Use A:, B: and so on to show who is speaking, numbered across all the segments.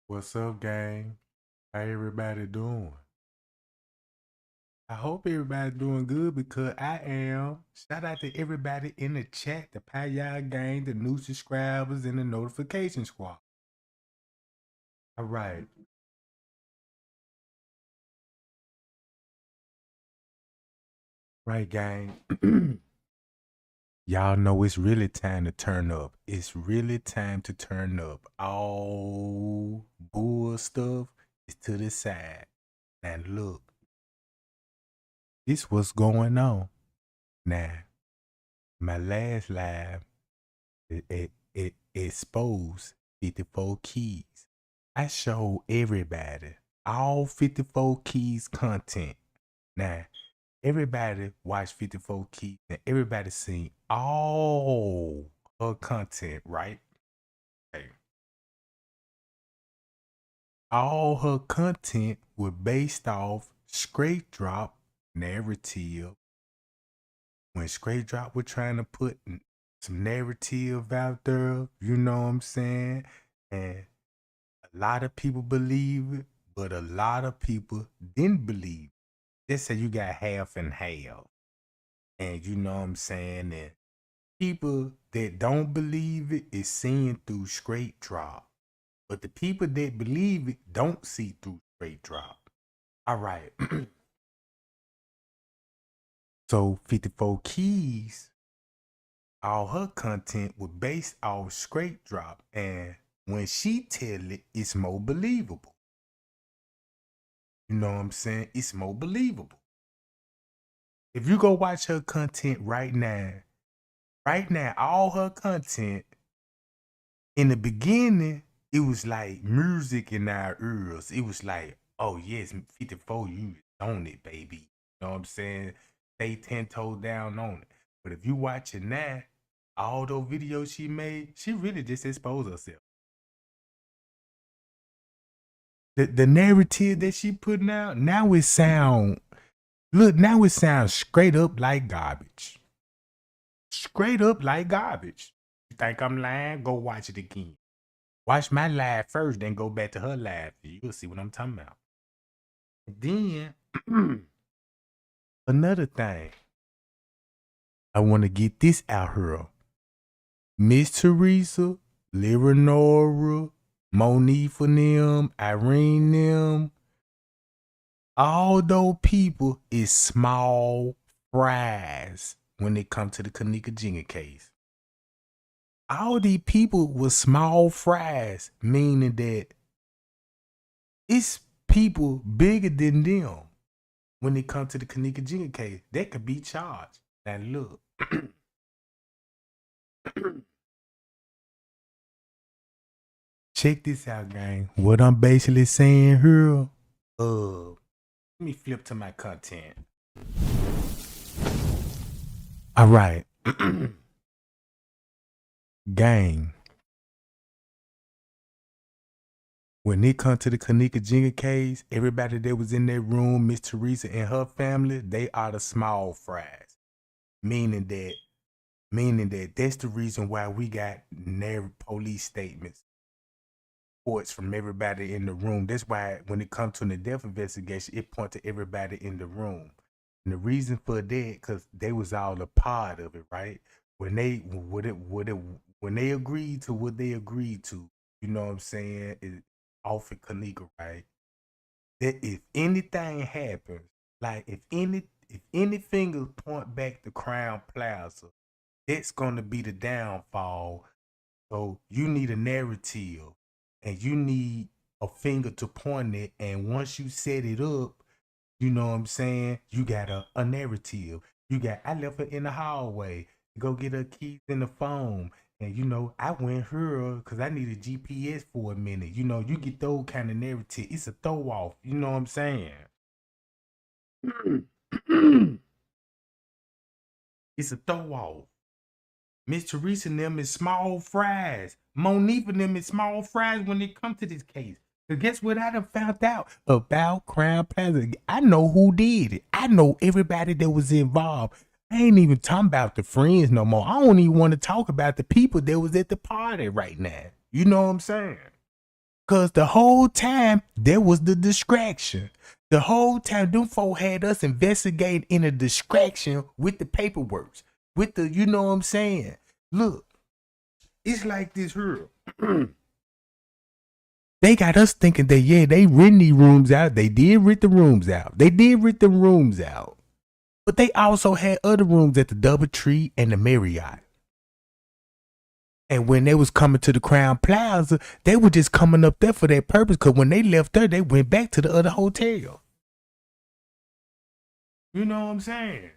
A: What's up, gang? How everybody doing? I hope everybody doing good because I am. Shout out to everybody in the chat, the Payal gang, the new subscribers, and the notification squad. All right. Right, gang. Y'all know it's really time to turn up. It's really time to turn up. All bull stuff is to the side. Now look, this what's going on. Now, my last live, it exposed 54 keys. I showed everybody all 54 keys content. Now, everybody watched 54 keys and everybody seen all her content, right? Okay. All her content was based off straight drop narrative. When straight drop was trying to put some narrative out there, you know what I'm saying? And a lot of people believe it, but a lot of people didn't believe it. Just say you got half and half. And you know what I'm saying? And people that don't believe it is seeing through straight drop. But the people that believe it don't see through straight drop. All right. So 54 Keys, all her content was based off straight drop. And when she tell it, it's more believable. You know what I'm saying? It's more believable. If you go watch her content right now, all her content in the beginning, it was like music in our ears. It was like, oh yes, 54, you on it, baby. You know what I'm saying? Stay 10 toes down on it. But if you watch it now, all those videos she made, she really just exposed herself. The narrative that she putting out, now it sounds straight up like garbage. Straight up like garbage. You think I'm lying? Go watch it again. Watch my live first, then go back to her live. You'll see what I'm talking about. Then another thing, I want to get this out here. Miss Teresa, Leonora, Monique for them, Irene them, all those people is small fries when it comes to the Kenneka Jenkins case. All these people were small fries, meaning that it's people bigger than them when it comes to the Kenneka Jenkins case. They could be charged. Now look. Check this out, gang. What I'm basically saying here, let me flip to my content. All right. Gang. When it comes to the Kenneka Jenkins case, everybody that was in that room, Miss Teresa and her family, they are the small fries. Meaning that that's the reason why we got police statements, reports from everybody in the room. That's why when it comes to the death investigation, it points to everybody in the room. And the reason for that, because they was all a part of it, right? When they agreed to what they agreed to, you know what I'm saying? It off at Kenneka, right? That if anything happens, like if any fingers point back to Crown Plaza, that's gonna be the downfall. So you need a narrative and you need a finger to point at. And once you set it up, you know what I'm saying? You got a narrative. I left her in the hallway to go get her keys in the phone. And I went her because I needed GPS for a minute. You get those kind of narrative. It's a throw off. You know what I'm saying? It's a throw off. Miss Teresa and them is small fries. Monique and them is small fries when it comes to this case. Cause guess what I done found out about Crown Plaza? I know who did it. I know everybody that was involved. I ain't even talking about the friends no more. I don't even want to talk about the people that was at the party right now. You know what I'm saying? Cause the whole time there was the distraction. The whole time them folk had us investigating in a distraction with the paperwork. With the, you know what I'm saying? Look, it's like this here. They got us thinking that, yeah, they rent these rooms out. They did rent the rooms out. They did rent the rooms out. But they also had other rooms at the DoubleTree and the Marriott. And when they was coming to the Crown Plaza, they were just coming up there for that purpose. Because when they left there, they went back to the other hotel. You know what I'm saying?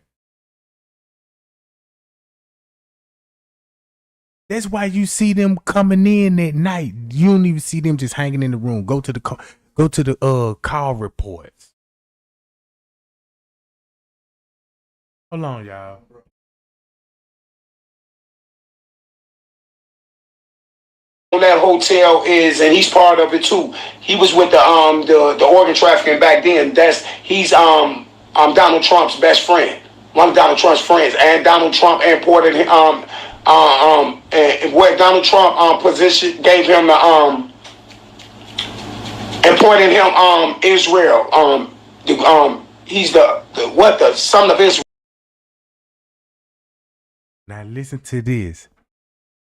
A: That's why you see them coming in at night. You don't even see them just hanging in the room. Go to the call reports. Hold on, y'all.
B: That hotel is, and he's part of it too. He was with the organ trafficking back then. He's Donald Trump's best friend, one of Donald Trump's friends, and Donald Trump imported him and where Donald Trump position gave him the appointed him Israel he's the son of Israel.
A: Now listen to this.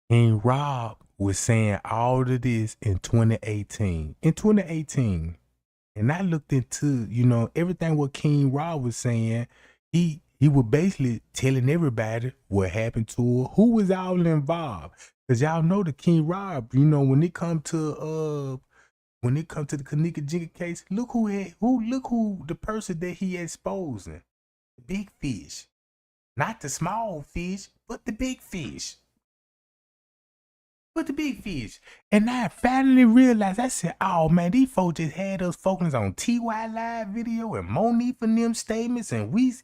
A: King Rob was saying all of this in 2018. In 2018. And I looked into, everything what King Rob was saying. He was basically telling everybody what happened to her, who was all involved. Cause y'all know the King Rob, when it come to the Kenneka Jenkins case, look who the person that he exposing. The big fish. Not the small fish, but the big fish. But the big fish. And I finally realized, I said, oh man, these folks just had us focusing on TY live video and Monique and them statements, and these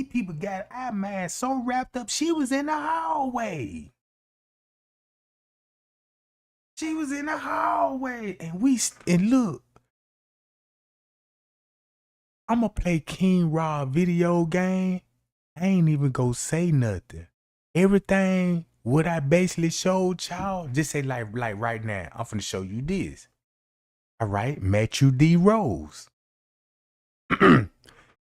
A: people got our mind so wrapped up. She was in the hallway. She was in the hallway. And look, I'm gonna play King Rob video game. I ain't even gonna say nothing. Everything what I basically showed y'all, just say like right now, I'm finna show you this. All right, Matthew D. Rose.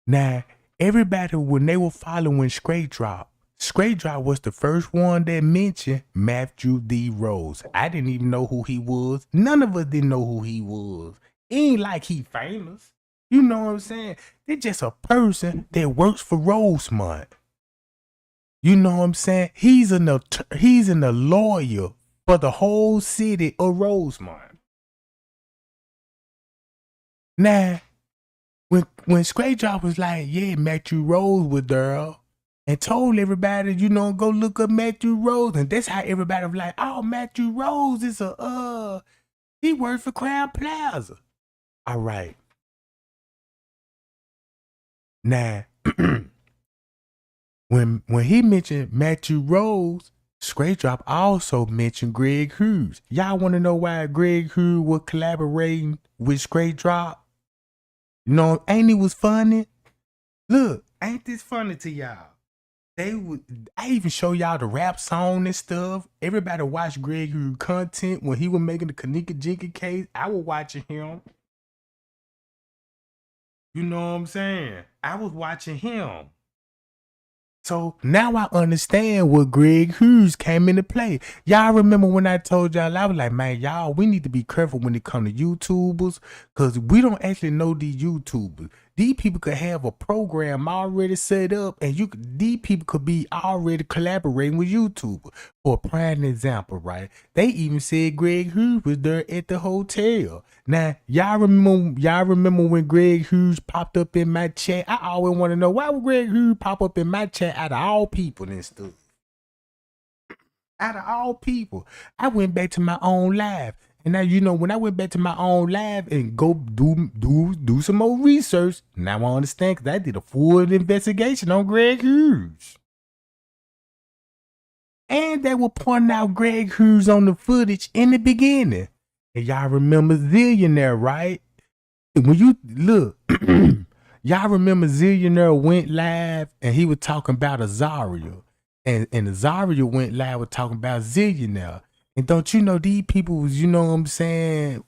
A: Now, everybody, when they were following Straight Drop was the first one that mentioned Matthew D. Rose. I didn't even know who he was. None of us didn't know who he was. It ain't like he famous. You know what I'm saying? They're just a person that works for Rosemont. You know what I'm saying? He's a lawyer for the whole city of Rosemont. Now, when Straight Drop was like, yeah, Matthew Rose was there, and told everybody, go look up Matthew Rose, and that's how everybody was like, oh, Matthew Rose is he worked for Crown Plaza. All right. Now, when he mentioned Matthew Rose, Straight Drop also mentioned Greg Hughes. Y'all want to know why Greg Hughes was collaborating with Straight Drop? Ain't it was funny? Look, ain't this funny to y'all? I even show y'all the rap song and stuff. Everybody watch Greg Hughes content when he was making the Kenneka Jenkins case. I was watching him. You know what I'm saying? I was watching him. So now I understand what Greg Hughes came into play. Y'all remember when I told y'all, I was like, man, y'all, we need to be careful when it comes to YouTubers, because we don't actually know these YouTubers. These people could have a program already set up, and these people could be already collaborating with YouTubers. For a prime example, right? They even said Greg Hughes was there at the hotel. Now, y'all remember when Greg Hughes popped up in my chat? I always want to know, why would Greg Hughes pop up in my chat out of all people and stuff? Out of all people. I went back to my own live. And now, when I went back to my own live and go do some more research, now I understand, because I did a full investigation on Greg Hughes. And they were pointing out Greg Hughes on the footage in the beginning. And y'all remember Zillionaire, right? When you look, y'all remember Zillionaire went live and he was talking about Azaria. And Azaria went live with talking about Zillionaire. And don't you know these people was, what I'm saying,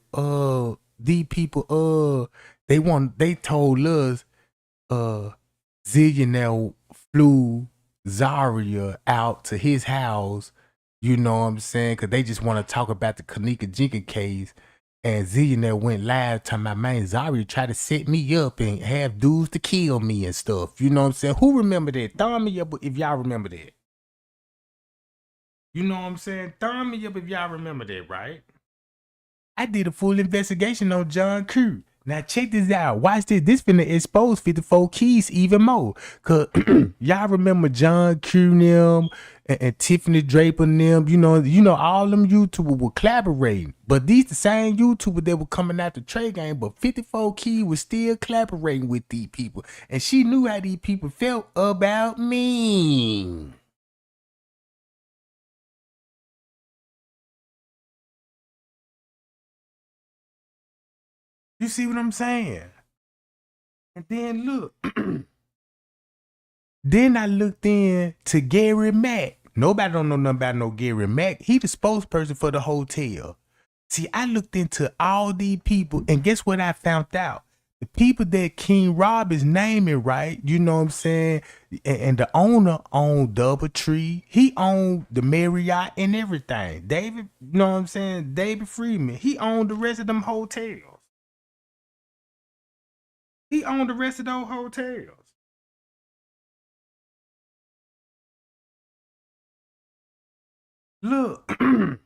A: they told us, Zillionaire flew Zaria out to his house, you know what I'm saying? Because they just want to talk about the Kenneka Jenkins case. And Zillionaire went live talking about, man, Zaria tried to set me up and have dudes to kill me and stuff. You know what I'm saying? Who remember that? Thumb me up if y'all remember that. You know what I'm saying? Thumb me up if y'all remember that, right? I did a full investigation on John Q. Now check this out. Watch this. This finna expose 54 Keys even more. Cause y'all remember John Q them and Tiffany Draper them. You know, all them YouTubers were collaborating. But these the same YouTubers that were coming out the trade game, but 54 Keys was still collaborating with these people. And she knew how these people felt about me. You see what I'm saying? And then look, then I looked in to Gary Mack. Nobody don't know nothing about no Gary Mack. He the spokesperson for the hotel. See, I looked into all these people, and guess what I found out? The people that King Rob is naming, right? You know what I'm saying? And the owner owned Doubletree. He owned the Marriott and everything. David, you know what I'm saying? David Freeman. He owned the rest of them hotels. He owned the rest of those hotels. Look, I'm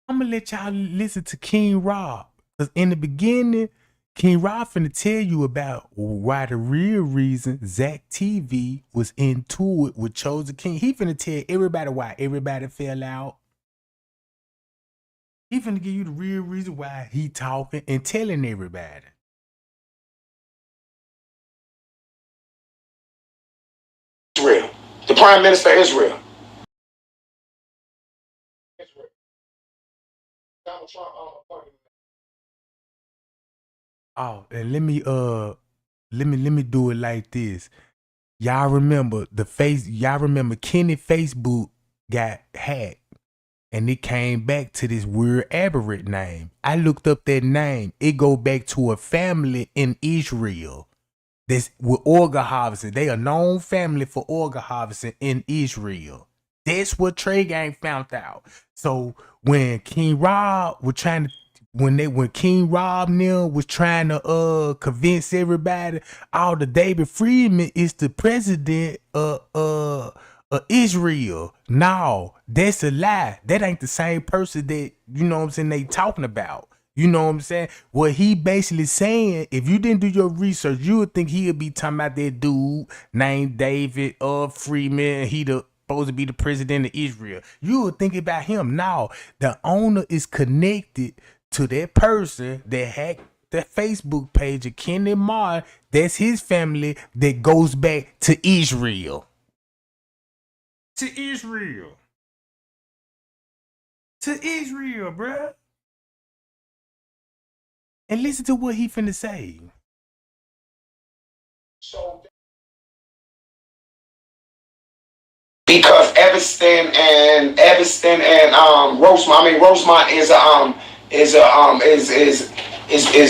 A: gonna let y'all listen to King Rob. Cause in the beginning, King Rob finna tell you about why the real reason Zach TV was into it with Chosen King. He finna tell everybody why everybody fell out. He finna give you the real reason why he talking and telling everybody.
B: Israel. The Prime Minister of Israel. Donald Trump
A: Oh, and let me do it like this. Y'all remember y'all remember Kenny Facebook got hacked and it came back to this weird aberrant name. I looked up that name. It go back to a family in Israel that's with organ harvesting. They a known family for organ harvesting in Israel. That's what Trey Gang found out. So when King Rob was trying to when King Rob Neal was trying to convince everybody, all the David Friedman is the president of Israel. No, that's a lie. That ain't the same person that, you know what I'm saying, they talking about. You know what I'm saying? What he basically saying, if you didn't do your research, you would think he would be talking about that dude named David Freeman. He the supposed to be the president of Israel. You would think about him. Now, the owner is connected to that person that hacked the Facebook page of Kenny Marr. That's his family that goes back to Israel. To Israel. To Israel, bruh. And listen to what he finna say.
B: So, because Evanston and Rosemont is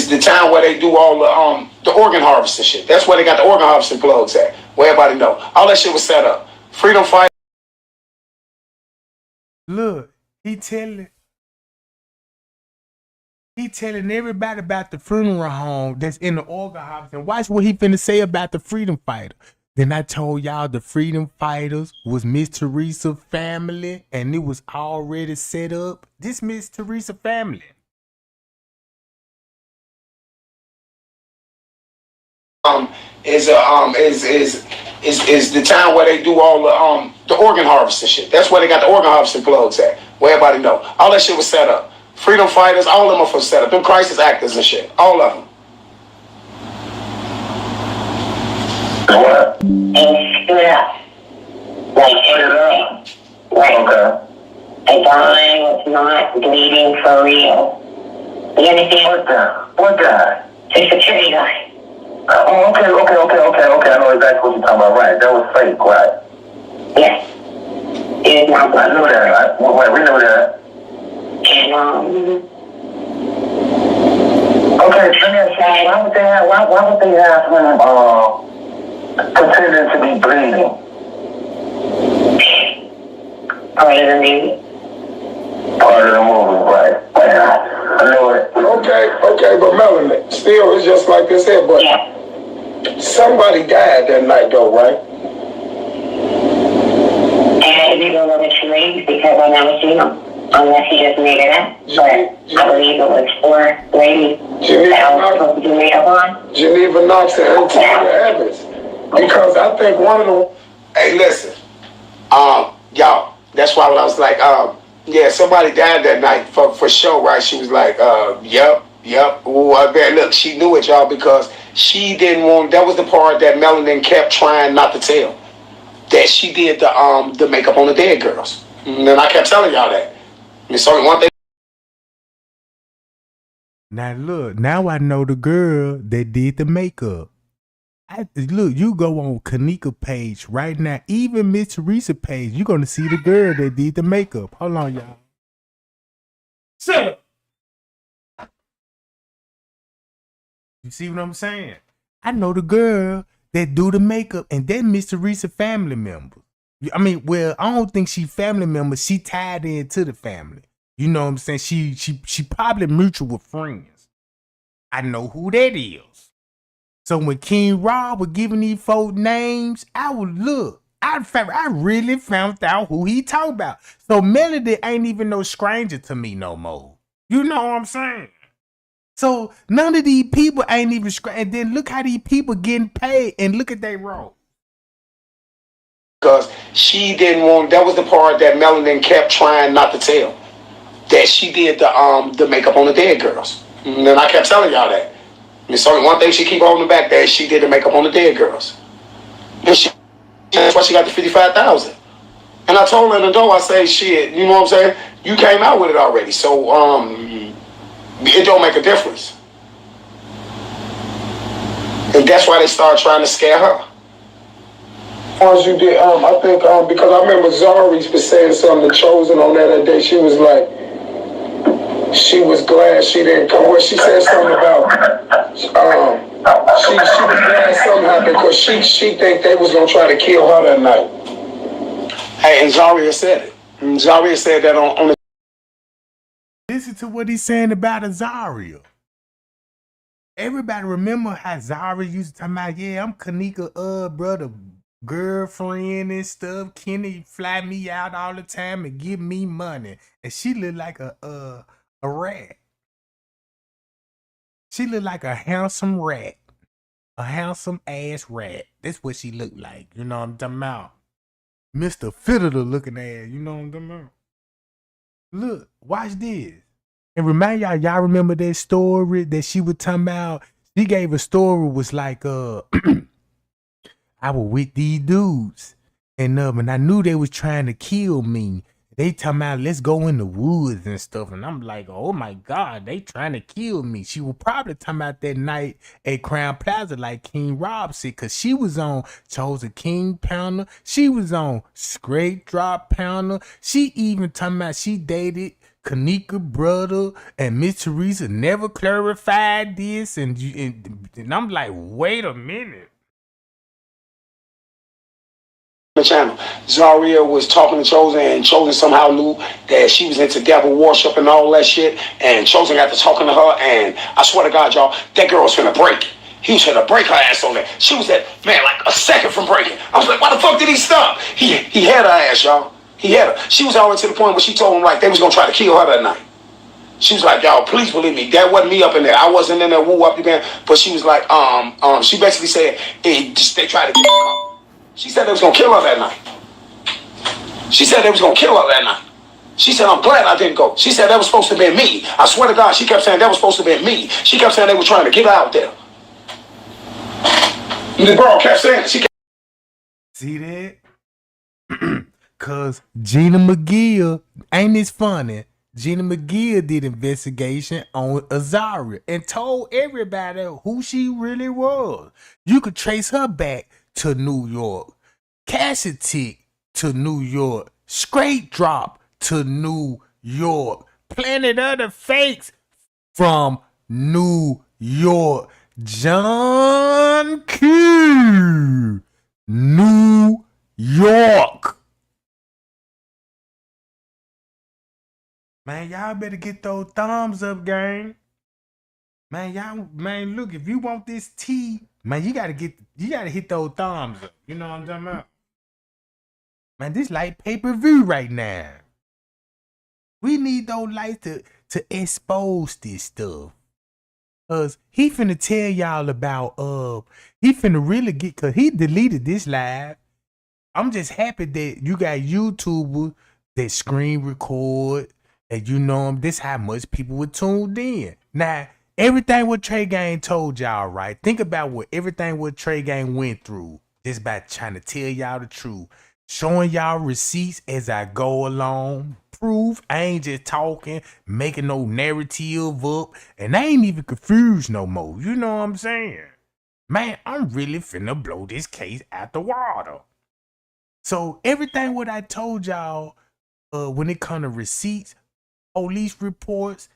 B: the town where they do all the organ harvesting shit. That's where they got the organ harvesting plugs at. Where everybody know. All that shit was set up. Freedom Fight.
A: Look, he telling everybody about the funeral home that's in the organ harvesting. Watch what he finna say about the freedom fighter. Then I told y'all the freedom fighters was Miss Teresa family, and it was already set up. This Miss Teresa family.
B: Is the town where they do all the organ harvesting shit. That's where they got the organ harvesting plugs at. Where everybody know. All that shit was set up. Freedom fighters, all of them are for set up. Them crisis actors and shit. All of them.
C: What? Yeah. Like, shut it up. Like, okay. If I'm not bleeding for real. You understand? What guy? The security guy. Oh, okay. I know exactly what you're talking about, right? That was fake, right? Yes. I knew that. Wait, we knew that. And, Okay, Kenneka, why would they have him pretending to be bleeding? Part of the movie. Part of the movie, right? I know it.
B: Okay, but Melanie, still, it's just like this here, but somebody died that night though, right?
C: And I didn't know which ladies because I never seen them. Unless he just made it up. But I believe it was 4 ladies that was supposed to be made up on.
B: Geneva Knox and Antonio Evans. Because I think one of them, hey, listen, y'all, that's why when I was like, yeah, somebody died that night for sure, right? She was like, yep. Ooh, I bet, look, she knew it, y'all, because she didn't want, that was the part that Melanin kept trying not to tell. That she did the makeup on the dead girls. And I kept telling y'all that. It's only one thing.
A: Now look, now I know the girl that did the makeup. Look, you go on Kenneka page right now, even Miss Teresa page, you're gonna see the girl that did the makeup. Hold on, y'all. Shut up. You see what I'm saying? I know the girl that do the makeup, and that Miss Teresa family member. I mean, well, I don't think she family member. She tied into the family. You know what I'm saying? She probably mutual friends. I know who that is. So when King Rob was giving these folks names, I would look. I really found out who he talking about. So Melody ain't even no stranger to me no more. You know what I'm saying? So none of these people ain't even stranger. And then look how these people getting paid, and look at their role.
B: Because she didn't want, that was the part that Melanin kept trying not to tell. That she did the makeup on the dead girls. And I kept telling y'all that. It's only one thing she keep holding back, that she did the makeup on the dead girls. And that's why she got the 55,000. And I told her in the door, I say, shit, you know what I'm saying? You came out with it already, so it don't make a difference. And that's why they started trying to scare her. As you did, I think because I remember Zari was saying something to Chosen on that day. She was like, she was glad she didn't come. Well, she said something about she was glad something happened because she think they was gonna try to kill her that night. Hey, and Zaria said it. And Zaria said that on the.
A: Listen to what he's saying about Azaria. Everybody remember how Zaria used to talk about, yeah, I'm Kenneka brother, girlfriend and stuff. Kenny fly me out all the time and give me money. And she looked like a rat. She looked like a handsome rat. A handsome ass rat. That's what she looked like. You know what I'm talking about? Mr. Fiddler looking ass. You know what I'm talking about? Look, watch this. And remind y'all remember that story that she was talking about? She gave a story, was like, I was with these dudes. And I knew they was trying to kill me. They talking about, let's go in the woods and stuff. And I'm like, oh my God, they trying to kill me. She was probably talking about that night at Crown Plaza, like King Rob said, because she was on Chosen King Pounder. She was on Straight Drop Pounder. She even talking about she dated Kenneka brother, and Miss Teresa never clarified this. And I'm like, wait a minute.
B: The channel. Zaria was talking to Chosen, and Chosen somehow knew that she was into devil worship and all that shit. And Chosen got to talking to her, and I swear to God, y'all, that girl was finna break. He was finna break her ass on that. She was at, man, like a second from breaking. I was like, why the fuck did he stop? He had her ass, y'all. He had her. She was all the way to the point where she told him like they was gonna try to kill her that night. She was like, y'all, please believe me, that wasn't me up in there. I wasn't in there woo up the band. But she was like, she basically said, they tried to get her. She said they was gonna kill her that night. She said they was gonna kill her that night. She said, I'm glad I didn't go. She said that was supposed to be me. I swear to God, she kept saying that was supposed to be me. She kept saying they were trying to get her out there. The girl kept saying it.
A: See that? Cause Gina McGill, ain't this funny? Gina McGill did investigation on Azaria and told everybody who she really was. You could trace her back to New York, Cassidy to New York, Straight Drop to New York, Planet of the Fakes from New York. John Q. New York. Man, y'all better get those thumbs up, gang. Man, y'all, man, look, if you want this tea, man, you gotta hit those thumbs up. You know what I'm talking about? Man, this like pay-per-view right now. We need those lights to expose this stuff. Cause he finna tell y'all about he finna really get, cause he deleted this live. I'm just happy that you got YouTubers that screen record, and you know this how much people were tuned in. Now, everything what Trey Gang told y'all, right? Think about what everything what Trey Gang went through just by trying to tell y'all the truth. Showing y'all receipts as I go along. Proof. I ain't just talking, making no narrative up, and I ain't even confused no more. You know what I'm saying? Man, I'm really finna blow this case out the water. So everything what I told y'all when it come to receipts, police reports,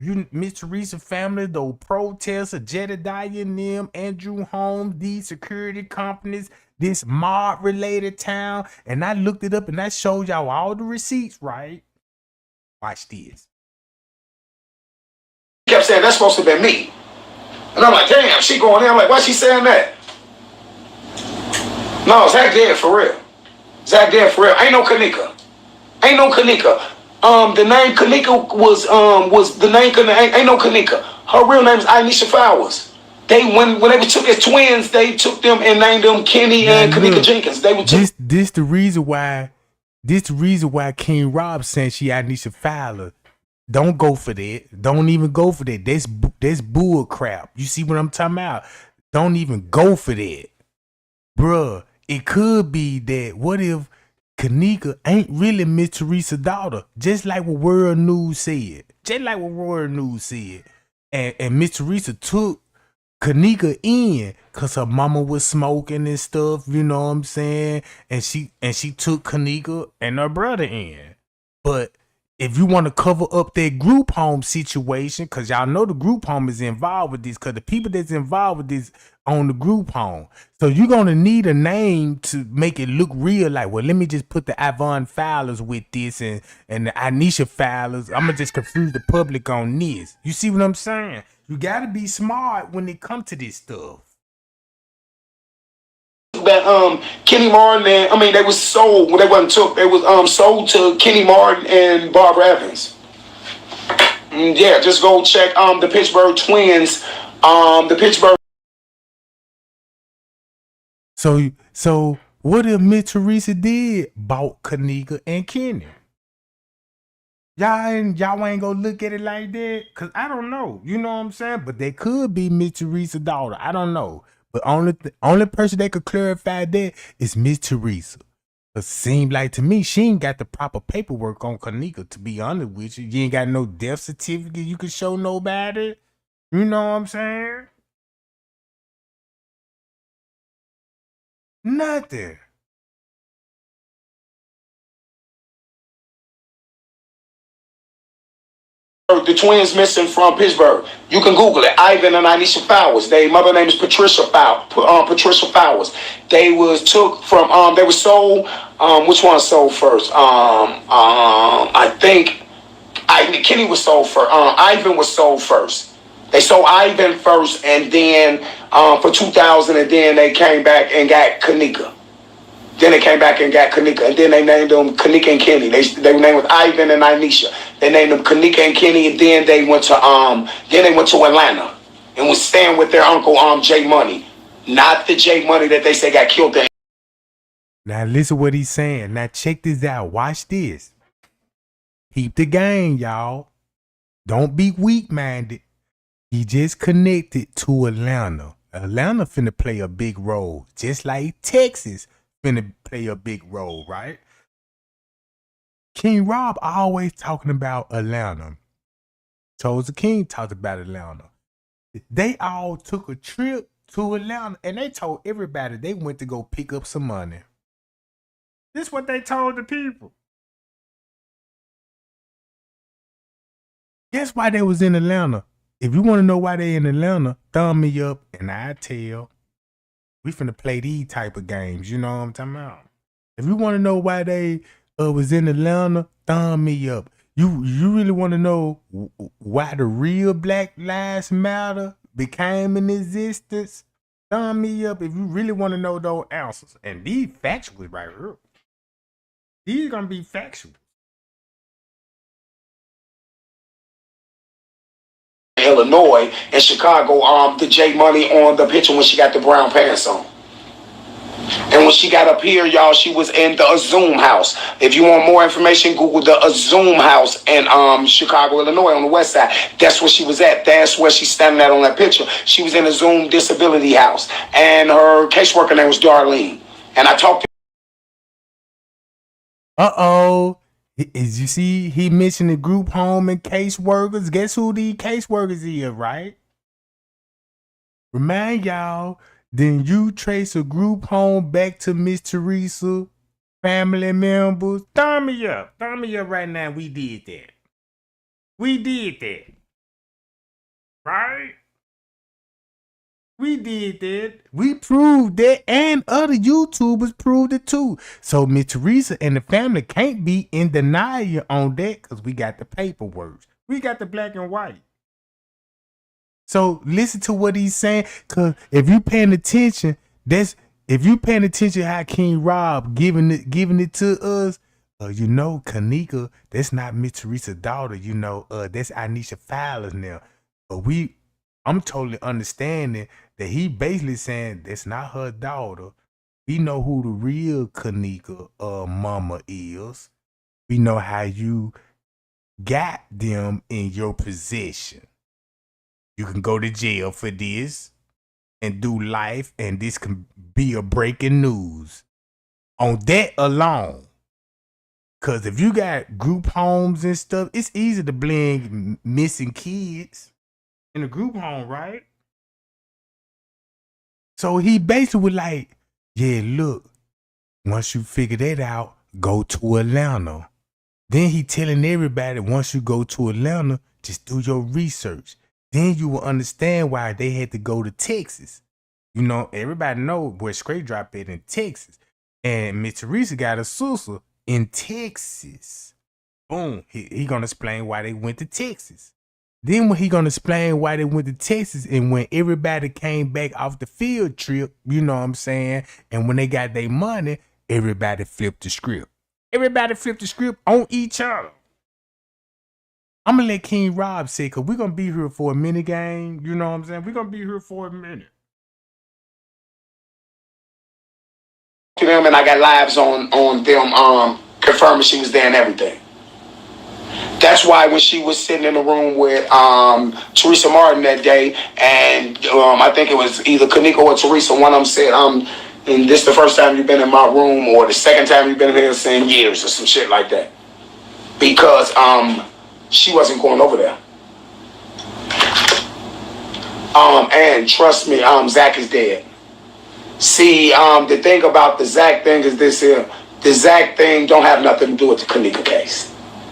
A: you Miss Teresa family, those protesters, Jedediah and them, Andrew Holmes, these security companies, this mob related town, and I looked it up and I showed y'all all the receipts, right? Watch this.
B: He kept saying that's supposed to be me. And I'm like, damn, she going in. I'm like, why she saying that? No, Zach dead for real. Zach dead for real. Ain't no Kenneka. Ain't no Kenneka. The name Kenneka was the name ain't no Kenneka. Her real name is Anisha Flowers. They when they took as twins, they took them and named them Kenny and Kenneka Jenkins. They were
A: this the reason why King Rob saying she Anisha Fowler. Don't go for that. Don't even go for that. That's bull crap. You see what I'm talking about? Don't even go for that. Bruh, it could be that what if Kenneka ain't really Miss Teresa's daughter? Just like what World News said. And Miss Teresa took Kenneka in cause her mama was smoking and stuff, you know what I'm saying? And she took Kenneka and her brother in. But if you want to cover up that group home situation, cause y'all know the group home is involved with this, cause the people that's involved with this on the group home. So you're gonna need a name to make it look real. Like, well, let me just put the Yvonne Fowlers with this and the Anisha Fowlers. I'm gonna just confuse the public on this. You see what I'm saying? You gotta be smart when it comes to this stuff.
B: that Kenny Martin and they was sold. Well, they wasn't took. They was sold to Kenny Martin and Barbara Evans. Yeah, just go check the Pittsburgh Twins. The Pittsburgh.
A: So what if Miss Teresa did bought Kenneka and Kenny? Y'all ain't gonna look at it like that? Cause I don't know. You know what I'm saying? But they could be Miss Teresa's daughter. I don't know. But only person that could clarify that is Miss Teresa. It seemed like to me she ain't got the proper paperwork on Kenneka, to be honest with you. You ain't got no death certificate you can show nobody. You know what I'm saying? Nothing.
B: The twins missing from Pittsburgh. You can Google it. Ivan and Anisha Flowers. Their mother name is Patricia Flowers. They was took from. They were sold. Which one sold first? I think Kenny was sold first. Ivan was sold first. They sold Ivan first, and then for 2,000, and then they came back and got Kenneka. Then they came back and got Kenneka, and then they named them Kenneka and Kenny. They were named with Ivan and Anisha. They named them Kenneka and Kenny, and then they went to Atlanta and was staying with their uncle J Money, not the J Money that they say got killed.
A: Now listen what he's saying. Now check this out. Watch this. Keep the game, y'all. Don't be weak-minded. He just connected to Atlanta. Atlanta finna play a big role, just like Texas finna play a big role, right? King Rob always talking about Atlanta. Chose the King talked about Atlanta. They all took a trip to Atlanta and they told everybody they went to go pick up some money. This is what they told the people. Guess why they was in Atlanta? if you want to know why they in Atlanta, thumb me up and I tell. We finna play these type of games. You know what I'm talking about? If you want to know why they was in Atlanta, thumb me up. You really want to know why the real Black Lives Matter became in existence? Thumb me up if you really want to know those answers. And these factually right here. These gonna be factual.
B: Illinois and Chicago, the J Money on the picture when she got the brown pants on. And when she got up here, y'all, she was in the Zoom house. If you want more information, Google the Zoom house in Chicago, Illinois on the west side. That's where she was at. That's where she's standing at on that picture. She was in a Zoom disability house. And her caseworker name was Darlene. And I talked to
A: As you see, he mentioned the group home and caseworkers. Guess who these caseworkers is, right? Remind y'all, then you trace a group home back to Miss Teresa, family members. Thumb me up right now. We did that. Right? We did that. We proved that, and other YouTubers proved it too. So Miss Teresa and the family can't be in denial on that because we got the paperwork. We got the black and white. So listen to what he's saying, because if you paying attention, how King Rob giving it to us, Kenneka, that's not Miss Teresa's daughter, that's Anisha Fowler's now. But I'm totally understanding that he basically saying that's not her daughter. We know who the real Kenneka mama is. We know how you got them in your possession. You can go to jail for this and do life, and this can be a breaking news on that alone. Because if you got group homes and stuff, it's easy to blame missing kids in a group home, right? So he basically was like, yeah, look, once you figure that out, go to Atlanta. Then he telling everybody, once you go to Atlanta, just do your research. Then you will understand why they had to go to Texas. Everybody know where Straight Drop at in Texas. And Miss Teresa got a sister in Texas. Boom. He gonna explain why they went to Texas. Then when he gonna explain why they went to Texas, and when everybody came back off the field trip, you know what I'm saying? And when they got their money, everybody flipped the script. Everybody flipped the script on each other. I'm gonna let King Rob say, because we're gonna be here for a minute, gang. You know what I'm saying? We're gonna be here for a minute.
B: to them, and I got lives on them confirming she was there and everything. That's why when she was sitting in the room with Teresa Martin that day, and I think it was either Kenneka or Teresa, one of them said, and this is the first time you've been in my room, or the second time you've been here in years, or some shit like that. Because she wasn't going over there. And trust me, Zach is dead. See, the thing about the Zach thing is this here. The Zach thing don't have nothing to do with the Kenneka case.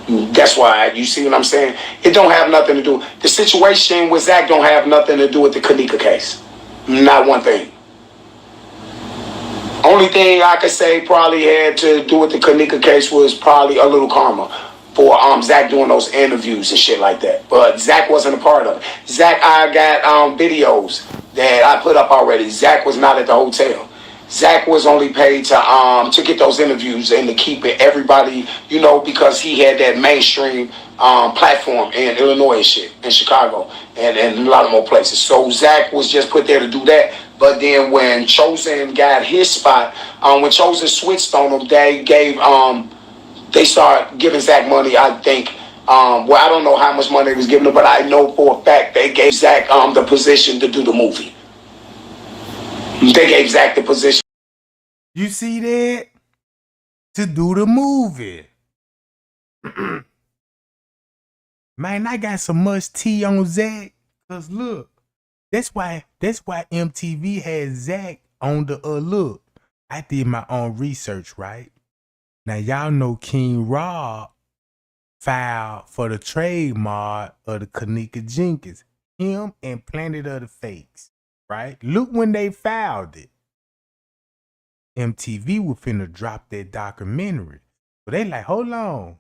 B: That's why, you see what I'm saying? It don't have nothing to do. The situation with Zach don't have nothing to do with the Kenneka case. Not one thing. Only thing I could say probably had to do with the Kenneka case was probably a little karma for Zach doing those interviews and shit like that. But Zach wasn't a part of it. Zach, I got videos that I put up already. Zach was not at the hotel. Zach was only paid to get those interviews and to keep it everybody, because he had that mainstream platform in Illinois and shit, in Chicago, and a lot of more places. So Zach was just put there to do that. But then when Chosen got his spot, when Chosen switched on him, they started giving Zach money, I think. I don't know how much money they was giving him, but I know for a fact they gave Zach the position to do the movie. They gave Zach the position.
A: You see that? To do the movie. Man, I got so much tea on Zach. Cause look, that's why MTV had Zach on the look. I did my own research, right? Now y'all know King Rob filed for the trademark of the Kenneka Jenkins. him and Planet of the Fakes, right? Look when they filed it. MTV was finna drop that documentary. But they like, hold on.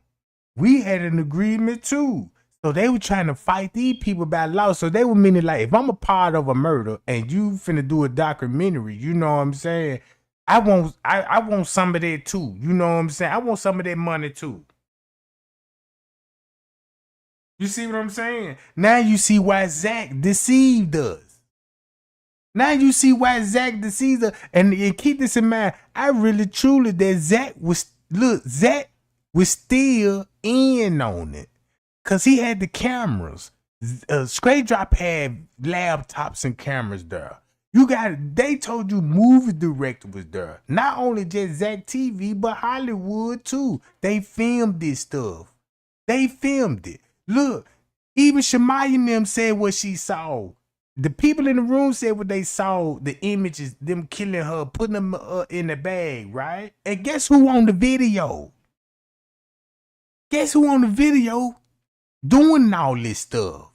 A: We had an agreement too. So they were trying to fight these people about law. So they were meaning like, if I'm a part of a murder and you finna do a documentary, you know what I'm saying? I want some of that too. You know what I'm saying? I want some of that money too. You see what I'm saying? Now you see why Zach deceived us. Now you see why Zach deceived us. And keep this in mind. I really truly that Zach was still in on it. Cause he had the cameras. Straight Drop had laptops and cameras there. They told you movie director was there. Not only just Zach TV, but Hollywood too. They filmed this stuff. They filmed it. Look, even Shemaya and them said what she saw. The people in the room said what they saw, the images, them killing her, putting them in the bag, right? And guess who on the video? Guess who on the video doing all this stuff?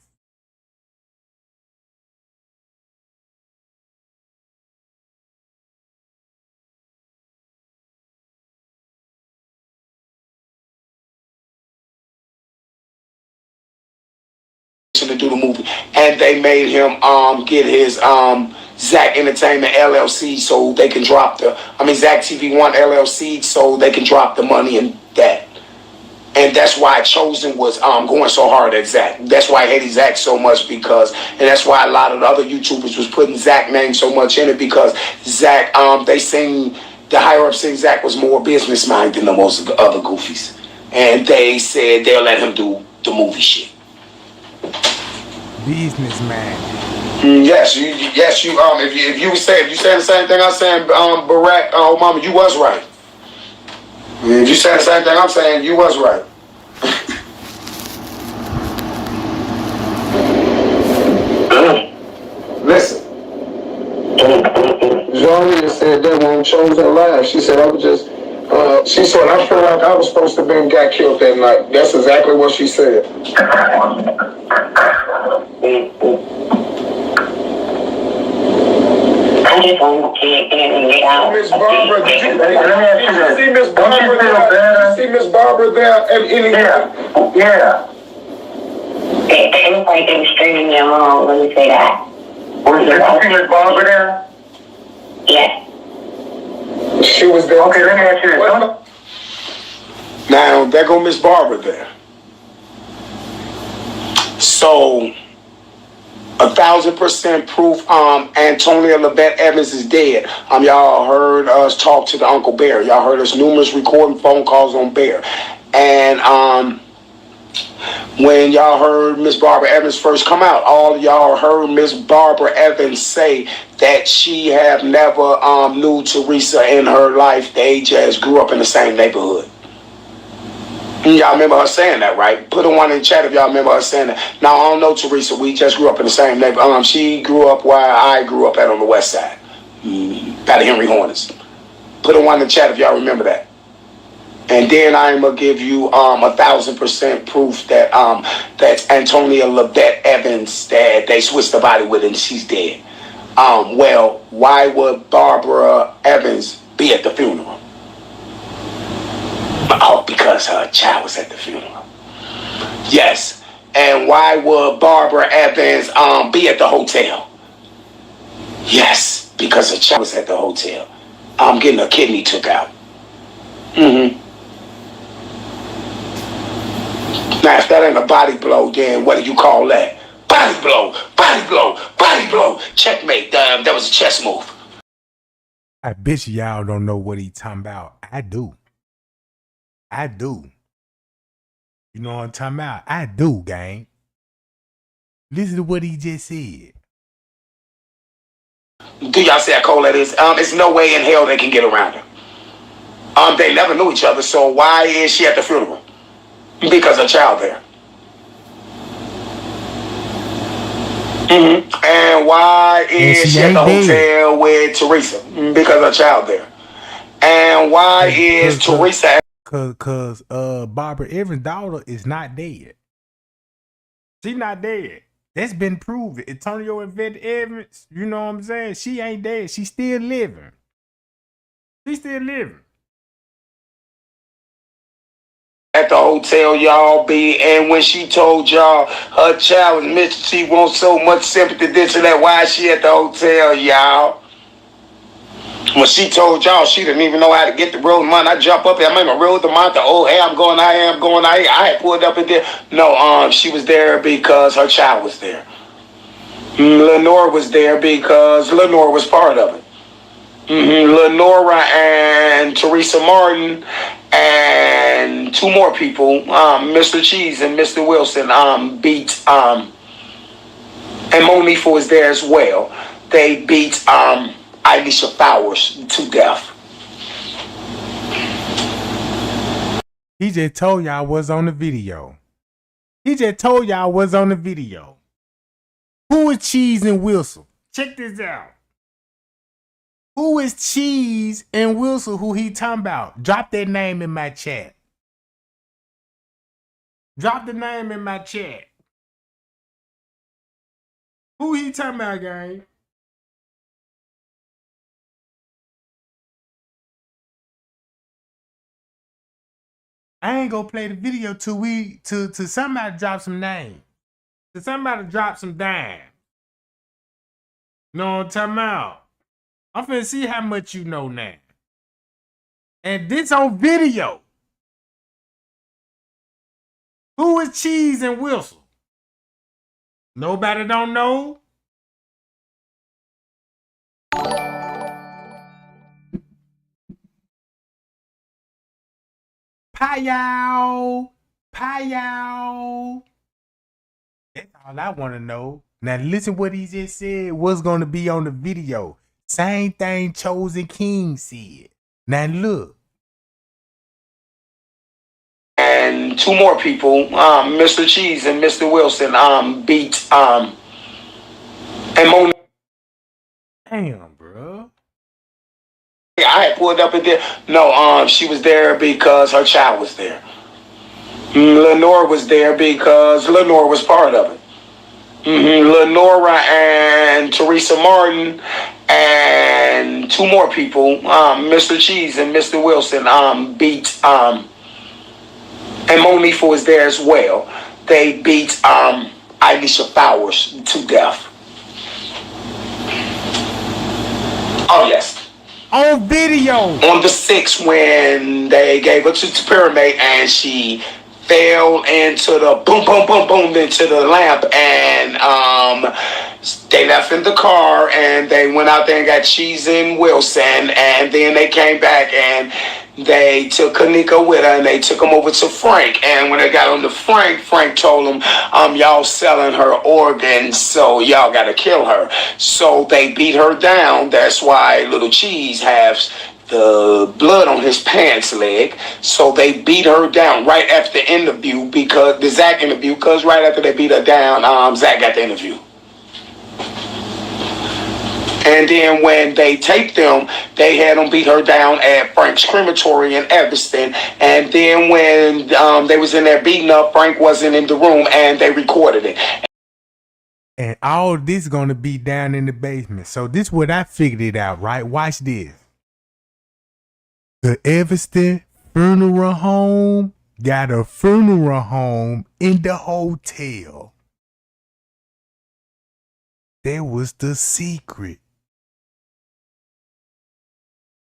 B: To do the movie, and they made him get his Zach Entertainment LLC so they can drop Zach TV One LLC so they can drop the money in that. And that's why Chosen was going so hard at Zach. That's why I hated Zach so much and that's why a lot of the other YouTubers was putting Zach name so much in it because Zach, they seen the higher up saying Zach was more business minded than the most of the other goofies, and they said they'll let him do the movie shit.
A: Businessman.
B: Yes, you. If you saying the same thing I'm saying, Barack, mama, you was right. If you saying the same thing I'm saying, you was right. Listen, Johnny said that when Chosen live, she said I was just. She said I feel like I was supposed to have got killed that night. That's exactly what she said.
C: I just want to get out.
B: Miss Barbara, did you see Miss Barbara there? Did you see Miss Barbara there at any time?
C: Yeah. It looked like they were screaming your mom when you say that.
B: Did you see Miss Barbara there?
C: Yes.
B: She was there.
C: Okay, let me ask you this.
B: Now, there go Miss Barbara there. So, 1,000% proof Antonia Levette Evans is dead. Y'all heard us talk to the Uncle Bear. Y'all heard us numerous recording phone calls on Bear. And when y'all heard Miss Barbara Evans first come out, all of y'all heard Miss Barbara Evans say that she have never knew Teresa in her life. They just grew up in the same neighborhood. Y'all remember her saying that, right? Put a one in the chat if y'all remember her saying that. Now, I don't know Teresa. We just grew up in the same neighborhood. She grew up where I grew up at on the west side. By the Henry Hornets. Put a one in the chat if y'all remember that. And then I'm going to give you 1,000% proof that that's Antonia Levette Evans that they switched the body with and she's dead. Well, why would Barbara Evans be at the funeral? Oh, because her child was at the funeral. Yes. And why would Barbara Evans be at the hotel? Yes, because her child was at the hotel. Getting her kidney took out. Now, if that ain't a body blow, then what do you call that? Body blow, body blow, body blow. Checkmate. That was a chess move.
A: I bet y'all don't know what he talking about. I do. You know what I'm talking about? I do, gang. Listen to what he just said.
B: Do y'all see how cold that is? There's no way in hell they can get around her. They never knew each other, so why is she at the funeral? Because her child there. And why is she at the hotel with Teresa? Because her child there. And why is Teresa?
A: Cause Barbara Evans' daughter is not dead. She's not dead. That's been proven. Antonio and Vet Evans, you know what I'm saying? She ain't dead. She's still living. She's still living.
B: At the hotel, y'all be, and when she told y'all her child was missing, she wants so much sympathy, this and that. Why is she at the hotel, y'all? When she told y'all she didn't even know how to get the road money, I jump up there, I'm in my road the month. Oh, hey, I'm going out here, I'm going out here. I had pulled up in there. No, she was there because her child was there. Lenore was there because Lenore was part of it. Lenora and Teresa Martin and two more people, Mr. Cheese and Mr. Wilson, beat and Monifa was there as well. They beat Alicia Flowers to death.
A: He just told y'all what's on the video. He just told y'all what's on the video. Who is Cheese and Wilson? Check this out. Who is Cheese and Wilson? Who he talking about? Drop that name in my chat. Drop the name in my chat. Who he talking about, gang? I ain't gonna play the video till somebody drop some names. Till somebody drop some dime. Know what I'm talking about? I'm finna see how much you know now. And this on video. Who is Cheese and Wilson? Nobody don't know? Payao. Payao. That's all I want to know. Now listen what he just said. What's going to be on the video? Same thing Chosen King said. Now look.
B: And two more people, Mr. Cheese and Mr. Wilson, beat and Monifa.
A: Damn, bro.
B: I had pulled up in there. No, she was there because her child was there. Lenore was there because Lenore was part of it. Lenora and Teresa Martin and two more people, Mr. Cheese and Mr. Wilson, beat and Monifa was there as well. They beat Alicia Flowers to death. Oh yes.
A: On video.
B: On the 6th, when they gave her to Pyramid and she fell into the boom, boom, boom, boom into the lamp, and they left in the car and they went out there and got Cheese and Wilson, and then they came back and they took Kenneka with her and they took him over to Frank. And when they got on to Frank, Frank told him, y'all selling her organs, so y'all gotta kill her. So they beat her down. That's why Little Cheese has the blood on his pants leg. So they beat her down right after the interview, because the Zach interview, because right after they beat her down, Zach got the interview. And then when they taped them, they had them beat her down at Frank's crematory in Evanston. And then when they was in there beating up, Frank wasn't in the room and they recorded it.
A: And all this gonna be down in the basement. So this is what I figured it out, right? Watch this. The Evanston Funeral Home got a funeral home in the hotel. That was the secret.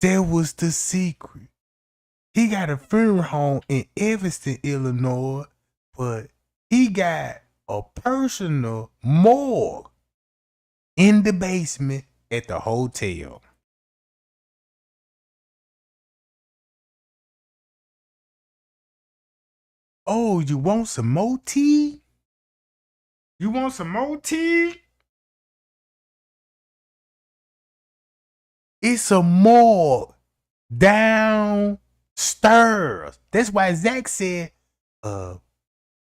A: That was the secret. He got a funeral home in Evanston, Illinois, but he got a personal morgue in the basement at the hotel. Oh, you want some more tea? You want some more tea? It's a morgue downstairs. That's why Zach said,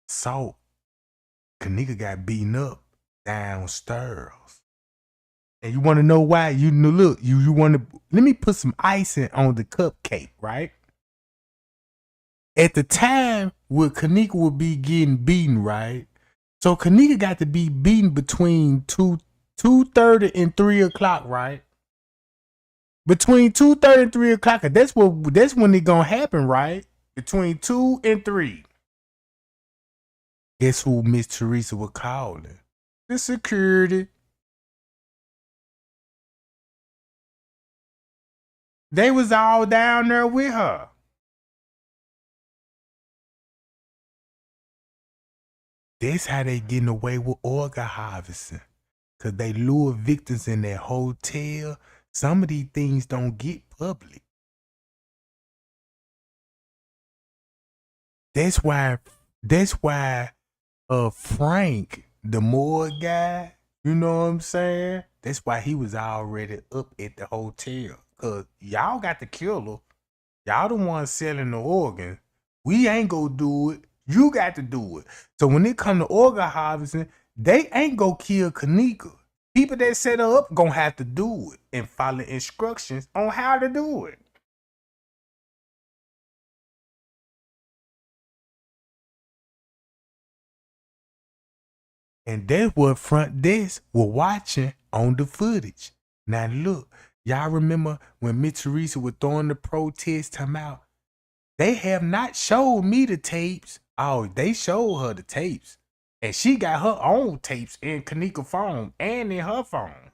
A: Salt, Kenneka got beaten up downstairs. And you want to know why? You know, look, you want to, let me put some icing on the cupcake, right? At the time when Kenneka would be getting beaten, right? So Kenneka got to be beaten between 2:30 and 3 o'clock, right? Between 2:30 and 3 o'clock. That's when it gonna happen, right? Between 2 and 3. Guess who Miss Teresa was calling? The security. They was all down there with her. That's how they getting away with organ harvesting. Cause they lure victims in their hotel. Some of these things don't get public. That's why Frank, the Moore guy, you know what I'm saying? That's why he was already up at the hotel. Cause y'all got the killer. Y'all the ones selling the organ. We ain't gonna do it. You got to do it. So when it come to organ harvesting, they ain't gonna kill Kenneka. People that set her up gonna have to do it and follow instructions on how to do it. And that's what front desk were watching on the footage. Now look, y'all remember when Miss Teresa was throwing the protest time out? They have not showed me the tapes. Oh, they showed her the tapes. And she got her own tapes in Kenneka phone and in her phone.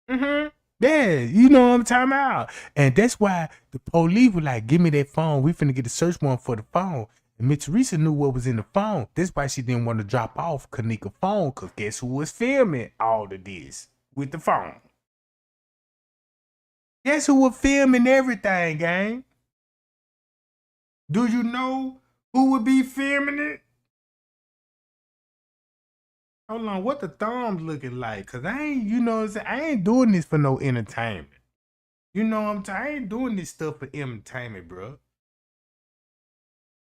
A: Mm-hmm. Yeah, you know what I'm talking about. And that's why the police were like, give me that phone. We finna get a search warrant for the phone. And Miss Teresa knew what was in the phone. That's why she didn't want to drop off Kenneka phone. Cause guess who was filming all of this with the phone? Guess who was filming everything, gang? Do you know who would be filming it? Hold on, what the thumbs looking like? Cause I ain't, you know what I'm saying? I ain't doing this for no entertainment. You know what I'm saying? I ain't doing this stuff for entertainment, bro.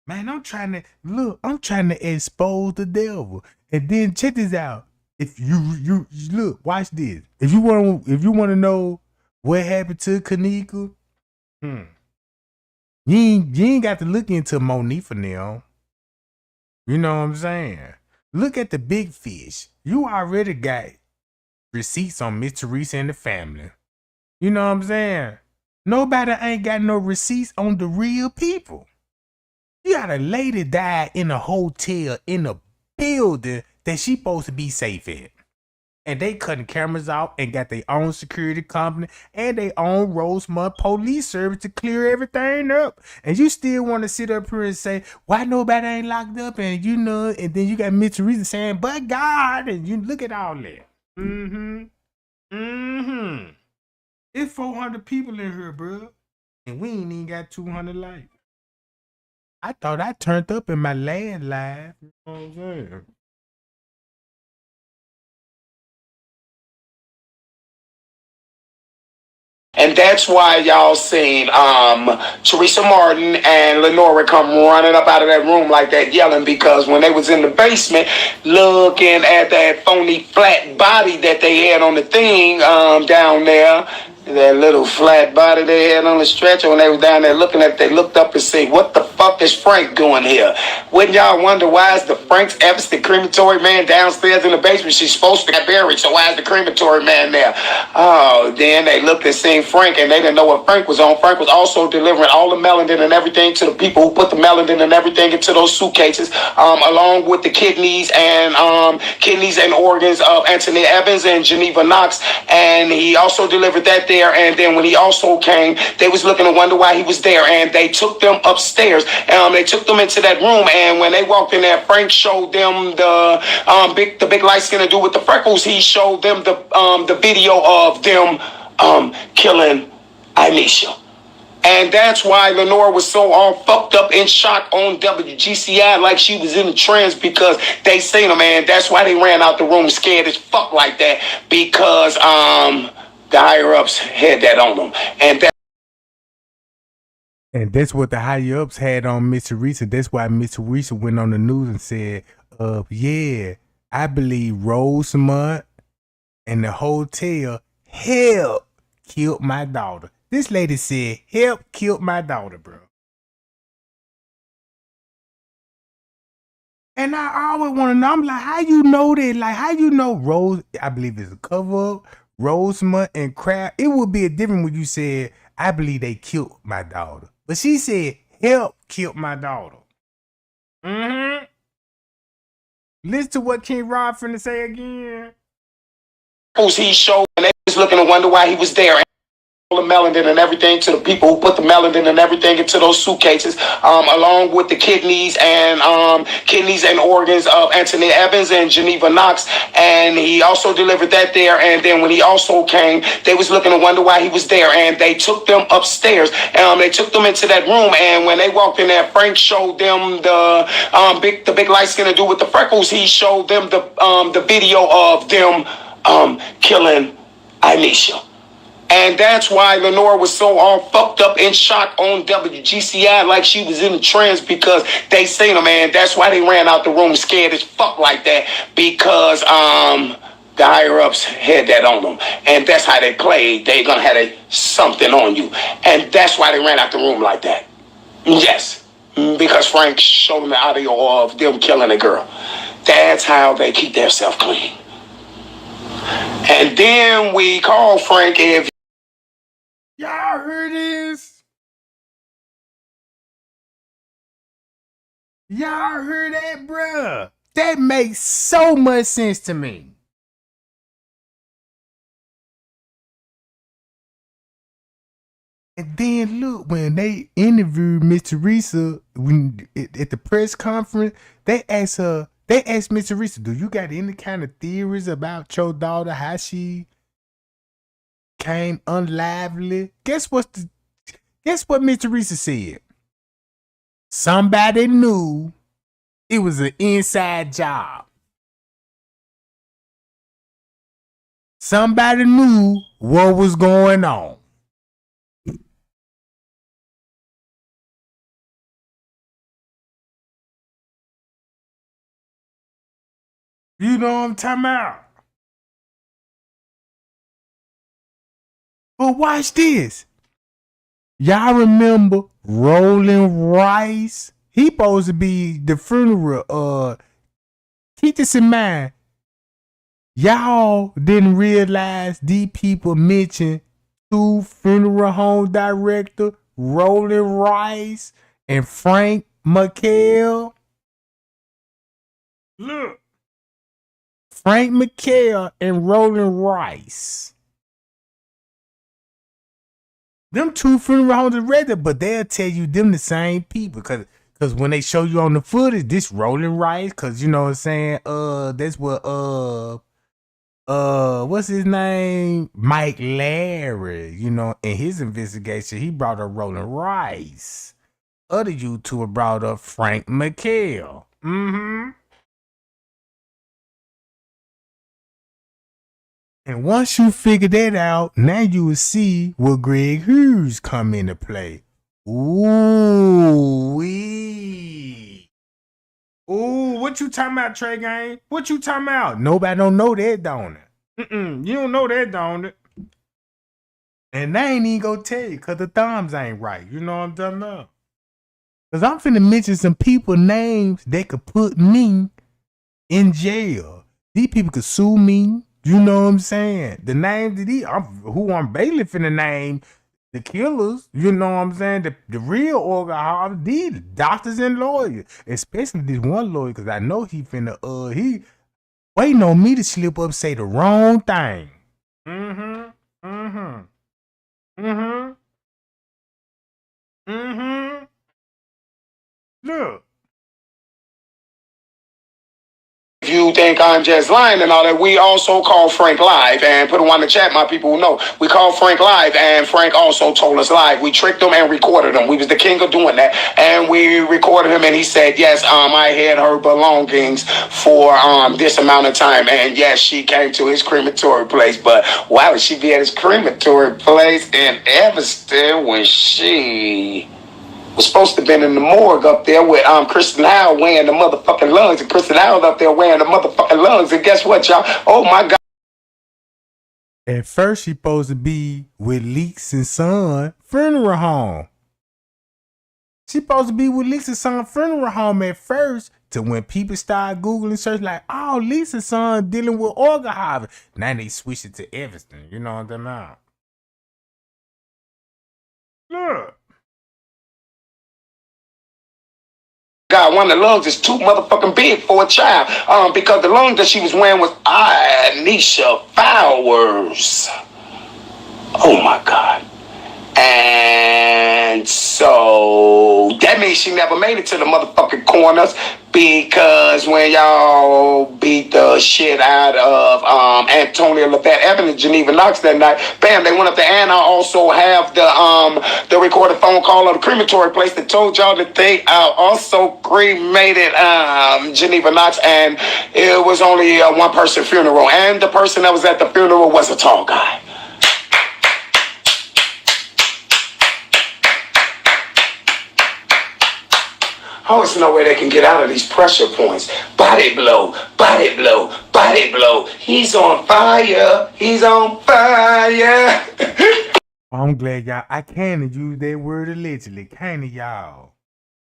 A: Man, I'm trying to expose the devil. And then check this out. If you look, watch this. If you wanna know what happened to Kenneka, hmm, you ain't got to look into Monifa now. You know what I'm saying? Look at the big fish. You already got receipts on Miss Teresa and the family. You know what I'm saying? Nobody ain't got no receipts on the real people. You got a lady died in a hotel in a building that she supposed to be safe at. And they cutting cameras out and got their own security company and their own Rosemont police service to clear everything up. And you still want to sit up here and say, why nobody ain't locked up? And you know, and then you got Miss Teresa saying, but God, and you look at all that. Mm-hmm. Mm-hmm. It's 400 people in here, bro. And we ain't even got 200 likes. I thought I turned up in my last live. You know what I'm saying?
B: And that's why y'all seen Teresa Martin and Lenora come running up out of that room like that, yelling, because when they was in the basement looking at that phony flat body that they had on the thing down there, that little flat body they had on the stretcher, when they was down there looking at it, they looked up and said, what the fuck is Frank doing here? Wouldn't y'all wonder why is the Frank's Evanston crematory man downstairs in the basement? She's supposed to get buried, so why is the crematory man there? Oh, then they looked and seen Frank, and they didn't know what Frank was on. Frank was also delivering all the melanin and everything to the people who put the melanin and everything into those suitcases, along with the kidneys and organs of Anthony Evans and Geneva Knox. And he also delivered that there. And then when he also came, they was looking to wonder why he was there. And they took them upstairs. They took them into that room. And when they walked in there, Frank showed them the big light skin to do with the freckles. He showed them the video of them killing Anisha. And that's why Lenore was so all fucked up in shock on WGCI like she was in a trance, because they seen her, man. That's why they ran out the room scared as fuck like that, because the higher ups had that on them.
A: And that's what the higher ups had on Miss Teresa. That's why Miss Teresa went on the news and said, yeah, I believe Rosemont and the hotel help killed my daughter. This lady said, help killed my daughter, bro. And I always want to know, I'm like, how you know that? Like, how you know Rose, I believe it's a cover up, Rosemont and Crab. It would be a different when you said, I believe they killed my daughter. But she said, help killed my daughter. Mm-hmm. Listen to what King Rob finna say again.
B: He showed, and they was looking to wonder why he was there. The melanin and everything to the people who put the melanin and everything into those suitcases, along with the kidneys and organs of Anthony Evans and Geneva Knox. And he also delivered that there. And then when he also came, they was looking to wonder why he was there. And they took them upstairs. They took them into that room. And when they walked in there, Frank showed them the big light skin to do with the freckles. He showed them the video of them killing Anisha. And that's why Lenore was so all fucked up in shock on WGCI like she was in a trance, because they seen her, man. That's why they ran out the room scared as fuck like that, because the higher ups had that on them. And that's how they played. They gonna have something on you. And that's why they ran out the room like that. Yes. Because Frank showed them the audio of them killing a girl. That's how they keep themselves clean. And then we call Frank if
A: y'all heard this? Y'all heard that, bruh? That makes so much sense to me. And then look, when they interviewed Miss Teresa at the press conference, they asked Miss Teresa, do you got any kind of theories about your daughter, how she came unlively? Guess what Miss Teresa said? Somebody knew it was an inside job. Somebody knew what was going on. You know what I'm talking about? But watch this. Y'all remember Rolling Rice? He supposed to be the funeral. Keep this in mind. Y'all didn't realize these people mentioned two funeral home director, Rolling Rice and Frank McHale. Look. Frank McHale and Rolling Rice. Them two funeral homes directors, but they'll tell you them the same people. Cause when they show you on the footage, this Rolling Rice, cause you know what I'm saying, that's what what's his name? Mike Larry, you know, in his investigation, he brought up Rolling Rice. Other YouTuber brought up Frank McHale. Mm-hmm. And once you figure that out, now you will see where Greg Hughes come into play. Ooh, wee. Ooh, what you talking about, Trey Gang? What you talking about? Nobody don't know that, don't it? You don't know that, don't it? And they ain't even gonna tell you, cause the thumbs ain't right. You know what I'm talking about? Cause I'm finna mention some people names that could put me in jail. These people could sue me. You know what I'm saying? The name that who I'm bailiff in the name, the killers, you know what I'm saying? The real alcoholics, these doctors and lawyers. Especially this one lawyer, because I know he finna, he waiting on me to slip up, say the wrong thing. Look.
B: If you think I'm just lying and all that, we also call Frank live and put him on the chat. My people who know, we called Frank live, and Frank also told us live. We tricked him and recorded him. We was the king of doing that, and we recorded him, and he said, yes, I had her belongings for this amount of time, and yes, she came to his crematory place. But why would she be at his crematory place in Evanston when she was supposed to have been in the morgue up there with Kristen Howell wearing the motherfucking lungs, and Kristen Howell up there wearing the motherfucking lungs, and guess what, y'all? Oh my God.
A: At first, she supposed to be with Leaks and Son funeral home. She supposed to be with Leaks and Son funeral home at first to when people start Googling search like, oh, Lisa's son dealing with organ harvest. Now they switch it to Evanston. You know what I'm talking about? Look.
B: God, one of the lungs is too motherfucking big for a child. Because the lung that she was wearing was Anisha Flowers. Oh my God. And so that means she never made it to the motherfucking corners, because when y'all beat the shit out of Antonia Levette Evans and Geneva Knox that night, bam, they went up there. And I also have the recorded phone call of the crematory place that told y'all that they also cremated Geneva Knox, and it was only a one person funeral, and the person that was at the funeral was a tall guy. Oh, there's no way they can get out of these pressure points. Body blow, body blow, body blow. He's on fire. He's on fire.
A: I'm glad y'all. I can't use that word allegedly. Can't y'all?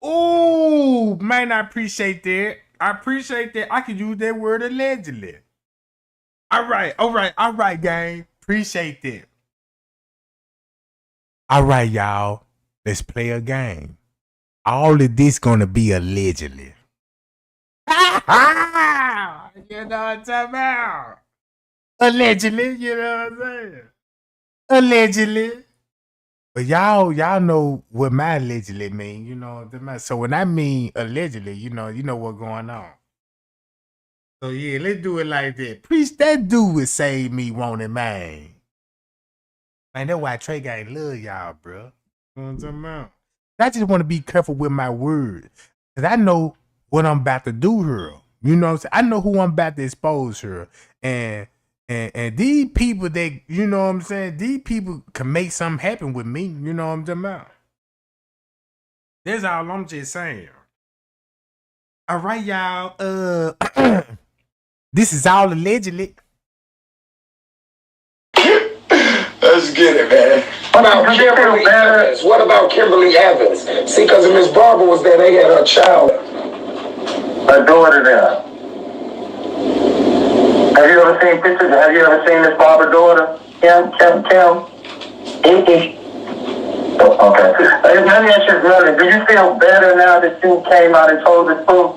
A: Ooh, man, I appreciate that. I appreciate that. I can use that word allegedly. All right, gang. Appreciate that. All right, y'all. Let's play a game. All of this gonna be allegedly. You know what I'm talking about? Allegedly, you know what I'm saying? Allegedly. But y'all know what my allegedly mean, you know what I'm talking about? So when I mean allegedly, you know what's going on. So yeah, let's do it like that. Preach that dude would save me wanting man. Man, that's why Trey Gang love y'all, bro. You know what I'm talking about? I just want to be careful with my words, because I know what I'm about to do here. You know what I'm saying? I know who I'm about to expose here. And these people that, you know what I'm saying, these people can make something happen with me. You know what I'm talking about? That's all I'm just saying. All right, y'all. This is all allegedly.
B: Let's get it, man. What about Kimberly Evans? See, because if Miss Barbara was there, they had her child.
C: Her daughter there. Have you ever seen pictures? Have you ever seen Miss Barbara's daughter? Kim? Oh, okay. Let me ask you something. Do you feel better now that you came out and told the truth?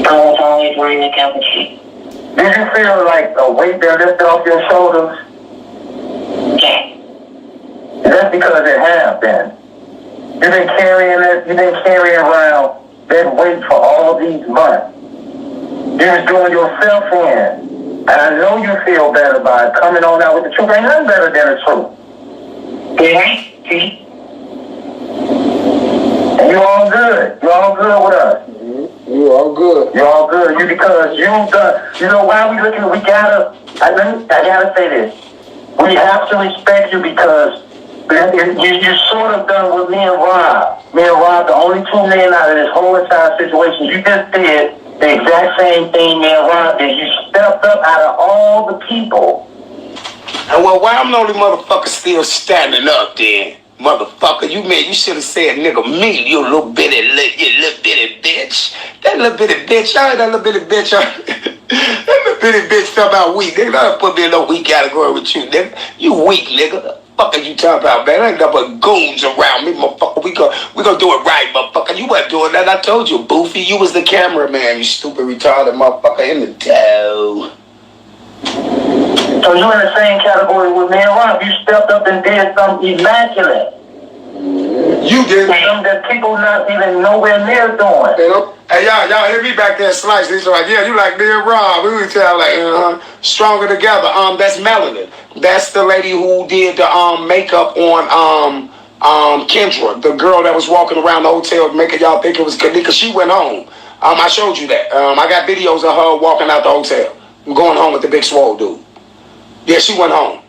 C: I was always wearing the cabbage sheet. Did you feel like a weight that lifted off your shoulders? Yeah. That's because it has been. You've been carrying it. You've been carrying around that weight for all these months. You're just doing yourself in. And I know you feel better by coming on out with the truth. Ain't nothing better than the truth. Yeah. And you're all good. You're all good with us.
B: You all good.
C: You're all good. Because you've done. You know why we looking? We gotta. I gotta say this. We have to respect you because you sort of done what me and Rob. Me and Rob, the only two men out of this whole entire situation. You just did the exact same thing me and Rob did. You stepped up out of all the people.
B: And well, why I'm the only motherfucker still standing up then? Motherfucker, you should have said nigga me, you little bitty bitch. That little bitty bitch, that little bitty bitch. That little bitty bitch talking about weak, nigga. Don't put me in no weak category with you, nigga. You weak, nigga. The fuck are you talking about, man? I ain't got but goons around me, motherfucker. We gonna do it right, motherfucker. You wasn't doing that. I told you, Boofy. You was the cameraman, you stupid retarded motherfucker in the dough.
C: So you're in the same category with me and Rob. You stepped up and did something immaculate.
B: You did.
C: Something that people not even nowhere near doing.
B: You know? Hey, y'all hear me back there slice. He's like, yeah, you like me and Rob. We would tell like, stronger together. That's Melanie. That's the lady who did the makeup on Kendra, the girl that was walking around the hotel making y'all think it was Kenneka. She went home. I showed you that. I got videos of her walking out the hotel, going home with the big swole dude. Yeah, she went home.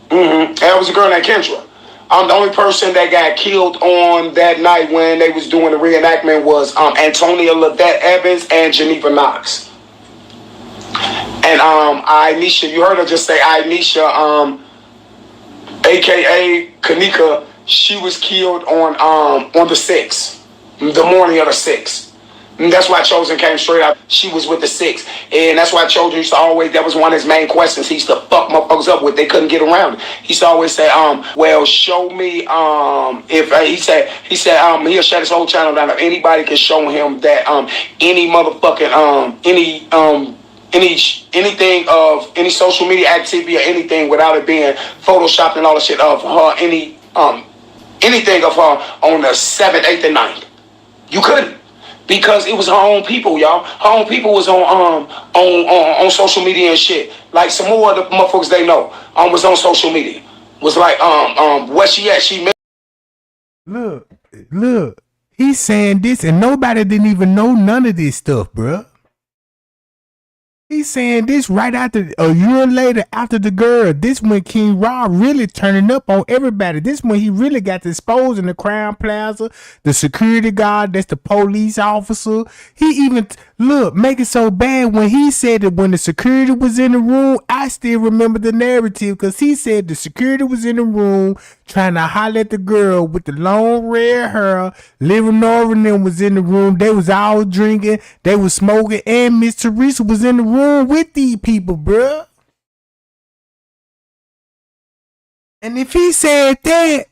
B: That was a girl named Kendra. The only person that got killed on that night when they was doing the reenactment was Antonia Levette Evans and Geneva Knox. And Anisha, you heard her just say Anisha, aka Kenneka, she was killed on the 6th, the morning of the 6th. And that's why Chosen came straight out. She was with the 6. And that's why Chosen used to always, that was one of his main questions he used to fuck motherfuckers up with. They couldn't get around it. He used to always say, well, show me, if, he'll shut his whole channel down. If anybody can show him that, any motherfucking, anything of any social media activity or anything without it being photoshopped and all the shit of her, anything of her on the 7th, 8th, and 9th. You couldn't. Because it was her own people, y'all. Her own people was on social media and shit. Like some more of the motherfuckers they know was on social media. Was like where she at? She
A: Look. He's saying this and nobody didn't even know none of this stuff, bruh. He's saying this right after, a year later after the girl. This when King Rob really turning up on everybody. This when he really got exposed in the Crown Plaza. The security guard, that's the police officer. He even, make it so bad when he said that when the security was in the room, I still remember the narrative because he said the security was in the room trying to holler at the girl with the long red hair. Leonora and them was in the room. They was all drinking. They was smoking. And Miss Teresa was in the room with these people, bruh. And if he said that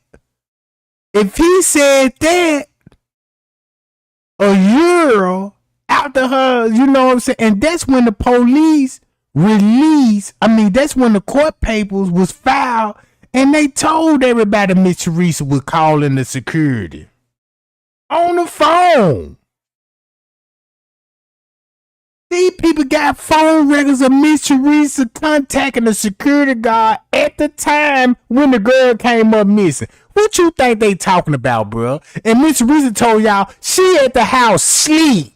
A: a year after her, you know what I'm saying? And that's when the police that's when the court papers was filed and they told everybody Miss Teresa was calling the security on the phone. These people got phone records of Miss Teresa contacting the security guard at the time when the girl came up missing. What you think they talking about, bro? And Miss Teresa told y'all she at the house sleep.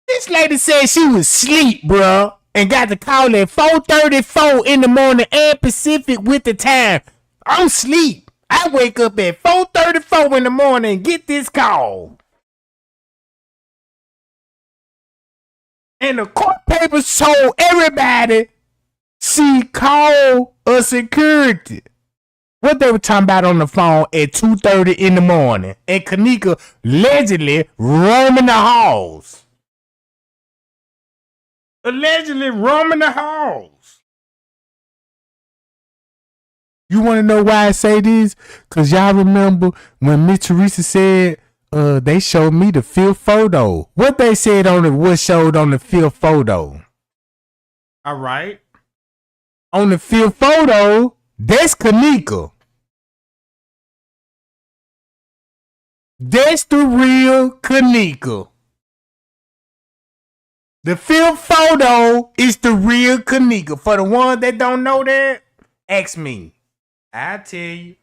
A: This lady said she was asleep, bro, and got the call at 4:34 in the morning and Pacific with the time. I'm asleep. I wake up at 4:34 in the morning and get this call. And the court papers told everybody she called a security. What they were talking about on the phone at 2:30 in the morning. And Kenneka allegedly roaming the halls. Allegedly roaming the halls. You want to know why I say this? Because y'all remember when Miss Teresa said, they showed me the fifth photo. What they said on it was showed on the fifth photo. All right. On the fifth photo, that's Kenneka. That's the real Kenneka. The fifth photo is the real Kenneka. For the ones that don't know that, ask me. I tell you.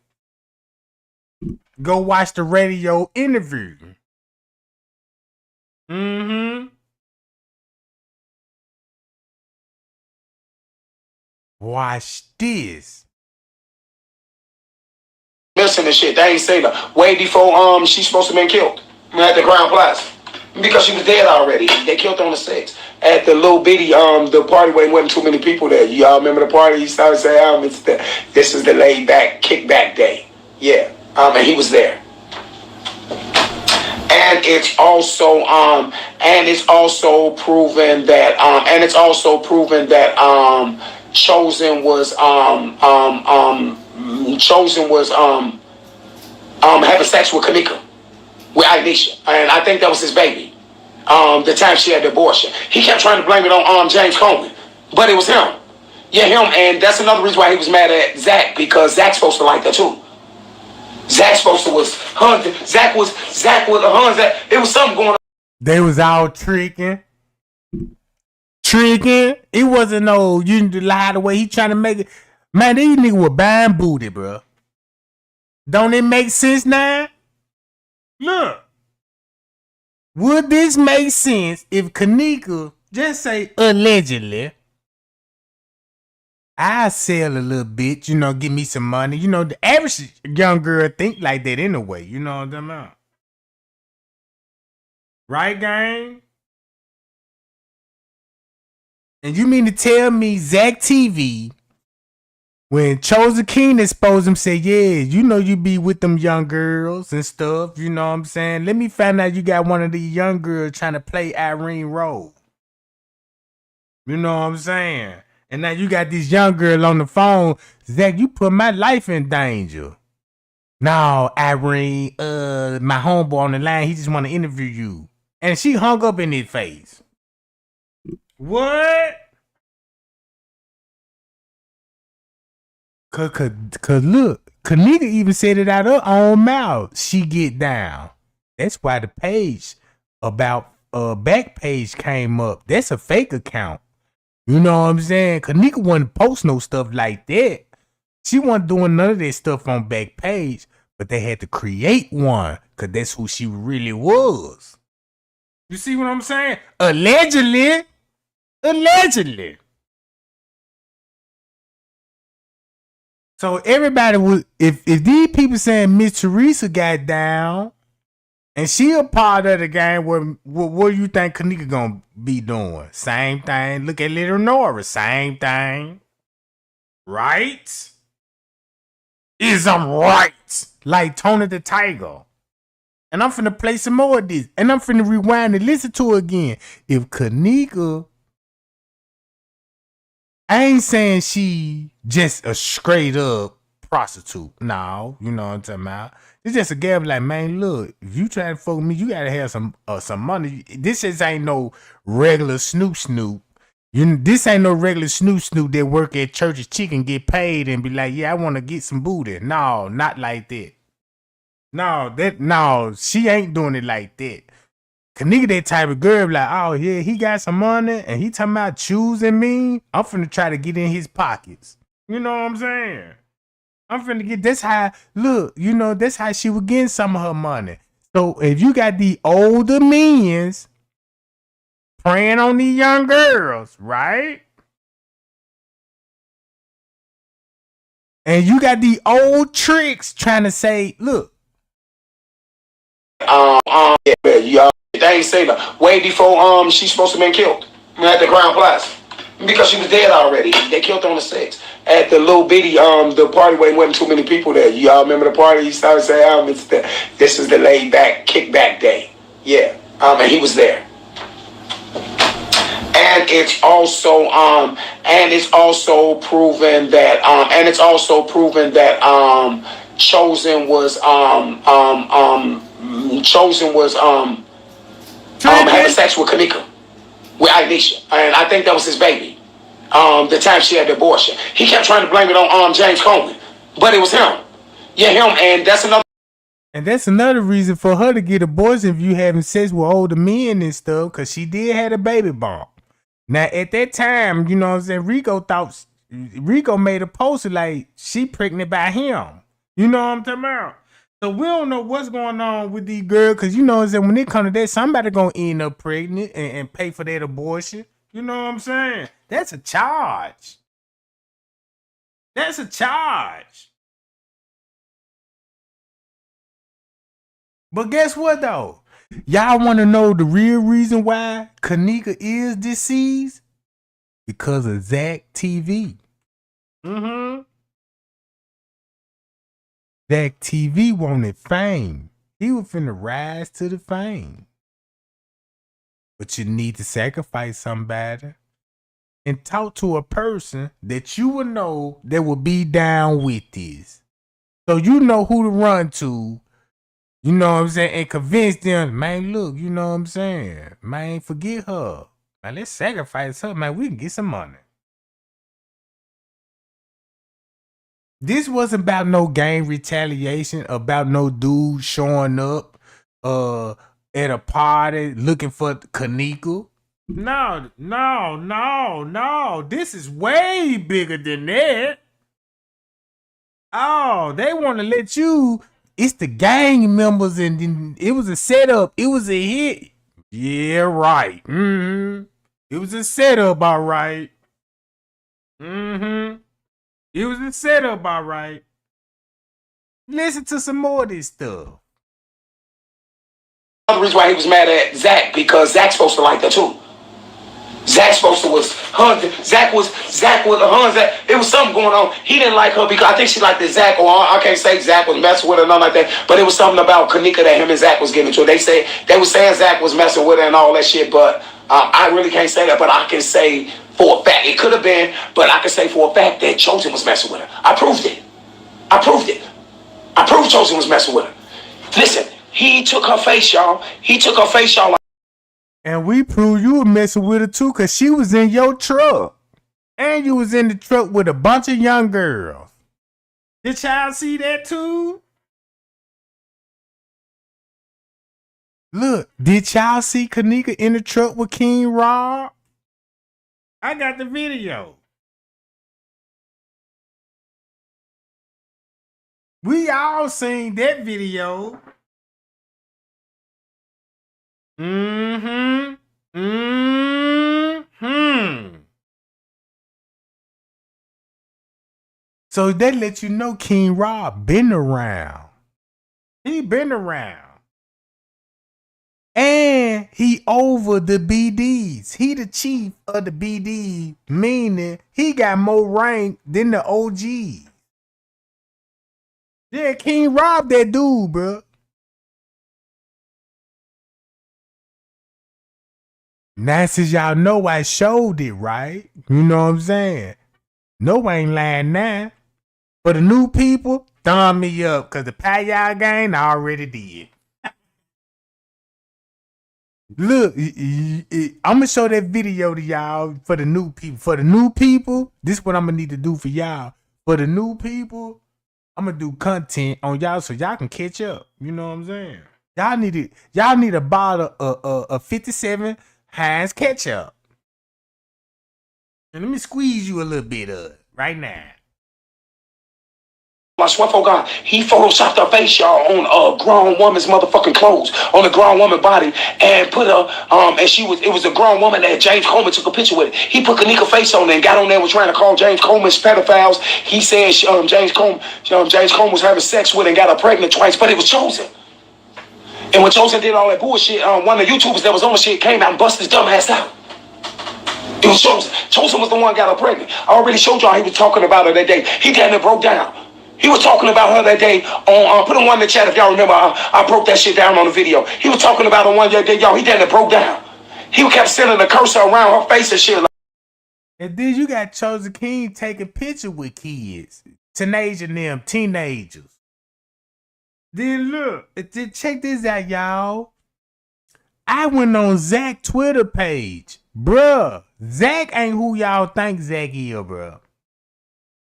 A: Go watch the radio interview. Watch this.
B: missing and shit. They ain't say that. Way before she's supposed to been killed at the Crown Plaza. Because she was dead already. They killed her on the 6th. At the little bitty, the party where there wasn't too many people there. Y'all remember the party? He started saying, this is the laid back, kickback day. Yeah. And he was there. And it's also proven that Chosen was having sex with Kenneka, with Aisha, and I think that was his baby. The time she had the abortion, he kept trying to blame it on James Coleman, but it was him. Yeah, him, and that's another reason why he was mad at Zach, because Zach's supposed to like that too. Zach's supposed to was hun. Zach was a hun. It was something going on.
A: They was all tricking. It wasn't no you lie the way he trying to make it. Man, these niggas were buying booty, bro. Don't it make sense now? Look. Would this make sense if Kenneka, just say allegedly, I sell a little bit, give me some money. The average young girl think like that anyway. You know what I'm talking about? Right, gang? And you mean to tell me Zach TV when Chosen King exposed him, said, yeah, you know you be with them young girls and stuff, you know what I'm saying? Let me find out you got one of these young girls trying to play Irene role. You know what I'm saying? And now you got this young girl on the phone. Zach, you put my life in danger. No, Irene, my homeboy on the line, he just want to interview you. And she hung up in his face. What? Cause look, Kenneka even said it out her own mouth. She get down. That's why the page about back page came up. That's a fake account. You know what I'm saying? Kenneka wasn't post no stuff like that. She wasn't doing none of that stuff on back page, but they had to create one because that's who she really was. You see what I'm saying? Allegedly. So everybody was, if these people saying Miss Teresa got down and she a part of the game, what do you think Kenneka gonna be doing? Same thing. Look at Little Nora, same thing. Right? Is I'm right. Like Tony the Tiger. And I'm finna play some more of this. And I'm finna rewind and listen to it again. If Kenneka, I ain't saying she just a straight up prostitute. No, you know what I'm talking about. It's just a girl like, man, look, if you trying to fuck with me, you gotta have some money. This just ain't no regular snoop. This ain't no regular snoop that work at Church's Chicken, get paid and be like, yeah, I want to get some booty. No, not like that. No, she ain't doing it like that. Kenneka that type of girl like, oh yeah, he got some money and he talking about choosing me. I'm finna try to get in his pockets. You know what I'm saying? I'm finna get, that's how, look, you know, that's how she was getting some of her money. So if you got the older mens preying on these young girls, right? And you got the old tricks trying to say, look.
B: Yeah, they ain't say that. Way before she's supposed to have been killed at the Crown Plaza. Because she was dead already. They killed her on the 6th. At the little bitty, the party where wasn't too many people there. Y'all remember the party? He started saying, this is the laid back, kickback day. Yeah. And he was there. And it's also proven that Chosen was having sex with Kenneka, with Aisha, and I think that was his baby. The time she had the abortion, he kept trying to blame it on James Coleman, but it was him. Yeah, him, and that's another.
A: And that's another reason for her to get abortion if you having sex with older men and stuff, because she did have a baby bump. Now at that time, you know what I'm saying, Rico made a poster like she pregnant by him. You know what I'm talking about? So we don't know what's going on with these girls, because you know what I'm saying, when it comes to that, somebody gonna end up pregnant and pay for that abortion. You know what I'm saying? That's a charge. But guess what though? Y'all want to know the real reason why Kenneka is deceased? Because of Zach TV. Zach TV wanted fame. He was finna rise to the fame. But you need to sacrifice somebody and talk to a person that you will know that will be down with this. So you know who to run to. You know what I'm saying? And convince them, man, look, you know what I'm saying? Man, forget her. Man, let's sacrifice her, man. We can get some money. This wasn't about no gang retaliation, about no dude showing up at a party looking for Kenneka. No. This is way bigger than that. Oh, they want to let you. It's the gang members, and then it was a setup. It was a hit. Yeah, right. It was a setup, all right. It was a setup, all right. Listen to some more of this stuff.
B: Another reason why he was mad at Zach, because Zach's supposed to like her too. Zach supposed to was her. Zach was her. Zach. It was something going on. He didn't like her because I think she liked the Zach, or I can't say Zach was messing with her, nothing like that. But it was something about Kenneka that him and Zach was getting to. They were saying Zach was messing with her and all that shit. But I really can't say that. But I can say for a fact it could have been. But I can say for a fact that Chosen was messing with her. I proved it. I proved it. I proved Chosen was messing with her. Listen, he took her face, y'all. He took her face, y'all.
A: And we proved you were messing with her too, cause she was in your truck. And you was in the truck with a bunch of young girls. Did y'all see that too? Look, did y'all see Kenneka in the truck with King Rob? I got the video. We all seen that video. Mm-hmm. Mm-hmm. So that let you know King Rob been around. He been around. And he over the BDs. He the chief of the BD, meaning he got more rank than the OG. Yeah, King Rob that dude, bro. Now since y'all know I showed it, right? You know what I'm saying? No, I ain't lying now. For the new people, thumb me up, cause the pie y'all game I already did. Look, I'm gonna show that video to y'all for the new people. For the new people, this is what I'm gonna need to do for y'all. For the new people, I'm gonna do content on y'all so y'all can catch up. You know what I'm saying? Y'all need a bottle of 57 Heinz ketchup. And let me squeeze you a little bit of it right now.
B: I swear for God, he photoshopped her face, y'all, on a grown woman's motherfucking clothes, on a grown woman body, and put her, and it was a grown woman that James Coleman took a picture with. He put Kenneka face on there and got on there and was trying to call James Coleman's pedophiles. He said James Coleman was having sex with and got her pregnant twice, but it was Chosen. And when Chosen did all that bullshit, one of the YouTubers that was on the shit came out and busted his dumb ass out. It was Chosen. Chosen was the one that got her pregnant. I already showed y'all he was talking about her that day. He damn near broke down. He was talking about her that day on, put a one in the chat if y'all remember. I broke that shit down on the video. He was talking about her one day, y'all. He damn near broke down. He kept sending the cursor around her face and shit.
A: And then you got Chosen King taking pictures with kids. Teenagers. Then look, check this out, y'all. I went on Zach's Twitter page. Bruh, Zach ain't who y'all think Zach is, bruh.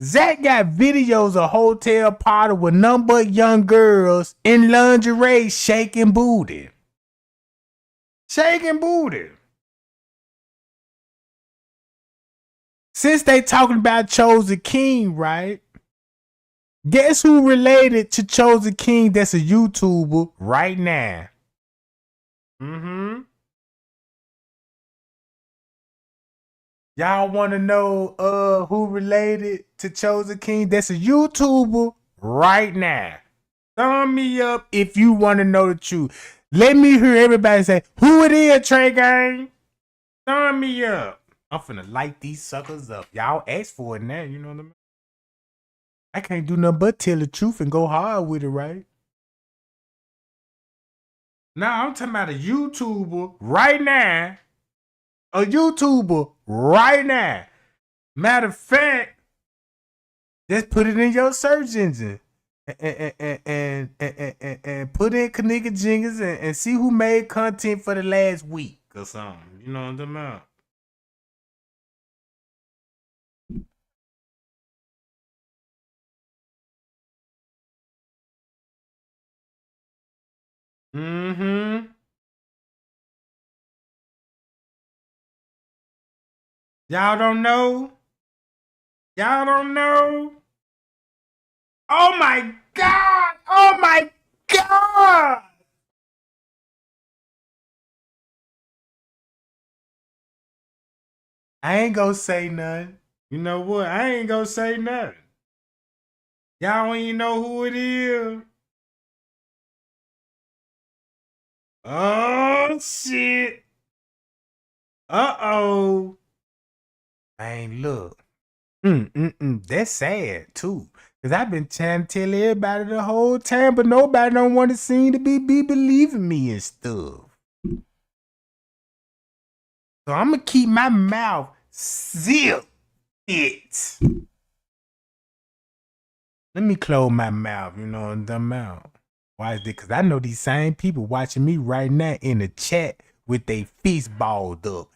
A: Zach got videos of hotel party with none but young girls in lingerie shaking booty. Shaking booty. Since they talking about Chosen King, right? Guess who related to Chosen King that's a YouTuber right now? Mm-hmm. Y'all want to know who related to Chosen King that's a YouTuber right now? Thumb me up if you want to know the truth. Let me hear everybody say, who it is, Trey Gang? Thumb me up. I'm finna light these suckers up. Y'all asked for it now, you know what I mean? I can't do nothing but tell the truth and go hard with it, right? Now I'm talking about a YouTuber right now. A YouTuber right now. Matter of fact, just put it in your search engine and put in Kenneka Jenkins and see who made content for the last week or something. You know what I'm talking about? Mm-hmm. Y'all don't know? Y'all don't know? Oh my God! Oh my God! I ain't gonna say nothing. You know what? I ain't gonna say nothing. Y'all don't even know who it is. Oh shit. Uh-oh. Man, look. That's sad too. Cause I've been trying to tell everybody the whole time, but nobody don't want to seem to be believing me and stuff. So I'm gonna keep my mouth zipped. Let me close my mouth, you know, and dumb out. Why is it? Cause I know these same people watching me right now in the chat with their fist balled up,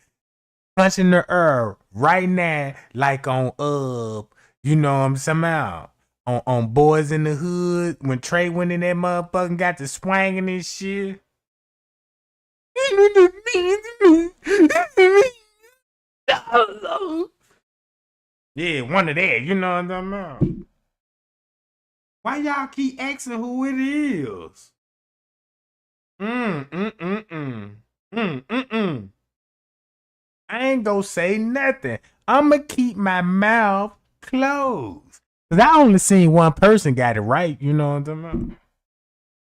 A: punching the air right now, like on you know what I'm saying out. On Boys in the Hood, when Trey went in that motherfucker and got to swanging and shit. Yeah, one of that, you know what I'm talking about. Why y'all keep asking who it is? I ain't gonna say nothing. I'ma keep my mouth closed. Cause I only seen one person got it right, you know what I'm talking about?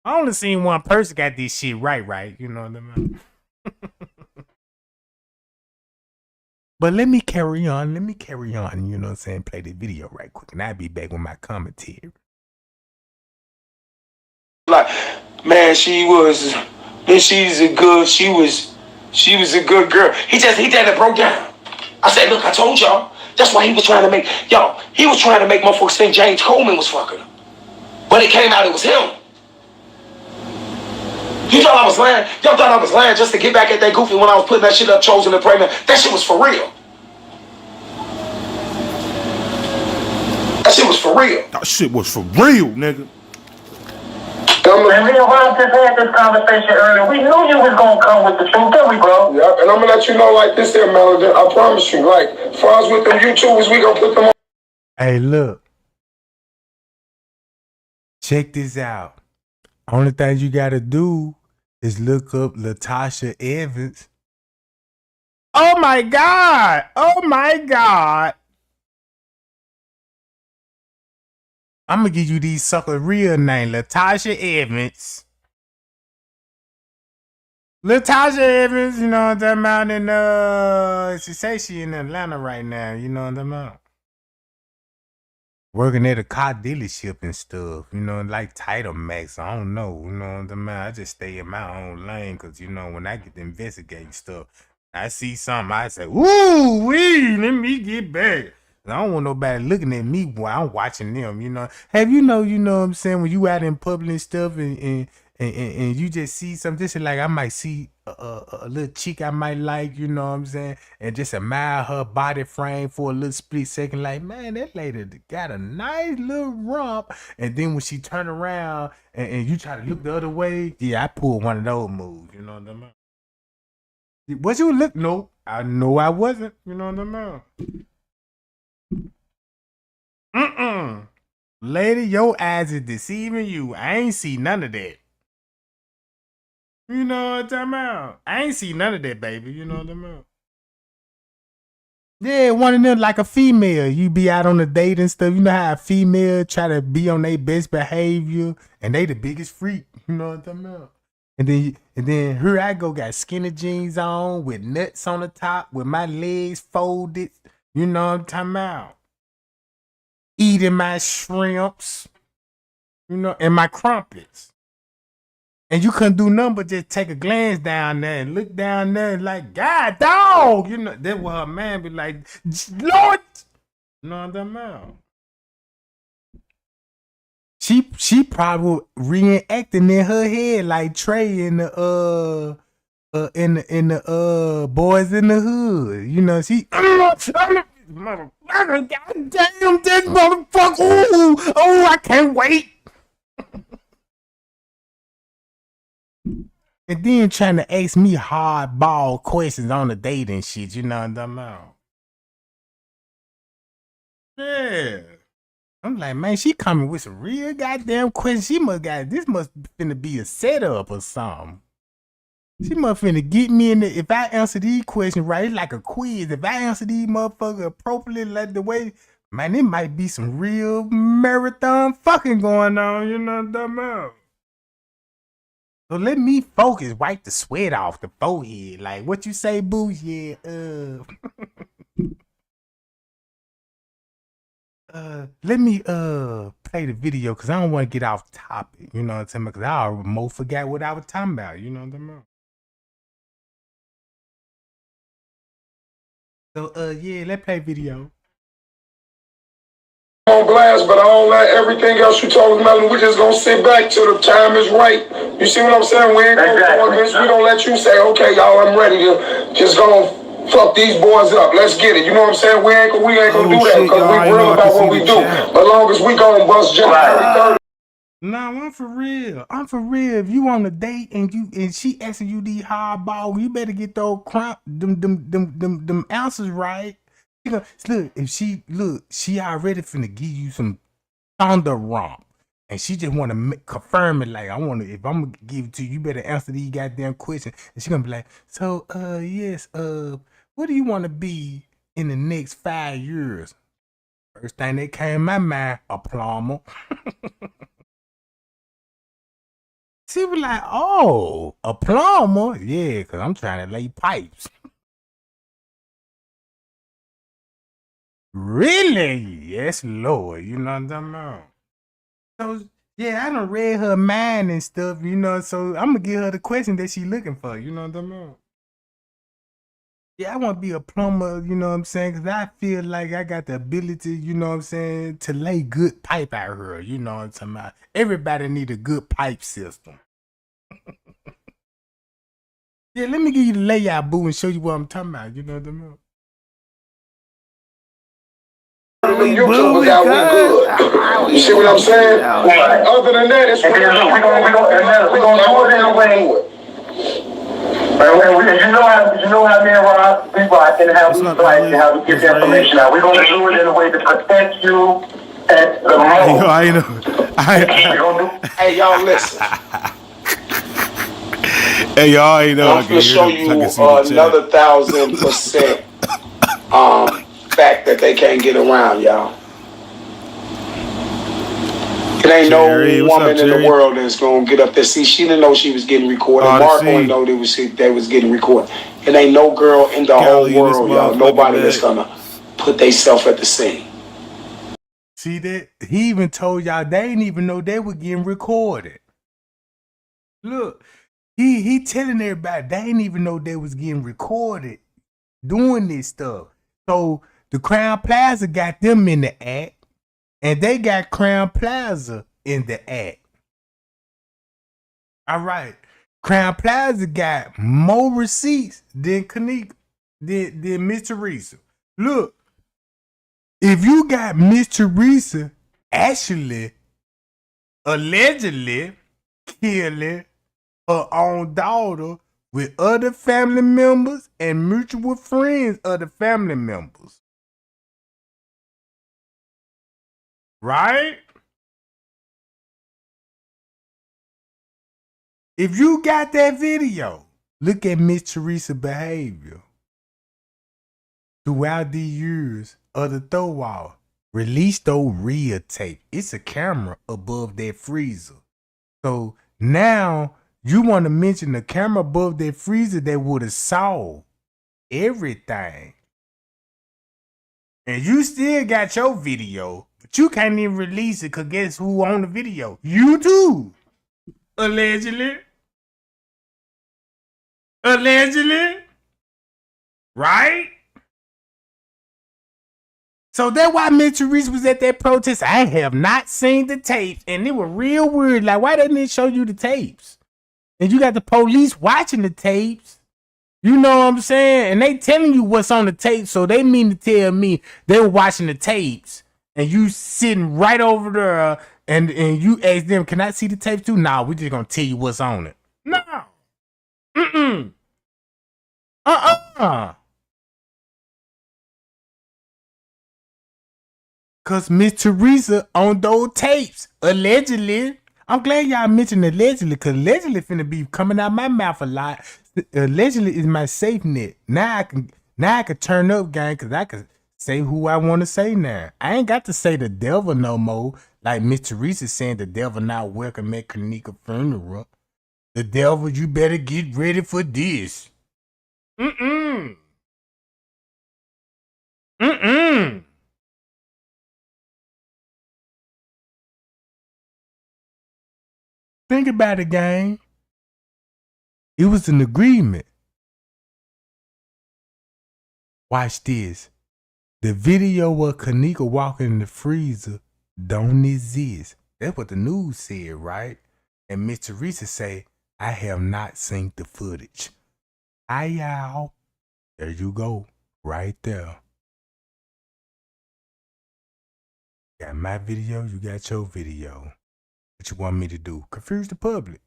A: I only seen one person got this shit right, you know what I'm talking about? But let me carry on, you know what I'm saying? Play the video right quick, and I'll be back with my commentary.
B: Like, man, she was a good girl. He just broke down. I said, look, I told y'all. That's why he was trying to make motherfuckers think James Coleman was fucking her. But it came out it was him. You thought I was lying? Y'all thought I was lying just to get back at that goofy when I was putting that shit up, chosen and pregnant. That shit was for real. That shit was for real.
D: That shit was for real, nigga.
C: And me and Ron just had this conversation earlier. We knew you was gonna come with the truth, didn't we, bro?
B: Yep, and I'm gonna let you know like this there, Melody. I promise you. Like, as far as with them YouTubers, we gonna put them on.
A: Hey, look. Check this out. Only thing you gotta do is look up Latasha Evans. Oh my God! Oh my God! I'm gonna give you these sucker real name, Latasha Evans. Latasha Evans, you know what I'm talking about? And she say she in Atlanta right now, you know what I'm talking about? Working at a car dealership and stuff, you know, like Title Max. I don't know, you know what I'm talking about? I just stay in my own lane because, you know, when I get to investigating stuff, I see something, I say, "Ooh, wee, let me get back." I don't want nobody looking at me while I'm watching them, you know. Have you know what I'm saying, when you out in public and stuff and you just see something, just like I might see a little chick I might like, you know what I'm saying, and just admire her body frame for a little split second, like, man, that lady got a nice little rump. And then when she turn around and you try to look the other way, yeah, I pull one of those moves, you know what I'm saying? Was you look? No, I know I wasn't, you know what I'm saying? Lady, your eyes is deceiving you. I ain't see none of that. You know what I'm talking about? I ain't see none of that, baby. You know what I'm about? Yeah, one of them like a female. You be out on a date and stuff. You know how a female try to be on their best behavior, and they the biggest freak. You know what I'm about? And then here I go, got skinny jeans on with nuts on the top, with my legs folded. You know what I'm talking about? Eating my shrimps, you know, and my crumpets. And you couldn't do nothing but just take a glance down there and look down there and like, God, dog, you know, that's what her man be like, Lord, you know what I'm about? She probably reenacting in her head like Trey in the Boys in the Hood. You know, she motherfucker, goddamn this motherfucker. Oh, I can't wait. And then trying to ask me hardball questions on the date and shit, you know what I'm about? Yeah. I'm like, man, she coming with some real goddamn questions. This must finna be a setup or something. She must finna get me in the, if I answer these questions right, it's like a quiz. If I answer these motherfuckers appropriately, like the way, man, it might be some real marathon fucking going on, you know what I'm about? So let me focus, wipe the sweat off the forehead. Like what you say, boo? Yeah, let me play the video because I don't want to get off topic. You know what I'm saying? Because I almost forgot what I was talking about. You know what I'm saying? So yeah, let's play video.
B: On blast, but I don't let everything else you talking about. We just gonna sit back till the time is right. You see what I'm saying? We ain't gonna go against. We don't let you say, okay, y'all, I'm ready to just go fuck these boys up. Let's get it. You know what I'm saying? We ain't gonna do that because we real about what we do. As long as we gonna bust jump 30.
A: Nah, I'm for real. I'm for real. If you on a date and she asking you these hardball, you better get those them answers right. Look, if she already finna give you some thunder romp, and she just want to confirm it. Like if I'm gonna give it to you, you better answer these goddamn questions. And she gonna be like, so yes, what do you want to be in the next 5 years? First thing that came in my mind, a plumber. She was like, oh, a plumber? Yeah, because I'm trying to lay pipes. Really? Yes, Lord. You know what I'm talking about? So, yeah, I done read her mind and stuff, you know, so I'm going to give her the question that she looking for. You know what I'm talking about? Yeah, I want to be a plumber, you know what I'm saying? Because I feel like I got the ability, you know what I'm saying, to lay good pipe out here. You know what I'm talking about? Everybody need a good pipe system. Yeah, let me give you the layout, boo, and show you what I'm talking about. You know what I'm talking about?
B: YouTube was out, we good. You see what I'm saying? Other than that, it's we're gonna do it in a way. You know how me and Rob, we rock and how we fight and how we get the information out. We're gonna do it in a way to protect you at the moment.
D: I know.
B: Hey, y'all, listen.
D: Hey, y'all ain't know.
B: I'm gonna show you another 1,000% fact that they can't get around, y'all. It ain't
D: Jerry,
B: no woman in the world that's gonna get up there. See, she didn't know she was getting recorded. Mark only know they was getting recorded. It ain't no girl in the whole world, y'all. Nobody that's gonna put theyself at the scene.
A: See that? He even told y'all they didn't even know they were getting recorded. Look, he telling everybody they didn't even know they was getting recorded doing this stuff. So the Crown Plaza got them in the act. And they got Crown Plaza in the act. All right. Crown Plaza got more receipts than Kenneka, than Miss Teresa. Look, if you got Miss Teresa actually, allegedly killing her own daughter with other family members and mutual friends of the family members. Right? If you got that video, look at Miss Teresa's behavior throughout the years of the throw-off. Release those real tape. It's a camera above that freezer. So now you want to mention the camera above that freezer that would have saw everything. And you still got your video, but you can't even release it because guess who on the video? You too. Allegedly. Allegedly. Right? So that's why Miss Teresa was at that protest. I have not seen the tapes, and it was real weird. Like, why didn't it show you the tapes? And you got the police watching the tapes. You know what I'm saying? And they telling you what's on the tape, so they mean to tell me they were watching the tapes, and you sitting right over there, and you ask them, can I see the tapes too? Nah, we just gonna tell you what's on it. No. Mm-mm. Cause Miss Teresa on those tapes, allegedly. I'm glad y'all mentioned allegedly, cause allegedly finna be coming out my mouth a lot. Allegedly is my safe net. Now I can turn up, gang, cause I can say who I want to say now. I ain't got to say the devil no more. Like Miss Teresa saying the devil not welcome at Kenneka funeral. The devil, you better get ready for this. Think about it, gang. It was an agreement. Watch this. The video of Kenneka walking in the freezer don't exist. That's what the news said, right? And Miss Teresa say, I have not seen the footage. Hi, y'all. There you go. Right there. Got my video, you got your video. What you want me to do? Confuse the public.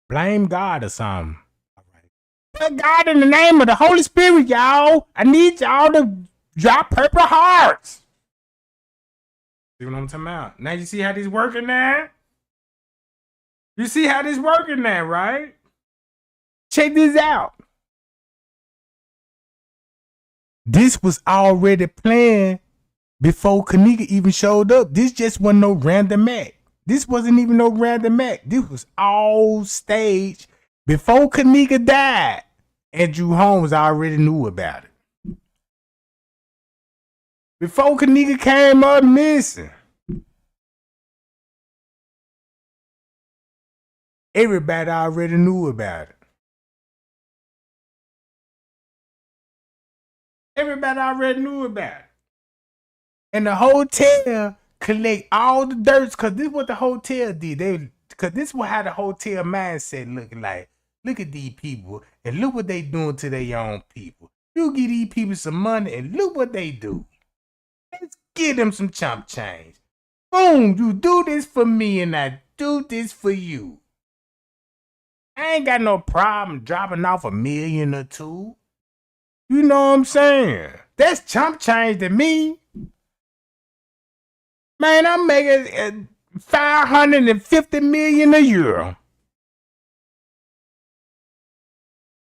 A: Blame God or something. All right. God, in the name of the Holy Spirit, y'all. I need y'all to drop purple hearts. See what I'm talking about? Now you see how this working now? You see how this working now, right? Check this out. This was already planned before Kenneka even showed up. This just wasn't no random act. This wasn't even no random act. This was all staged before Kenneka died. Andrew Holmes already knew about it. Before Kenneka came up missing. Everybody already knew about it. Everybody already knew about it. And the hotel collect all the dirt, cause this is what the hotel did. Cause this was how the hotel mindset looking like. Look at these people and look what they doing to their own people. You give these people some money and look what they do. Let's give them some chump change. Boom, you do this for me and I do this for you. I ain't got no problem dropping off $1 million or $2 million. You know what I'm saying? That's chump change to me. Man, I'm making 550 million a year.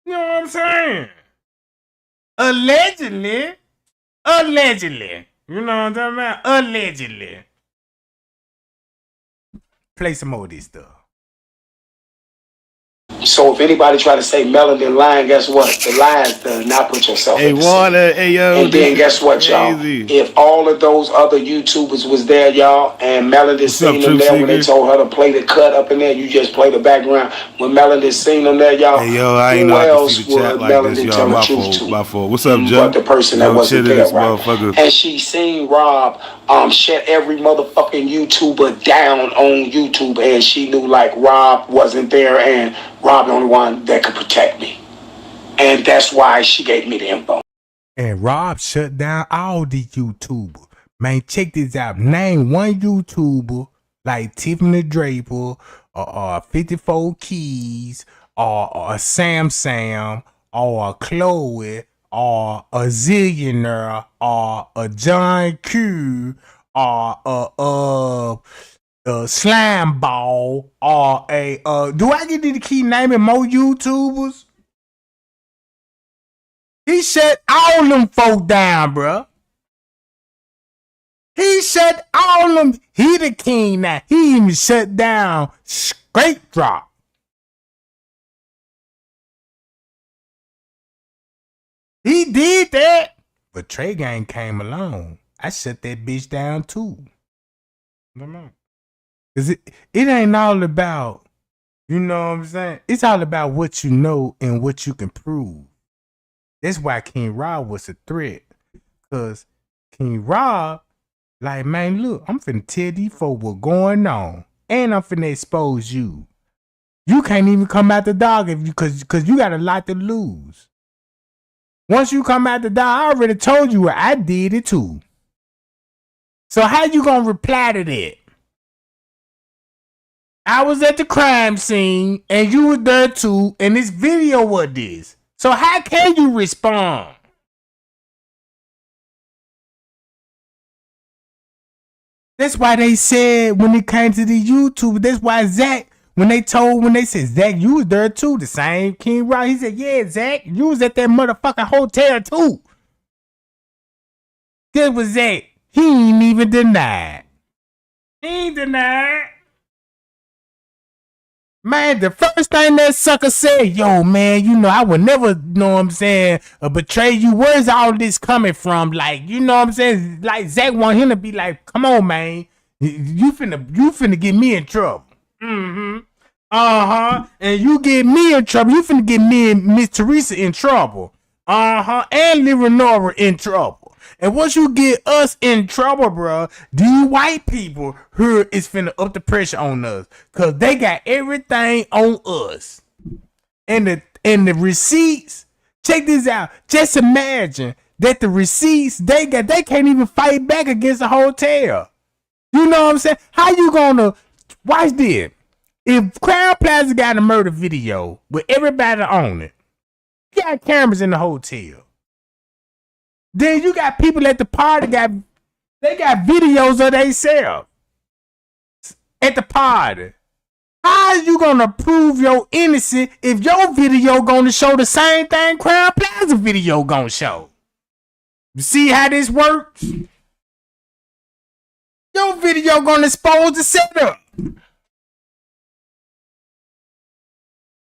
A: You know what I'm saying? Allegedly. You know what I'm talking about? Allegedly. Play some more of this stuff.
B: So if anybody try to say melanin lying, guess what? The lies does not put yourself
D: Hey,
B: in the
D: Water, hey, yo.
B: And then guess what, y'all? If all of those other YouTubers was there, y'all, and Melody seen them there when they told her to play the cut up in there, you just play the background. When Melody seen them there, y'all,
D: hey, yo, I ain't
B: who
D: know I
B: else
D: could see the chat
B: would
D: like
B: Melody
D: this, y'all.
B: tell the
D: My
B: truth
D: fault,
B: to?
D: my fault. What's up, Joe?
B: But the person that wasn't there, right? And she seen Rob shut every motherfucking YouTuber down on YouTube, and she knew like Rob wasn't there, and Rob the only one that could protect me. And that's why she gave me the info.
A: And Rob shut down all the YouTubers. Man, check this out. Name one YouTuber like Tiffany Draper or 54 Keys or Sam or Chloe or a Zillionaire or a John Q or Slime Ball or a do I get to keep naming more YouTubers? He shut all them folk down, bruh. He shut all them. He the king now. He even shut down Straight Drop. He did that. But Trey Gang came along. I shut that bitch down too. Cause it ain't all about, you know what I'm saying? It's all about what you know and what you can prove. That's why King Rob was a threat. Cause King Rob, like, man, look, I'm finna tell these folks what's going on. And I'm finna expose you. You can't even come out the dog if you cause you got a lot to lose. Once you come out the dog, I already told you I did it too. So how you gonna reply to that? I was at the crime scene and you were there too, and this video was this. So how can you respond? That's why they said when it came to the YouTube, that's why Zach, when they said, Zach, you was there too, the same King Rock, he said, yeah, Zach, you was at that motherfucking hotel too. That was Zach. He ain't even denied. He ain't denied. Man, the first thing that sucker said, yo, man, you know, I would never, you know what I'm saying, betray you. Where's all this coming from? Like, you know what I'm saying? Like, Zach want him to be like, come on, man. You finna get me in trouble. Mm-hmm. Uh-huh. And you get me in trouble. You finna get me and Miss Teresa in trouble. Uh-huh. And Leonora in trouble. And once you get us in trouble, bro, these white people here is finna up the pressure on us. Cause they got everything on us. And the receipts, check this out. Just imagine that the receipts they can't even fight back against the hotel. You know what I'm saying? How you gonna watch this? If Crown Plaza got a murder video with everybody on it, you got cameras in the hotel. Then you got people at the party got videos of themselves at the party. How are you gonna prove your innocence if your video gonna show the same thing Crown Plaza video gonna show? You see how this works? Your video gonna expose the setup.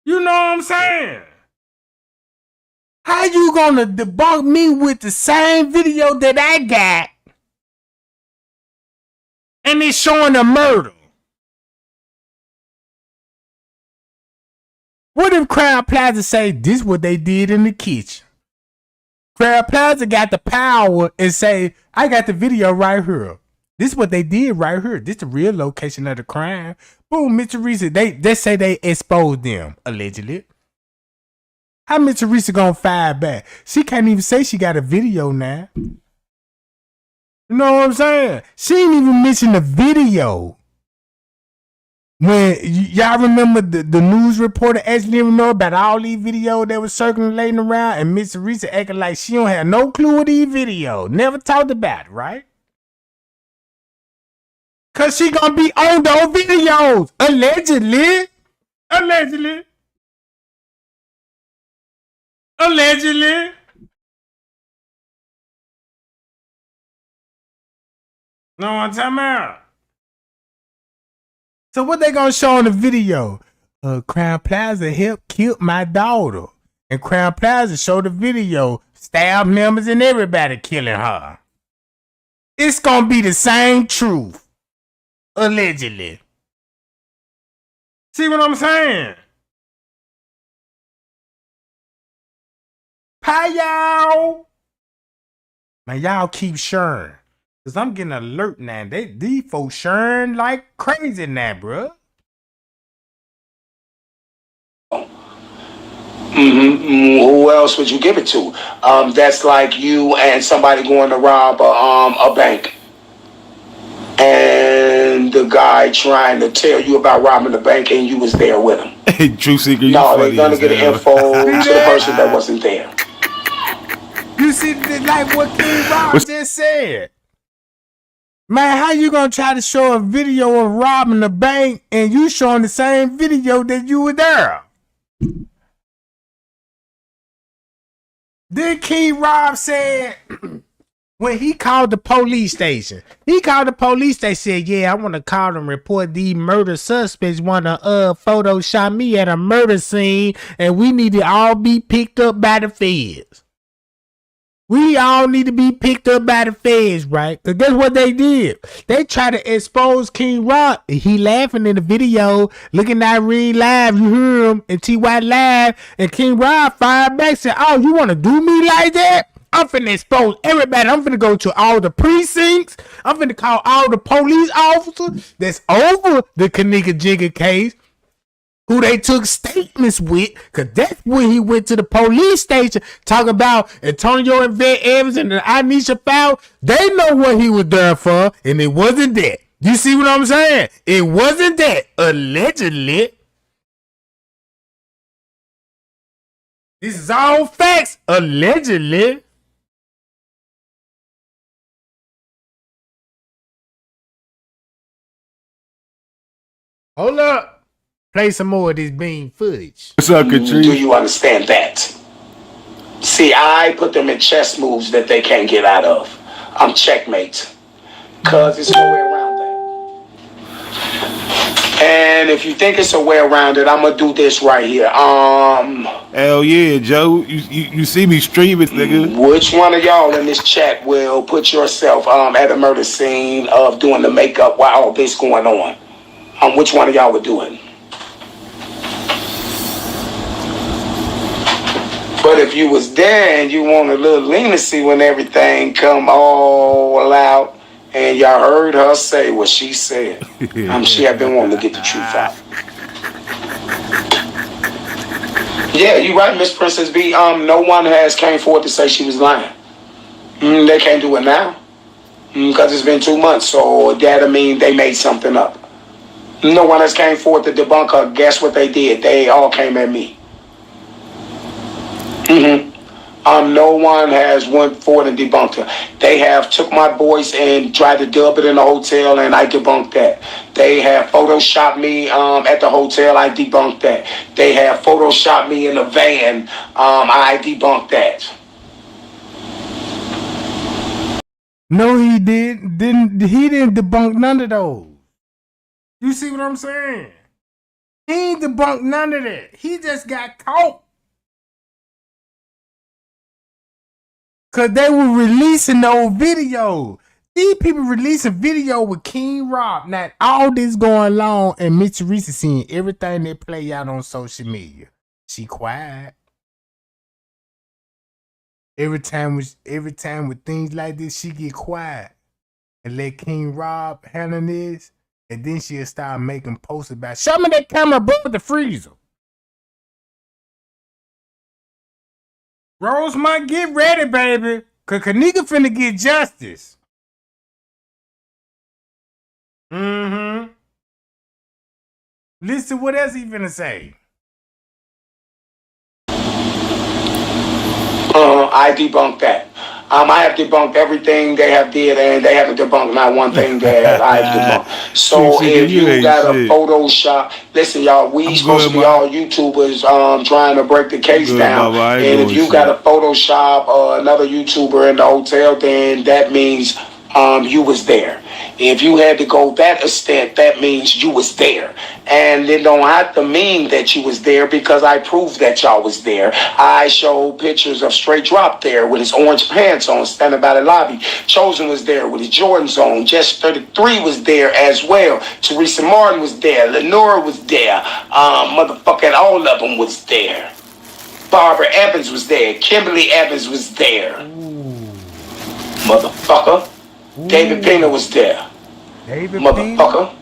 A: You know what I'm saying? How you gonna debunk me with the same video that I got and it's showing a murder? What if Crown Plaza say this what they did in the kitchen? Crown Plaza got the power and say, I got the video right here. This is what they did right here. This the real location of the crime. Boom, Mr. Teresa, they say they exposed them, allegedly. How Miss Teresa gonna fire back? She can't even say she got a video now. You know what I'm saying? She ain't even mention the video. When y'all remember the news reporter actually didn't know about all these videos that was circulating around, and Miss Teresa acting like she don't have no clue of these videos. Never talked about it, right? Cause she gonna be on those videos. Allegedly. Allegedly. Allegedly. Know what I'm talking about? So what they gonna show in the video? Crown Plaza helped kill my daughter. And Crown Plaza showed the video. Staff members and everybody killing her. It's gonna be the same truth. Allegedly. See what I'm saying? Pie y'all. Man, y'all keep sharing. Cause I'm getting an alert now. These folks sharing like crazy now, bro.
B: Who else would you give it to? That's like you and somebody going to rob a bank, and the guy trying to tell you about robbing the bank, and you was there with him.
D: Hey, True Seeker, you
B: No,
D: funny
B: they're gonna
D: as
B: get the
D: hell.
B: info to the person that wasn't there.
A: You see, like what King Rob just said. Man, how you gonna try to show a video of robbing the bank and you showing the same video that you were there? Then King Rob said when he called the police station, said, yeah, I want to call and report these murder suspects want to Photoshop me at a murder scene and we need to all be picked up by the feds. We all need to be picked up by the feds, right? Because guess what they did? They tried to expose King Rock. He laughing in the video, looking at Reed Live. You hear him in TY Live. And King Rock fired back, said, oh, you want to do me like that? I'm finna expose everybody. I'm finna go to all the precincts. I'm finna call all the police officers that's over the Kenneka Jenkins case, who they took statements with, because that's when he went to the police station talking about Antonio and Vet Evans and the Anisha Fowl. They know what he was there for, and it wasn't that. You see what I'm saying? It wasn't that. Allegedly. This is all facts. Allegedly. Hold up. Play some more of this bean footage.
D: What's up, Katrina?
B: Do you understand that? See, I put them in chess moves that they can't get out of. I'm checkmate. Cause there's no way around that. And if you think it's a way around it, I'm gonna do this right here.
D: Hell yeah, Joe. You see me streaming, nigga.
B: Which one of y'all in this chat will put yourself at a murder scene of doing the makeup while all this going on? Which one of y'all would do it? But if you was there and you want a little leniency when everything come all out, and y'all heard her say what she said, she have been wanting to get the truth out. Yeah, you right, Miss Princess B. No one has came forward to say she was lying. They can't do it now because it's been 2 months, so that'll mean they made something up. No one has came forward to debunk her. Guess what they did? They all came at me. No one has went forward and debunked her. They have took my voice and tried to dub it in the hotel, and I debunked that. They have photoshopped me at the hotel. I debunked that. They have photoshopped me in a van. I debunked that.
A: No, he didn't. He didn't debunk none of those. You see what I'm saying? He ain't debunked none of that. He just got caught. Cause they were releasing those videos. These people releasing video with King Rob. Now all this going on, and Miss Teresa seeing everything that play out on social media. She quiet. Every time with things like this, she get quiet and let King Rob handle this, and then she'll start making posts about. Show me that camera above the freezer. Rosemont, get ready, baby. Cause Kenneka finna get justice. Listen, what else he finna say?
B: I debunked that. I have debunked everything they have did, and they haven't debunked not one thing that I have debunked. So if you got a Photoshop, listen, y'all, we supposed to be all YouTubers trying to break the case down. And if you got a Photoshop or another YouTuber in the hotel, then that means you was there. If you had to go that extent, that means you was there. And it don't have to mean that you was there because I proved that y'all was there. I showed pictures of Straight Drop there with his orange pants on, standing by the lobby. Chosen was there with his Jordans on. Jess 33 was there as well. Teresa Martin was there. Lenora was there. Motherfucking all of them was there. Barbara Evans was there. Kimberly Evans was there. Motherfucker. David Pena was there.
A: David
B: Motherfucker.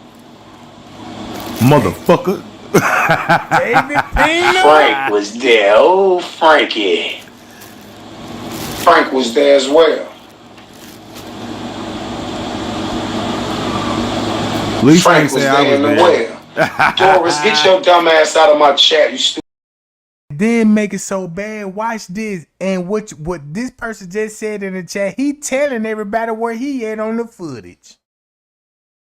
D: Motherfucker.
A: David Pena.
B: Frank was there. Oh, Frankie. Frank was there as well. Frank was there in the well. Doris, get your dumb ass out of my chat, you stupid.
A: Then make it so bad. Watch this. And what this person just said in the chat, he telling everybody where he at on the footage.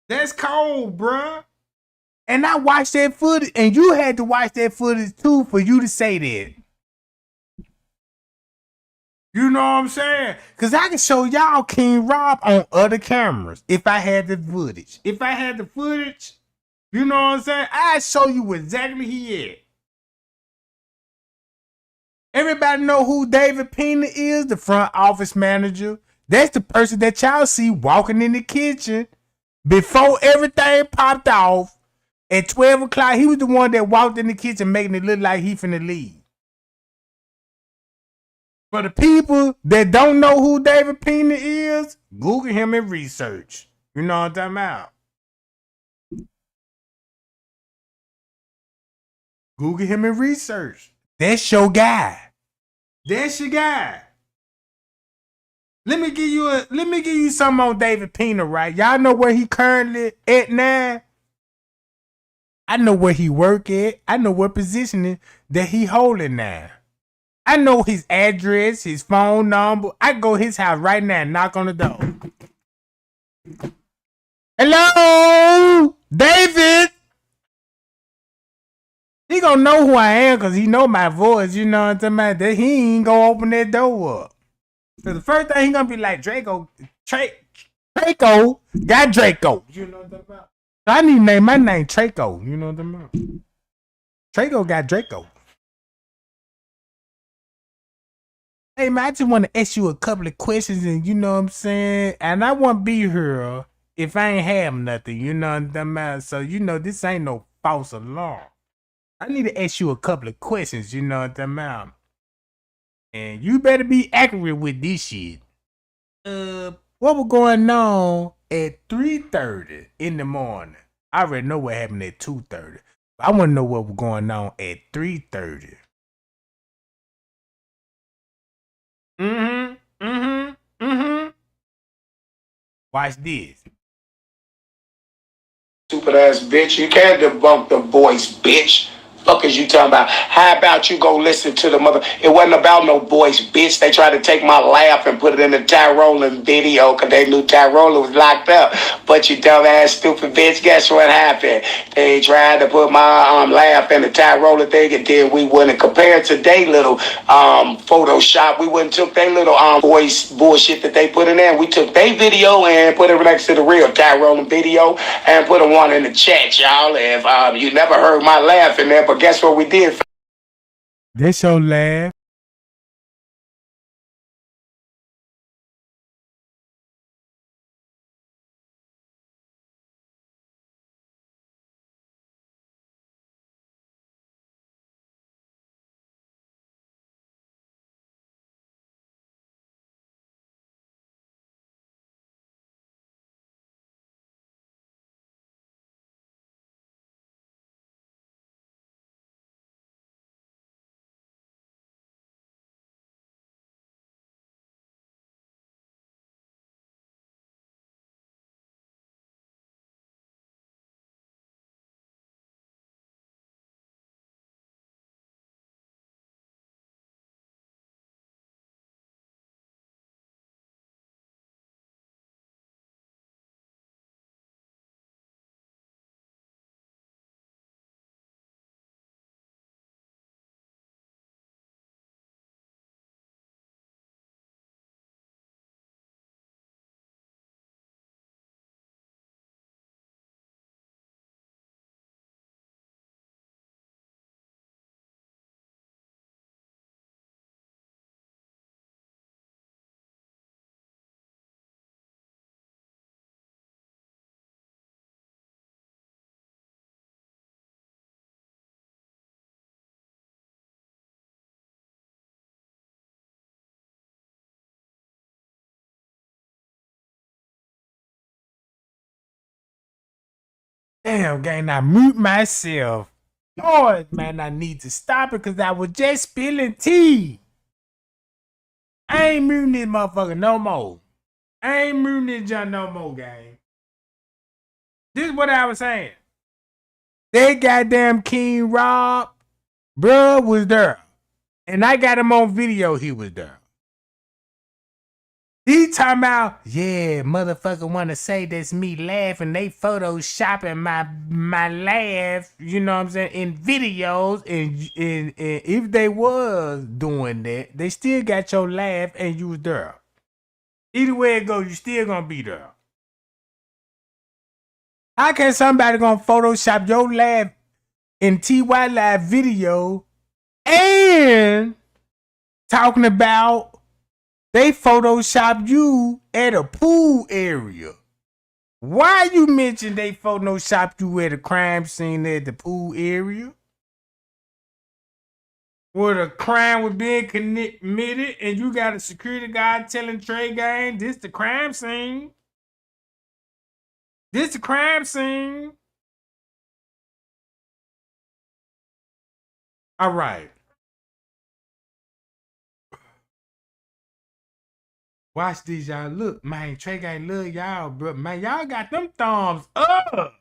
A: That's cold, bruh. And I watched that footage, and you had to watch that footage too for you to say that. You know what I'm saying? Because I can show y'all King Rob on other cameras if I had the footage. If I had the footage, you know what I'm saying? I'd show you exactly he at. Everybody know who David Pena is, the front office manager. That's the person that y'all see walking in the kitchen before everything popped off. At 12 o'clock, he was the one that walked in the kitchen making it look like he finna leave. For the people that don't know who David Pena is, Google him and research. You know what I'm talking about? Google him and research. That's your guy. That's your guy. Let me give you something on David Pena, right? Y'all know where he currently at now? I know where he work at. I know what position that he holding now. I know his address, his phone number. I go his house right now and knock on the door. Hello, David. He gonna know who I am because he know my voice. You know what I'm talking about? That he ain't gonna open that door up. So the first thing he gonna be like, Draco got Draco. You know what I'm talking about? I need to name my name Traco. You know what I mean? Traco got Draco. Hey man, I just want to ask you a couple of questions, and you know what I'm saying. And I won't be here if I ain't have nothing. You know what I'm saying. So you know this ain't no false alarm. I need to ask you a couple of questions. You know what I'm saying. And you better be accurate with this shit. What was going on at 3:30 in the morning? I already know what happened at 2:30. I want to know what was going on at 3:30. Mm-hmm. Mm-hmm. Mm-hmm. Watch this.
B: Stupid ass bitch. You can't debunk the voice, bitch. Fuck is you talking about? How about you go listen to the mother? It wasn't about no voice, bitch. They tried to take my laugh and put it in the Tyrolan video because they knew Tyrola was locked up. But you dumb ass stupid bitch, guess what happened? They tried to put my laugh in the Tyrola thing, and then we wouldn't compare to their little Photoshop. We wouldn't took their little voice bullshit that they put in there. We took their video and put it next to the real Tyrolan video and put one in the chat, y'all. If you never heard my laugh in there, but guess what we did?
A: That's your laugh. Damn, gang, I mute myself. Lord, man, I need to stop it because I was just spilling tea. I ain't muting this motherfucker no more. I ain't muting this junk no more, gang. This is what I was saying. That goddamn King Rob, bruh, was there. And I got him on video, he was there. He talking about, yeah, motherfucker want to say that's me laughing. They photoshopping my laugh, you know what I'm saying, in videos. And if they was doing that, they still got your laugh and you was there. Either way it goes, you still gonna be there. How can somebody gonna Photoshop your laugh in TY Live video and talking about they photoshopped you at a pool area? Why you mention they photoshopped you at a crime scene at the pool area? Where the crime was being committed and you got a security guard telling Trey Gang, this the crime scene. This the crime scene. All right. Watch these, y'all. Look, man, Trey Gang love y'all, bro. Man, y'all got them thumbs up.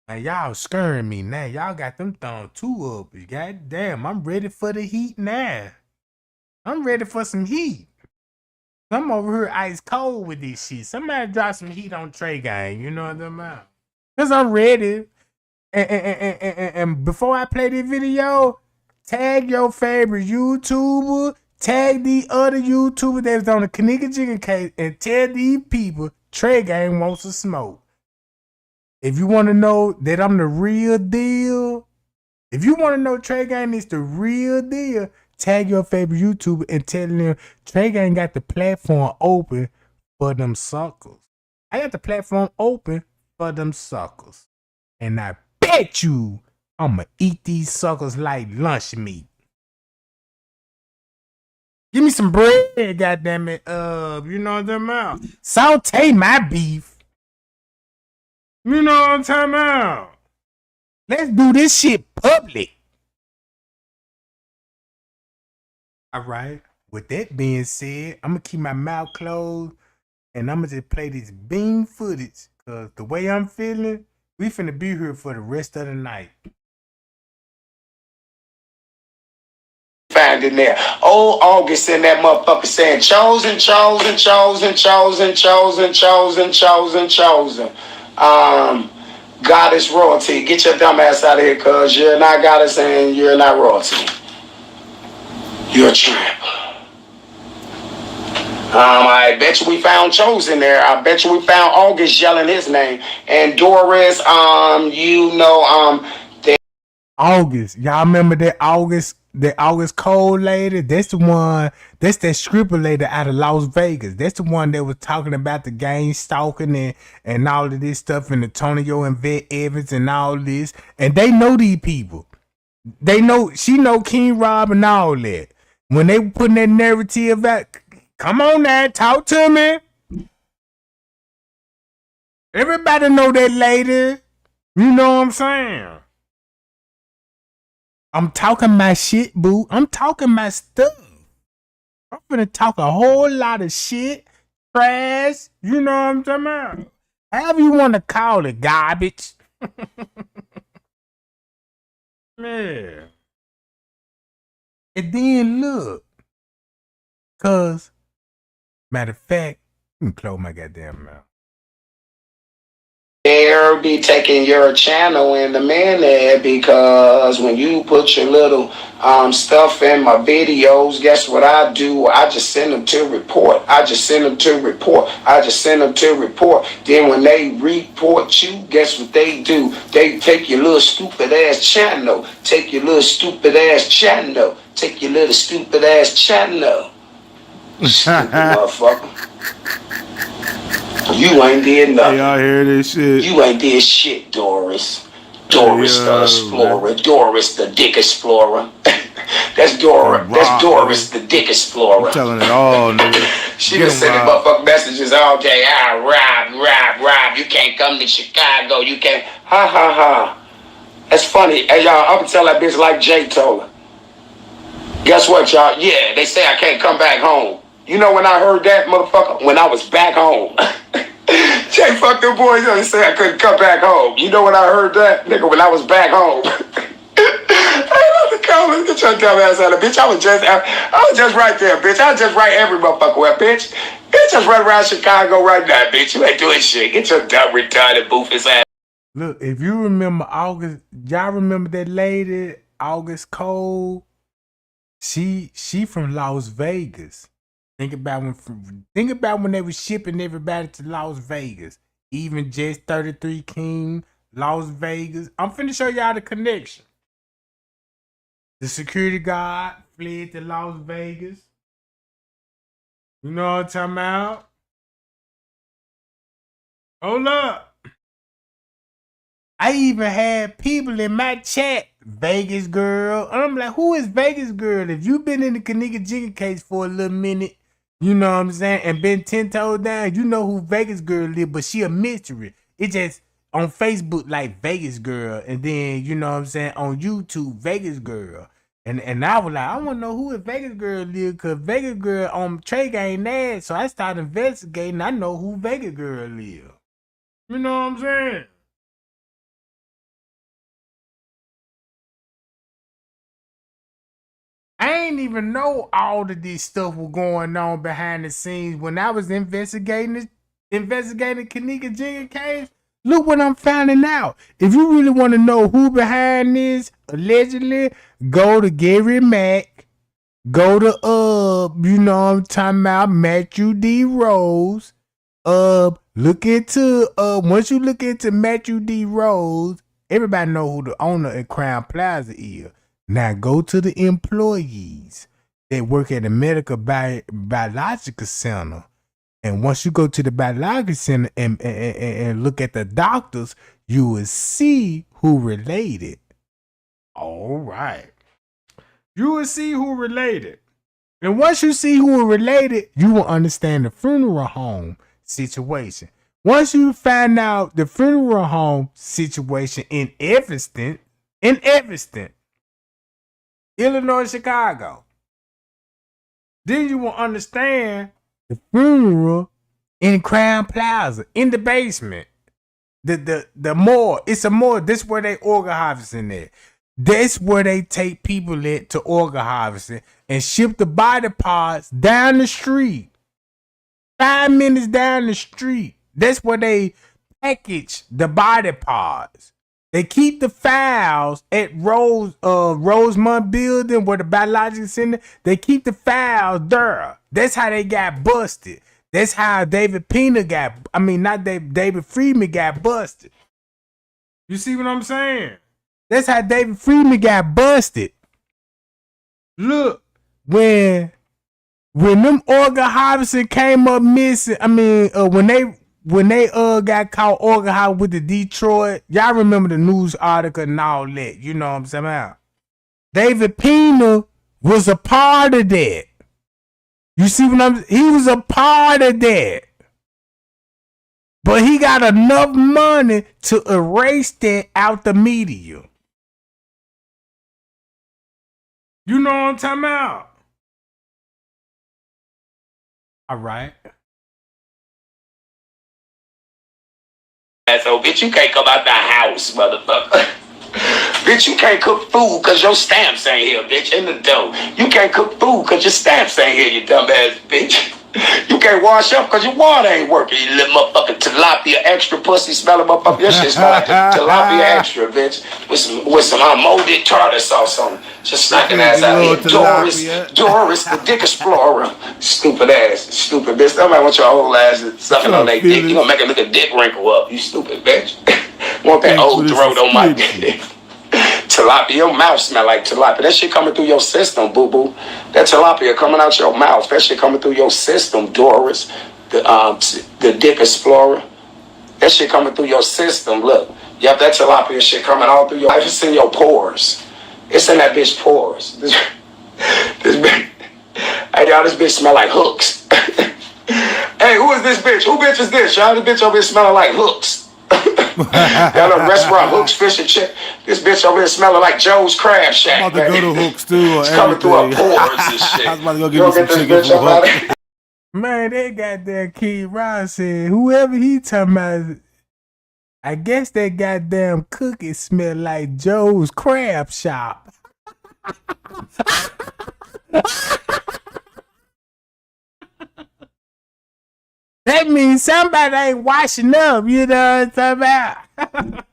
A: Man, y'all scaring me now. Y'all got them thumbs too up. God damn, I'm ready for the heat now. I'm ready for some heat. I'm over here ice cold with this shit. Somebody drop some heat on Trey Gang. You know what I'm about? Because I'm ready. And before I play this video, tag your favorite YouTuber. Tag the other YouTuber that's on the Kenneka Jenkins case and tell these people Trey Gang wants to smoke. If you want to know that I'm the real deal, if you want to know Trey Gang is the real deal, tag your favorite YouTuber and tell them Trey Gang got the platform open for them suckers. I got the platform open for them suckers. And I bet you I'ma eat these suckers like lunch meat. Give me some bread, goddammit. You know what I'm talking about? Saute my beef. You know what I'm talking about? Let's do this shit public. All right. With that being said, I'm gonna keep my mouth closed and I'm gonna just play this bean footage. Cause the way I'm feeling, we finna be here for the rest of the night.
B: Found in there. Old August in that motherfucker saying chosen, chosen, chosen, chosen, chosen, chosen, chosen, chosen. Goddess royalty. Get your dumb ass out of here, cuz you're not goddess and you're not royalty. You're a tramp. I bet you we found Chosen there. I bet you we found August yelling his name. And Doris,
A: August. Y'all remember that August Cole lady? That's the one, that's that stripper lady out of Las Vegas. That's the one that was talking about the gang stalking and all of this stuff and Antonio and Vet Evans and all this. And they know these people. They know, she know King Rob and all that. When they putting that narrative out, come on now, talk to me. Everybody know that lady. You know what I'm saying? I'm talking my shit, boo. I'm talking my stuff. I'm finna talk a whole lot of shit, trash. You know what I'm talking about? However you want to call it, garbage. Yeah. And then look, cause matter of fact, let me close my goddamn mouth.
B: they'll be taking your channel in the minute because when you put your little stuff in my videos, guess what I do? I just send them to report. I just send them to report. I just send them to report. Then when they report you, guess what they do? They take your little stupid ass channel. Take your little stupid ass channel. Take your little stupid ass channel. Stupid motherfucker. You ain't did nothing.
D: Hey, y'all hear this shit?
B: You ain't did shit, Doris. Doris the Explorer. Man. Doris the Dick Explorer. That's Doris. That's Doris the Dick Explorer.
D: I'm telling it all, nigga.
B: She been sending motherfucking messages all day. Rob. You can't come to Chicago. You can't. Ha ha ha. That's funny. Hey y'all, I'm gonna tell that bitch like Jay told her. Guess what, y'all? Yeah, they say I can't come back home. You know when I heard that, motherfucker? When I was back home. Jay fucked them boys up and said I couldn't come back home. You know when I heard that? Nigga, when I was back home. I love the comments. Get your dumb ass out of bitch. I was just right there, bitch. I was just right every motherfucker where, bitch. Bitch just run around Chicago right now, bitch. You ain't doing shit. Get your dumb, retarded, boofus ass.
A: Look, if you remember August, y'all remember that lady, August Cole? She from Las Vegas. Think about when they were shipping everybody to Las Vegas. Even Just 33 King, Las Vegas. I'm finna show y'all the connection. The security guard fled to Las Vegas. You know what I'm talking about? Hold up. I even had people in my chat, Vegas girl. I'm like, who is Vegas girl? If you've been in the Kenneka Jenkins case for a little minute, you know what I'm saying, and been 10 toes down, you know who Vegas girl is, but she a mystery. It just on Facebook like Vegas girl, and then you know what I'm saying on YouTube Vegas girl, and I was like, I want to know who is Vegas girl is, cause Vegas girl on Trey Gang that, so I started investigating. I know who Vegas girl is. You know what I'm saying? I ain't even know all of this stuff was going on behind the scenes when I was investigating Kenneka Jenkins case. Look what I'm finding out. If you really want to know who behind this, allegedly, go to Gary Mack, go to you know what I'm talking about, Matthew D. Rose, Look into once you look into Matthew D. Rose, everybody know who the owner at Crown Plaza is. Now go to the employees that work at the medical biological center. And once you go to the biological center and look at the doctors, you will see who related. All right. You will see who related. And once you see who are related, you will understand the funeral home situation. Once you find out the funeral home situation in Evanston, Illinois, Chicago, then you will understand the funeral in Crown Plaza, in the basement. The morgue. It's a morgue. This is where they organ harvesting at. That's where they take people at to organ harvesting and ship the body parts down the street. 5 minutes down the street. That's where they package the body parts. They keep the files at Rosemont Building where the biological center. They keep the files there. That's how they got busted. That's how David Friedman got busted. You see what I'm saying? That's how David Friedman got busted. Look, when them organ harvesting came up missing, when they got caught organ harvesting with the Detroit, y'all remember the news article and all that. You know what I'm saying? David Pena was a part of that. You see what he was a part of that. But he got enough money to erase that out the media. You know what I'm talking about? All right.
B: So, bitch, you can't come out the house, motherfucker. Bitch, you can't cook food because your stamps ain't here, bitch, in the dough. You can't cook food because your stamps ain't here, you dumbass bitch. You can't wash up because your water ain't working. You little motherfucking tilapia extra pussy smelling motherfucker. Your shit smell like tilapia extra, bitch. With some molded tartar sauce on it. Just snacking ass out here. Doris, the dick explorer. Stupid bitch. Nobody want your old ass sucking on that dick. You gonna make it look a dick wrinkle up, you stupid bitch. Want that old throat on my dick. Tilapia, your mouth smell like tilapia. That shit coming through your system, boo-boo. That tilapia coming out your mouth. That shit coming through your system, Doris. The dick explorer. That shit coming through your system. Look, yep, that tilapia shit coming all through your life. It's in your pores. It's in that bitch pores. This bitch. Hey, y'all, this bitch smell like hooks. Hey, who is this bitch? Who bitch is this? Y'all, this bitch over here smelling like hooks. Y'all know restaurant Hooks Fish and Chip. This bitch over here smelling like Joe's Crab Shack.
D: I'm about to go to Hooks too.
B: It's coming through her pores and shit.
D: I was about to go get me some chicken from Hooks.
A: Man, they got that Kid Rock said, whoever he talking about, I guess that goddamn cookie smell like Joe's Crab Shop. That means somebody ain't washing up, you know what I'm talking about?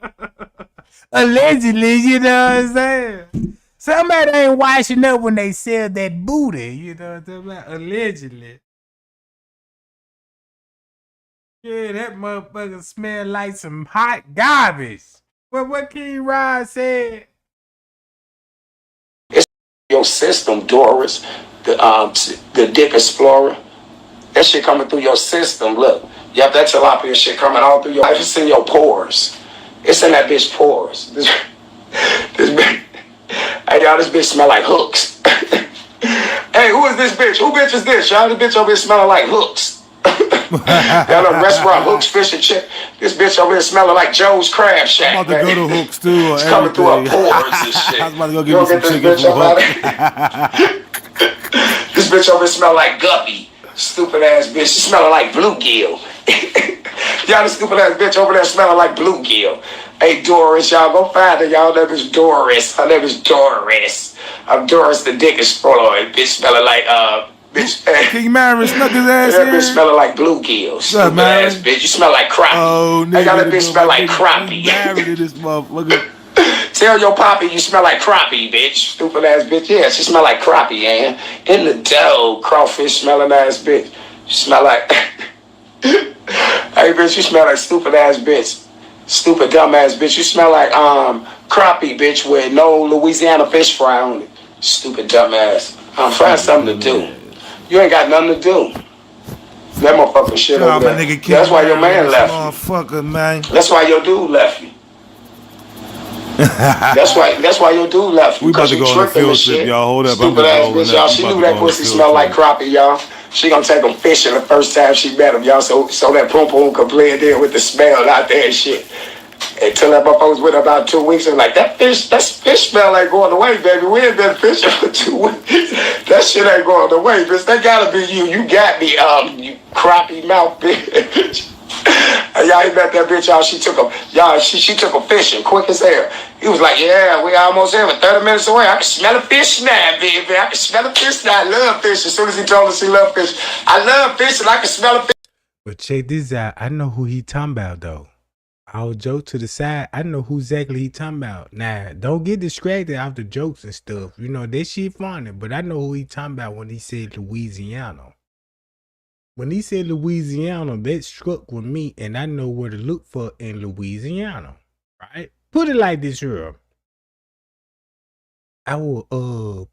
A: Allegedly, you know what I'm saying? Somebody ain't washing up when they sell that booty, you know what I'm talking about? Allegedly. Yeah, that motherfucker smell like some hot garbage. Well, what King Rod said?
B: It's your system, Doris. The dick explorer. That shit coming through your system. Look, yep, that tilapia shit coming all through your life. It's in your pores. It's in that bitch pores. This bitch. Hey, y'all, this bitch smell like hooks. Hey, who is this bitch? Who bitch is this? Y'all, this bitch over here smelling like hooks. Y'all know restaurant Hooks Fish and Chip. This bitch over here smelling like Joe's Crab Shack.
D: I'm about to go to Hooks too.
B: It's coming through her pores and shit.
D: I was about to go get me some chicken from
B: Hooks. This bitch over here smell like Guppy. Stupid ass bitch. She smelling like bluegill. Y'all, the stupid ass bitch over there smelling like bluegill. Hey, Doris, y'all go find her. Y'all, that is Doris. Her name is Doris. I'm Doris the dick explorer. Bitch smelling like bitch.
D: King Marvin snuck his ass
B: that
D: in.
B: bitch smelling like bluegill. Stupid ass bitch. You smell like crappie.
D: Oh, nigga.
B: Hey, y'all, that bitch smell like crappie.
D: Married this motherfucker.
B: Tell your poppy you smell like crappie, bitch. Stupid ass bitch. Yeah, she smell like crappie, man. In the dough, crawfish smelling ass bitch. She smell like Hey, bitch, you smell like stupid ass bitch. Stupid dumb ass bitch. You smell like crappie bitch with no Louisiana fish fry on it. Stupid dumb ass. Find something to do. You ain't got nothing to do. That motherfucker shit
D: Shout
B: over
D: out my
B: there.
D: nigga
B: That's
D: King
B: why your
D: Ryan in
B: man
D: this
B: left you.
D: motherfucker, man.
B: That's why your dude left you. That's why your dude left you.
D: We about
B: Cause
D: to
B: you
D: go on a
B: tricked him and
D: field trip,
B: shit.
D: y'all. Hold up, I'm
B: Stupid
D: just
B: ass
D: rolling
B: bitch, y'all.
D: up. We
B: She
D: about
B: knew
D: to go
B: that
D: on a
B: pussy
D: field
B: smelled like
D: trip.
B: crappie, y'all. She gonna take him fishing the first time she met him, y'all. So that pum pum could blend in with the smell out there and shit. Until that motherfucker was with her about 2 weeks, and like that fish smell ain't going away, baby. We ain't been fishing for 2 weeks. That shit ain't going away, bitch. That gotta be you. You got me, you crappie mouth bitch. Y'all ain't met that bitch, y'all. She took him fishing quick as hell. He was like, yeah, we almost here. We're 30 minutes away. I can smell a fish now, baby. I can smell a fish now. I love fish. As soon as he told us he loved fish, I love fish and I can smell a fish.
A: But check this out. I know who he talking about though. I'll joke to the side. I know who exactly he talking about. Now, don't get distracted off the jokes and stuff. You know, that shit funny. But I know who he talking about when he said Louisiana. When he said Louisiana, that struck with me, and I know where to look for in Louisiana. Right? Put it like this here. I will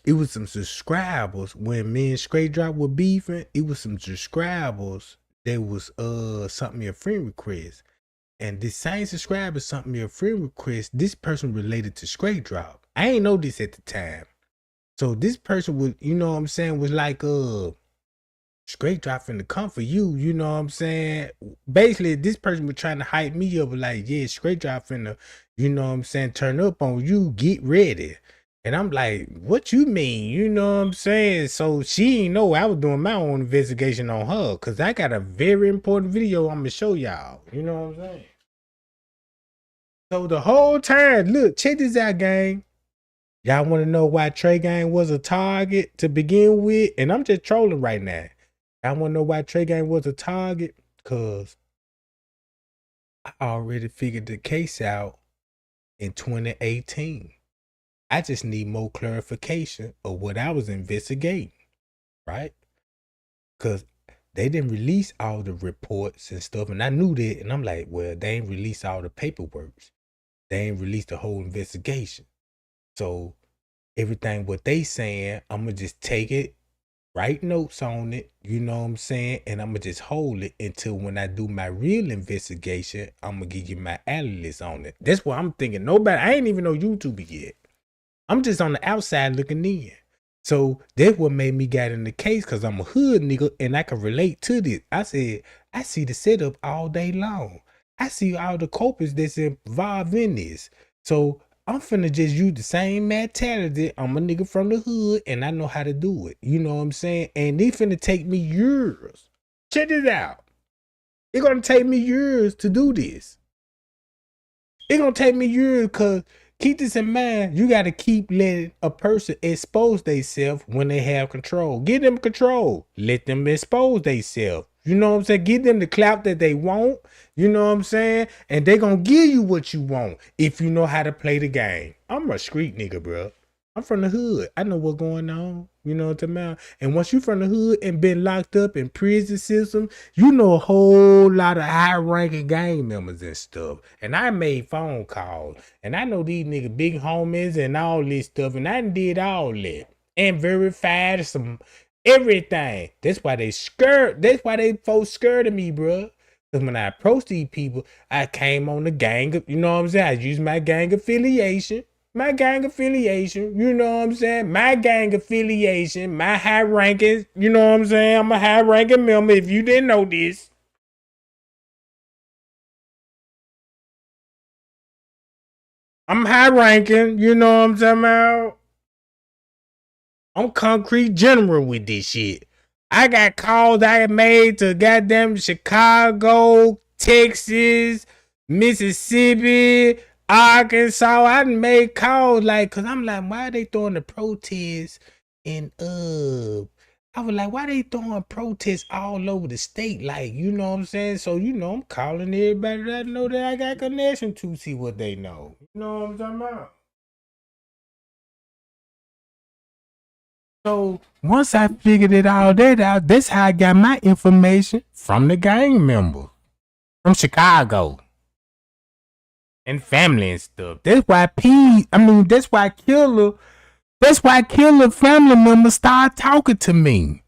A: it was some subscribers when me and Straight Drop were beefing. It was some subscribers that was something me a friend request. And this same subscriber sent me a friend request. This person related to Straight Drop. I ain't know this at the time. So this person was, you know what I'm saying, was like Straight Drop finna come for you, you know what I'm saying? Basically, this person was trying to hype me up, like, yeah, Straight Drop finna, you know what I'm saying, turn up on you, get ready. And I'm like, what you mean? You know what I'm saying? So she ain't know I was doing my own investigation on her, because I got a very important video I'm gonna show y'all. You know what I'm saying? So the whole time, look, check this out, gang. Y'all want to know why Trey Gang was a target to begin with? And I'm just trolling right now. I want to know why Trey Gang was a target? Because I already figured the case out in 2018. I just need more clarification of what I was investigating, right? Because they didn't release all the reports and stuff, and I knew that. And I'm like, well, they ain't released all the paperwork. They ain't released the whole investigation. So everything what they saying, I'm gonna just take it, write notes on it, you know what I'm saying, and I'm gonna just hold it until when I do my real investigation, I'm gonna give you my analysis on it. That's what I'm thinking. Nobody, I ain't even know YouTube yet. I'm just on the outside looking in. So that's what made me get in the case, because I'm a hood nigga and I can relate to this. I said, I see the setup all day long. I see all the culprits that's involved in this. So I'm finna just use the same mentality. I'm a nigga from the hood and I know how to do it. You know what I'm saying? And they finna take me years. Check this out. It's gonna take me years to do this. It's gonna take me years, because keep this in mind. You gotta keep letting a person expose themselves when they have control. Give them control. Let them expose themselves. You know what I'm saying? Give them the clout that they want. You know what I'm saying? And they gonna give you what you want if you know how to play the game. I'm a street nigga, bro. I'm from the hood. I know what's going on. You know what I'm talking about? And once you from the hood and been locked up in prison system, you know a whole lot of high-ranking gang members and stuff. And I made phone calls. And I know these niggas big homies and all this stuff. And I did all that. And verified some everything. That's why they scared. That's why they folks scared of me, bro. Because when I approached these people, I came on the gang. You know what I'm saying? I used my gang affiliation. You know what I'm saying? My gang affiliation, my high rankings, you know what I'm saying? I'm a high ranking member if you didn't know this. I'm high ranking, you know what I'm talking about? I'm concrete general with this shit. I got calls I made to goddamn Chicago, Texas, Mississippi, Arkansas. I done made calls like, cause I'm like, why are they throwing the protests in I was like, why they throwing protests all over the state? Like, you know what I'm saying? So, you know, I'm calling everybody that I know that I got connection to, see what they know. You know what I'm talking about? So once I figured it all that out, that's how I got my information from the gang member from Chicago and family and stuff. That's why That's why Killer family members started talking to me.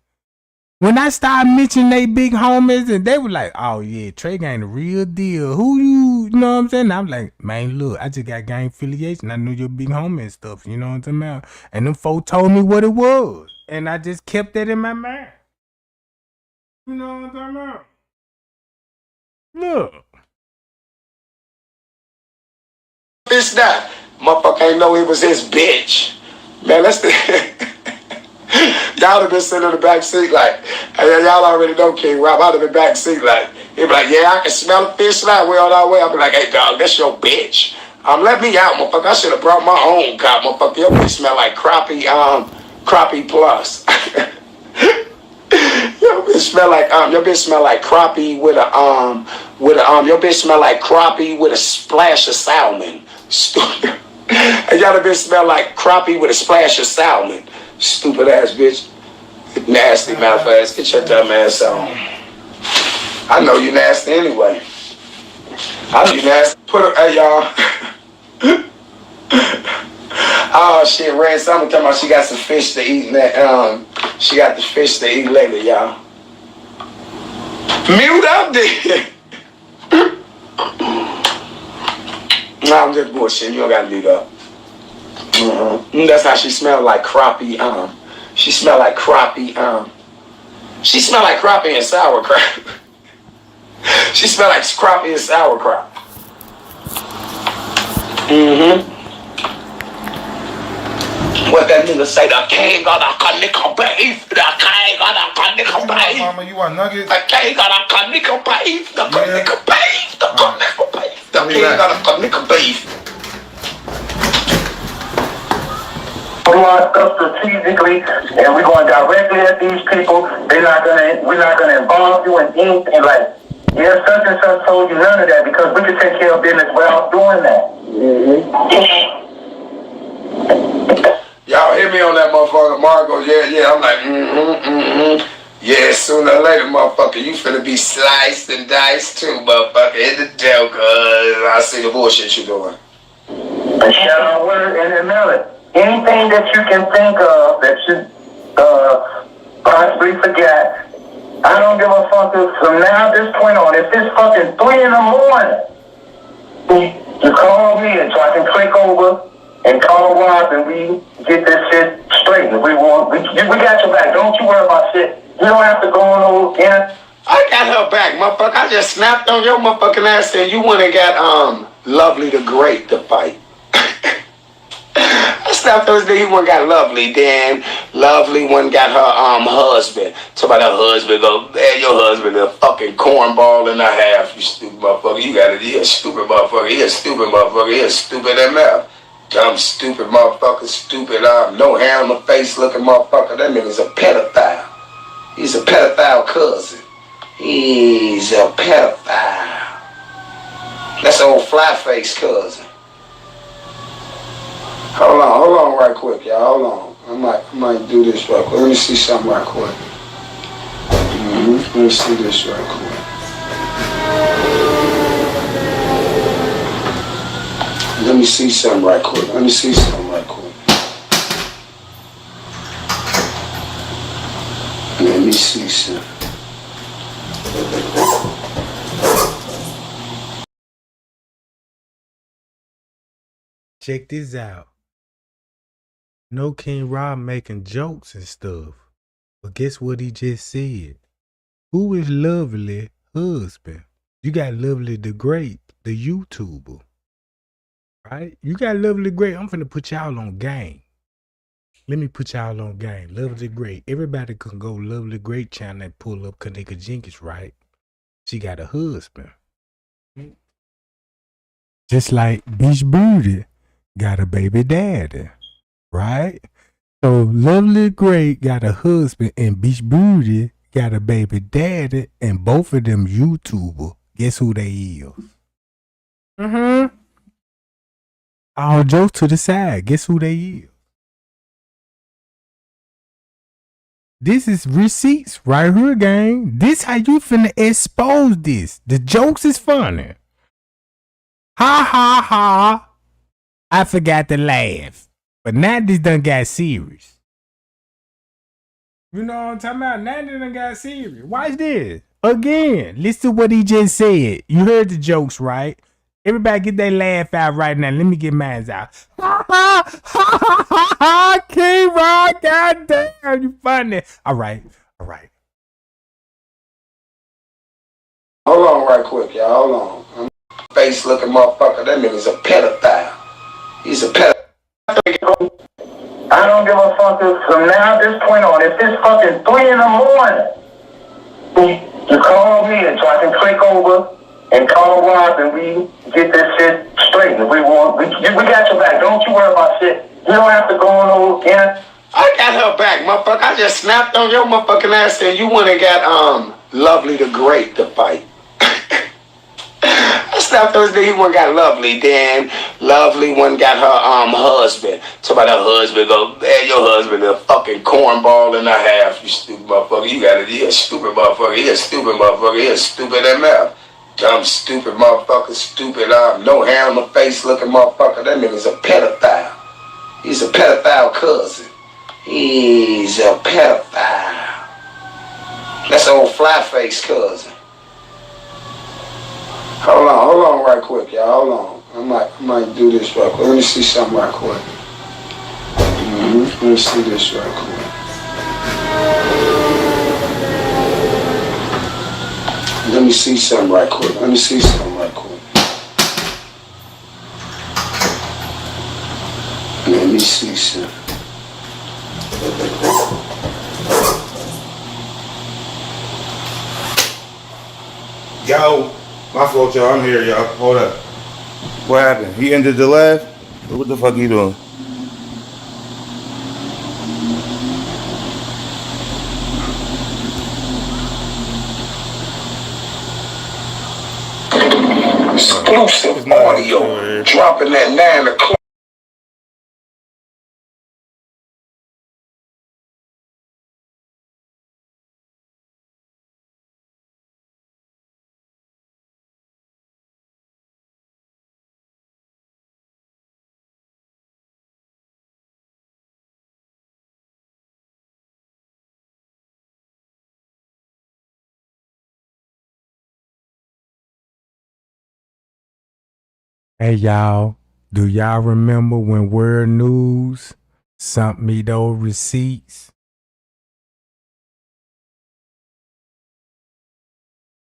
A: When I started mentioning they big homies, and they were like, "Oh yeah, Trey gang the real deal. Who you know what I'm saying?" I'm like, "Man, look, I just got gang affiliation. I knew your big homie and stuff. You know what I'm talking about?" And them folks told me what it was, and I just kept that in my mind. You know what I'm talking about? Look,
B: Bitch, that motherfucker ain't know he was his bitch. Man, let's. Y'all have been sitting in the back seat like, hey, y'all already know King Rob. I'd have been back seat like, he'd be like, yeah, I can smell the fish now. We on our way. I'd be like, hey, dog, that's your bitch. Let me out, motherfucker. I should have brought my own cop, motherfucker. Your bitch smell like crappie plus. Your bitch smell like crappie your bitch smell like crappie with a splash of salmon. Stupid. And y'all bitch smell like crappie with a splash of salmon. Stupid ass bitch. Nasty mouth ass. Get your dumb ass on. I know you nasty anyway. I know you nasty. Hey y'all. Oh shit, Red Summer talking about she got some fish to eat she got the fish to eat later, y'all. Mute up there. Nah, I'm just bullshit. You don't gotta mute up. That's how she smelled like crappie. She smelled like crappie. She smelled like crappie and sauerkraut. She smelled like crappie and sauerkraut. What that nigga say? The king of the Kenneka beef. The king of the Kenneka beef.
D: Mama, you want nuggets?
B: The king of the Kenneka beef. The Kenneka beef. The Kenneka beef. The king of the Kenneka beef.
C: We want stuff strategically, and we're going directly at these people. We're not gonna involve you in anything like, yeah, such and such told you none of that because we can take care of business without doing that.
B: Y'all hit me on that motherfucker, Margo. Yeah. I'm like, Yeah, sooner or later, motherfucker, you finna be sliced and diced too, motherfucker. In the jail, cuz I see the bullshit you doing.
C: And shout out word and email it. Anything that you can think of that you possibly forgot, I don't give a fuck if from now this point on, if it's fucking 3 in the morning, you call me and so I can click over and call Rob and we get this shit straight. If we got your back. Don't you worry about shit. You don't have to go on over in.
B: I got her back, motherfucker. I just snapped on your motherfucking ass and you went and got Lovely the Great to fight. I snapped on his nigga, he one got Lovely, then Lovely one got her husband. Talk about her husband go, man, your husband a fucking cornball and a half, you stupid motherfucker. You got it, he a stupid motherfucker, he a stupid motherfucker, he a stupid MF. Dumb stupid motherfucker, stupid no hair on the face looking motherfucker. That nigga's a pedophile. He's a pedophile cousin. He's a pedophile. That's an old fly face cousin. Hold on right quick, y'all. Hold on. I might do this right quick. Let me see something right quick. Let me see this right quick. Let me see something right quick.
A: check this out. No King Rob making jokes and stuff. But guess what he just said? Who is Lovely husband? You got Lovely the Great, the YouTuber. Right? You got Lovely the Great. I'm finna put y'all on game. Let me put y'all on game. Lovely the Great. Everybody can go Lovely the Great channel and pull up Kenneka Jenkins, right? She got a husband. Just like Beach Booty got a baby daddy, right? So Lovely the Great got a husband and Beach Booty got a baby daddy, and both of them YouTuber. Guess who they is? All jokes to the side. Guess who they is? This is receipts right here, gang. This how you finna expose this. The jokes is funny. Ha ha ha. I forgot to laugh. But now this done got serious. You know what I'm talking about? Now this done got serious. Watch this. Again, listen to what he just said. You heard the jokes, right? Everybody get their laugh out right now. Let me get mine out. Ha ha ha ha ha ha. King Rock, goddamn, you funny. All right.
B: Hold on right quick, y'all. Hold on. Face looking motherfucker. That nigga's a pedophile. He's a pedophile.
C: I don't give a fuck if from now this point on, if it's fucking 3 in the morning, you call me and so I can click over and call Rob and we get this shit straight. We got your back. Don't you worry about shit. You don't have to go on over again.
B: I got her back, motherfucker. I just snapped on your motherfucking ass and you went and got Lovely the Great to fight. I snapped on this nigga, he one got Lovely, then Lovely one got her husband. Talk about her husband go, man, your husband a fucking cornball and a half, you stupid motherfucker. You got it, he a stupid motherfucker, he a stupid motherfucker, he a stupid MF. Dumb stupid motherfucker, stupid no hair on the face looking motherfucker. That nigga's a pedophile. He's a pedophile cousin. He's a pedophile. That's old fly face cousin. Hold on right quick, y'all. Hold on. I might do this right quick. Let me see something right quick. Let me see this right quick. Let me see something right quick.
D: Yo, my fault, y'all. I'm here, y'all. Hold up. What happened? He ended the laugh? What the fuck you doing?
B: Exclusive audio. Dropping that 9 o'clock.
A: Hey y'all, do y'all remember when World News sent me those receipts?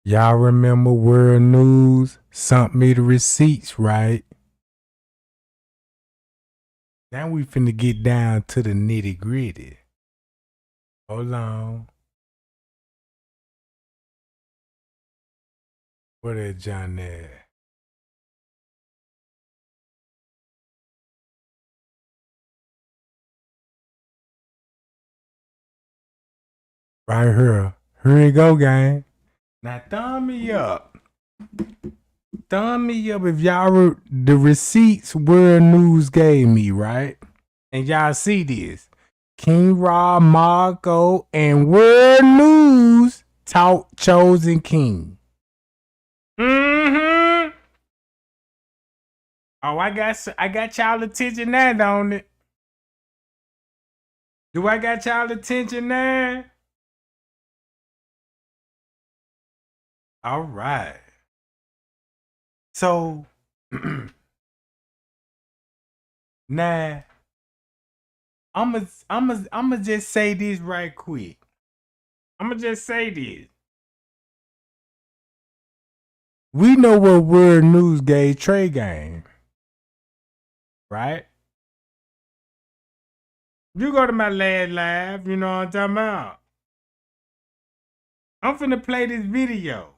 A: Y'all remember World News sent me the receipts, right? Now we finna get down to the nitty gritty. Hold on. Where that John at? Right here. Here you go, gang. Now thumb me up. Thumb me up if y'all the receipts World News gave me, right? And y'all see this. King Rob, Marco, and World News taught Chosen King. Mm-hmm. Oh, I got y'all attention now, don't it? Do I got y'all attention now? All right. So now I'ma just say this right quick. I'ma just say this. We know what World News gave Trey Game, right? You go to my last live, you know what I'm talking about. I'm finna play this video.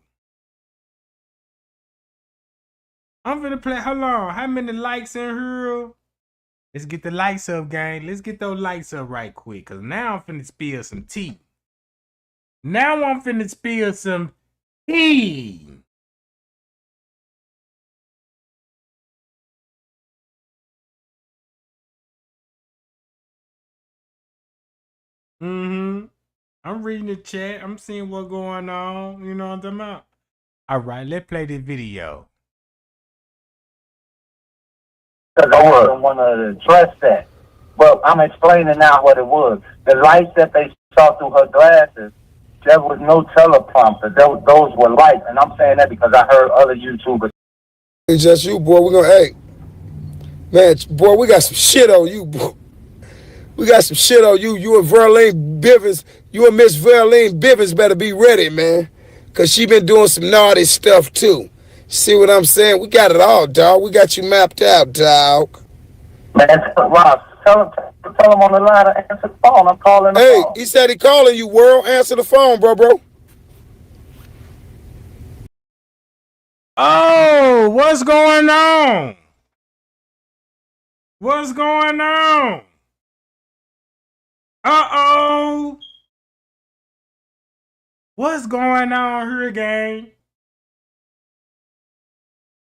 A: Hold on, how many likes in here? Let's get the lights up, gang. Let's get those lights up right quick, cause now I'm finna spill some tea. Mm-hmm. I'm reading the chat. I'm seeing what's going on. You know what I'm talking about? All right, let's play this video.
E: Because I don't want to address that. But I'm explaining now what it was. The lights that they saw through her glasses, there was no teleprompter. Those were lights. And I'm saying that because I heard other YouTubers.
F: It's just you, boy. We're gonna, hey, man, boy, we got some shit on you, boy. We got some shit on you. You and Verlene Bivens, you and Miss Verlene Bivens better be ready, man. Cause she been doing some naughty stuff too. See what I'm saying? We got it all, dog. We got you mapped out, dog.
E: Man, Ross, tell him on the line to answer the phone. I'm calling the
F: Hey,
E: phone.
F: he said he calling you, world. Answer the phone, bro.
A: Oh, what's going on? What's going on? Uh-oh. What's going on here, gang?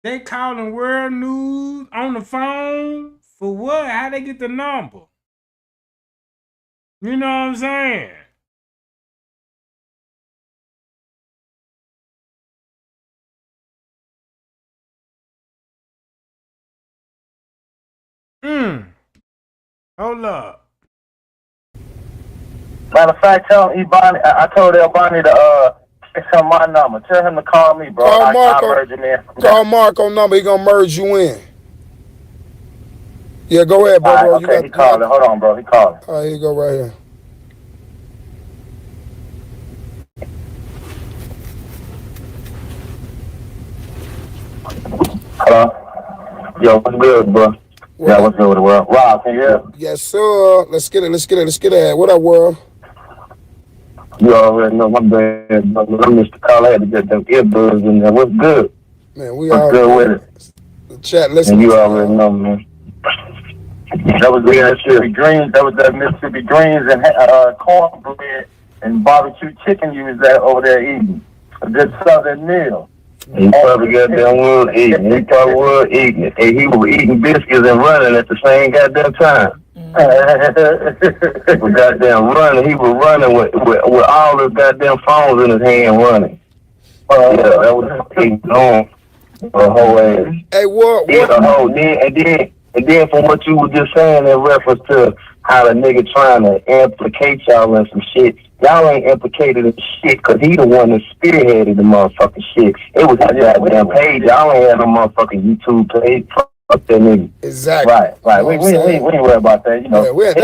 A: They calling World News on the phone? For what? How they get the number? You know what I'm saying? Hold up.
E: Matter of fact, tell him Ebony. I told Ebony to text him my number. Tell him to call me, bro.
F: Call
E: I'll merge him in.
F: Call Marco number. He gonna merge you in. Yeah, go ahead, bro.
E: Right, okay, he calling. Hold on, bro. He calling.
F: All right, here you go right here.
E: Hello? Yo, what's good, bro? Yeah, what's good with the world? Rob, can you hear?
F: Yes, sir. Let's get it. What up, world?
E: You already know my bad, but I missed the call. I had to get them earbuds in there. What's good?
F: Man, we
E: what's
F: all
E: good with it?
F: The chat, listen.
E: And you already know, man. That was the Mississippi Greens. That was that Mississippi Greens and cornbread and barbecue chicken you was there over there eating. A good Southern meal.
G: He probably goddamn was eating. He probably was eating it. And he was eating biscuits and running at the same goddamn time. He was goddamn running. He was running with all his goddamn phones in his hand running. Yeah, that was he was on a whole ass.
F: Hey, what?
G: Yeah, the whole and then from what you were just saying in reference to how the nigga trying to implicate y'all in some shit, y'all ain't implicated in shit because he the one that spearheaded the motherfucking shit. It was his goddamn page. Y'all ain't had no motherfucking YouTube page. Fuck that nigga.
F: Exactly.
E: Right. We ain't worried about that. You know,
F: yeah,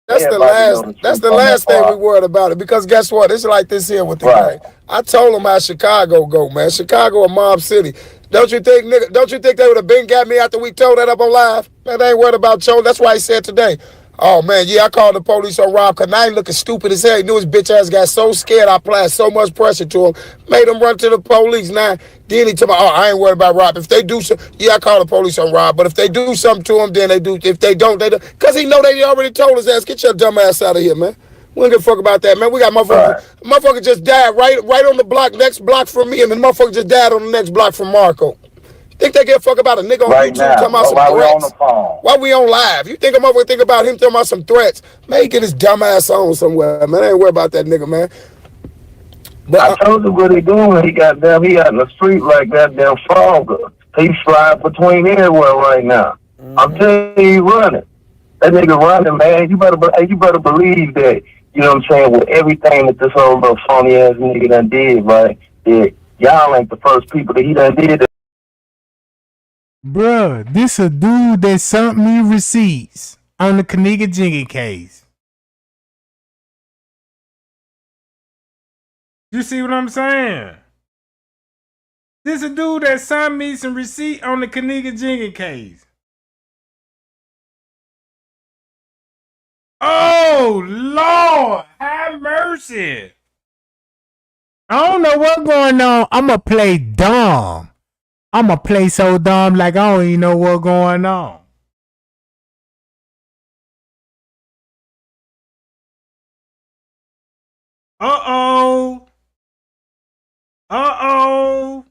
F: that's the last thing we worried about it, because guess what? It's like this here with the gang. I told them how Chicago go, man. Chicago a mob city. Don't you think they would have been got me after we told that up on live? Man, they ain't worried about Joe. That's why he said today, oh man, yeah, I called the police on Rob because I ain't looking stupid as hell. He knew his bitch ass got so scared I applied so much pressure to him, made him run to the police. Now, then he told me, oh, I ain't worried about Rob. If they do so, yeah, I call the police on Rob. But if they do something to him, then they do. If they don't, they don't. Because he know they already told his ass, get your dumb ass out of here, man. We don't give a fuck about that, man. We got motherfuckers. Motherfucker just died right on the block, next block from me, and the motherfucker just died on the next block from Marco. Think they give a fuck about a nigga on YouTube talking about some threats?
E: While we on the phone.
F: While we on live. You think a motherfucker think about him talking about some threats? Man, he get his dumb ass on somewhere, man. I ain't worried about that nigga, man.
G: But I told you what he doing. He out in the street like goddamn Frogger. He slide between everywhere right now. I'm telling you, he running. That nigga running, man. You better believe that. You know what I'm saying? With everything that this whole little phony ass nigga done did, right? That y'all ain't the first people that he done did that.
A: Bruh, this a dude that sent me receipts on the Kenneka Jenkins case. You see what I'm saying? This a dude that sent me some receipt on the Kenneka Jenkins case. Oh, Lord, have mercy. I don't know what's going on. I'ma play dumb. I'ma play so dumb like I don't even know what's going on. Uh-oh. Uh-oh.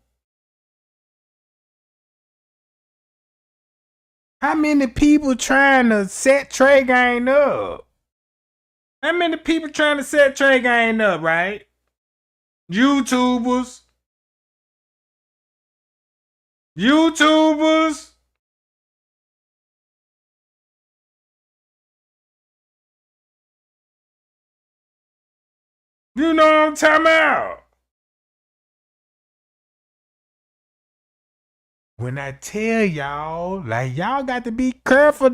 A: How many people trying to set Trey Gang up? How many people trying to set Trey Gang up, right? YouTubers. You know what I'm talking about? When I tell y'all, like y'all got to be careful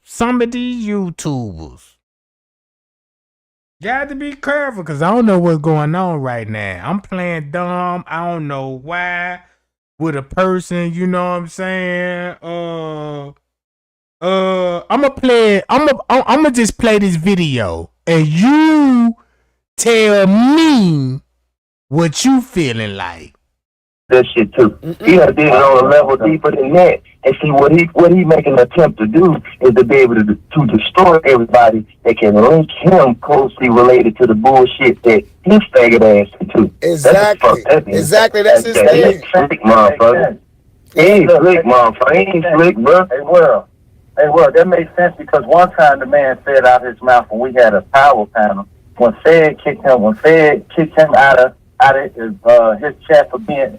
A: some of these YouTubers. Got to be careful because I don't know what's going on right now. I'm playing dumb. I don't know why. With a person, you know what I'm saying? I'ma just play this video and you tell me what you feeling like.
G: That shit too. He done did it on a level deeper than that. And see what he making an attempt to do is to be able to destroy everybody that can link him closely related to the bullshit that his faggot ass into.
F: Exactly. Exactly. That's his thing.
G: He's slick, motherfucker. He ain't slick, motherfucker. He ain't slick, bro.
E: Hey, well, that makes sense because one time the man said out his mouth when we had a power panel, when Fed kicked him out of his chat for being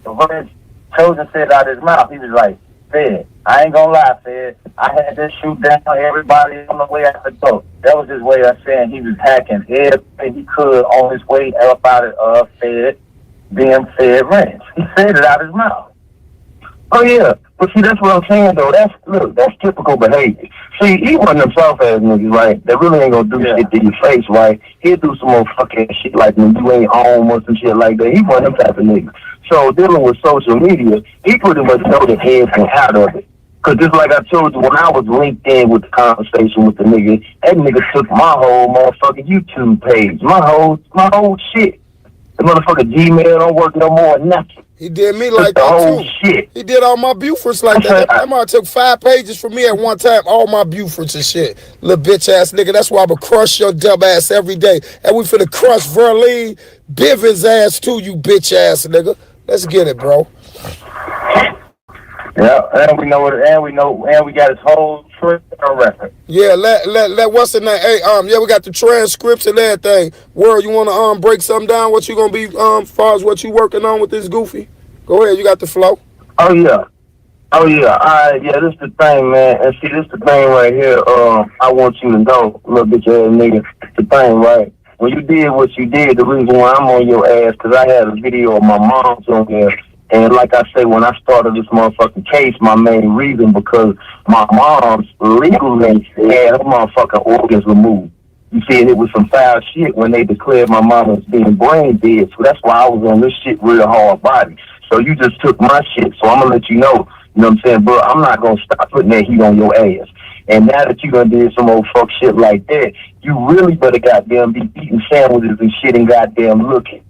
E: Chosen said out his mouth, he was like, Fed, I ain't gonna lie, Fed, I had to shoot down everybody on the way out the door. That was his way of saying he was hacking everything he could on his way up out of Fed, being Fed ranch. He said it out his mouth.
G: Oh yeah, but see that's what I'm saying though. That's typical behavior. See, he one of them soft ass niggas, right? That really ain't gonna do shit to your face, right? He'll do some more fucking shit like when you ain't home or some shit like that. He one of them type of niggas. So dealing with social media, he pretty much know the head and out of it. Cause just like I told you, when I was linked in with the conversation with the nigga, that nigga took my whole motherfucking YouTube page, my whole shit. The motherfucking Gmail don't work no more, nothing.
F: He did me like that too.
G: Shit.
F: He did all my Bufords like that. That might took 5 pages from me at one time. All my Bufords and shit. Little bitch ass nigga. That's why I'ma crush your dumb ass every day. And we finna crush Verleen Bivens ass too, you bitch ass nigga. Let's get it, bro.
E: Yeah, and we know it, and we got his whole record.
F: Yeah, let what's the name? Hey, yeah, we got the transcripts and everything. World, you wanna break something down? What you gonna be as far as what you working on with this Goofy? Go ahead, you got the flow.
G: Oh yeah. Yeah, this the thing, man. And see, this the thing right here. I want you to know, little bitch ass nigga, the thing, right? When you did what you did, the reason why I'm on your ass, because I had a video of my mom's on there. And like I say, when I started this motherfucking case, my main reason, because my mom's legally had her motherfucking organs removed. You see, and it was some foul shit when they declared my mom as being brain dead. So that's why I was on this shit real hard body. So you just took my shit. So I'm going to let you know what I'm saying, bro? I'm not going to stop putting that heat on your ass. And now that you done did some old fuck shit like that, you really better goddamn be eating sandwiches and shit and goddamn looking,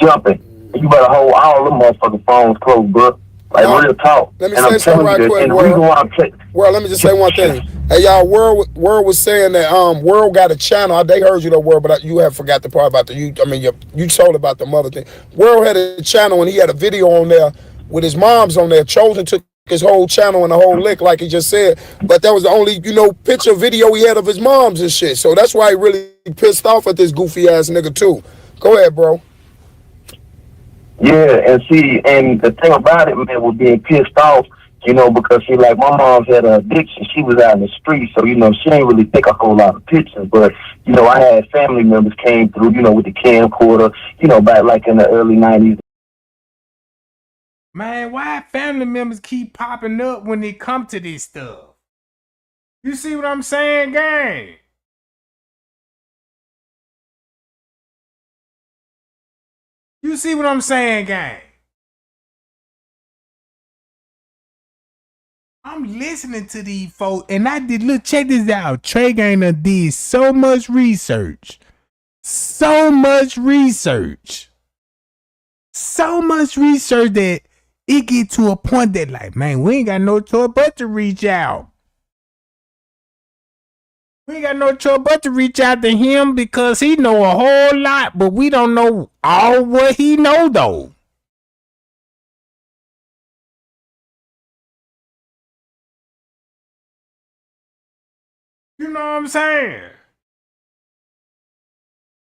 G: jumping. You better hold all them motherfucking phones closed, bro. Like, real talk.
F: Let me
G: and
F: say
G: I'm
F: something
G: telling
F: right
G: you
F: quick,
G: that, and the reason why I'm
F: World, let me just say one thing. Hey, y'all, World was saying that World got a channel. They heard you, the World, but you have forgot the part about you told about the mother thing. World had a channel and he had a video on there with his moms on there. Chosen took his whole channel and the whole lick, like he just said. But that was the only, picture video he had of his moms and shit. So that's why he really pissed off at this goofy ass nigga too. Go ahead, bro.
G: Yeah, and see, and the thing about it, man, was being pissed off, because she, like, my mom's had an addiction. She was out in the street, so, she ain't really take a whole lot of pictures. But, I had family members came through, with the camcorder, back like in the early 90s.
A: Man, why family members keep popping up when they come to this stuff? You see what I'm saying, gang? You see what I'm saying, gang? I'm listening to these folks, and I did, look, check this out. Trey Gang done did so much research. So much research that it get to a point that, like, man, we ain't got no choice but to reach out. We ain't got no choice but to reach out to him because he know a whole lot, but we don't know all what he know, though. You know what I'm saying?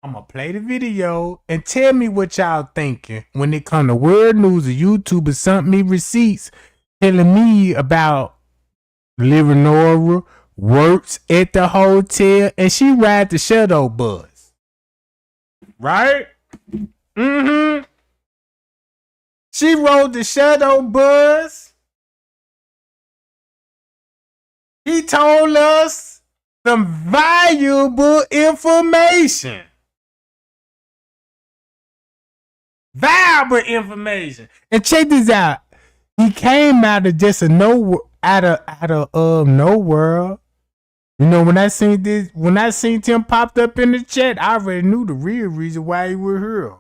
A: I'm gonna play the video and tell me what y'all thinking when it come to World News or YouTubers sent me receipts telling me about Leonora works at the hotel and she ride the shuttle bus. Right? Mm-hmm. She rode the shuttle bus. He told us some valuable information. Valuable information. And check this out. He came out of just a no out of no world. You know, when I seen him popped up in the chat, I already knew the real reason why he was here.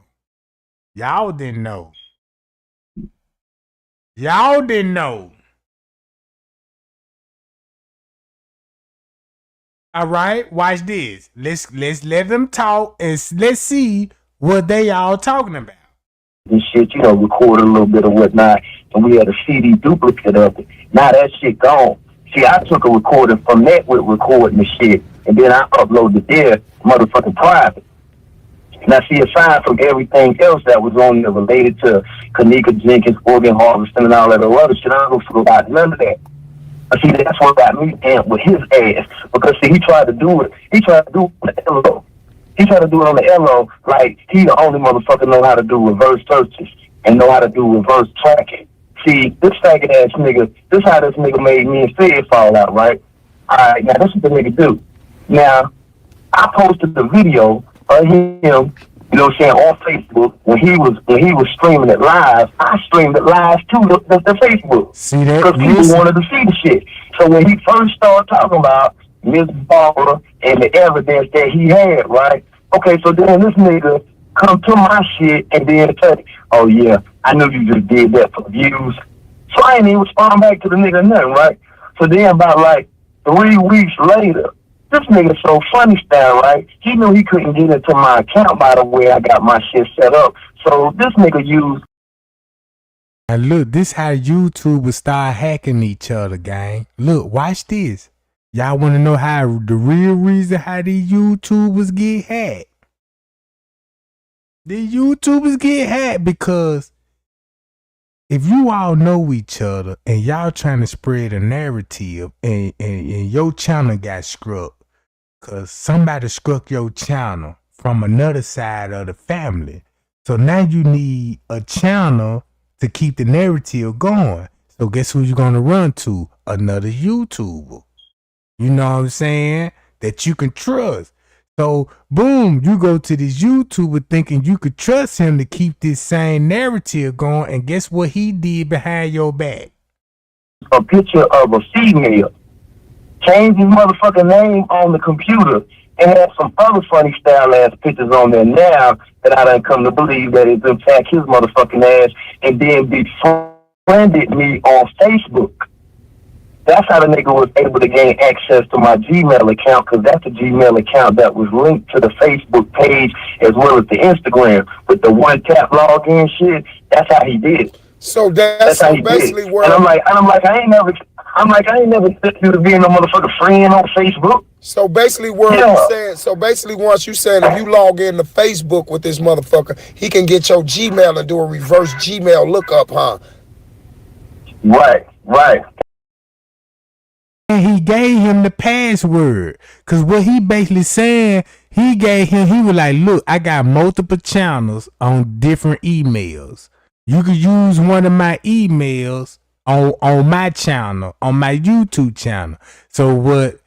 A: Y'all didn't know. Y'all didn't know. All right, watch this. Let's let them talk and let's see what they all talking about.
G: This shit, record a little bit of whatnot, and we had a CD duplicate of it. Now that shit gone. See, I took a recording from that with recording the shit, and then I uploaded it there, motherfucking private. Now, see, aside from everything else that was on there related to Kenneka, Jenkins, organ harvesting, and all that other shit, I don't forget about none of that. But see, that's what got me amped with his ass, because see, he tried to do it on the LO. He tried to do it on the LO like he the only motherfucker know how to do reverse searches and know how to do reverse tracking. See, this faggot ass nigga, this how this nigga made me and Fed fall out, right? Alright, now this is what the nigga do. Now, I posted the video of him, on Facebook when he was streaming it live. I streamed it live to the Facebook.
A: See that?
G: Because people wanted to see the shit. So when he first started talking about Miss Barbara and the evidence that he had, right? Okay, so then this nigga come to my shit and then say, oh yeah, I knew you just did that for views. So I ain't even respond back to the nigga nothing, right? So then about like 3 weeks later, this nigga so funny style, right? He knew he couldn't get into my account by the way I got my shit set up. So this nigga used.
A: And look, this how YouTubers start hacking each other, gang. Look, watch this. Y'all want to know how the real reason how these YouTubers get hacked? The YouTubers get hacked because if you all know each other and y'all trying to spread a narrative and your channel got struck because somebody struck your channel from another side of the family. So now you need a channel to keep the narrative going. So guess who you're going to run to? Another YouTuber. You know what I'm saying? That you can trust. So, boom, you go to this YouTuber thinking you could trust him to keep this same narrative going. And guess what he did behind your back?
G: A picture of a female. Changed his motherfucking name on the computer and had some other funny style ass pictures on there now that I done come to believe that it's in fact his motherfucking ass, and then befriended me on Facebook. That's how the nigga was able to gain access to my Gmail account, because that's a Gmail account that was linked to the Facebook page as well as the Instagram with the one tap login shit. That's how he did it.
F: So that's
G: how he
F: basically
G: did it.
F: where
G: And I'm like, I ain't never expected you to be no motherfucking friend on Facebook.
F: So basically, where you saying? So basically, once you saying if you log into Facebook with this motherfucker, he can get your Gmail and do a reverse Gmail lookup, huh?
G: Right.
A: And he gave him the password. Cause what he basically saying, he was like, look, I got multiple channels on different emails. You could use one of my emails on my channel, on my YouTube channel. So what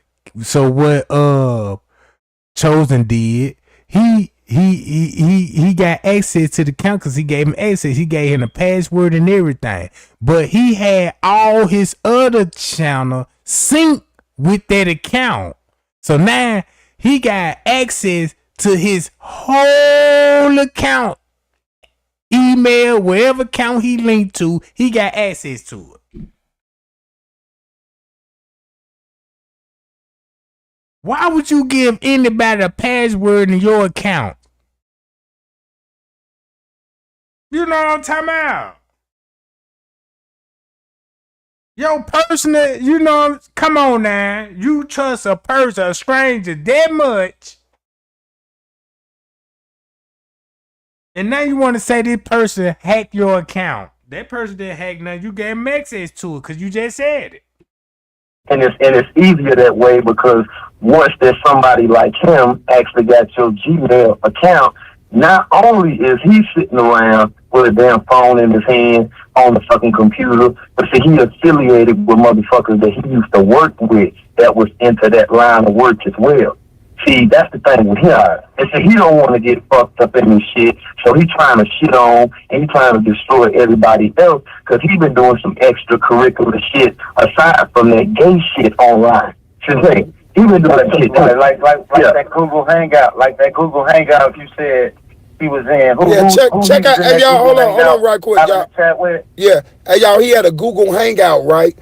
A: Chosen did, he got access to the account because he gave him access. He gave him the password and everything. But he had all his other channel synced with that account. So now he got access to his whole account. Email, wherever account he linked to, he got access to it. Why would you give anybody a password in your account? You know what I'm talking about? Your personal, come on now. You trust a person, a stranger that much And now you want to say this person hacked your account. That person didn't hack nothing. You gave him access to it because you just said it.
G: And it's easier that way because once there's somebody like him actually got your Gmail account, not only is he sitting around with a damn phone in his hand on the fucking computer, but see, he affiliated with motherfuckers that he used to work with that was into that line of work as well. See, that's the thing with him. And see, he don't want to get fucked up in this shit, so he trying to shit on and he trying to destroy everybody else because he been doing some extracurricular shit aside from that gay shit online. See, he been doing that shit too.
E: Like that Google Hangout, you said he was in.
F: Check out. Hey, y'all, hold on, right quick, y'all.
E: Chat with?
F: Yeah, hey, y'all, he had a Google Hangout, right?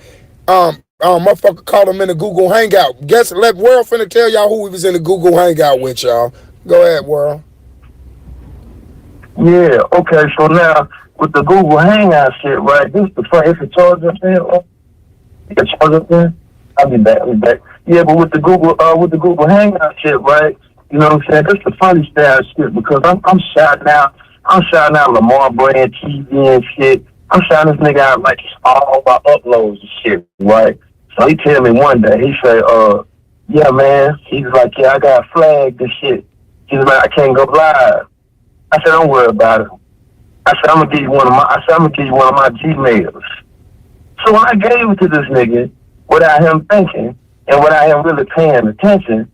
F: Motherfucker called him in the Google Hangout. Let World finna tell y'all who he was in the Google Hangout with, y'all. Go ahead, World.
G: Yeah, okay, so now with the Google Hangout shit, right? This is the front. It's a charge up there. It's a charge up there. I'll be back. Yeah, but with the Google Hangout shit, right? You know what I'm saying? That's the funny style shit because I'm shouting out Lamar Brand TV and shit. I'm shouting this nigga out like it's all my uploads and shit, right? So he tell me one day, he say, yeah, man. He's like, yeah, I got flagged and shit. He's like, I can't go live. I said, don't worry about it. I said, I'm gonna give you one of my Gmails. So I gave it to this nigga without him thinking and without him really paying attention.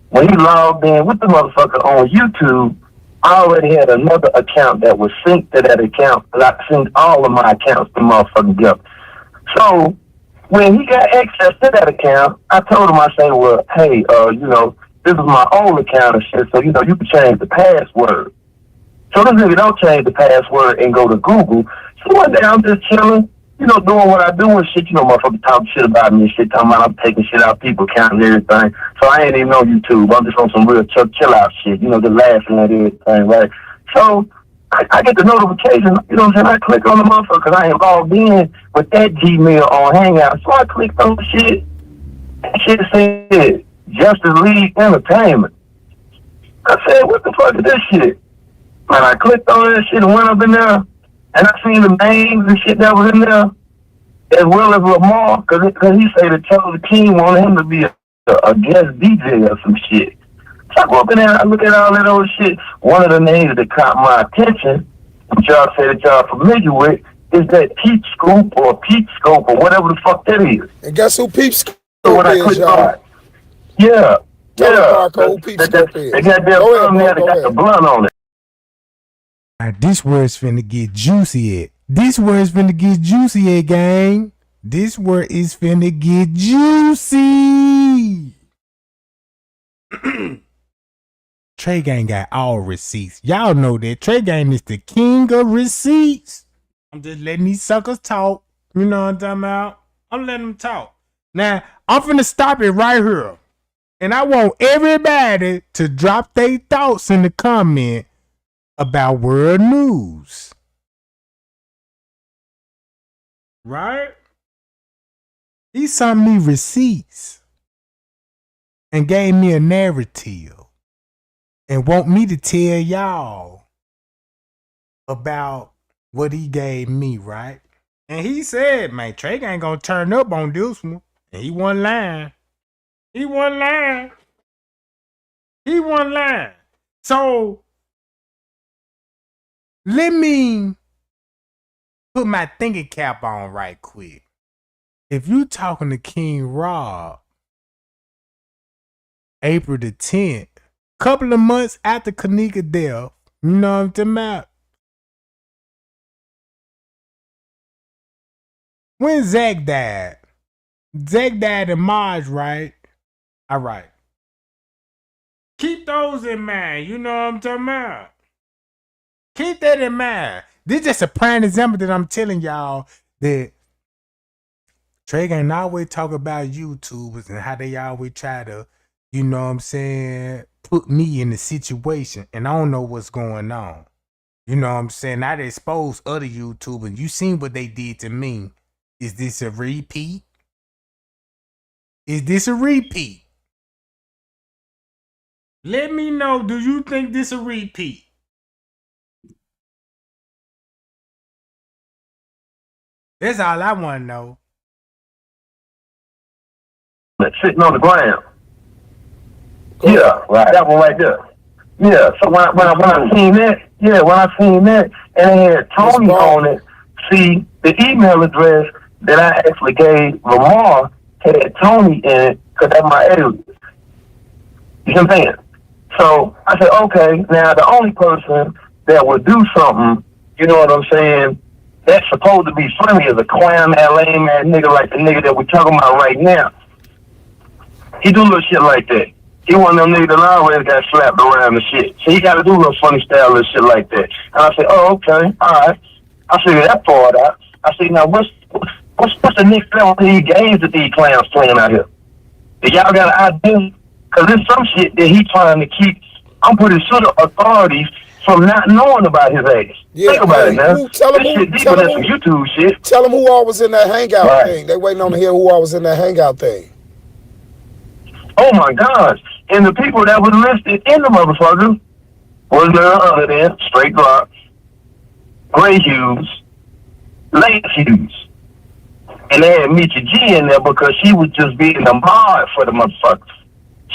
G: When he logged in with the motherfucker on YouTube, I already had another account that was synced to that account, and I synced all of my accounts to motherfucking go. So when he got access to that account, I told him, I say, well, hey, this is my old account and shit, so, you can change the password. So this nigga don't change the password and go to Google. So one day I'm just chilling, doing what I do and shit. Motherfuckers talking shit about me and shit, talking about I'm taking shit out people counting everything. So I ain't even on YouTube. I'm just on some real chill out shit, just laughing at everything, right? So I get the notification, you know what I'm saying? I click on the motherfucker because I ain't logged in with that Gmail on Hangout. So I clicked on the shit. That shit said Justice League Entertainment. I said, what the fuck is this shit? And I clicked on that shit and went up in there, and I seen the names and shit that was in there, as well as Lamar, because he said that Charlie King wanted him to be a guest DJ or some shit. So I go up in there and I look at all that old shit. One of the names that caught my attention, which y'all say that y'all familiar with, is that Peep Scoop or whatever the fuck that is.
F: And guess who Peep Scoop
G: is, y'all? Yeah.
F: Who Peep Scoop is.
G: They got that thumbnail that got the blunt on it.
A: Now, this word's finna get juicy at. Gang. This word is finna get juicy. Trey Gang got all receipts. Y'all know that Trey Gang is the king of receipts. I'm just letting these suckers talk. You know what I'm talking about? I'm letting them talk. Now, I'm finna stop it right here. And I want everybody to drop their thoughts in the comment about world news. Right? He sent me receipts and gave me a narrative and want me to tell y'all about what he gave me, right? And he said, man, Trey ain't gonna turn up on this one. And he wasn't lying. So let me put my thinking cap on right quick. If you talking to King Rob, April the 10th, couple of months after Kenneka death, you know what I'm talking about? When Zach died in March, right? All right. Keep those in mind. You know what I'm talking about? Keep that in mind. This is just a prime example that I'm telling y'all that Trey ain't always talk about YouTubers and how they always try to, you know what I'm saying, put me in the situation and I don't know what's going on. You know what I'm saying? I expose other YouTubers. You seen what they did to me. Is this a repeat? Let me know, do you think this a repeat? That's all I want to know.
G: Sitting on the ground. Yeah, right. That one right there. Yeah. So when I seen that, and it had Tony on it. See, the email address that I actually gave Lamar had Tony in it because that's my alias. You know what I'm saying? So I said, okay, now the only person that would do something, you know what I'm saying, that's supposed to be funny is a clown, that lame ass nigga like the nigga that we're talking about right now. He do little shit like that. He one of them niggas that always got slapped around and shit. So he got to do little funny style and shit like that. And I said, oh, okay, all right. I figured that part out. I said, now what's the next level of these games that these clowns playing out here? Do y'all got an idea? Because there's some shit that he trying to keep, I'm pretty sure the authorities from not knowing about his ass.
F: Yeah,
G: think about it, man.
F: This shit
G: deeper than some YouTube shit.
F: Tell them who all was in that hangout thing. They waiting on to hear who all was in that hangout thing.
G: Oh my gosh. And the people that was listed in the motherfucker was none other than Straight Glock, Gray Hughes, Lance Hughes. And they had Mitchie G in there because she was just being a mod for the motherfuckers.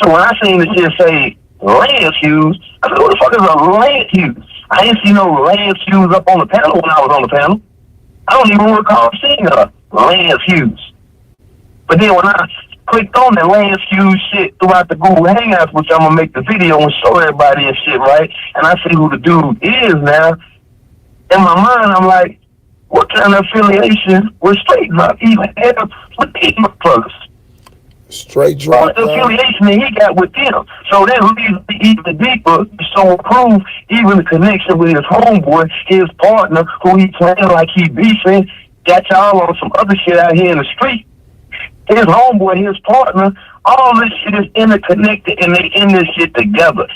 G: So when I seen the shit say Lance Hughes, I said, who the fuck is a Lance Hughes? I didn't see no Lance Hughes up on the panel when I was on the panel. I don't even recall seeing a Lance Hughes. But then when I clicked on that Lance Hughes shit throughout the Google Hangouts, which I'm going to make the video and show everybody and shit, right? And I see who the dude is now. In my mind, I'm like, what kind of affiliation with Straight Drop even have with these motherfuckers?
F: Straight Drop.
G: What the affiliation that he got with them? So that leads me even deeper to show proof, even the connection with his homeboy, his partner, who he playing like he beefing, got y'all on some other shit out here in the street. His homeboy, his partner, all this shit is interconnected and they in this shit together.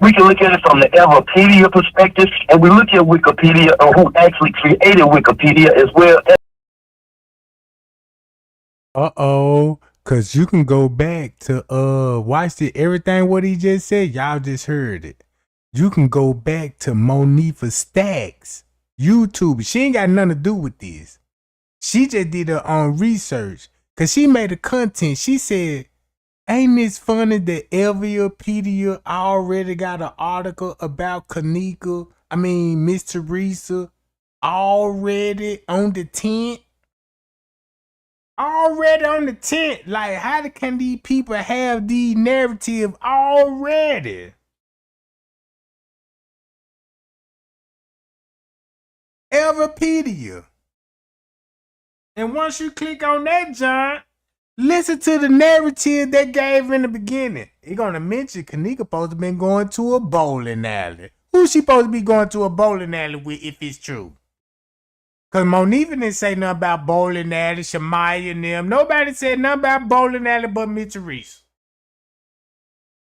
G: We can look at it from the Everpedia perspective, and we look at Wikipedia or who actually created Wikipedia as well.
A: Cause you can go back to watch everything what he just said. Y'all just heard it. You can go back to Monifa Stacks YouTube. She ain't got nothing to do with this. She just did her own research. Cause she made a content. She said, ain't this funny that Everpedia already got an article about Kenneka? I mean, Miss Teresa already on the tent? Already on the tent. Like, how can these people have the narrative already? Everpedia. And once you click on that, John, listen to the narrative they gave in the beginning. It's gonna mention Kenneka supposed to be going to a bowling alley. Who's she supposed to be going to a bowling alley with if it's true? Cause Monifa didn't say nothing about bowling alley, Shamaya and them. Nobody said nothing about bowling alley but Miss Teresa.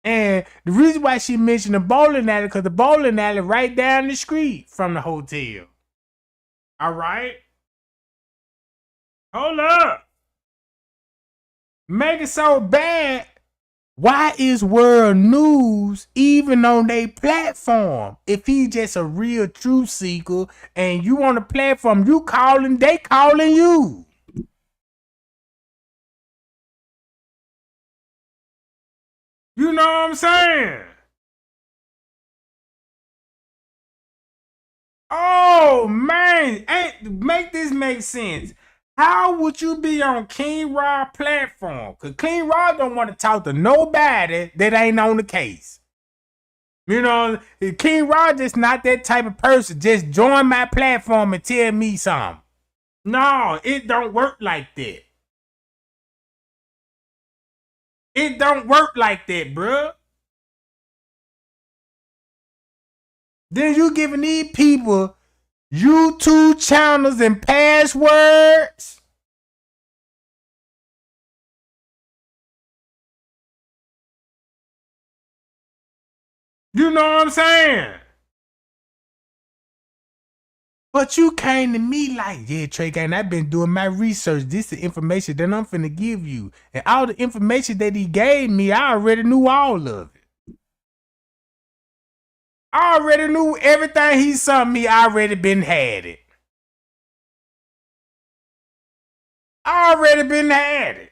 A: And the reason why she mentioned the bowling alley, cause the bowling alley right down the street from the hotel. All right. Hold up. Make it so bad. Why is World News even on their platform? If he just a real truth seeker and you on the platform, you calling, they calling you. You know what I'm saying? Oh man, make this make sense. How would you be on King Rod platform? Cause King Rod don't want to talk to nobody that ain't on the case. You know, King Rod just not that type of person. Just join my platform and tell me something. No, it don't work like that. It don't work like that, bruh. Then you giving these people YouTube channels and passwords. You know what I'm saying? But you came to me like, yeah, Trey Gang, I've been doing my research. This is the information that I'm finna give you. And all the information that he gave me, I already knew all of it. I already knew everything he sent me, I already been had it. I already been had it.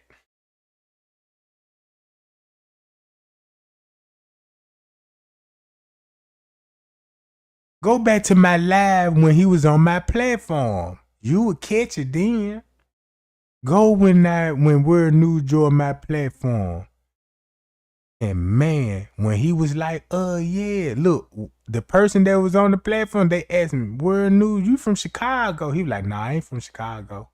A: Go back to my live when he was on my platform. You would catch it then. Go when Word News joined my platform. And man, when he was like, yeah, look, the person that was on the platform, they asked me, Word News, you from Chicago? He was like, nah, I ain't from Chicago.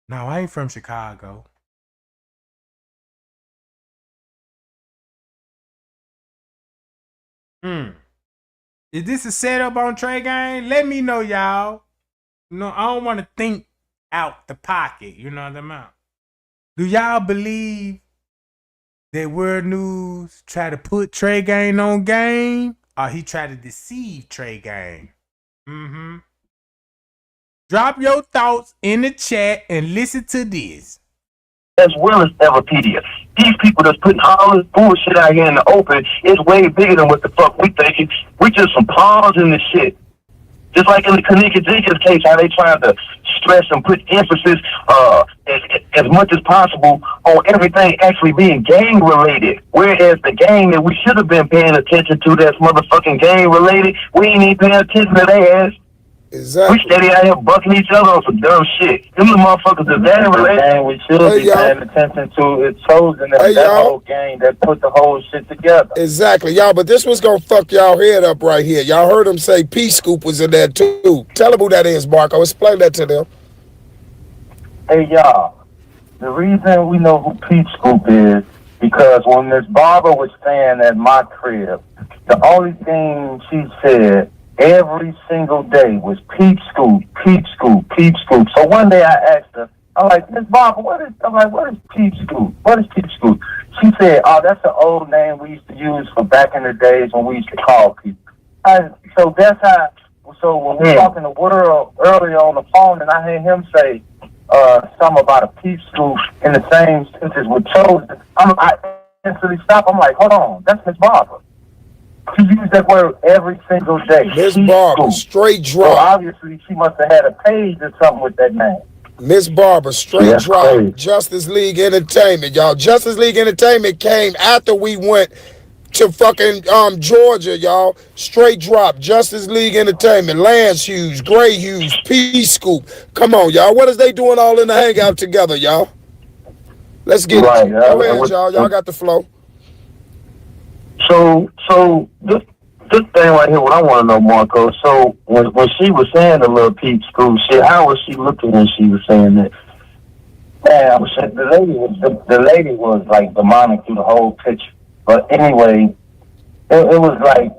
A: No, I ain't from Chicago. Is this a setup on Trey Gang? Let me know, y'all. No, I don't want to think out the pocket. You know what I mean? Do y'all believe that Word News try to put Trey Gang on game, or he try to deceive Trey Gang? Drop your thoughts in the chat and listen to this.
G: As well as Everpedia. These people that's putting all this bullshit out here in the open is way bigger than what the fuck we thinking. We just some pawns in this shit. Just like in the Kenneka Jenkins case, how they trying to stress and put emphasis as much as possible on everything actually being gang related. Whereas the gang that we should have been paying attention to that's motherfucking gang related, we ain't even paying attention to their ass.
F: Exactly.
G: We steady out here bucking each other on some dumb shit. Them the motherfuckers is gang related.
E: And we should be paying attention to it's chosen that whole gang that put the whole shit together.
F: Exactly, y'all. But this was gonna fuck y'all head up right here. Y'all heard him say P Scoop was in there too. Tell them who that is, Marco. Explain that to them.
E: Hey, y'all. The reason we know who Pete Scoop is because when Miss Barbara was staying at my crib, the only thing she said every single day was Pete Scoop, Pete Scoop, Pete Scoop. So one day I asked her, I'm like, Miss Barbara, what is Pete Scoop? What is Pete Scoop? She said, oh, that's an old name we used to use for back in the days when we used to call people. So that's how, so when we were talking to World earlier on the phone and I heard him say something about a Pete Scoop in the same sentences with chosen, I instantly stopped. I'm like, hold on, that's Miss Barbara. She used that word every single day.
F: Miss Barbara, straight drop.
E: So obviously, she must have had a page or something with that name.
F: Miss Barbara, straight drop.
E: Crazy.
F: Justice League Entertainment, y'all. Justice League Entertainment came after we went to fucking Georgia, y'all. Straight drop. Justice League Entertainment, Lance Hughes, Gray Hughes, P Scoop. Come on, y'all. What is they doing all in the hangout together, y'all? Let's get it. Go ahead, y'all. Y'all got the flow.
G: So this thing right here, what I want to know, Marco. So when she was saying the little Pete Scoop shit, how was she looking when she was saying that?
E: Man, the lady was like demonic through the whole picture. But anyway, it was like,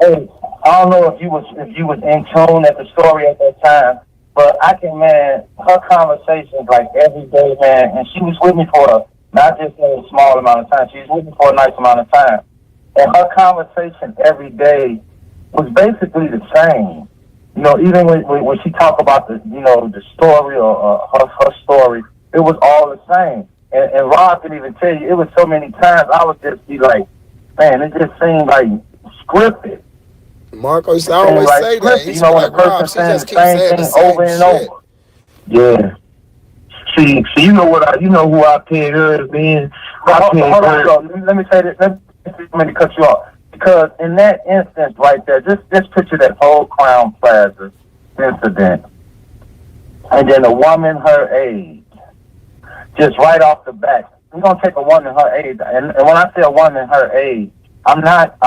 E: hey, I don't know if you was in tune at the story at that time, but her conversations like every day, man, and she was with me for not just a small amount of time. She was with me for a nice amount of time. And her conversation every day was basically the same. You know, even when she talked about the story or her story, it was all the same. And Rob can even tell you, it was so many times I would just be like, man, it just seemed like scripted.
F: Marco used to always say that.
E: You know, when a person saying the same thing over and over.
G: Yeah. See, you know who I pegged her as being.
E: Hold on, let me say this. Let me cut you off. Because in that instance right there, just picture that whole Crown Plaza incident. And then a woman her age, just right off the bat. We're gonna take a woman her age, and when I say a woman her age, I'm not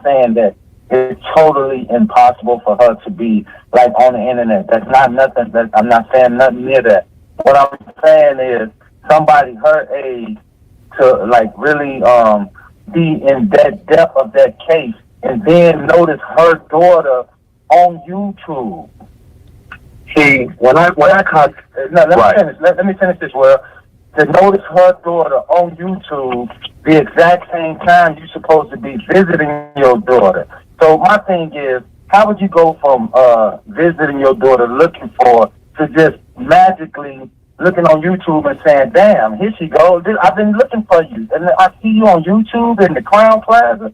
E: saying that it's totally impossible for her to be like on the internet. That's not nothing. I'm not saying nothing near that. What I'm saying is somebody her age to like really be in that depth of that case, and then notice her daughter on YouTube.
G: See, when I caught,
E: let me finish this. Well, to notice her daughter on YouTube the exact same time you're supposed to be visiting your daughter. So my thing is, how would you go from visiting your daughter looking for to just magically looking on YouTube and saying, damn, here she goes. I've been looking for you. And I see you on YouTube in the Crown Plaza.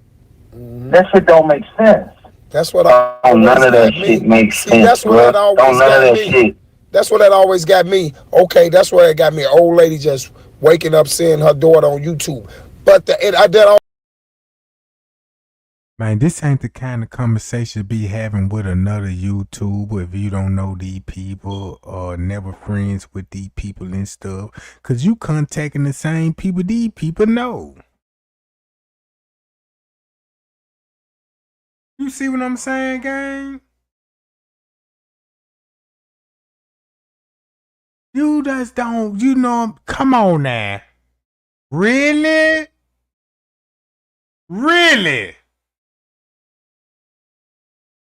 E: Mm-hmm. That shit don't make sense.
F: That's what
G: none of that shit makes sense,
F: that's what that always got me.
G: Shit.
F: That's what that always got me. Okay, that's where it got me. An old lady just waking up seeing her daughter on YouTube. But
A: man, this ain't the kind of conversation be having with another YouTuber if you don't know these people or never friends with these people and stuff. Cause you contacting the same people these people know. You see what I'm saying, gang? You just don't, you know, come on now. Really? Really?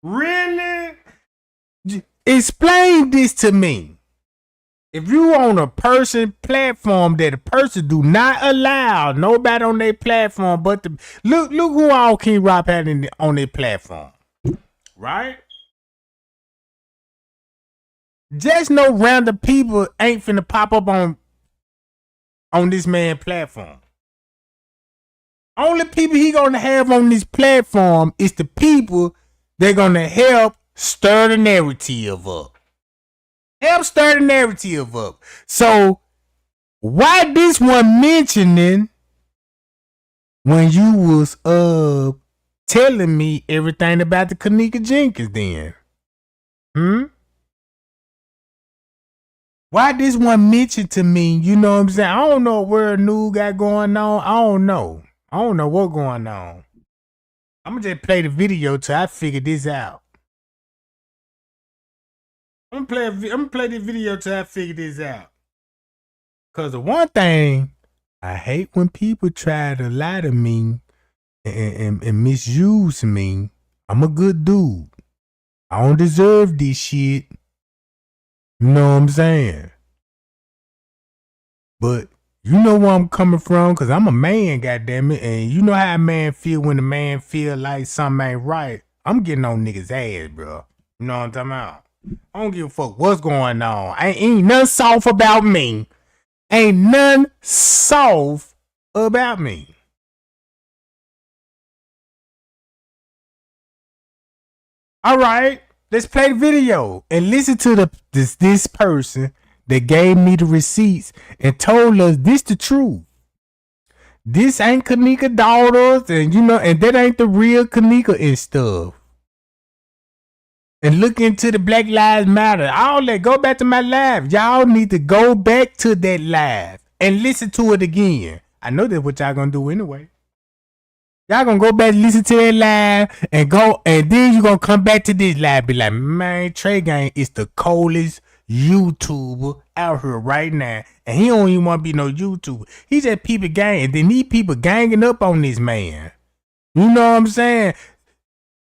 A: Really? Explain this to me. If you on a person platform that a person do not allow nobody on their platform but the look who all King Rob had on their platform. Right? Just no random people ain't finna pop up on this man platform. Only people he gonna have on this platform is the people they're gonna help stir the narrative up. Help stir the narrative up. So why this one mentioning when you was telling me everything about the Kenneka Jenkins then? Why this one mentioned to me, you know what I'm saying? I don't know where new got going on. I don't know what's going on. I'm gonna just play the video till I figure this out. I'm gonna play the video till I figure this out. Cause the one thing I hate when people try to lie to me and misuse me. I'm a good dude. I don't deserve this shit. You know what I'm saying? But you know where I'm coming from, cause I'm a man, goddammit, and you know how a man feel when a man feel like something ain't right. I'm getting on niggas' ass, bro. You know what I'm talking about? I don't give a fuck what's going on. Ain't nothing soft about me. Ain't nothing soft about me. All right, let's play the video and listen to this person that gave me the receipts and told us this the truth. This ain't Kenneka daughters, and you know, and that ain't the real Kenneka and stuff. And look into the Black Lives Matter. All that, go back to my live. Y'all need to go back to that live and listen to it again. I know that's what y'all gonna do anyway. Y'all gonna go back and listen to that live and go, and then you gonna come back to this live, be like, man, Trey Gang is the coldest YouTuber out here right now, and he don't even want to be no YouTuber. He just people gang, and then these people ganging up on this man. You know what I'm saying?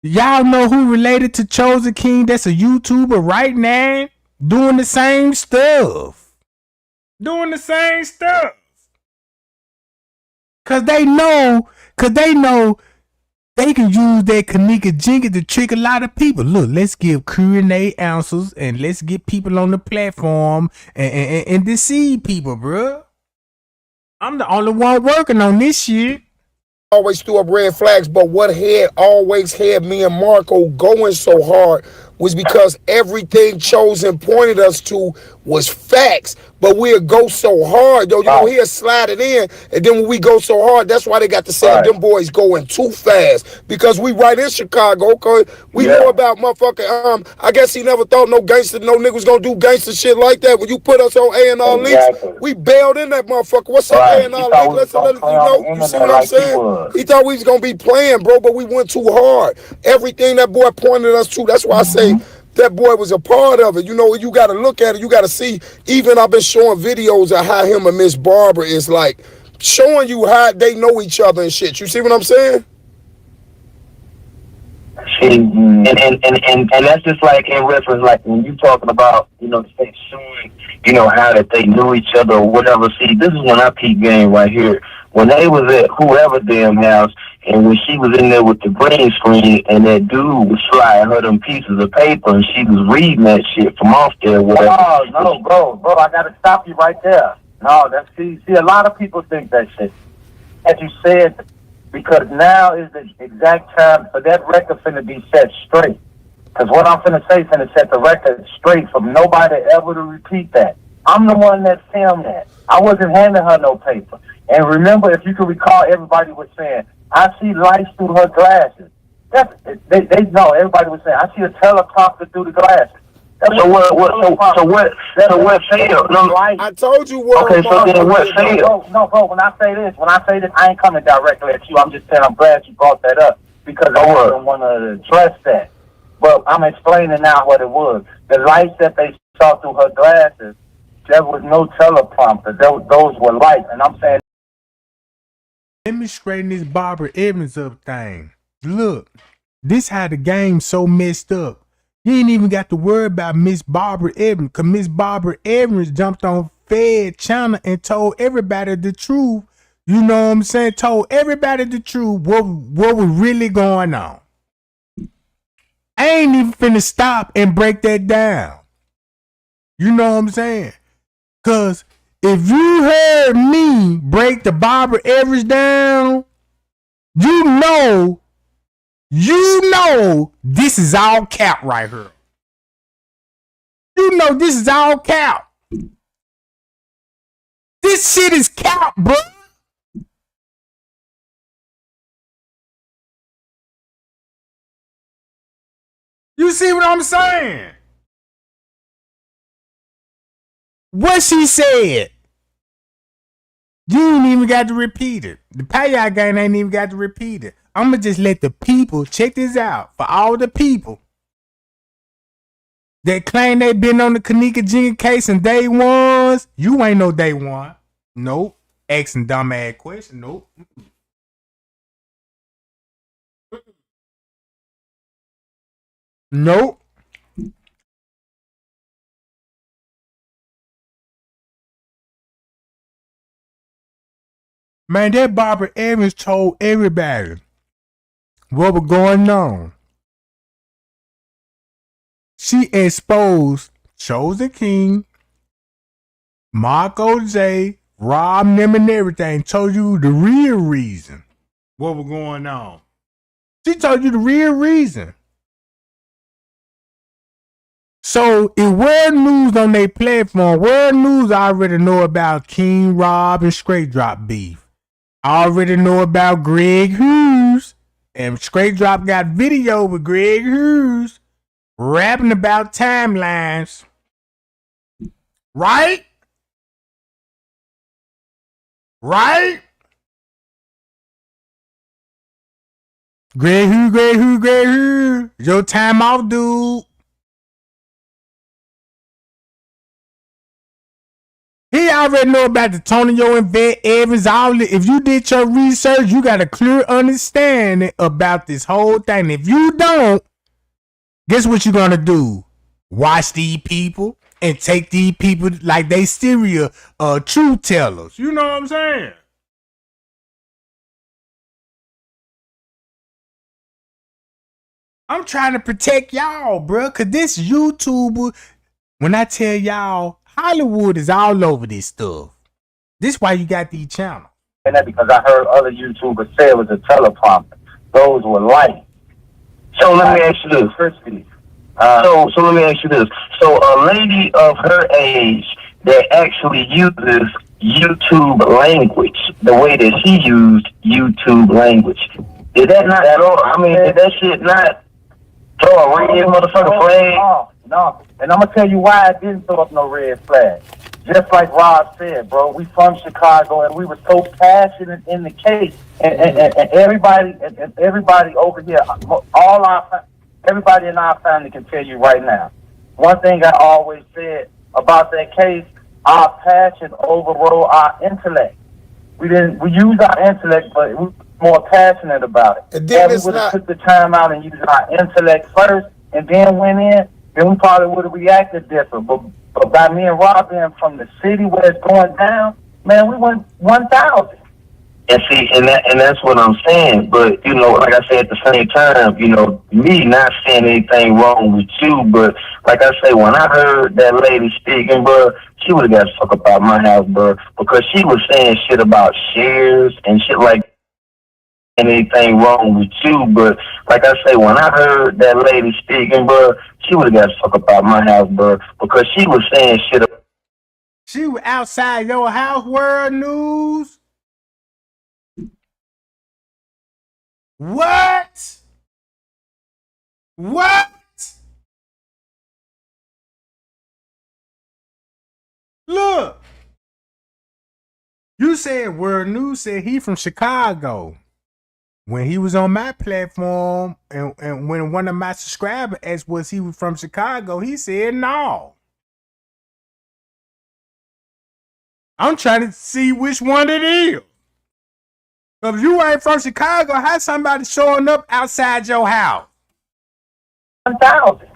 A: Y'all know who related to Chosen King? That's a YouTuber right now, doing the same stuff. Cause they know they can use that Kenneka Jenkins to trick a lot of people. Look, let's give Q&A answers and let's get people on the platform and deceive people, bro. I'm the only one working on this shit.
F: Always threw up red flags, but what had always had me and Marco going so hard was because everything Chosen pointed us to was facts, but we'll go so hard, though. You know, he'll slide it in, and then when we go so hard, that's why they got to say them boys going too fast, because we right in Chicago, cause we know about motherfucking, I guess he never thought no nigga was gonna do gangster shit like that. When you put us on A&R Leaks, we bailed in that motherfucker. What's up, A&R Leaks? Let's let you know. You see what I'm saying? He thought we was gonna be playing, bro, but we went too hard. Everything that boy pointed us to, that's why I say that boy was a part of it. You know, you got to look at it. You got to see. Even I've been showing videos of how him and Miss Barbara is like showing you how they know each other and shit. You see what I'm saying?
G: And that's just like in reference, like when you talking about, you know, showing, you know, how that they knew each other or whatever. See, this is when I peep game right here. When they was at whoever damn house, and when she was in there with the green screen, and that dude was sliding her them pieces of paper, and she was reading that shit from off there.
E: Oh, no, bro, I gotta stop you right there. No, see, a lot of people think that shit. As you said, because now is the exact time for that record finna be set straight. Because what I'm finna say finna set the record straight from nobody ever to repeat that. I'm the one that filmed that. I wasn't handing her no paper. And remember, if you can recall, everybody was saying, I see lights through her glasses. They know, everybody was saying, I see a teleprompter through the glasses.
G: So what failed? No,
F: I told you what.
G: Okay, so then what failed?
E: No, bro, when I say this, I ain't coming directly at you. I'm just saying I'm glad you brought that up because I didn't want to address that. But I'm explaining now what it was. The lights that they saw through her glasses, there was no teleprompter. Those were lights. And I'm saying,
A: let me straighten this Barbara Evans up thing. Look, this how the game's so messed up. You ain't even got to worry about Miss Barbara Evans, because Miss Barbara Evans jumped on Fed Channel and told everybody the truth. You know what I'm saying? Told everybody the truth, what was really going on. I ain't even finna stop and break that down. You know what I'm saying? Because if you heard me break the Barbara Evans down, you know this is all cap right here. You know this is all cap. This shit is cap, bro. You see what I'm saying? What she said, you ain't even got to repeat it. The payout game ain't even got to repeat it. I'm going to just let the people check this out. For all the people that claim they been on the Kenneka Jenkins case and day ones, you ain't no day one. Nope. Asking dumb ass question. Nope. Nope. Man, that Barbara Evans told everybody what was going on. She exposed Chosen King, Marco J, Rob them and everything. Told you the real reason what was going on. She told you the real reason. So in World News on their platform, World News already know about King Rob and Straight Drop beef. I already know about Greg Hughes. And Straight Drop got video with Greg Hughes rapping about timelines. Right? Right? Greg Hughes. Your time off, dude. He already know about the Antonio and Vet Evans. If you did your research, you got a clear understanding about this whole thing. If you don't, guess what you're gonna do? Watch these people and take these people like they serial truth tellers. You know what I'm saying? I'm trying to protect y'all, bro, cause this YouTuber, when I tell y'all, Hollywood is all over this stuff. This why you got these channels.
E: and that because I heard other YouTubers say it was a teleprompter. Those were lights.
G: So let me ask you this. So let me ask you this. So a lady of her age that actually uses YouTube language the way that she used YouTube language, is that not at all? I mean, is that shit not throw a red motherfucker flag?
E: No. And I'm gonna tell you why I didn't throw up no red flag. Just like Rob said, bro, we from Chicago and we were so passionate in the case, and everybody over here, everybody in our family can tell you right now. One thing I always said about that case, our passion overrode our intellect. We used our intellect, but we were more passionate about it.
F: And then
E: we would have took the time out and used our intellect first, and then went in, then we probably would have reacted different. But by me and Rob being from the city where it's going down, man, we went 1,000.
G: And see, and that's what I'm saying. But, you know, like I said, at the same time, you know, me not saying anything wrong with you, but like I say, when I heard that lady speaking, bro, she would have got the fuck up out my house, bro, because she was saying shit about shares and shit like anything wrong with you, but like I say, when I heard that lady speaking, bro, she would have got the fuck up out my house, bro, because she was saying shit.
A: She was outside your house, World News. What? What? Look. You said World News said he from Chicago. When he was on my platform and when one of my subscribers asked was he was from Chicago, he said no. I'm trying to see which one it is. If you ain't from Chicago, how somebody showing up outside your house?
G: 1,000.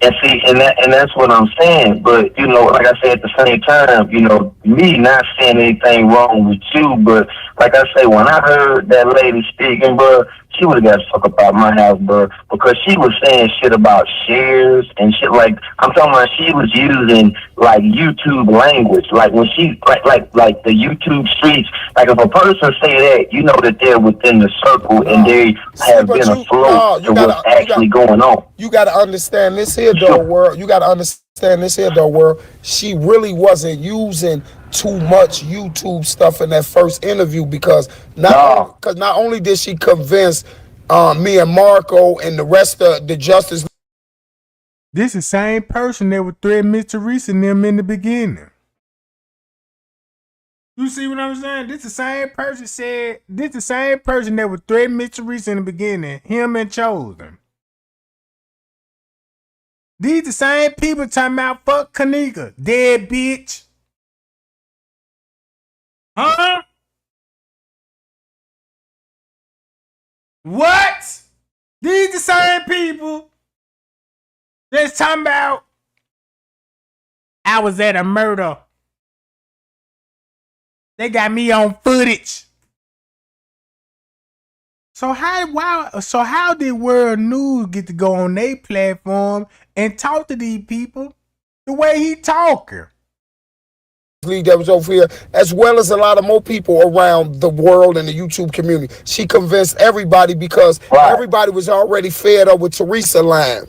G: And see, and that's what I'm saying. But you know, like I said, at the same time, you know, me not saying anything wrong with you, but like I say, when I heard that lady speaking, bro, she would have got the fuck up out my house, bro, because she was saying shit about shares and shit. Like I'm talking about, she was using like YouTube language, like when she like the YouTube streets. Like if a person say that, you know that they're within the circle and they have been afloat to what's actually going on.
F: You got to understand this here, though, World. You got to understand this here, though, World. She really wasn't using too much YouTube stuff in that first interview because not only did she convince me and Marco and the rest of the justice.
A: This is the same person that would threaten Miss Teresa and them in the beginning. You see what I'm saying? This the same person that would threaten Miss Teresa in the beginning, him and Chosen. These the same people talking about fuck Kenneka, dead bitch. Huh? What? These the same people that's talking about I was at a murder. They got me on footage. So how did World News get to go on their platform and talk to these people the way he talking?
F: That was over here, as well as a lot of more people around the world in the YouTube community. She convinced everybody because everybody was already fed up with Teresa line.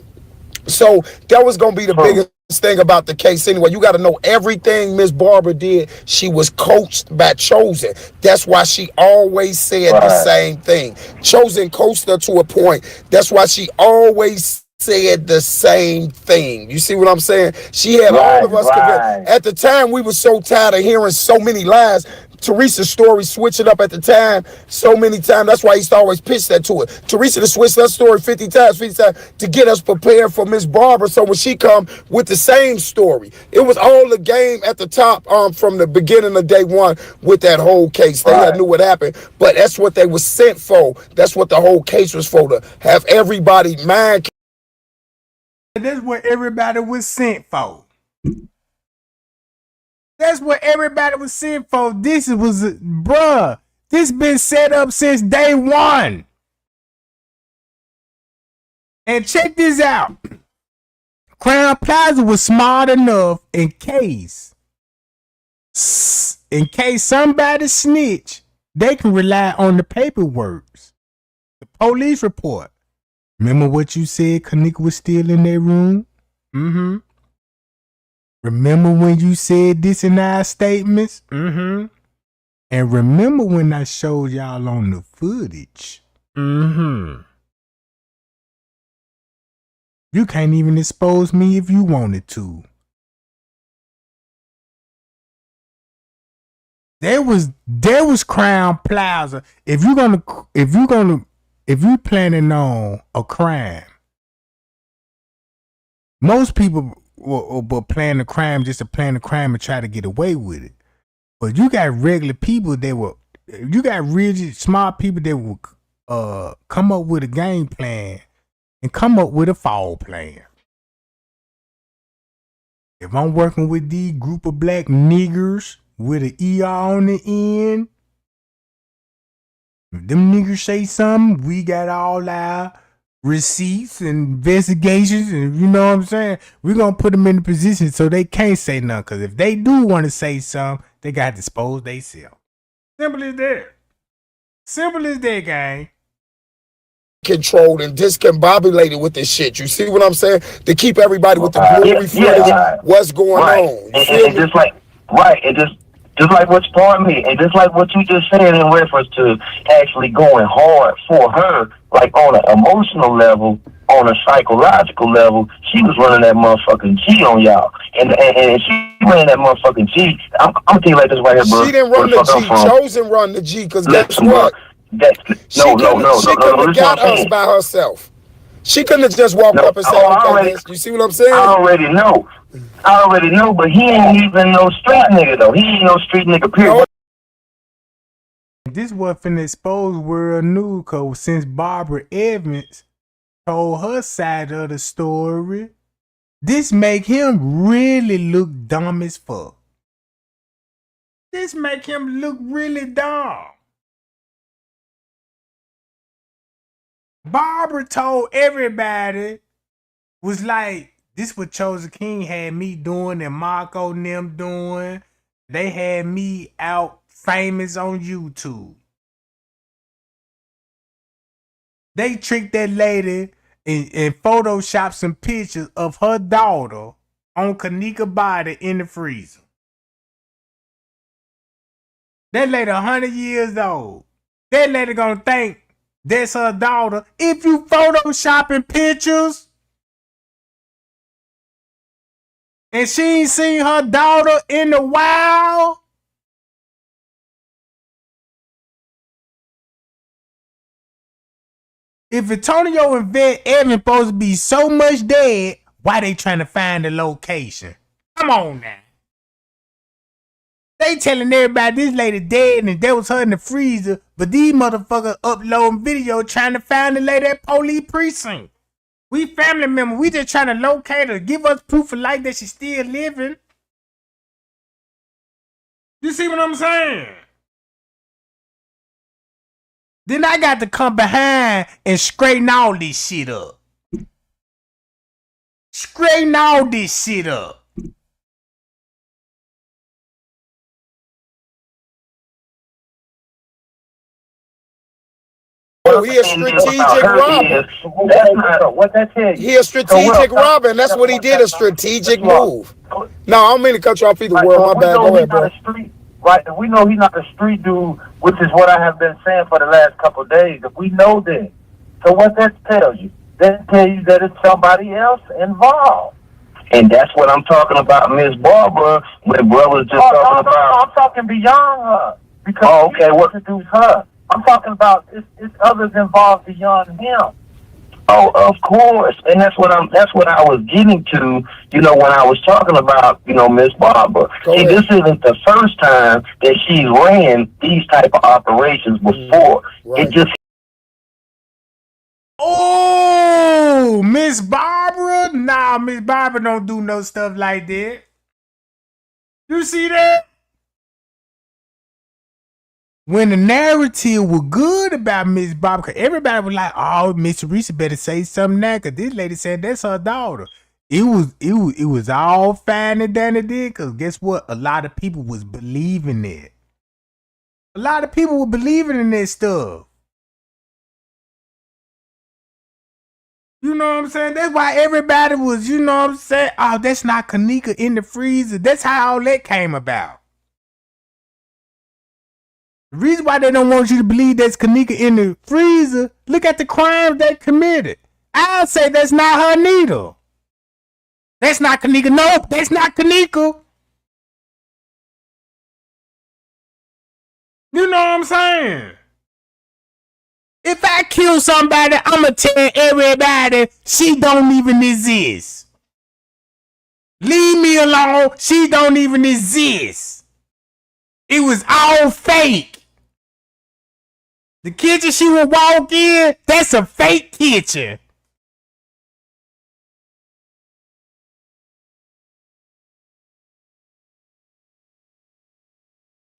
F: So that was going to be the biggest thing about the case anyway. You got to know everything Miss Barbara did. She was coached by Chosen. That's why she always said the same thing. Chosen coached her to a point. That's why she always said the same thing. You see what I'm saying? She had all of us convinced. At the time, we were so tired of hearing so many lies. Teresa's story switching up at the time so many times. That's why he used to always pitch that to her. Teresa to switch her story 50 times to get us prepared for Miss Barbara. So when she come with the same story, it was all the game at the top from the beginning of day one with that whole case. They knew what happened, but that's what they was sent for. That's what the whole case was for, to have everybody mind.
A: That's what everybody was sent for. That's what everybody was sent for. This been set up since day one. And check this out. Crown Plaza was smart enough in case somebody snitch, they can rely on the paperwork, the police report. Remember what you said Kenneka was still in their room? Mm-hmm. Remember when you said this in our statements? Mm-hmm. And remember when I showed y'all on the footage? Mm-hmm. You can't even expose me if you wanted to. There was Crown Plaza. If you planning on a crime, most people will plan a crime just to plan a crime and try to get away with it. But you got regular people you got really smart people that will come up with a game plan and come up with a fall plan. If I'm working with these group of black niggers with an ER on the end, if them niggers say something, we got all our receipts and investigations, and you know what I'm saying? We're going to put them in a position so they can't say nothing. Because if they do want to say something, they got to dispose themselves. Simple as that. Simple as that, gang.
F: Controlled and discombobulated with this shit. You see what I'm saying? To keep everybody with the blurry footage, what's going on. You feel
G: and
F: me?
G: just like and just like what's part me, and just like what you just said in reference to actually going hard for her, like on an emotional level, on a psychological level, she was running that motherfucking G on y'all, and she ran that motherfucking G. I'm gonna tell you like this right here, bro.
F: She didn't run the G. Chosen run the G, because guess what? She couldn't have got us by herself. She couldn't have just walked up and said, okay, you see what I'm saying?
G: I already know, but he ain't even no street nigga, though. He ain't no street nigga, period.
A: This was finna expose world news, cause since Barbara Evans told her side of the story, this make him really look dumb as fuck. This make him look really dumb. Barbara told everybody, was like, this what Chosen King had me doing and Marco and them doing. They had me out famous on YouTube. They tricked that lady and photoshopped some pictures of her daughter on Kenneka body in the freezer. That lady 100 years old. That lady gonna think that's her daughter. If you photoshopping pictures and she ain't seen her daughter in the wild, if Antonio and Vet Evan supposed to be so much dead, why they trying to find the location? Come on now. They telling everybody this lady dead and that was her in the freezer, but these motherfuckers uploading video trying to find the lady at police precinct. We family members, we just trying to locate her, give us proof of life that she's still living. You see what I'm saying? Then I got to come behind and straighten all this shit up. Straighten all this shit up.
F: He a strategic robber.
G: What that tell you?
F: He a strategic robber, and that's what he did, a strategic move. No, I don't mean to cut you off either, World. My bad. Go ahead, bro.
E: Right, if we know he's not a street dude, which is what I have been saying for the last couple of days. If we know that, so what that tells you? That tells you that it's somebody else involved.
G: And that's what I'm talking about, Miss Barbara, when brothers just talking about.
E: No, I'm talking beyond her. Because he introduced her. I'm talking about it's others involved beyond him.
G: Oh, of course, and that's what I was getting to. You know, when I was talking about, Miss Barbara. See, this isn't the first time that she's ran these type of operations before.
F: Right.
G: It just.
A: Oh, Miss Barbara? Nah, Miss Barbara don't do no stuff like that. You see that? When the narrative was good about Miss Barbara, because everybody was like, oh, Miss Teresa better say something now, because this lady said that's her daughter. It was all fine and dandy did, because guess what? A lot of people was believing it. A lot of people were believing in this stuff. You know what I'm saying? That's why everybody was, you know what I'm saying? Oh, that's not Kenneka in the freezer. That's how all that came about. The reason why they don't want you to believe that's Kenneka in the freezer, look at the crimes they committed. I'll say that's not her neither. That's not Kenneka. No, that's not Kenneka. You know what I'm saying? If I kill somebody, I'ma tell everybody she don't even exist. Leave me alone. She don't even exist. It was all fake. The kitchen she would walk in, that's a fake kitchen.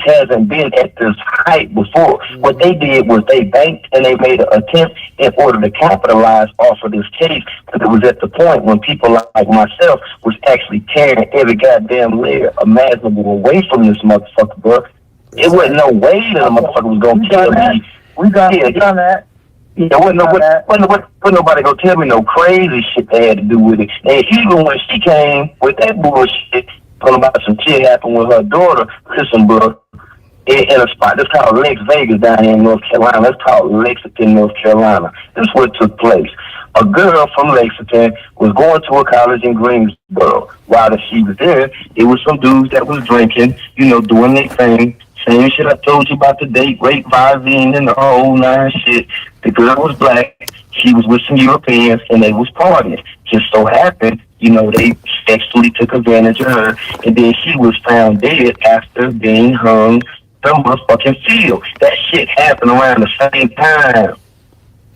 G: Hasn't been at this height before. What they did was they banked and they made an attempt in order to capitalize off of this case, because it was at the point when people like myself was actually tearing every goddamn layer imaginable away from this motherfucker, bro. It wasn't no way that a motherfucker was gonna kill me
E: We done that.
G: Yeah, wasn't nobody gonna tell me no crazy shit they had to do with it. And even when she came with that bullshit, talking about some shit happened with her daughter, listen, bro, in a spot that's called Lex Vegas down here in North Carolina. That's called Lexington, North Carolina. This is what took place. A girl from Lexington was going to a college in Greensboro. While she was there, it was some dudes that was drinking, doing their thing. Same shit I told you about the date, rape, Visine, and the whole nine shit. The girl was black. She was with some Europeans, and they was partying. Just so happened, they sexually took advantage of her, and then she was found dead after being hung the motherfucking field. That shit happened around the same time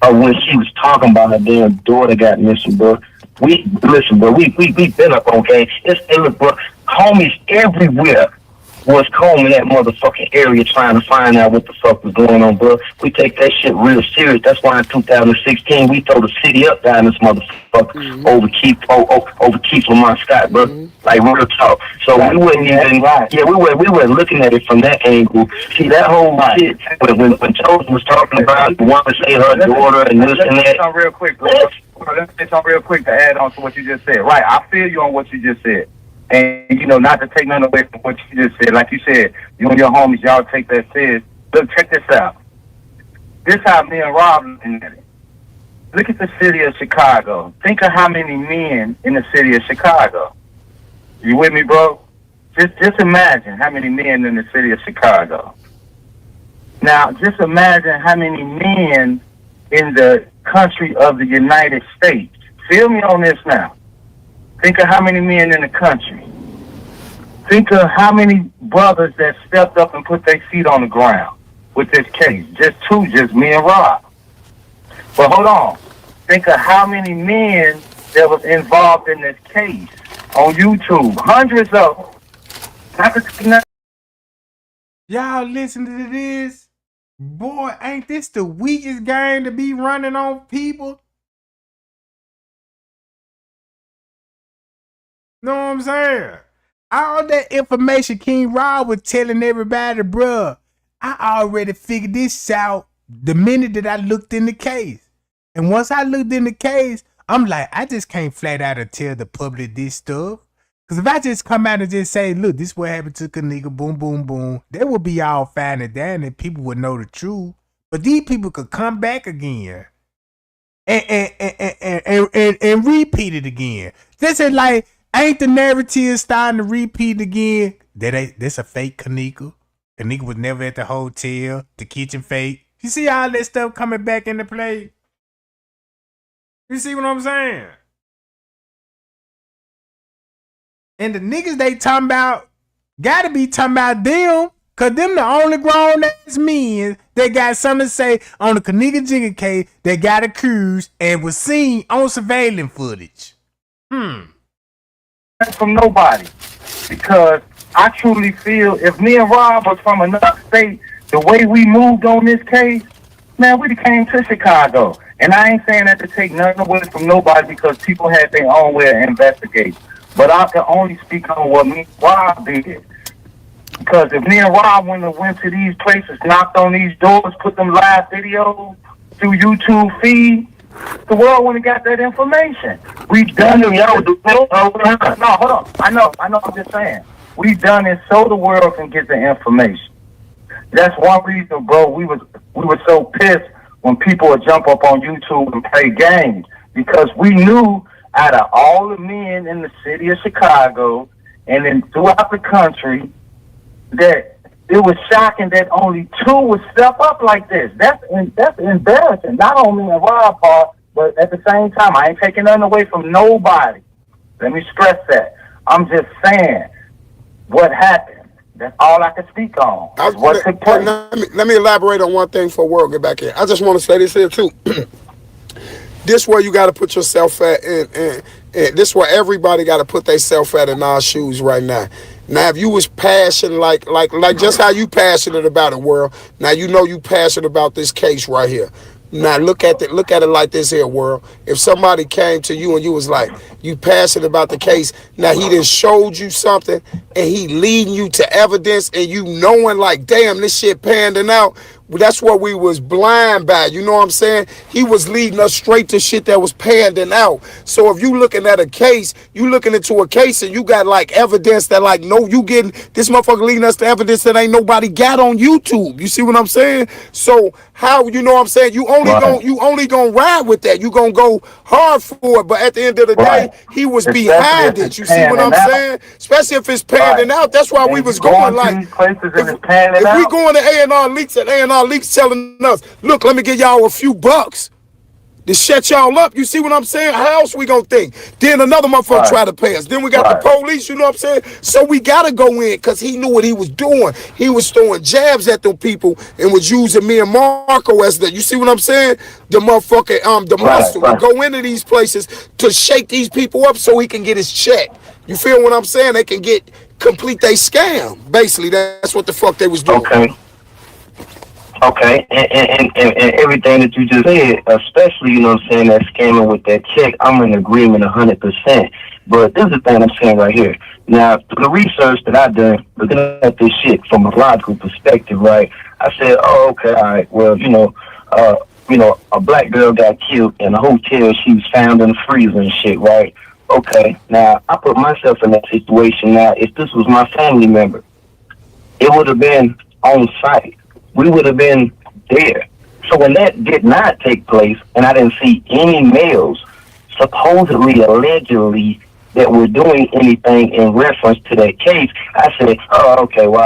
G: when she was talking about her damn daughter got missing, bro. We been up, okay? Look, bro, homies everywhere was combing that motherfucking area trying to find out what the fuck was going on, bro. We take that shit real serious. That's why in 2016 we tore the city up down this motherfucker over Keith Lamont Scott, bro. Like real talk. So we wasn't even we weren't looking at it from that angle. See that whole shit when Chosen was talking about the one to say her daughter and this and that.
D: Real quick, bro. Let's say something real quick to add on to what you just said. Right, I feel you on what you just said. And, not to take nothing away from what you just said. Like you said, you and your homies, y'all take that serious. Look, check this out. This how me and Rob looking at it. Look at the city of Chicago. Think of how many men in the city of Chicago. You with me, bro? Just imagine how many men in the city of Chicago. Now, just imagine how many men in the country of the United States. Feel me on this now. Think of how many men in the country. Think of how many brothers that stepped up and put their feet on the ground with this case. Just me and Rob. But hold on. Think of how many men that was involved in this case on YouTube. Hundreds of them.
A: Y'all listen to this? Boy, ain't this the weakest game to be running on people? Know what I'm saying? All that information King Rob was telling everybody, bruh, I already figured this out the minute that I looked in the case. And once I looked in the case, I'm like, I just can't flat out and tell the public this stuff. Because if I just come out and just say, look, this is what happened to Kenneka, boom, boom, boom, they would be all fine and down and people would know the truth. But these people could come back again and repeat it again. This is like, ain't the narrative starting to repeat again? That's a fake Kenneka. Kenneka was never at the hotel. The kitchen fake. You see all that stuff coming back into play? You see what I'm saying? And the niggas they talking about gotta be talking about them, cause them the only grown ass men that got something to say on the Kenneka Jigga case that got accused and was seen on surveillance footage.
D: From nobody, because I truly feel if me and Rob was from another state, the way we moved on this case, man, we came to Chicago. And I ain't saying that to take nothing away from nobody because people had their own way of investigating. But I can only speak on what me and Rob did. Because if me and Rob went to these places, knocked on these doors, put them live videos through YouTube feed, the world wouldn't have got that information. We've done it. No, hold on. I know. I'm just saying. We've done it so the world can get the information. That's one reason, bro. We were so pissed when people would jump up on YouTube and play games because we knew out of all the men in the city of Chicago and then throughout the country that it was shocking that only two would step up like this. That's embarrassing. Not only in Rob part, but at the same time, I ain't taking nothing away from nobody. Let me stress that. I'm just saying what happened. That's all I can speak on. What took place.
F: Let me elaborate on one thing before world get back in. I just want to say this here too. This where you got to put yourself at, and this where everybody got to put themselves at in our shoes right now. Now, if you was passionate, like just how you passionate about it, world. Now you know you passionate about this case right here. Now look at it like this here, world. If somebody came to you and you was like, you passionate about the case, now he done showed you something and he leading you to evidence and you knowing like, damn, this shit panning out. That's what we was blind by. You know what I'm saying? He was leading us straight to shit that was panning out. So if you looking at a case, you looking into a case and you got like evidence that like, no, you getting this motherfucker leading us to evidence that ain't nobody got on YouTube. You see what I'm saying? So how, you know what I'm saying? You only gonna ride with that. You gonna go hard for it. But at the end of the day, he was behind it. You see what I'm saying? Especially if it's panning out. That's why we was going like, if we going to A&R Leaks and A&R Leaks telling us, look, let me give y'all a few bucks to shut y'all up. You see what I'm saying? How else we gonna think? Then another motherfucker try to pay us. Then we got the police, you know what I'm saying? So we gotta go in because he knew what he was doing. He was throwing jabs at them people and was using me and Marco as the, you see what I'm saying? The motherfucker, the muscle to go into these places to shake these people up so he can get his check. You feel what I'm saying? They can complete their scam. Basically, that's what the fuck they was doing.
G: Okay, and everything that you just said, especially, you know what I'm saying, that scamming with that check, I'm in agreement 100%. But this is the thing I'm saying right here. Now, through the research that I've done, looking at this shit from a logical perspective, right, I said, oh, okay, all right, well, you know, a black girl got killed in a hotel. She was found in the freezer and shit, right? Okay, now, I put myself in that situation. Now, if this was my family member, it would have been on site. We would have been there. So when that did not take place, and I didn't see any males supposedly, allegedly, that were doing anything in reference to that case, I said, oh, okay, well,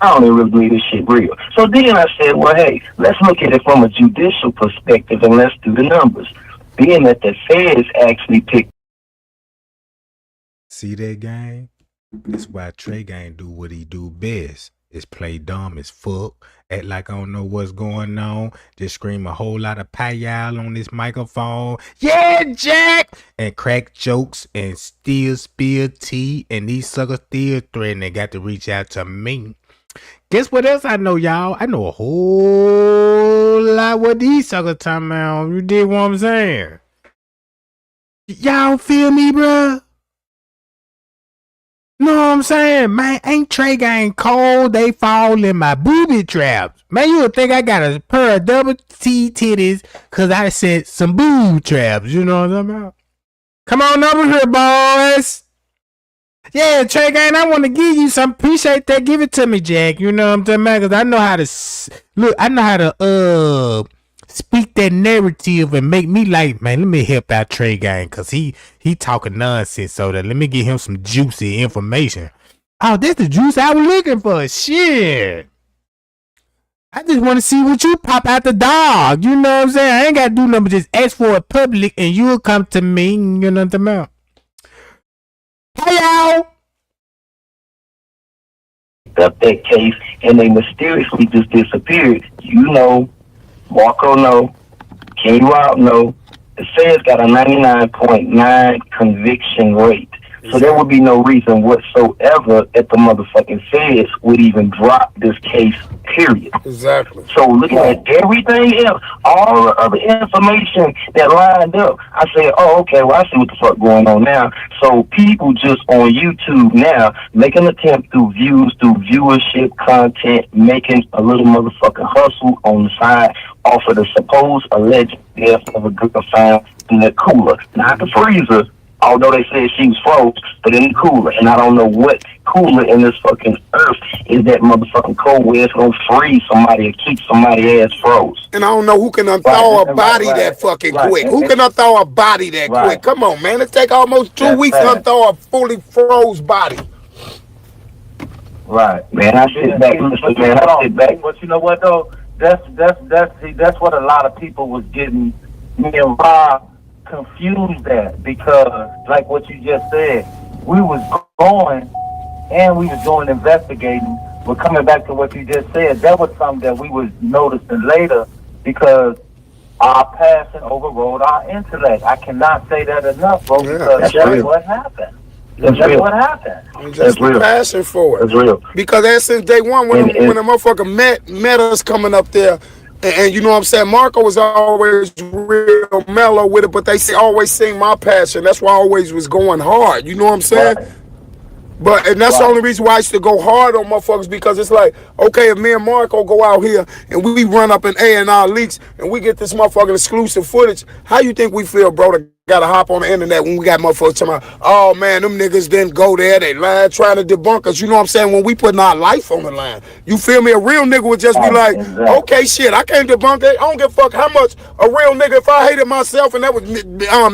G: I don't even really believe this shit real. So then I said, well, hey, let's look at it from a judicial perspective and let's do the numbers. Being that the feds actually picked.
A: See that game? That's why Trey Gang do what he do best. Is play dumb as fuck, act like I don't know what's going on, just scream a whole lot of payal on this microphone, yeah, Jack, and crack jokes and still spill tea, and these suckers still threaten they got to reach out to me. Guess what else I know, y'all? I know a whole lot what these suckers talking about. You dig what I'm saying? Y'all feel me, bruh? Know what I'm saying? Man, ain't Trey Gang cold? They fall in my booby traps. Man, you would think I got a pair of double T titties because I said some booby traps. You know what I'm talking about? Come on over here, boys. Yeah, Trey Gang, I want to give you some. Appreciate that. Give it to me, Jack. You know what I'm talking about? Because I know how to, look, I know how to, speak that narrative and make me like, man, let me help out Trey Gang because he talking nonsense, so that let me get him some juicy information. Oh, that's the juice I was looking for. Shit. I just want to see what you pop out the dog. You know what I'm saying? I ain't got to do nothing but just ask for it public and you'll come to me. You know what I'm talking about? Hey, y'all.
G: Up that case and they mysteriously just disappeared. You know, Marco no, King Rob no. The feds got a 99.9 conviction rate. So there would be no reason whatsoever that the motherfucking feds would even drop this case, period.
F: Exactly.
G: So looking at everything else, all the other information that lined up, I said, oh, okay, well, I see what the fuck going on now. So people just on YouTube now make an attempt through views, through viewership, content, making a little motherfucking hustle on the side off of the supposed alleged death of a girl found in the cooler, not the freezer. Although they said she was froze, but in the cooler. And I don't know what cooler in this fucking earth is that motherfucking cold where it's gonna freeze somebody or keep somebody ass froze.
F: And I don't know who can unthaw a body that fucking quick. Who can unthaw a body that quick? Come on, man. It take almost 2 weeks to unthaw a fully froze body.
G: Right. Man, I sit back. Listen, man, I sit back.
E: But you know what, though? That's what a lot of people was getting me and Rob confused at, because like what you just said, we was going and we was doing investigating, but coming back to what you just said, that was something that we was noticing later, because our passion overrode our intellect. I cannot say that enough, bro, because that's what happened. That's what happened.
F: And just the passion for it.
G: That's real.
F: Because ever since day one, when a motherfucker met us coming up there, and you know what I'm saying, Marco was always real mellow with it, but they always seen my passion. That's why I always was going hard. You know what I'm saying? And that's the only reason why I used to go hard on motherfuckers, because it's like, okay, if me and Marco go out here and we run up in A&R Leaks and we get this motherfucking exclusive footage, how you think we feel, bro, to gotta hop on the internet when we got motherfuckers talking about, oh man, them niggas didn't go there, they lied trying to debunk us. You know what I'm saying? When we putting our life on the line. You feel me? A real nigga would just be like, okay, shit, I can't debunk it. I don't give a fuck how much a real nigga, if I hated myself and that was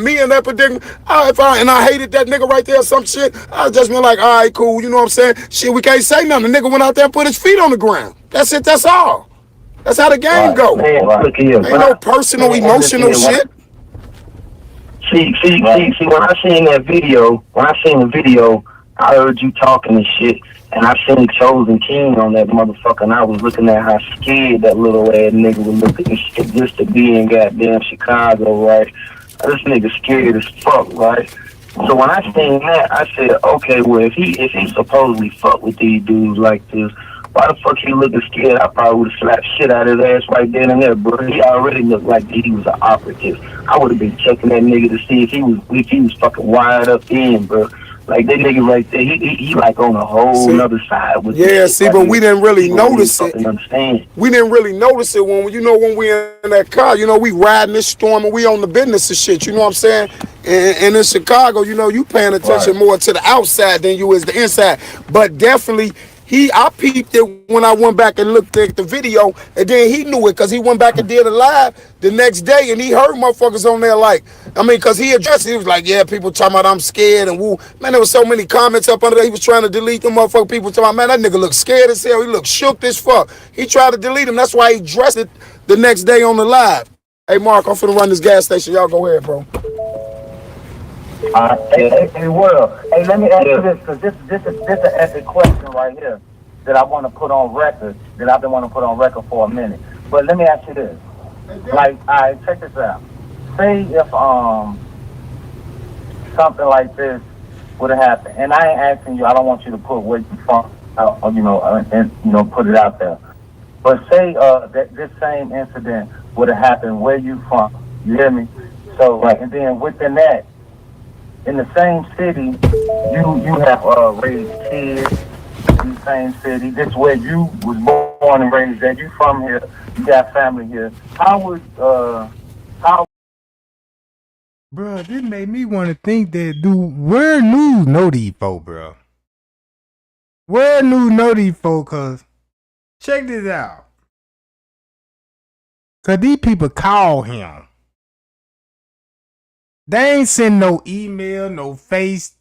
F: me in that predicament, and I hated that nigga right there or some shit, I'd just be like, all right, cool, you know what I'm saying? Shit, we can't say nothing. The nigga went out there and put his feet on the ground. That's it, that's all. That's how the game go.
G: Man, look here.
F: Ain't no personal, emotional shit.
G: See, when I seen the video, I heard you talking and shit, and I seen Chosen King on that motherfucker, and I was looking at how scared that little ass nigga was looking and shit just to be in goddamn Chicago, right? This nigga scared as fuck, right? So when I seen that, I said, okay, well, if he supposedly fuck with these dudes like this, why the fuck he looking scared? I probably would have slapped shit out of his ass right then and there, bro. He already looked like he was an operative. I would have been checking that nigga to see if he was fucking wired up in, bro. Like that nigga right there, he like on a whole other side. With
F: but we didn't really notice it. We didn't really notice it when we in that car. You know, we riding this storm and we on the business and shit. You know what I'm saying? And in Chicago, you know, you paying attention more to the outside than you is the inside. But definitely, I peeped it when I went back and looked at the video, and then he knew it because he went back and did a live the next day, and he heard motherfuckers on there like, because he addressed it. He was like, yeah, people talking about I'm scared and woo. Man, there was so many comments up under there. He was trying to delete them motherfuckers. People talking about, man, that nigga look scared as hell. He looked shook as fuck. He tried to delete them. That's why he dressed it the next day on the live. Hey, Mark, I'm finna run this gas station. Y'all go ahead, bro.
E: Hey, Will. Hey, let me ask you this, because this is an epic question right here that I want to put on record, that I've been wanting to put on record for a minute. But let me ask you this. Like, all right, check this out. Say if something like this would have happened, and I ain't asking you, I don't want you to put where you from, and put it out there. But say that this same incident would have happened where you from. You hear me? So, and then within that, in the same city, you have raised kids in the same city. This is where you was born and raised. That you from here, you got family here.
A: Bro, this made me want to think that, dude, where news know these folk, bro? Where news know these folk? Cause check this out. Cause these people call him. They ain't send no email, no Facebook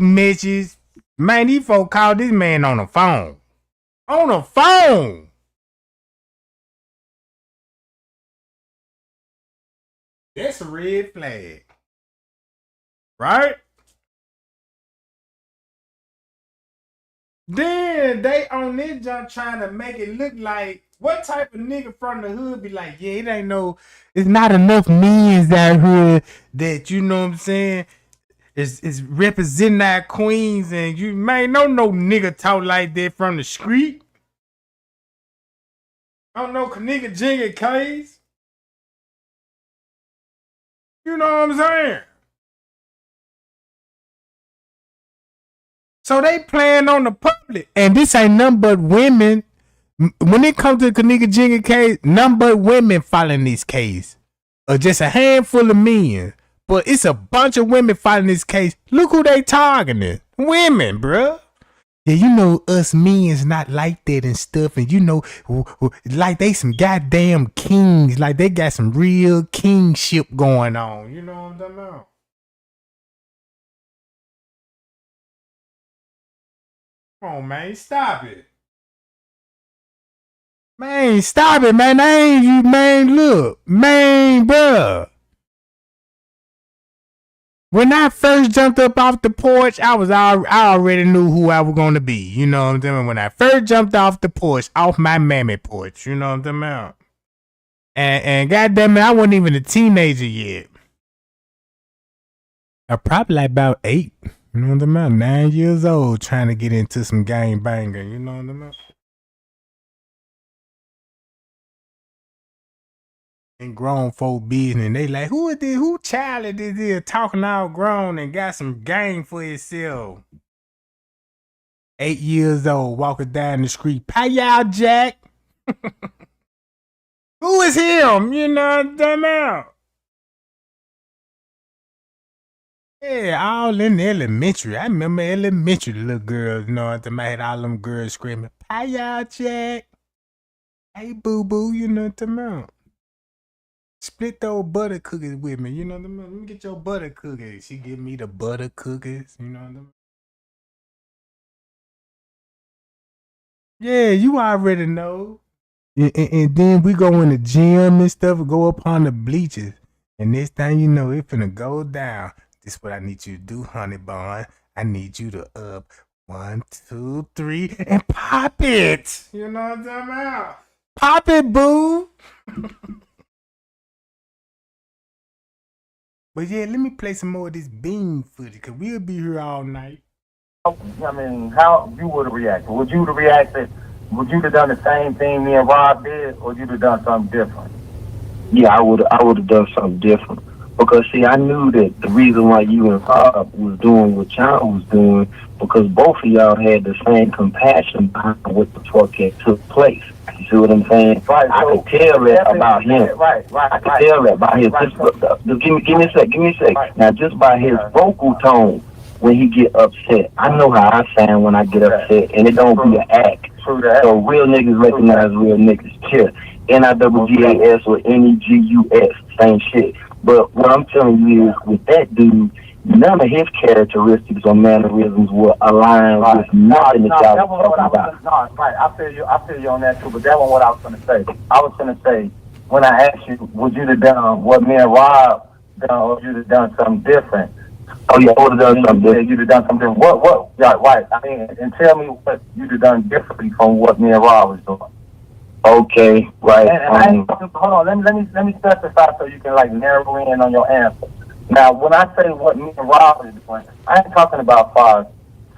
A: messages. Man, these folks called this man on the phone. On the phone! That's a red flag. Right? Then they on this jump trying to make it look like, what type of nigga from the hood be like, yeah, it's not enough men out here that, you know what I'm saying, is representing our queens, and you man, no nigga talk like that from the street. I don't know Kenneka Jenkins case. You know what I'm saying? So they playing on the public, and this ain't nothing but women. When it comes to the Kenneka Jenkins case, nothing but women filing this case. Or just a handful of men. But it's a bunch of women fighting this case. Look who they targeting. Women, bruh. Yeah, you know us men's not like that and stuff. And you know, like they some goddamn kings. Like they got some real kingship going on. You know what I'm talking about? Come on, man. Stop it. Man, stop it, man. I ain't you, man. Look. Man, bruh. When I first jumped up off the porch, I already knew who I was gonna be. You know what I'm saying? When I first jumped off the porch, off my mammy porch, you know what I'm talking about? And goddamn it, I wasn't even a teenager yet. I probably like about 8. You know what I'm talking about? 9 years old, trying to get into some gang banger. You know what I'm talking about? And grown folk business, and they like, who is this? Who child is this here talking all grown and got some game for himself? 8 years old, walking down the street. Pay out, Jack. Who is him? You know what I'm talking about? Yeah, all in elementary. I remember elementary, the little girls, you know what I'm talking about? I had all them girls screaming, pay out, Jack. Hey, boo-boo, you know what I'm talking about? Split those butter cookies with me, you know what I'm talking about? Let me get your butter cookies. She give me the butter cookies, you know what I'm talking about? Yeah, you already know. And then we go in the gym and stuff, go up on the bleachers. And next thing you know, it finna go down. This is what I need you to do, honey bun. I need you to up 1, 2, 3, and pop it. You know what I'm talking about? Pop it, boo. But yeah, let me play some more of this bean footage, because we'll be here all night.
D: I mean, how you would have reacted? Would you have reacted? Would you have done the same thing me and Rob did, or you'd have done something different?
G: Yeah, I would have done something different. Because see, I knew that the reason why you and Rob was doing what y'all was doing, because both of y'all had the same compassion behind what the fuck had took place. You see what I'm saying?
D: Right.
G: I could tell that about him.
D: Right.
G: I could tell that by his. Just give me a sec.
D: Right.
G: Now, just by his vocal tone when he get upset, I know how I sound when I get upset, and it don't be an act.
D: True that.
G: So real niggas recognize real niggas. Chill. NIWGAS or NEGUS, same shit. But what I'm telling you is, with that dude, none of his characteristics or mannerisms will align with nothing that y'all was talking about.
D: Right, I feel you on that too, but that wasn't what I was going to say. I was going to say, when I asked you, would you have done what me and Rob done, or you'd have done something different?
G: Oh yeah, I would have done something different.
D: You'd have done something different. What? Yeah, right. I mean, and tell me what you'd have done differently from what me and Rob was doing.
G: Okay, right.
D: And hold on, let me specify so you can like narrow in on your answer. Now, when I say what me and Rob is doing, I ain't talking about Foz.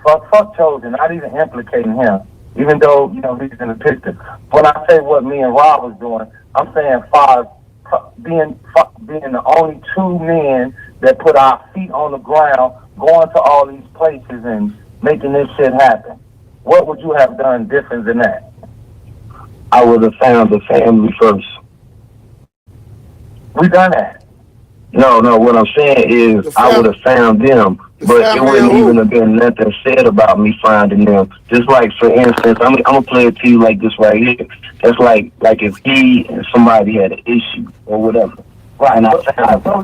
D: Fuck Chosen, not even implicating him, even though, you know, he's in the picture. When I say what me and Rob was doing, I'm saying Foz being the only two men that put our feet on the ground, going to all these places and making this shit happen. What would you have done different than that?
G: I would have found the family first.
D: We done that.
G: No, what I'm saying is I would have found them, but it wouldn't even have been nothing said about me finding them. Just like, for instance, I'm gonna play it to you like this right here. It's like if he and somebody had an issue or whatever.
D: Right.
G: And I found them.
D: What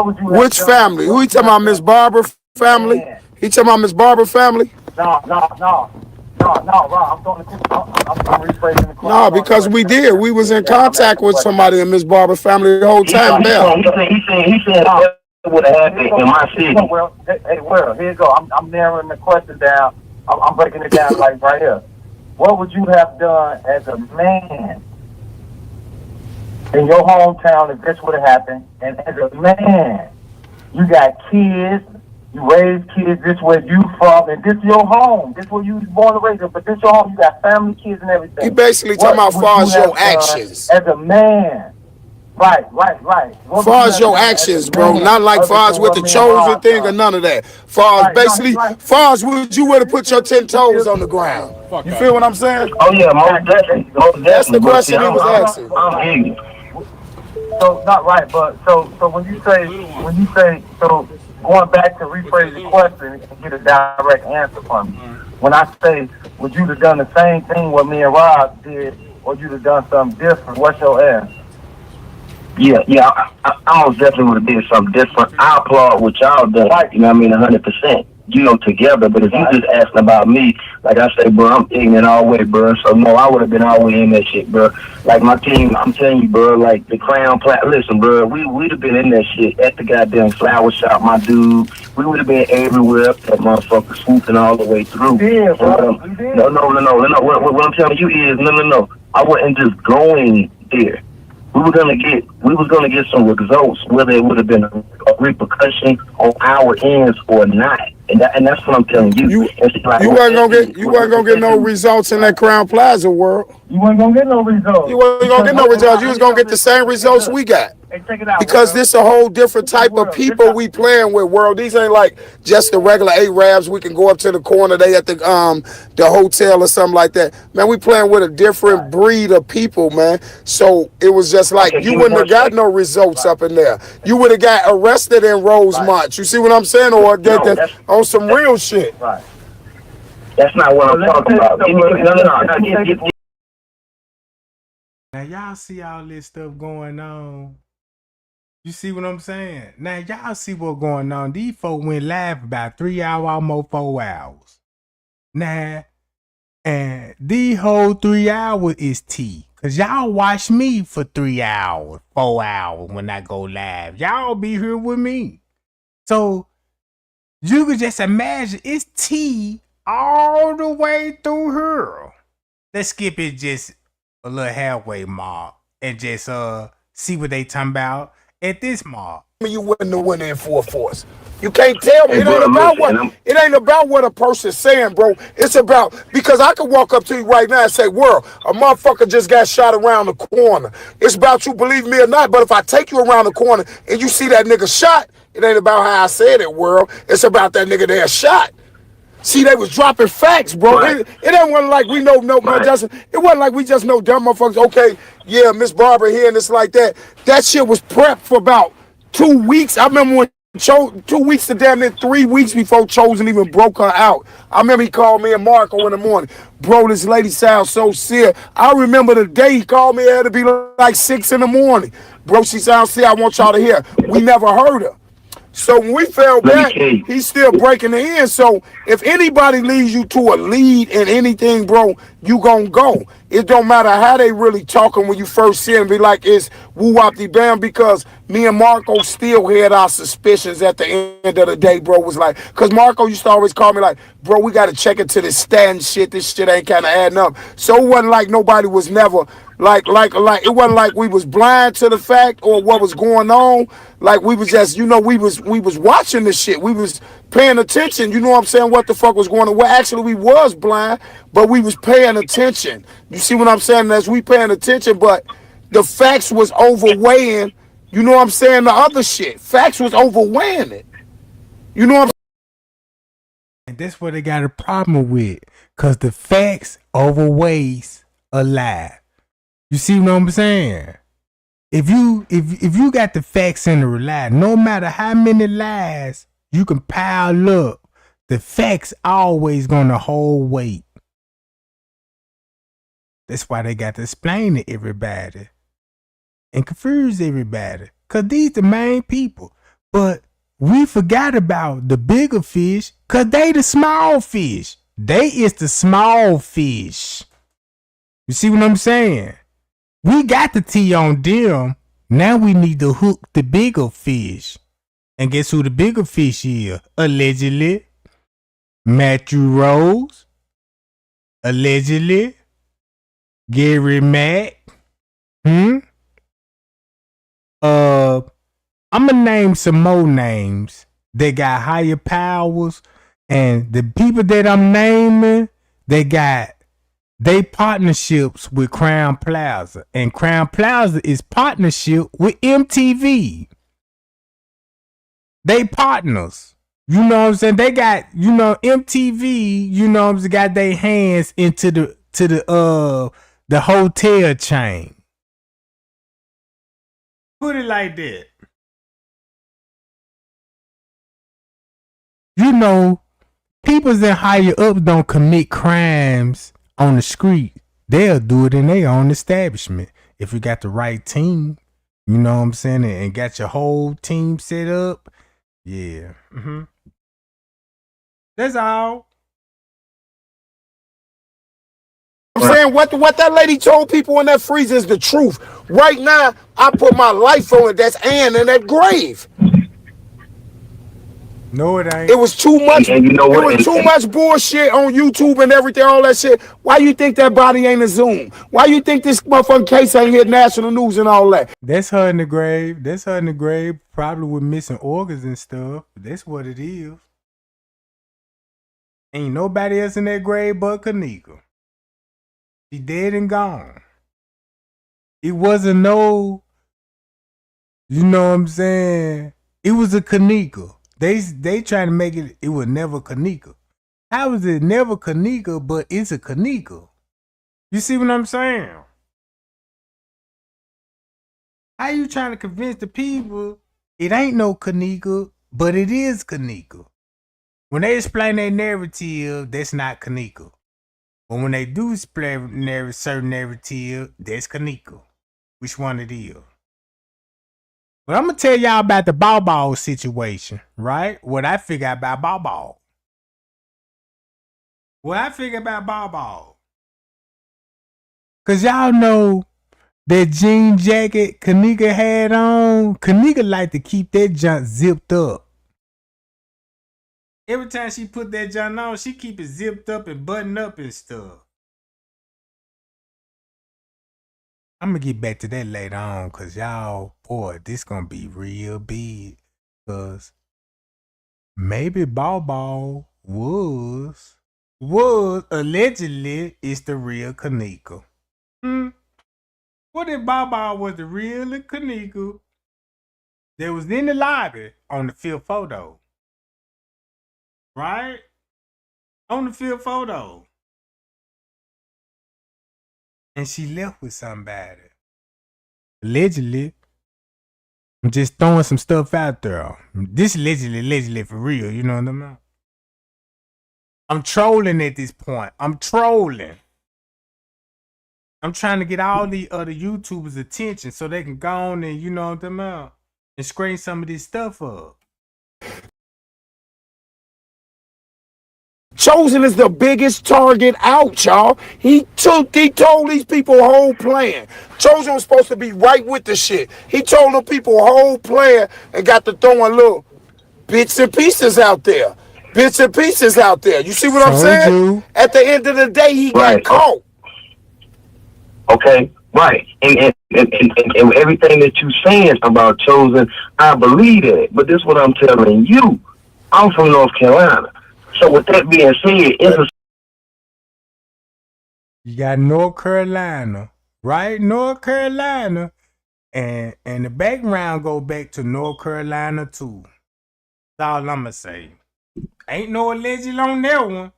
D: would you have
F: Which
D: done?
F: family? Who he talking about? Miss Barbara family?
D: Yeah.
F: He talking about Miss Barbara family?
D: No, Rob. I'm rephrasing the question.
F: No, because we did. We was in contact with somebody in Miss Barbara family the whole time now.
G: He said that would have happened in my city.
D: Well, here you go. I'm narrowing the question down. I'm breaking it down like right here. What would you have done as a man in your hometown if this would have happened? And as a man, you got kids. You raise kids, this where you from, and this your home. This where you was born and raised, but this your home. You got family, kids, and everything.
F: He basically talking about far as your actions.
D: As a man. Right.
F: Far as your actions, bro. Not like far as with the chosen thing or none of that. Far as basically, far as would you would have put your 10 toes on the ground. You feel what I'm saying?
G: Oh yeah, most definitely.
F: That's the question he was asking.
G: I'm ignorant.
D: So not right, but so when you say so going back to rephrase the question and get a direct answer from me. When I say, would you have done the same thing what me and Rob did, or you'd have done something different? What's your answer?
G: Yeah, I most definitely would have did something different. I applaud what y'all done, you know what I mean, 100%, you know, together. But if you just asking about me, like I say, bro, I'm ignorant all the way, bro. So, no, I would have been all the way in that shit, bro. Like my team, I'm telling you, bro, like the Crown Platinum, listen, bro, we'd have been in that shit at the goddamn flower shop, my dude. We would have been everywhere, that motherfucker swooping all the way through.
D: Yeah, bro.
G: No. What I'm telling you is, no. I wasn't just going there. We was gonna get some results, whether it would have been a repercussion on our ends or not, and that's what I'm telling you.
F: You wasn't gonna get no results in that Crown Plaza world.
D: You wasn't gonna get no results.
F: You wasn't gonna get no results. You was gonna get the same results we got.
D: Hey, check it out,
F: Because
D: world.
F: this a whole different type of people we playing with, world. These ain't like just the regular Arabs. We can go up to the corner, they at the hotel or something like that. Man, we playing with a different breed of people, man. So it was just like
E: Okay,
F: you
E: give me
F: wouldn't have
E: one
F: got
E: second.
F: no results up in there. You would have got arrested in Rosemont. You see what I'm saying? Or get
E: No,
F: that on some real shit.
D: Right.
E: That's not what I'm talking about.
A: Now y'all see all this stuff going on. You see what I'm saying? Now y'all see what's going on. These folks went live about 3 hours, almost 4 hours. Now, and the whole 3 hours is tea. Cause y'all watch me for 3 hours, 4 hours when I go live. Y'all be here with me. So you could just imagine it's tea all the way through here. Let's skip it just a little halfway mark and just see what they talking about at this mark.
F: You wouldn't have went in full force. You can't tell me.
E: Hey, bro, listen,
F: It ain't about what a person's saying, bro. It's about, because I could walk up to you right now and say, "World, a motherfucker just got shot around the corner." It's about you believe me or not. But if I take you around the corner and you see that nigga shot, it ain't about how I said it, world. It's about that nigga there shot. See, they was dropping facts, bro.
E: Right.
F: It ain't wasn't like we know no man.
E: Right.
F: It wasn't like we just know dumb motherfuckers. Okay, yeah, Miss Barbara here and it's like that. That shit was prepped for about 2 weeks. I remember when 2 weeks to damn near 3 weeks before Chosen even broke her out. I remember he called me and Marco in the morning. Bro, this lady sounds so sick. I remember the day he called me. It had to be like 6 in the morning. Bro, she sounds sick. I want y'all to hear. We never heard her. So when we fell back, he's still breaking the end. So if anybody leads you to a lead in anything, bro, you gonna go. It don't matter how they really talking when you first see them. Be like, it's woo-wop-de bam, because me and Marco still had our suspicions at the end of the day, bro. Was like, because Marco used to always call me like, bro, we got to check into this stand shit. This shit ain't kind of adding up. So it wasn't like nobody was never like it wasn't like we was blind to the fact or what was going on. Like we was just, we was watching this shit. We was paying attention. You know what I'm saying? What the fuck was going on? Well, actually, we was blind, but we was paying attention. You see what I'm saying? As we paying attention, but the facts was overweighing. You know what I'm saying? The other shit, facts was overweighing it. You know what I'm saying?
A: And that's what they got a problem with. Cause the facts overweighs a lie. You see what I'm saying? If you got the facts and the lie, no matter how many lies you can pile up, the facts always gonna hold weight. That's why they got to explain to everybody and confuse everybody. Cause these the main people. But we forgot about the bigger fish, cause they the small fish. They is the small fish. You see what I'm saying? We got the tea on them. Now we need to hook the bigger fish. And guess who the bigger fish is? Allegedly. Matthew Rose. Allegedly. Gary Mack. I'ma name some more names that got higher powers. And the people that I'm naming, they got they partnerships with Crown Plaza. And Crown Plaza is partnership with MTV. They partners. You know what I'm saying? They got, MTV, got their hands into the hotel chain. Put it like that. People in higher up don't commit crimes on the street. They'll do it in their own establishment. If you got the right team, you know what I'm saying, and got your whole team set up. Yeah. That's all.
F: I'm saying what that lady told people in that freezer is the truth. Right now, I put my life on it. That's Ann in that grave.
A: No, it ain't.
F: It was too much.
E: And you know what?
F: It was too much bullshit on YouTube and everything, all that shit. Why you think that body ain't a Zoom? Why you think this motherfucking case ain't hit national news and all that?
A: That's her in the grave. That's her in the grave, probably with missing organs and stuff. That's what it is. Ain't nobody else in that grave but Kenneka. She dead and gone. It wasn't no You know what I'm saying? It was a Kenneka. They trying to make it was never Kenneka. How is it never Kenneka, but it's a Kenneka? You see what I'm saying? How you trying to convince the people it ain't no Kenneka, but it is Kenneka? When they explain their narrative, that's not Kenneka. But when they do explain certain narrative, that's Kenneka. Which one it is? But I'm gonna tell y'all about the Ball situation, right? What I figure out about Ball. What I figure about Ball. Cause y'all know that jean jacket Kenneka had on. Kenneka like to keep that junk zipped up. Every time she put that junk on, she keep it zipped up and buttoned up and stuff. I'm gonna get back to that later on, cause y'all, boy, this gonna be real big. Cause maybe Ball was allegedly is the real Kenneka. What if Ball was the real Kenneka that was in the lobby on the field photo? Right? On the field photo. And she left with somebody. Allegedly. I'm just throwing some stuff out there. This allegedly for real, you know what I mean? I'm trolling at this point. I'm trolling. I'm trying to get all the other YouTubers' attention so they can go on and, you know what I mean, and screen some of this stuff up.
F: Chosen is the biggest target out, y'all. He told these people whole plan. Chosen was supposed to be right with the shit. He told the people whole plan and got to throwing little bits and pieces out there. Bits and pieces out there. You see what I'm
A: Told
F: saying?
A: you.
F: At the end of the day, he got
G: Right.
F: caught.
G: Okay, right. And everything that you saying about Chosen, I believe that. But this is what I'm telling you. I'm from North Carolina. So with that being said, it's a
A: You got North Carolina, right? North Carolina. And the background go back to North Carolina too. That's all I'ma say. Ain't no alleged on that one.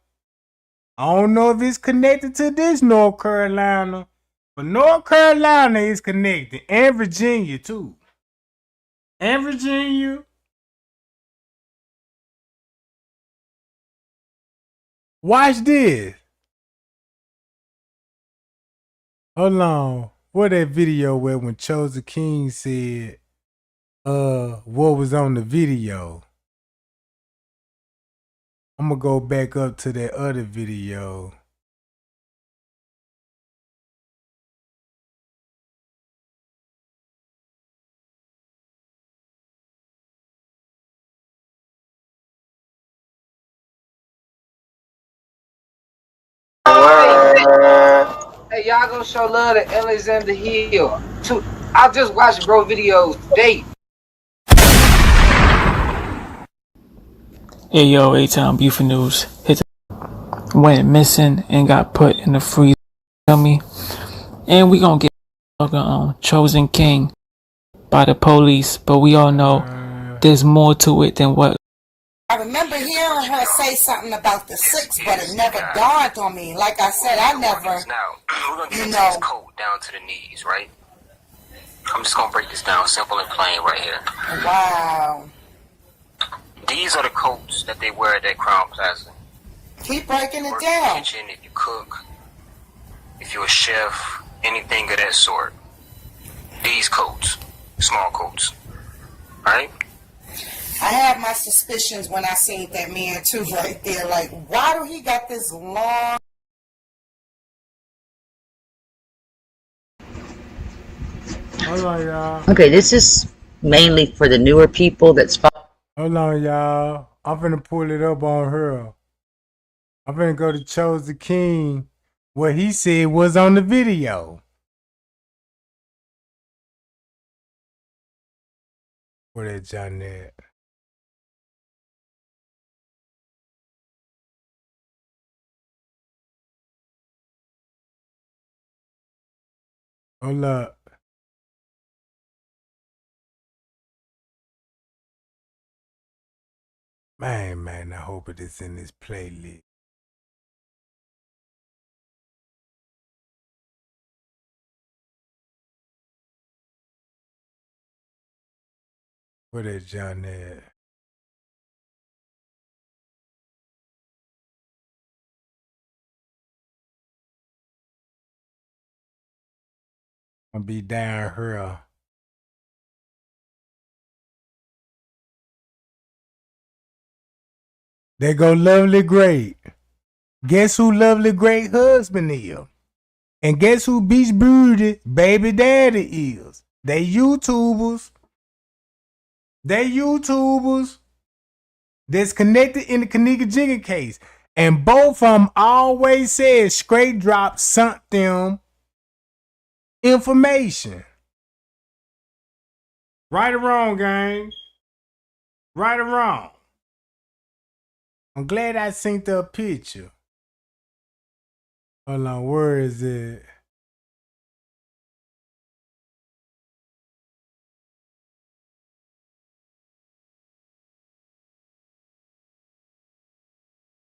A: I don't know if it's connected to this North Carolina, but North Carolina is connected. And Virginia too. And Virginia. Watch this. Hold on. What that video where when Chosen King said what was on the video? I'm gonna go back up to that other video.
H: Hey, y'all gonna show love to Alexander Hill. I just watched bro videos today.
I: Hey yo, A-Town Buford News. Went missing and got put in the freezer. Feel me? And we gonna get Chosen King by the police, but we all know there's more to it than what.
J: I remember hearing her say something about the six, but it never dawned on me. Like I said, I never,
K: Now, we're going to get into this code down to the knees, right? I'm just going to break this down simple and plain right here.
J: Wow.
K: These are the coats that they wear at that Crown Plaza.
J: Keep breaking it
K: Work
J: down.
K: in the kitchen, if you cook, if you're a chef, anything of that sort. These coats, small coats, right?
J: I had my suspicions when I seen that man too right there. Like, why do he got this long?
A: Hold on, y'all.
L: Okay, this is mainly for the newer people that's.
A: Hold on, y'all. I'm finna pull it up on her. I'm finna go to Chosen King. What he said was on the video. Where that John at? Hold up. Man, I hope it is in this playlist. Where that John at? I'll be down here. There go Lovely Great. Guess who Lovely Great husband is? And guess who Beach Beauty baby daddy is? They YouTubers. That's connected in the Kenneka Jenkins case. And both of them always said Straight Drop sent them information. Right or wrong, gang? Right or wrong? I'm glad I seen the picture. Hold on, where is it?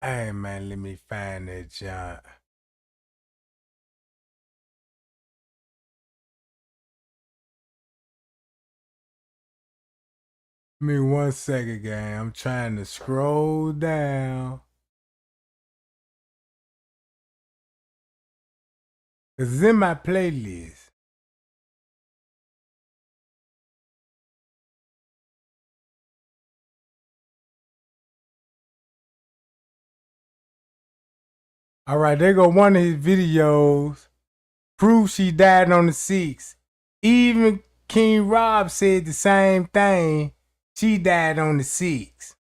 A: Hey man, let me find that junk. Give me 1 second, gang. I'm trying to scroll down. Cause it's in my playlist. Alright, there go one of his videos. Prove she died on the 6th. Even King Rob said the same thing. She died on the 6th.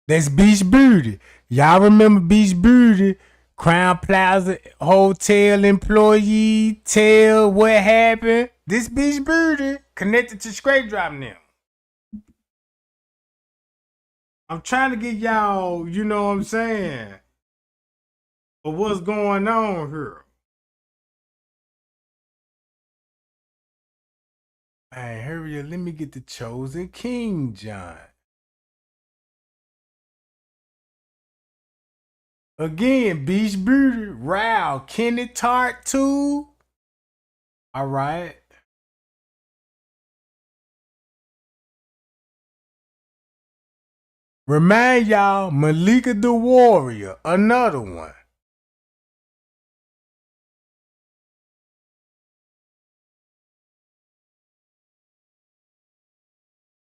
A: That's Beach Beauty. Y'all remember Beach Beauty? Crown Plaza hotel employee tell what happened. This Beach Beauty connected to Straight Drop now. I'm trying to get y'all, you know what I'm saying, of what's going on here. Hey, hurry up, let me get the Chosen King, John. Again, Beach Beauty, Row, Kenny Tart too. All right. Remind y'all, Malika the Warrior, another one.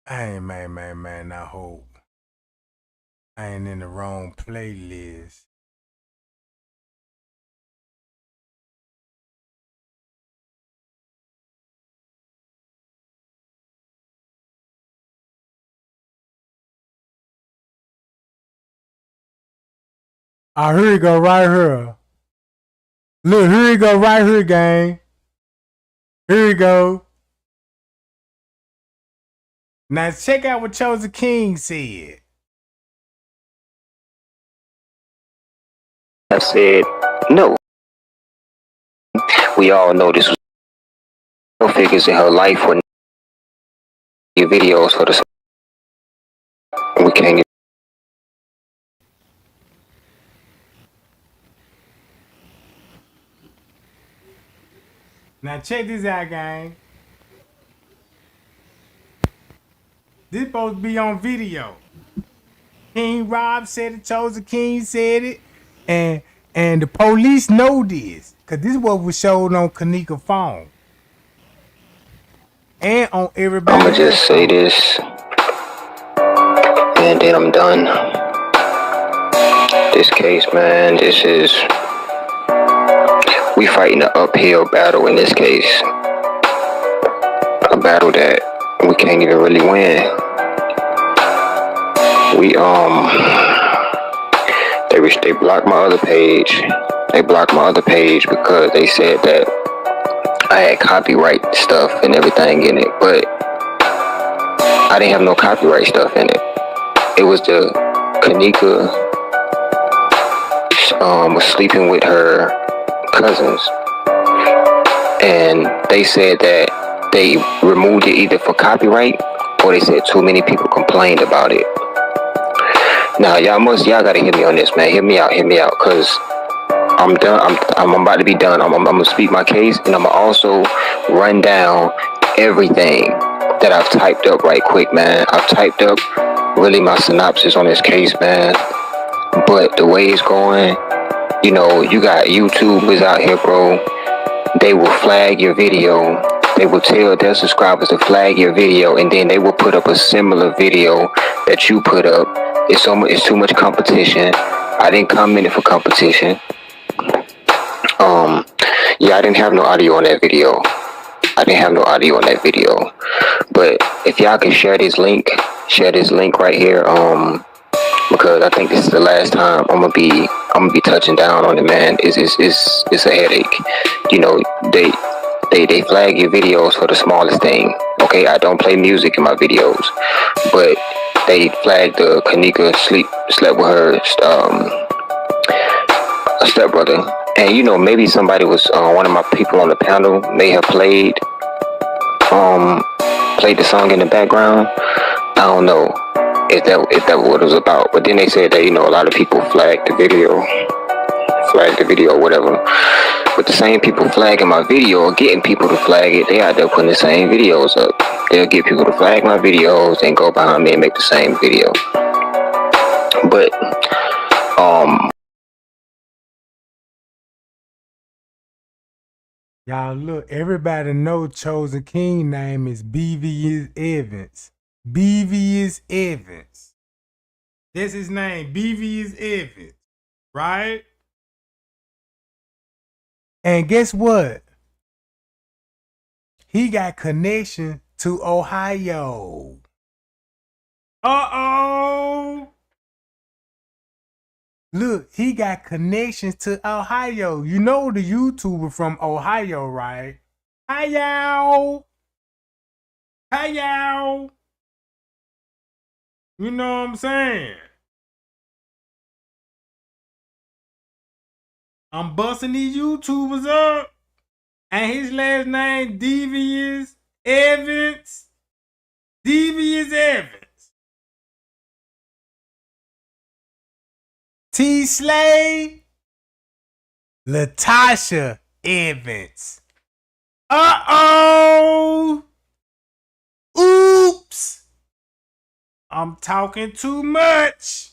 A: Hey, man, I hope I ain't in the wrong playlist. Oh, here you go, right here. Look, here you go, right here, gang. Here you go. Now check out what Chosen King said.
K: I said, no. We all know this was no figures in her life when your videos for the we can't.
A: Now check this out, gang. This supposed to be on video. King Rob said it, Chosen King said it, and the police know this, cause this is what was showed on Kenneka phone. And on everybody.
K: I'ma just say this, and then I'm done. This case, man, we fighting an uphill battle in this case. A battle that we can't even really win. They blocked my other page. They blocked my other page because they said that I had copyright stuff and everything in it, but I didn't have no copyright stuff in it. It was the Kenneka was sleeping with her cousins, and they said that they removed it either for copyright or they said too many people complained about it. Nah, y'all gotta hear me on this, man. Hear me out, cause I'm done. I'm about to be done. I'm gonna speak my case, and I'm gonna also run down everything that I've typed up right quick, man. I've typed up really my synopsis on this case, man. But the way it's going, you know, you got YouTubers out here, bro. They will flag your video. They will tell their subscribers to flag your video, and then they will put up a similar video that you put up. It's too much competition. I didn't come in it for competition. Yeah, I didn't have no audio on that video. But if y'all can share this link right here, because I think this is the last time I'm gonna be touching down on it, man. It's a headache. You know, they flag your videos for the smallest thing. Okay, I don't play music in my videos, but they flagged the Kenneka slept with her a stepbrother. And you know, maybe somebody was one of my people on the panel may have played the song in the background. I don't know if that what it was about. But then they said that, you know, a lot of people flagged the video, or whatever. But the same people flagging my video or getting people to flag it, they out there putting the same videos up. They'll get people to flag my videos and go behind me and make the same video. But
A: Y'all look, everybody know Chosen King name is BV Evans. BV Evans. That's his name, BV Evans. Right? And guess what? He got connection to Ohio. Uh-oh. Look, he got connections to Ohio. You know the YouTuber from Ohio, right? Ohio. Ohio. You know what I'm saying? I'm busting these YouTubers up. And his last name, Devious Evans. Devious Evans. T. Slay. Latasha Evans. Uh-oh. Oops. I'm talking too much.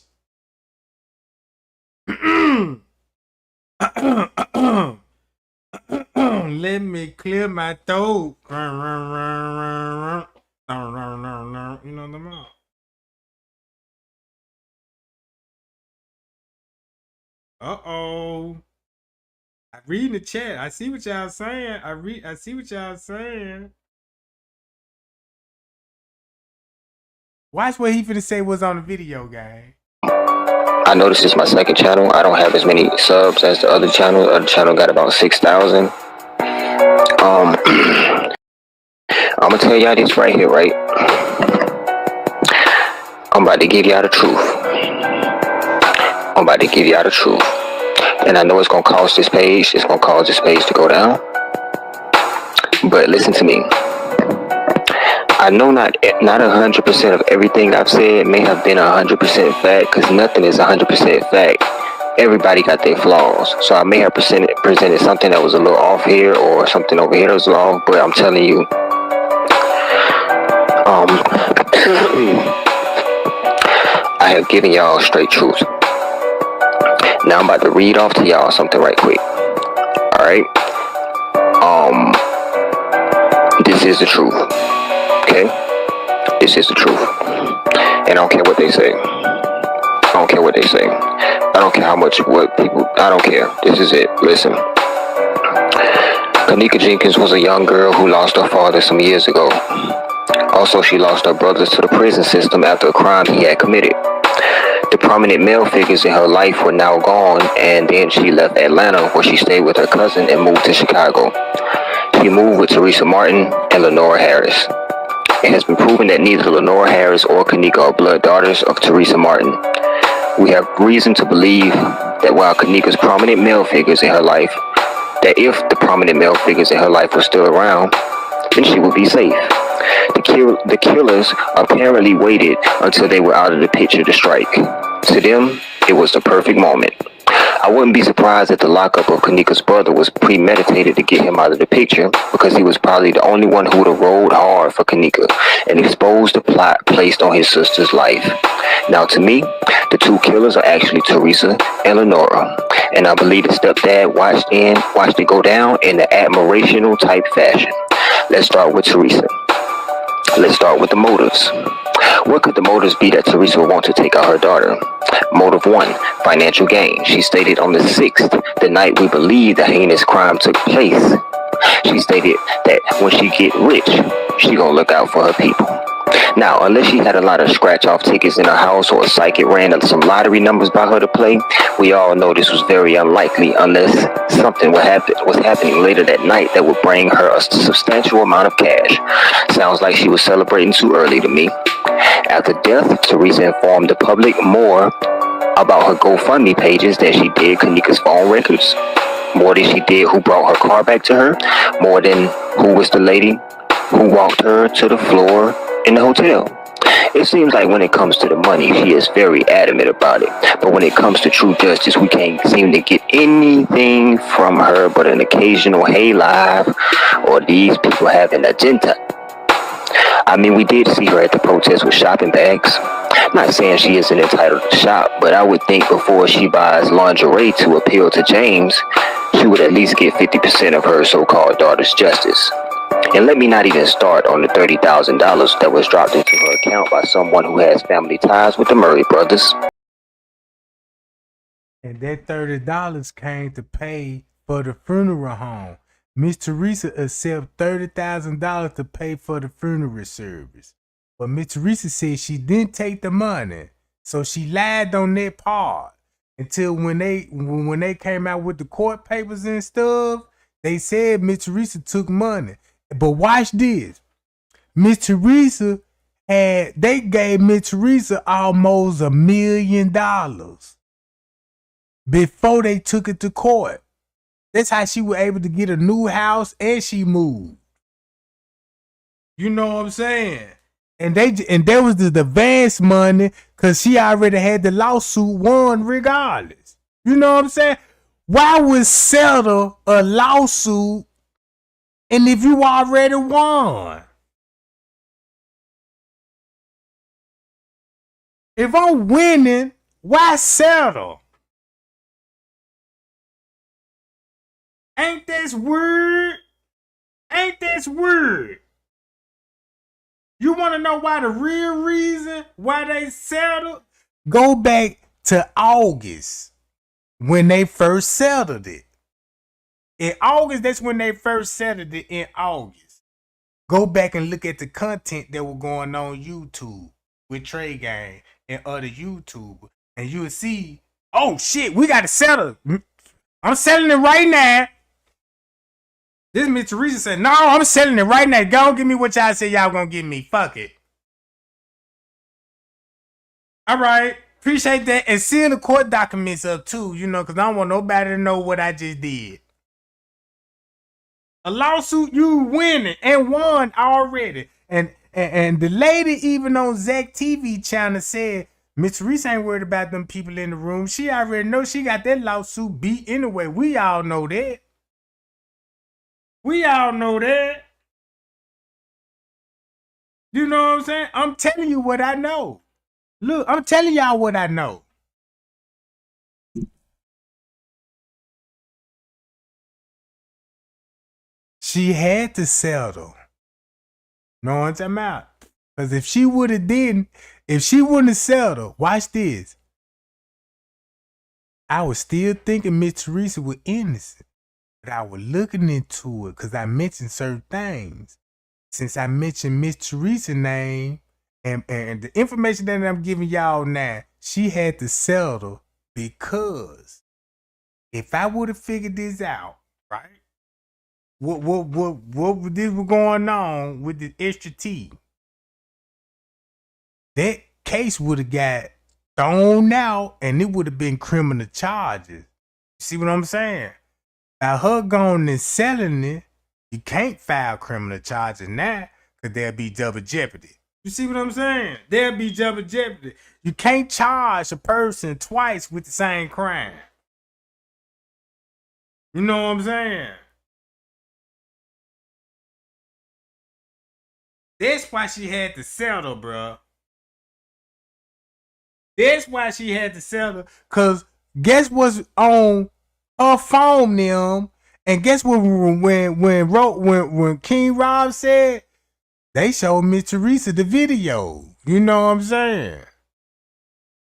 A: Let me clear my throat. You know the mouth. Uh-oh. I read in the chat. I see what y'all saying. I see what y'all saying. Watch what he finna say was on the video, gang.
K: I noticed this is my second channel. I don't have as many subs as the other channel. The other channel got about 6,000. I'm gonna tell y'all this right here, right? I'm about to give y'all the truth. And I know it's gonna cost this page. It's gonna cause this page to go down. But listen to me. I know not 100% of everything I've said may have been 100% fact, because nothing is 100% fact. Everybody got their flaws. So I may have presented something that was a little off here, or something over here that was off, but I'm telling you, I have given y'all straight truth. Now I'm about to read off to y'all something right quick. Alright? This is the truth. Okay? This is the truth. And I don't care what they say. I don't care how much I don't care. This is it. Listen. Kenneka Jenkins was a young girl who lost her father some years ago. Also, she lost her brothers to the prison system after a crime he had committed. The prominent male figures in her life were now gone, and then she left Atlanta, where she stayed with her cousin and moved to Chicago. She moved with Teresa Martin and Lenora Harris. It has been proven that neither Lenora Harris or Kenneka are blood daughters of Teresa Martin. We have reason to believe that while Kenneka's prominent male figures in her life, that if the prominent male figures in her life were still around, then she would be safe. The killers apparently waited until they were out of the picture to strike. To them, it was the perfect moment. I wouldn't be surprised if the lockup of Kenneka's brother was premeditated to get him out of the picture, because he was probably the only one who would have rolled hard for Kenneka and exposed the plot placed on his sister's life. Now, to me, the two killers are actually Teresa and Lenora, and I believe the stepdad watched it go down in an admirational type fashion. Let's start with Teresa. Let's start with the motives. What could the motives be that Teresa would want to take out her daughter? Motive 1, financial gain. She stated on the 6th, the night we believe the heinous crime took place. She stated that when she get rich, she gonna look out for her people. Now, unless she had a lot of scratch-off tickets in her house or a psychic ran some lottery numbers by her to play, we all know this was very unlikely unless something was happening later that night that would bring her a substantial amount of cash. Sounds like she was celebrating too early to me. After death, Teresa informed the public more about her GoFundMe pages than she did Kenneka's phone records. More than she did who brought her car back to her. More than who was the lady who walked her to the floor in the hotel. It seems like when it comes to the money, she is very adamant about it. But when it comes to true justice, we can't seem to get anything from her but an occasional hey live or these people have an agenda. I mean, we did see her at the protest with shopping bags. Not saying she isn't entitled to shop, but I would think before she buys lingerie to appeal to James, she would at least get 50% of her so-called daughter's justice. And let me not even start on the $30,000 that was dropped into her account by someone who has family ties with the Murray brothers.
A: And that $30 came to pay for the funeral home. Miss Teresa accepted $30,000 to pay for the funeral service. But Miss Teresa said she didn't take the money. So she lied on that part. Until when they came out with the court papers and stuff, they said Miss Teresa took money. But watch this. Miss Teresa they gave Miss Teresa almost $1 million before they took it to court. That's how she was able to get a new house and she moved. You know what I'm saying? And there was the advance money because she already had the lawsuit won regardless. You know what I'm saying? Why would settle a lawsuit and if you already won? If I'm winning, why settle? Ain't this weird? Ain't this weird? You want to know why the real reason why they settled? Go back to August when they first settled it. In August, that's when they first settled it in August. Go back and look at the content that was going on YouTube with Trey Gang and other YouTubers. And you'll see, oh shit, we got to settle. I'm selling it right now. This Miss Teresa said, no, I'm selling it right now. Go give me what y'all say y'all gonna give me. Fuck it. All right. Appreciate that. And seeing the court documents up too, you know, because I don't want nobody to know what I just did. A lawsuit you winning and won already. And the lady even on Zach TV channel said, Miss Teresa ain't worried about them people in the room. She already know she got that lawsuit beat anyway. We all know that. We all know that. You know what I'm saying? I'm telling you what I know. Look, I'm telling y'all what I know. She had to settle. No one's talking about. Because if she would have if she wouldn't have settled, watch this. I was still thinking Miss Teresa was innocent. But I was looking into it because I mentioned certain things. Since I mentioned Miss Teresa's name and the information that I'm giving y'all now, she had to settle because if I would have figured this out, right? What this was going on with the extra T? That case would have got thrown out and it would have been criminal charges. See what I'm saying? Now her going and selling it, you can't file criminal charges now because there'll be double jeopardy. You see what I'm saying? They'll be jumping jeopardy. You can't charge a person twice with the same crime. You know what I'm saying? That's why she had to settle, bro. That's why she had to settle. Cause guess what's on her phone, them, and guess what? When King Rob said they showed Miss Teresa the video. You know what I'm saying?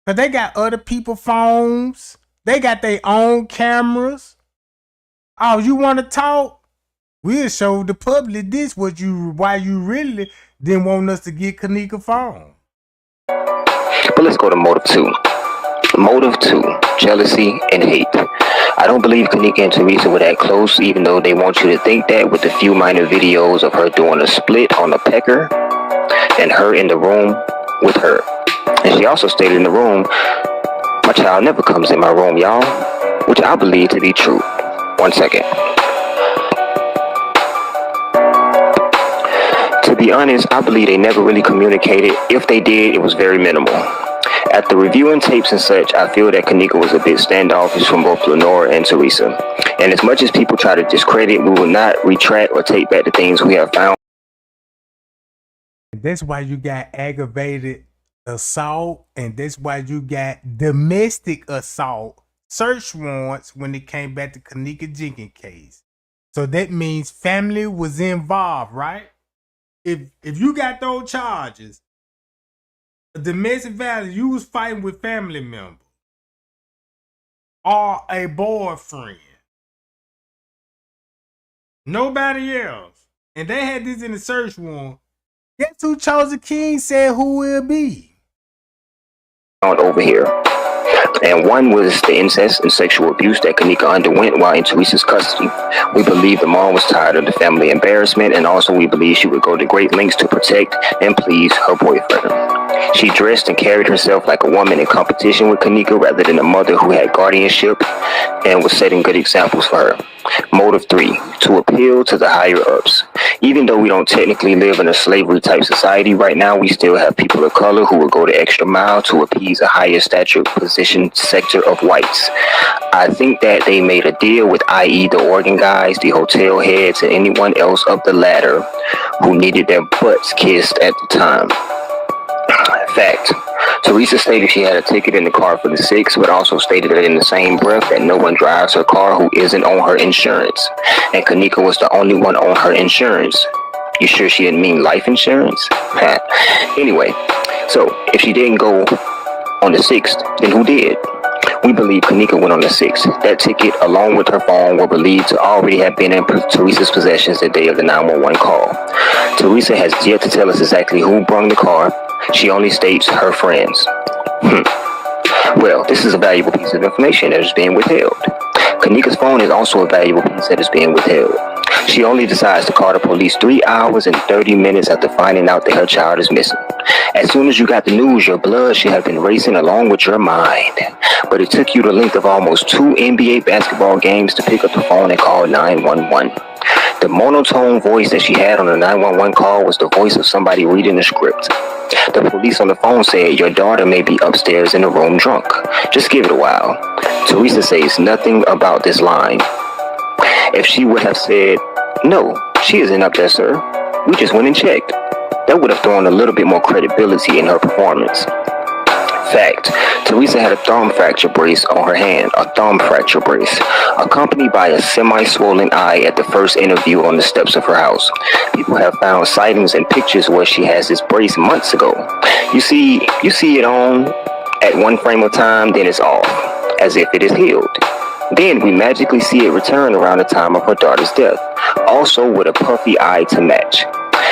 A: Cause they got other people's phones. They got their own cameras. Oh, you want to talk? We'll show the public this why you really didn't want us to get Kenneka phone.
K: But let's go to motive 2. Motive 2, jealousy and hate. I don't believe Kenneka and Teresa were that close, even though they want you to think that with the few minor videos of her doing a split on a pecker and her in the room with her. And she also stated in the room, my child never comes in my room, y'all, which I believe to be true. 1 second. To be honest, I believe they never really communicated. If they did, it was very minimal. After reviewing tapes and such, I feel that Kenneka was a bit standoffish from both Lenora and Teresa. And as much as people try to discredit, we will not retract or take back the things we have found.
A: That's why you got aggravated assault, and that's why you got domestic assault search warrants when it came back to Kenneka Jenkins case. So that means family was involved, right? If you got those charges, domestic violence, you was fighting with family members or a boyfriend, nobody else, and they had this in the search warrant. Guess who Chosen King said who will be?
K: Over here. And one was the incest and sexual abuse that Kenneka underwent while in Teresa's custody. We believe the mom was tired of the family embarrassment, and also we believe she would go to great lengths to protect and please her boyfriend. She dressed and carried herself like a woman in competition with Kenneka rather than a mother who had guardianship and was setting good examples for her. Motive 3, to appeal to the higher ups. Even though we don't technically live in a slavery type society right now, we still have people of color who will go the extra mile to appease a higher stature position sector of whites. I think that they made a deal with, i.e. the organ guys, the hotel heads, and anyone else up the ladder who needed their butts kissed at the time. Fact. Teresa stated she had a ticket in the car for the 6, but also stated that in the same breath that no one drives her car who isn't on her insurance. And Kenneka was the only one on her insurance. You sure she didn't mean life insurance? Anyway, so if she didn't go on the 6th, then who did? We believe Kenneka went on the 6th. That ticket, along with her phone, were believed to already have been in Teresa's possessions the day of the 911 call. Teresa has yet to tell us exactly who brung the car. She only states her friends. Well, this is a valuable piece of information that is being withheld. Kenneka's phone is also a valuable piece that is being withheld. She only decides to call the police 3 hours and 30 minutes after finding out that her child is missing. As soon as you got the news, your blood should have been racing along with your mind. But it took you the length of almost 2 NBA basketball games to pick up the phone and call 911. The monotone voice that she had on the 911 call was the voice of somebody reading a script. The police on the phone said, your daughter may be upstairs in the room drunk. Just give it a while. Teresa says nothing about this line. If she would have said, no, she isn't up there, sir. We just went and checked. That would have thrown a little bit more credibility in her performance. Fact, Teresa had a thumb fracture brace on her hand, a thumb fracture brace, accompanied by a semi-swollen eye at the first interview on the steps of her house. People have found sightings and pictures where she has this brace months ago. You see it on at one frame of time, then it's off, as if it is healed. Then we magically see it return around the time of her daughter's death, also with a puffy eye to match.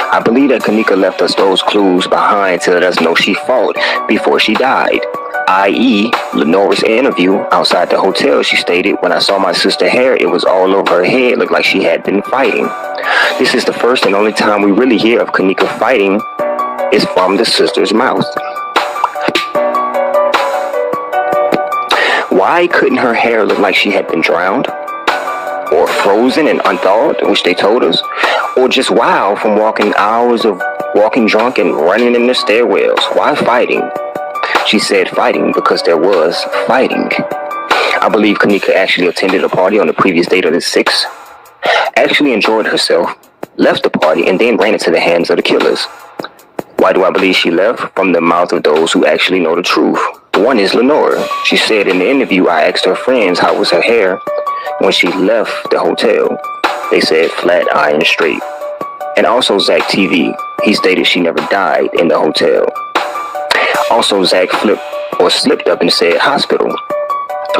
K: I believe that Kenneka left us those clues behind to let us know she fought before she died. I.e., Lenora's interview outside the hotel, she stated, when I saw my sister's hair, it was all over her head, looked like she had been fighting. This is the first and only time we really hear of Kenneka fighting is from the sister's mouth. Why couldn't her hair look like she had been drowned? Or frozen and unthawed, which they told us? or just wild from walking hours of walking drunk and running in the stairwells. Why fighting? She said fighting because there was fighting. I believe Kenneka actually attended a party on the previous date of the 6th, actually enjoyed herself, left the party, and then ran into the hands of the killers. Why do I believe she left? From the mouth of those who actually know the truth. One is Lenora. She said in the interview, I asked her friends how was her hair when she left the hotel. They said flat iron straight. And also Zach TV. He stated she never died in the hotel. Also Zach slipped up and said hospital,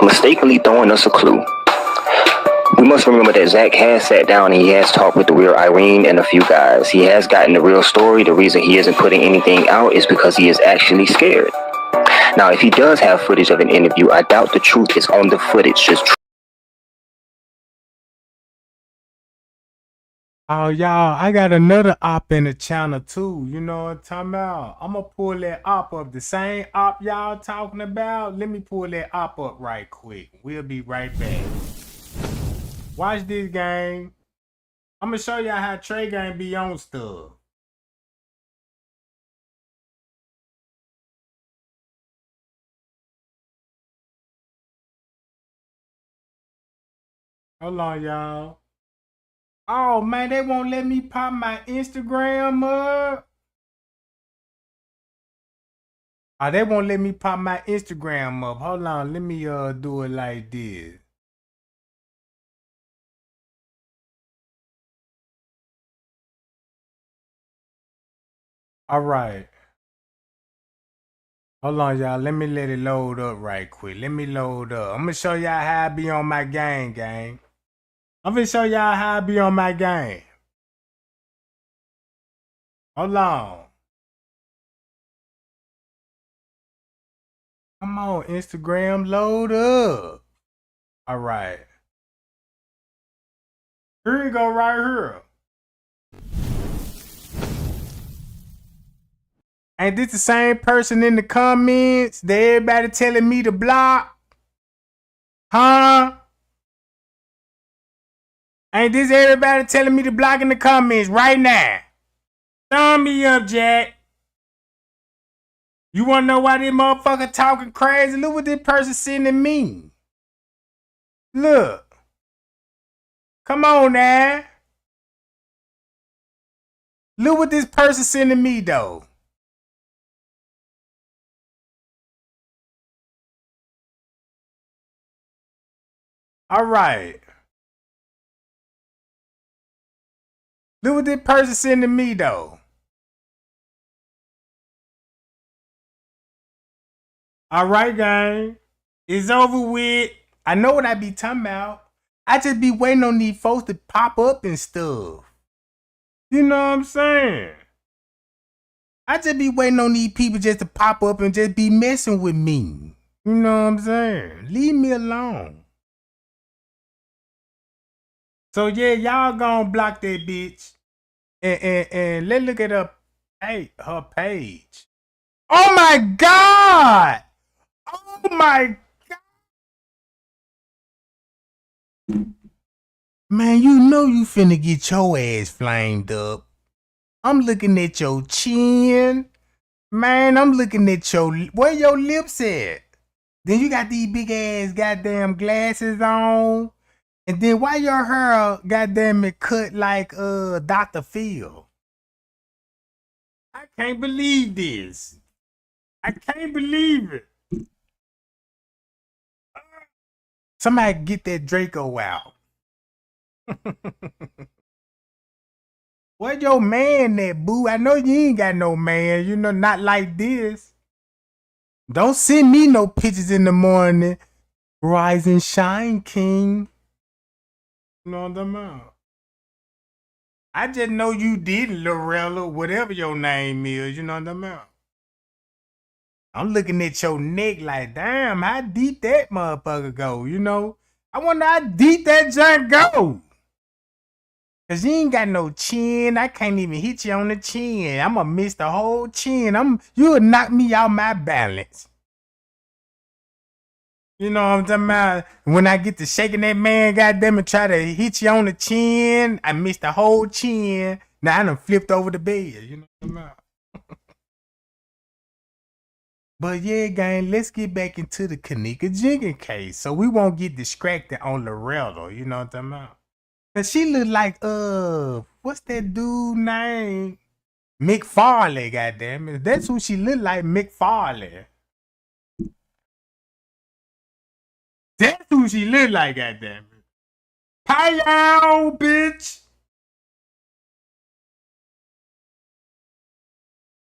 K: mistakenly throwing us a clue. We must remember that Zach has sat down and he has talked with the real Irene and a few guys. He has gotten the real story. The reason he isn't putting anything out is because he is actually scared. Now, if he does have footage of an interview, I doubt the truth is on the footage.
A: Oh, y'all, I got another op in the channel, too. You know what I'm talking about? I'm going to pull that op up. The same op y'all talking about. Let me pull that op up right quick. We'll be right back. Watch this, gang. I'm going to show y'all how Trey Gang be on stuff. Hold on, y'all. Oh, man, they won't let me pop my Instagram up. Oh, they won't let me pop my Instagram up. Hold on, let me do it like this. All right. Hold on, y'all. Let me let it load up right quick. Let me load up. I'm going to show y'all how I be on my gang. I'm going to show y'all how I be on my game. Hold on. Come on, Instagram, load up. All right. Here you go, right here. Ain't this the same person in the comments that everybody telling me to block? Huh? Ain't this everybody telling me to block in the comments right now? Thumb me up, Jack. You wanna know why this motherfucker talking crazy? Look what this person sending me. Look. Come on now. Look what this person sending me though. All right. Look what this person sending me though. All right, gang. It's over with. I know what I be talking about. I just be waiting on these folks to pop up and stuff. You know what I'm saying? I just be waiting on these people just to pop up and just be messing with me. You know what I'm saying? Leave me alone. So yeah, y'all gonna block that bitch. And let's look at her page. Oh my God! Oh my God! Man, you know you finna get your ass flamed up. I'm looking at your chin. Man, I'm looking at where your lips at? Then you got these big ass goddamn glasses on. And then why your hair goddamn it cut like Dr. Phil? I can't believe this. I can't believe it. Somebody get that Draco out. Where's your man at, boo? I know you ain't got no man. You know, not like this. Don't send me no pictures in the morning. Rise and shine, king. You know what I'm about? I just know you did, Lorella, whatever your name is. You know what I'm about? I'm looking at your neck like, damn, how deep that motherfucker go, you know? I wonder how deep that junk go. Cause you ain't got no chin. I can't even hit you on the chin. I'ma miss the whole chin. You'll knock me out my balance. You know what I'm talking about? When I get to shaking that man, goddamn it, try to hit you on the chin, I missed the whole chin. Now I done flipped over the bed. You know what I'm talking about? But yeah, gang, let's get back into the Kenneka Jenkins case. So we won't get distracted on Loretta. You know what I'm talking about? Cause she look like what's that dude name? McFarley, goddamn it. That's who she look like, McFarley. That's who she look like, goddamn it. Hi, bitch.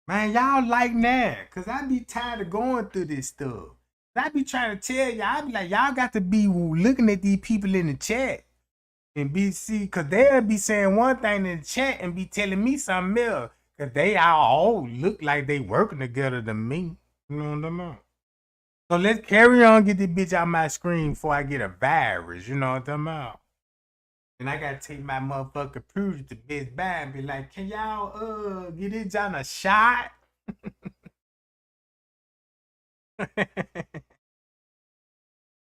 A: Man, y'all like that. Cause I be tired of going through this stuff. I be trying to tell y'all, I be like, y'all got to be looking at these people in the chat and be see, cause they'll be saying one thing in the chat and be telling me something else. Cause they all look like they working together to me. You know what I'm talking about? So let's carry on, get this bitch out my screen before I get a virus. You know what I'm talking about? And I gotta take my motherfucking computer to Best Buy and be like, can y'all get this on a shot?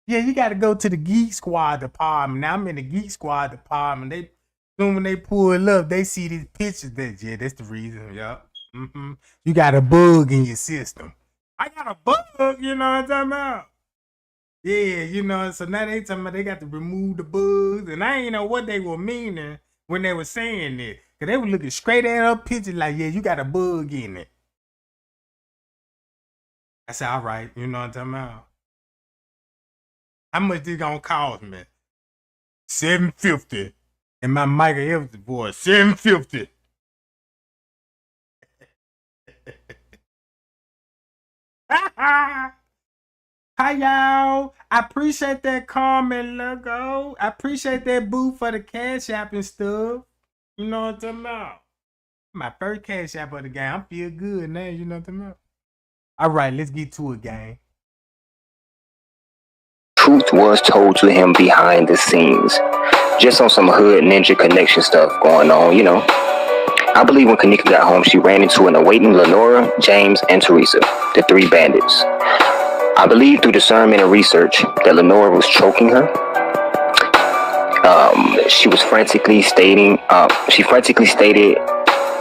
A: Yeah, you gotta go to the Geek Squad department. Now I'm in the Geek Squad department. Soon when they pull up, they see these pictures. That's the reason. Yup. You got a bug in your system. I got a bug, you know what I'm talking about? Yeah, you know, so now they talking about they got to remove the bugs, and I ain't know what they were meaning when they were saying it. Cause they were looking straight at her picture like, yeah, you got a bug in it. I said, all right, you know what I'm talking about? How much this gonna cost me? $750. And my Michael Evans voice, $750. Hi y'all. I appreciate that comment, logo. I appreciate that boo for the cash app and stuff. You know what I'm talking about? My first cash app of the game. I feel good now, you know what I'm talking about? All right, let's get to it, gang.
K: Truth was told to him behind the scenes. Just on some hood ninja connection stuff going on, you know. I believe when Kenneka got home, she ran into an awaiting Lenora, James, and Teresa, the three bandits. I believe through discernment and research that Lenora was choking her. She frantically stated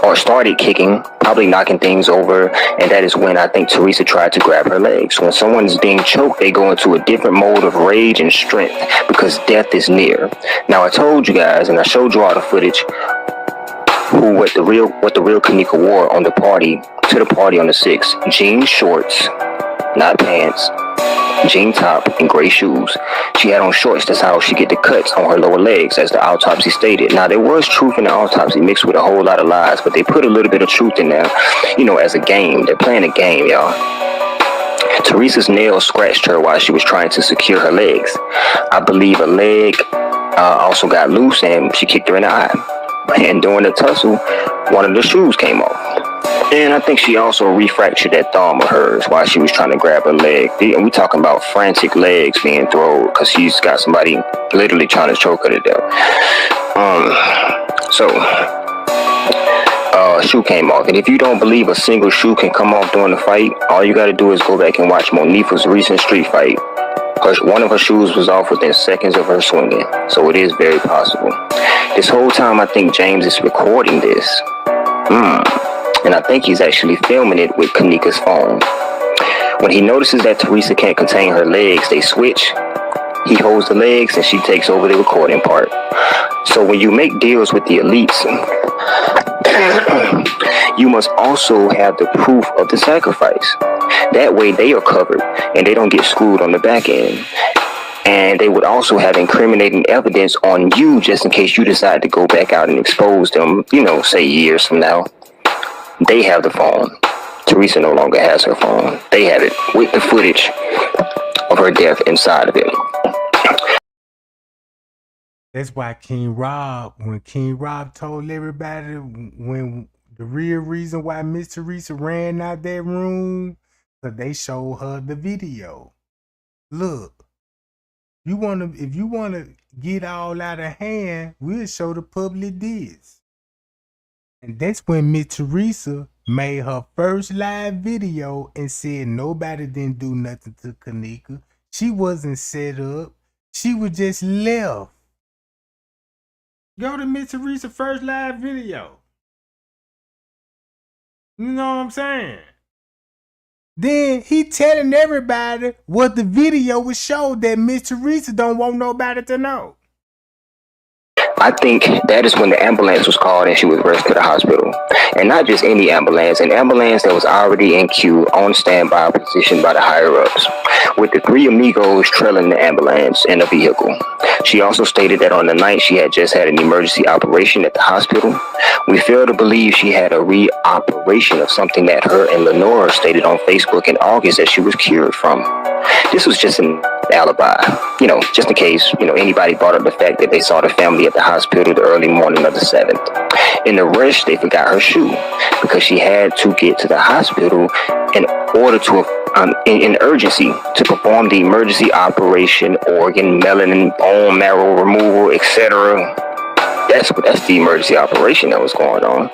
K: or started kicking, probably knocking things over, and that is when I think Teresa tried to grab her legs. When someone is being choked, they go into a different mode of rage and strength because death is near. Now I told you guys, and I showed you all the footage, what the real Kenneka wore on the party on the 6th. Jean shorts, not pants, jean top, and gray shoes. She had on shorts. That's how she get the cuts on her lower legs, as the autopsy stated. Now, there was truth in the autopsy mixed with a whole lot of lies, but they put a little bit of truth in there, you know, as a game. They're playing a game, y'all. Teresa's nails scratched her while she was trying to secure her legs. I believe a leg also got loose, and she kicked her in the eye. And during the tussle, one of the shoes came off. And I think she also refractured that thumb of hers while she was trying to grab her leg. And we talking about frantic legs being thrown because she's got somebody literally trying to choke her to death. Shoe came off. And if you don't believe a single shoe can come off during the fight, all you got to do is go back and watch Monifa's recent street fight. One of her shoes was off within seconds of her swinging, so it is very possible. This whole time, I think James is recording this. And I think he's actually filming it with Kenneka's phone. When he notices that Teresa can't contain her legs, they switch. He holds the legs and she takes over the recording part. So when you make deals with the elites, you must also have the proof of the sacrifice. That way they are covered and they don't get screwed on the back end. And they would also have incriminating evidence on you just in case you decide to go back out and expose them, you know, say years from now. They have the phone. Teresa no longer has her phone. They have it with the footage of her death inside of it.
A: That's why when King Rob told everybody when the real reason why Miss Teresa ran out that room, because they showed her the video. Look, if you wanna get all out of hand, we'll show the public this. And that's when Miss Teresa made her first live video and said nobody didn't do nothing to Kenneka. She wasn't set up. She was just left. Go to Miss Teresa's first live video. You know what I'm saying? Then he telling everybody what the video would show that Miss Teresa don't want nobody to know.
K: I think that is when the ambulance was called and she was rushed to the hospital. And not just any ambulance, an ambulance that was already in queue on standby position by the higher-ups, with the three amigos trailing the ambulance in a vehicle. She also stated that on the night she had just had an emergency operation at the hospital. We fail to believe she had a re-operation of something that her and Lenora stated on Facebook in August that she was cured from. This was just an alibi, just in case, anybody brought up the fact that they saw the family at the hospital the early morning of the 7th. In the rush, they forgot her shoe because she had to get to the hospital in order to, in urgency, to perform the emergency operation, organ, melanin, bone marrow removal, etc. That's the emergency operation that was going on.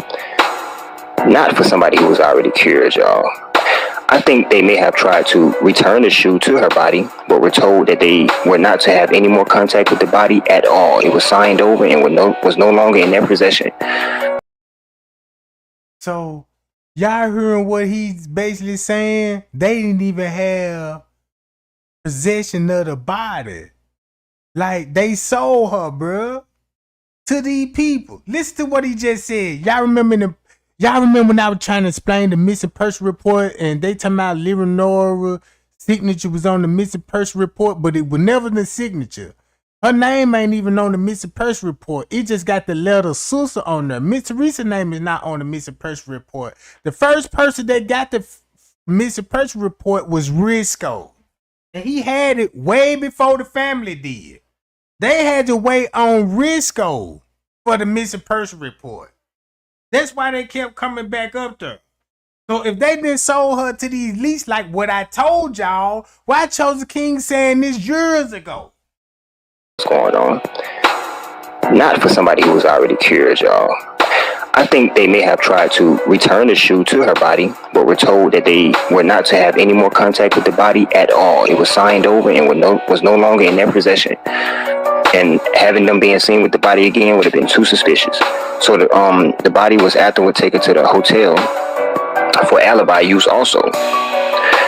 K: Not for somebody who was already cured, y'all. I think they may have tried to return the shoe to her body, but were told that they were not to have any more contact with the body at all. It was signed over and was no longer in their possession.
A: So, y'all hearing what he's basically saying? They didn't even have possession of the body. Like, they sold her, bruh, to these people. Listen to what he just said. Y'all remember when I was trying to explain the missing person report and they talking about Leonora signature was on the missing person report, but it was never the signature. Her name ain't even on the missing person report. It just got the letter Susa on there. Miss Teresa's name is not on the missing person report. The first person that got the missing person report was Risco. And he had it way before the family did. They had to wait on Risco for the missing person report. That's why they kept coming back up there. So if they didn't sold her to these leaks like what I told y'all, why Chosen King saying this years ago?
K: What's going on? Not for somebody who was already cured, y'all. I think they may have tried to return the shoe to her body, but were told that they were not to have any more contact with the body at all. It was signed over and was no longer in their possession. And having them being seen with the body again would have been too suspicious. So the body was afterward taken to the hotel for alibi use also,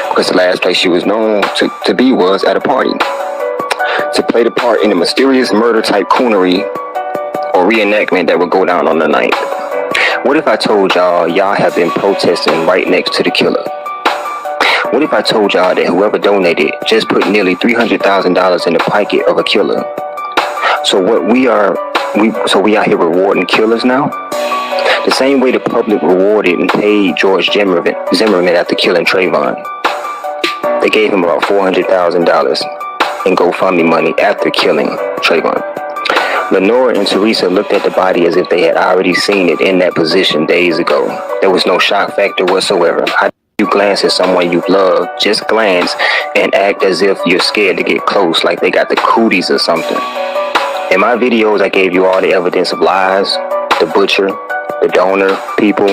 K: because the last place she was known to be was at a party. To play the part in a mysterious murder type coonery or reenactment that would go down on the night. What if I told y'all have been protesting right next to the killer? What if I told y'all that whoever donated just put nearly $300,000 in the pocket of a killer? So we are here rewarding killers now? The same way the public rewarded and paid George Zimmerman after killing Trayvon. They gave him about $400,000 in GoFundMe money after killing Trayvon. Lenora and Teresa looked at the body as if they had already seen it in that position days ago. There was no shock factor whatsoever. How do you glance at someone you love, just glance, and act as if you're scared to get close, like they got the cooties or something? In my videos, I gave you all the evidence of lies, the butcher, the donor, people,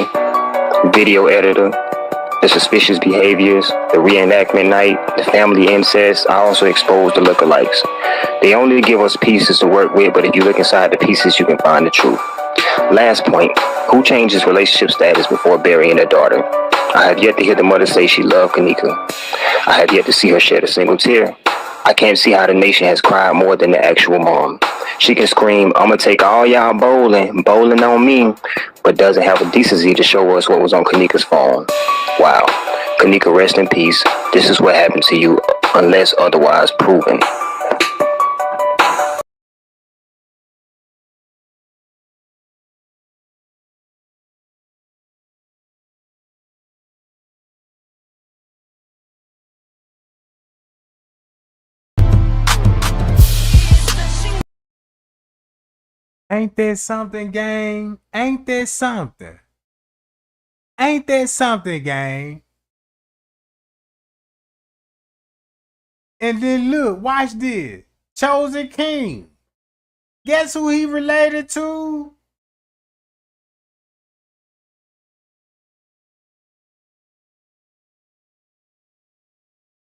K: video editor, the suspicious behaviors, the reenactment night, the family incest. I also exposed the lookalikes. They only give us pieces to work with, but if you look inside the pieces, you can find the truth. Last point, who changes relationship status before burying their daughter? I have yet to hear the mother say she loved Kenneka. I have yet to see her shed a single tear. I can't see how the nation has cried more than the actual mom. She can scream, "I'ma take all y'all bowling on me," but doesn't have the decency to show us what was on Kenneka's phone. Wow. Kenneka, rest in peace. This is what happened to you, unless otherwise proven.
A: Ain't that something, gang? Ain't that something? Ain't that something, gang? And then look, watch this. Chosen King. Guess who he related to?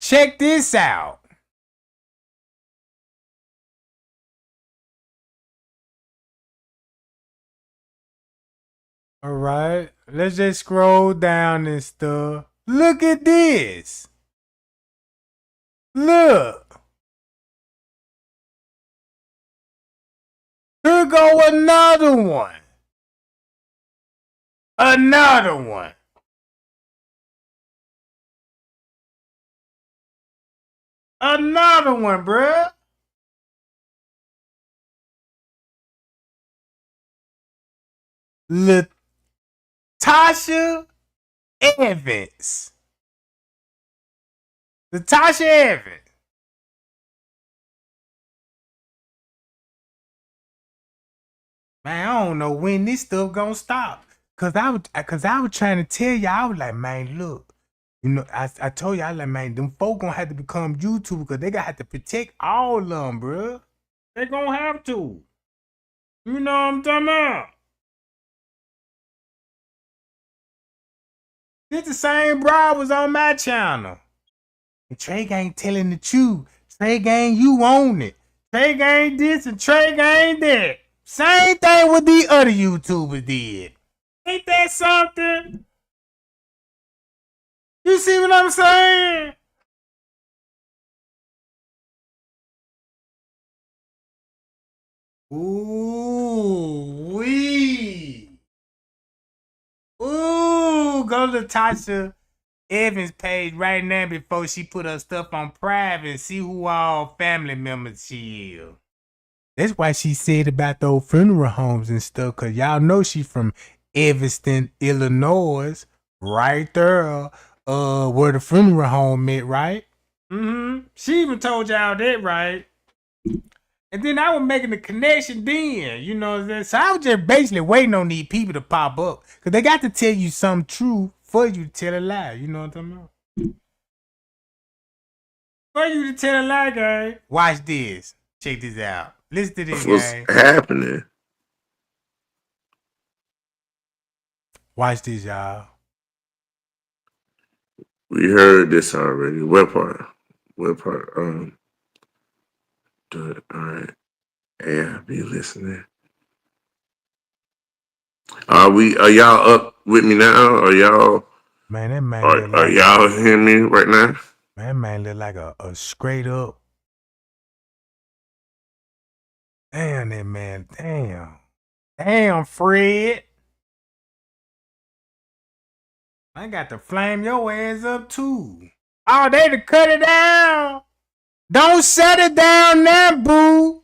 A: Check this out. All right. Let's just scroll down and stuff. Look at this. Look. Here go another one. Another one. Another one, bruh. Latasha Evans. Latasha Evans. Man, I don't know when this stuff gonna stop. Cause I was trying to tell you, I was like, man, look. You know, I told you, I was like, man, them folk gonna have to become YouTubers because they gonna have to protect all of them, bruh. They gonna have to. You know what I'm talking about? This the same bra was on my channel. And Trey Gang telling the truth. Trey Gang, you own it. Trey Gang this and Trey Gang that. Same thing what the other YouTubers did. Ain't that something? You see what I'm saying? Ooh, wee. Ooh, go to Tasha Evans' page right now before she put her stuff on private and see who all family members she is. That's why she said about those funeral homes and stuff, because y'all know she from Evanston, Illinois, right there, where the funeral home met, right? Mm-hmm. She even told y'all that, right? And then I was making the connection then, you know what I'm saying? So I was just basically waiting on these people to pop up, because they got to tell you something true for you to tell a lie, you know what I'm talking about? For you to tell a lie, guy. Watch this. Check this out. Listen to this,
M: What's
A: guy.
M: happening?
A: Watch this, y'all.
M: We heard this already. What part? What part? Do it. All right. Yeah, be listening. Are y'all up with me now? Are y'all?
A: Man, that man
M: Are,
A: look
M: are
A: like
M: y'all hearing me right now?
A: man, that man look like a straight up. Damn, that man. Damn. Damn, Fred. I got to flame your ass up too. Oh, they to cut it down. Don't shut it down now, boo.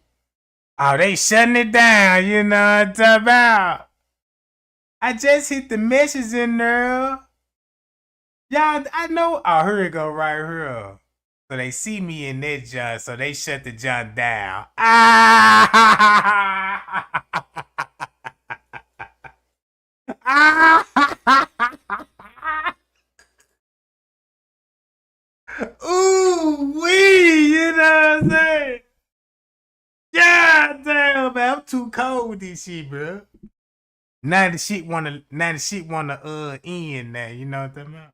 A: Oh, they shutting it down. You know what I'm talking about. I just hit the message in there. Y'all, I know. Oh, here it go right here. So they see me in that junk, so they shut the junk down. Ah! Ooh, wee, you know what I'm saying? God damn, man, I'm too cold with this shit, bro. Now the shit wanna end now, you know what I'm talking about?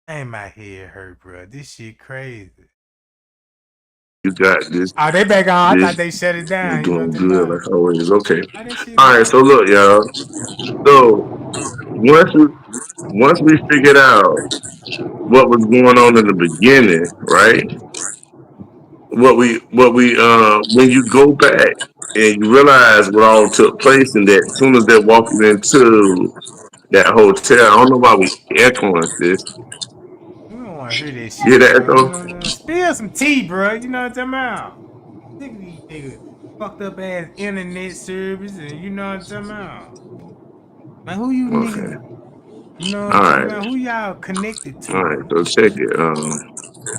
A: Ain't my head hurt, bro. This shit crazy.
M: You got this.
A: Oh, they back on. I thought
M: This
A: they shut it
M: you
A: down, you know
M: doing
A: what I'm
M: good
A: talking
M: like always. Okay.
A: about? Oh, that shit
M: All right. So
A: low.
M: look, y'all. So once we figured out what was going on in the beginning, right? What we when you go back and you realize what all took place and that as soon as they're walking into that hotel, I don't know why we echoing this.
A: We don't want to hear this
M: You hear
A: shit,
M: that
A: bro. You know what
M: echo?
A: I'm saying? Spill some tea, bro. You know what I'm talking about? Look at these niggas. Fucked up ass internet service and you know what I'm talking about? Man, who you
M: Okay.
A: niggas, you know what I'm
M: All
A: talking
M: right.
A: about? Who y'all connected
M: All
A: to?
M: right. So check it.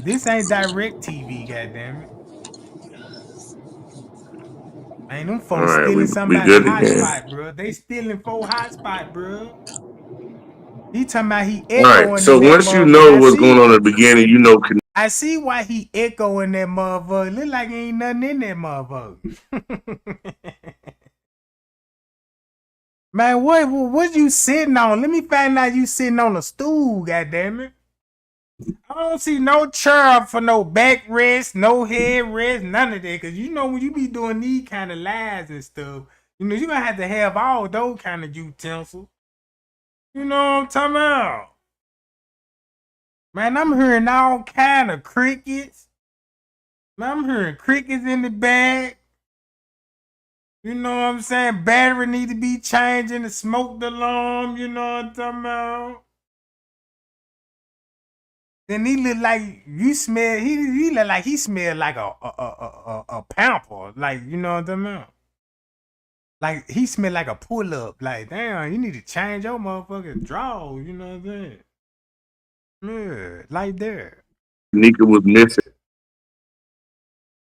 A: This ain't direct TV, goddammit. Man, them
M: All
A: folks
M: right.
A: stealing
M: We
A: somebody
M: good again.
A: hotspot, bro. They stealing 4 hotspot, bro. He talking about he
M: All right.
A: echoing
M: So
A: in that
M: once you
A: motherfucker.
M: know what's going on at the beginning, you know.
A: I see why he echoing that motherfucker. Look like ain't nothing in that motherfucker. Man, what you sitting on? Let me find out you sitting on a stool, goddammit. I don't see no chair for no backrest, no headrest, none of that. Cause you know when you be doing these kind of lies and stuff, You know, you're gonna have to have all those kind of utensils. You know what I'm talking about? Man, I'm hearing all kind of crickets. Man, I'm hearing crickets in the back. You know what I'm saying? Battery need to be changing, the smoke alarm, you know what I'm talking about? Then he look like you smell, he look like he smell like a pamper. Like, you know what I'm talking about? Like he smell like a pull up. Like, damn, you need to change your motherfucking drawers, you know what I'm saying? Yeah, like that.
M: Nika was missing.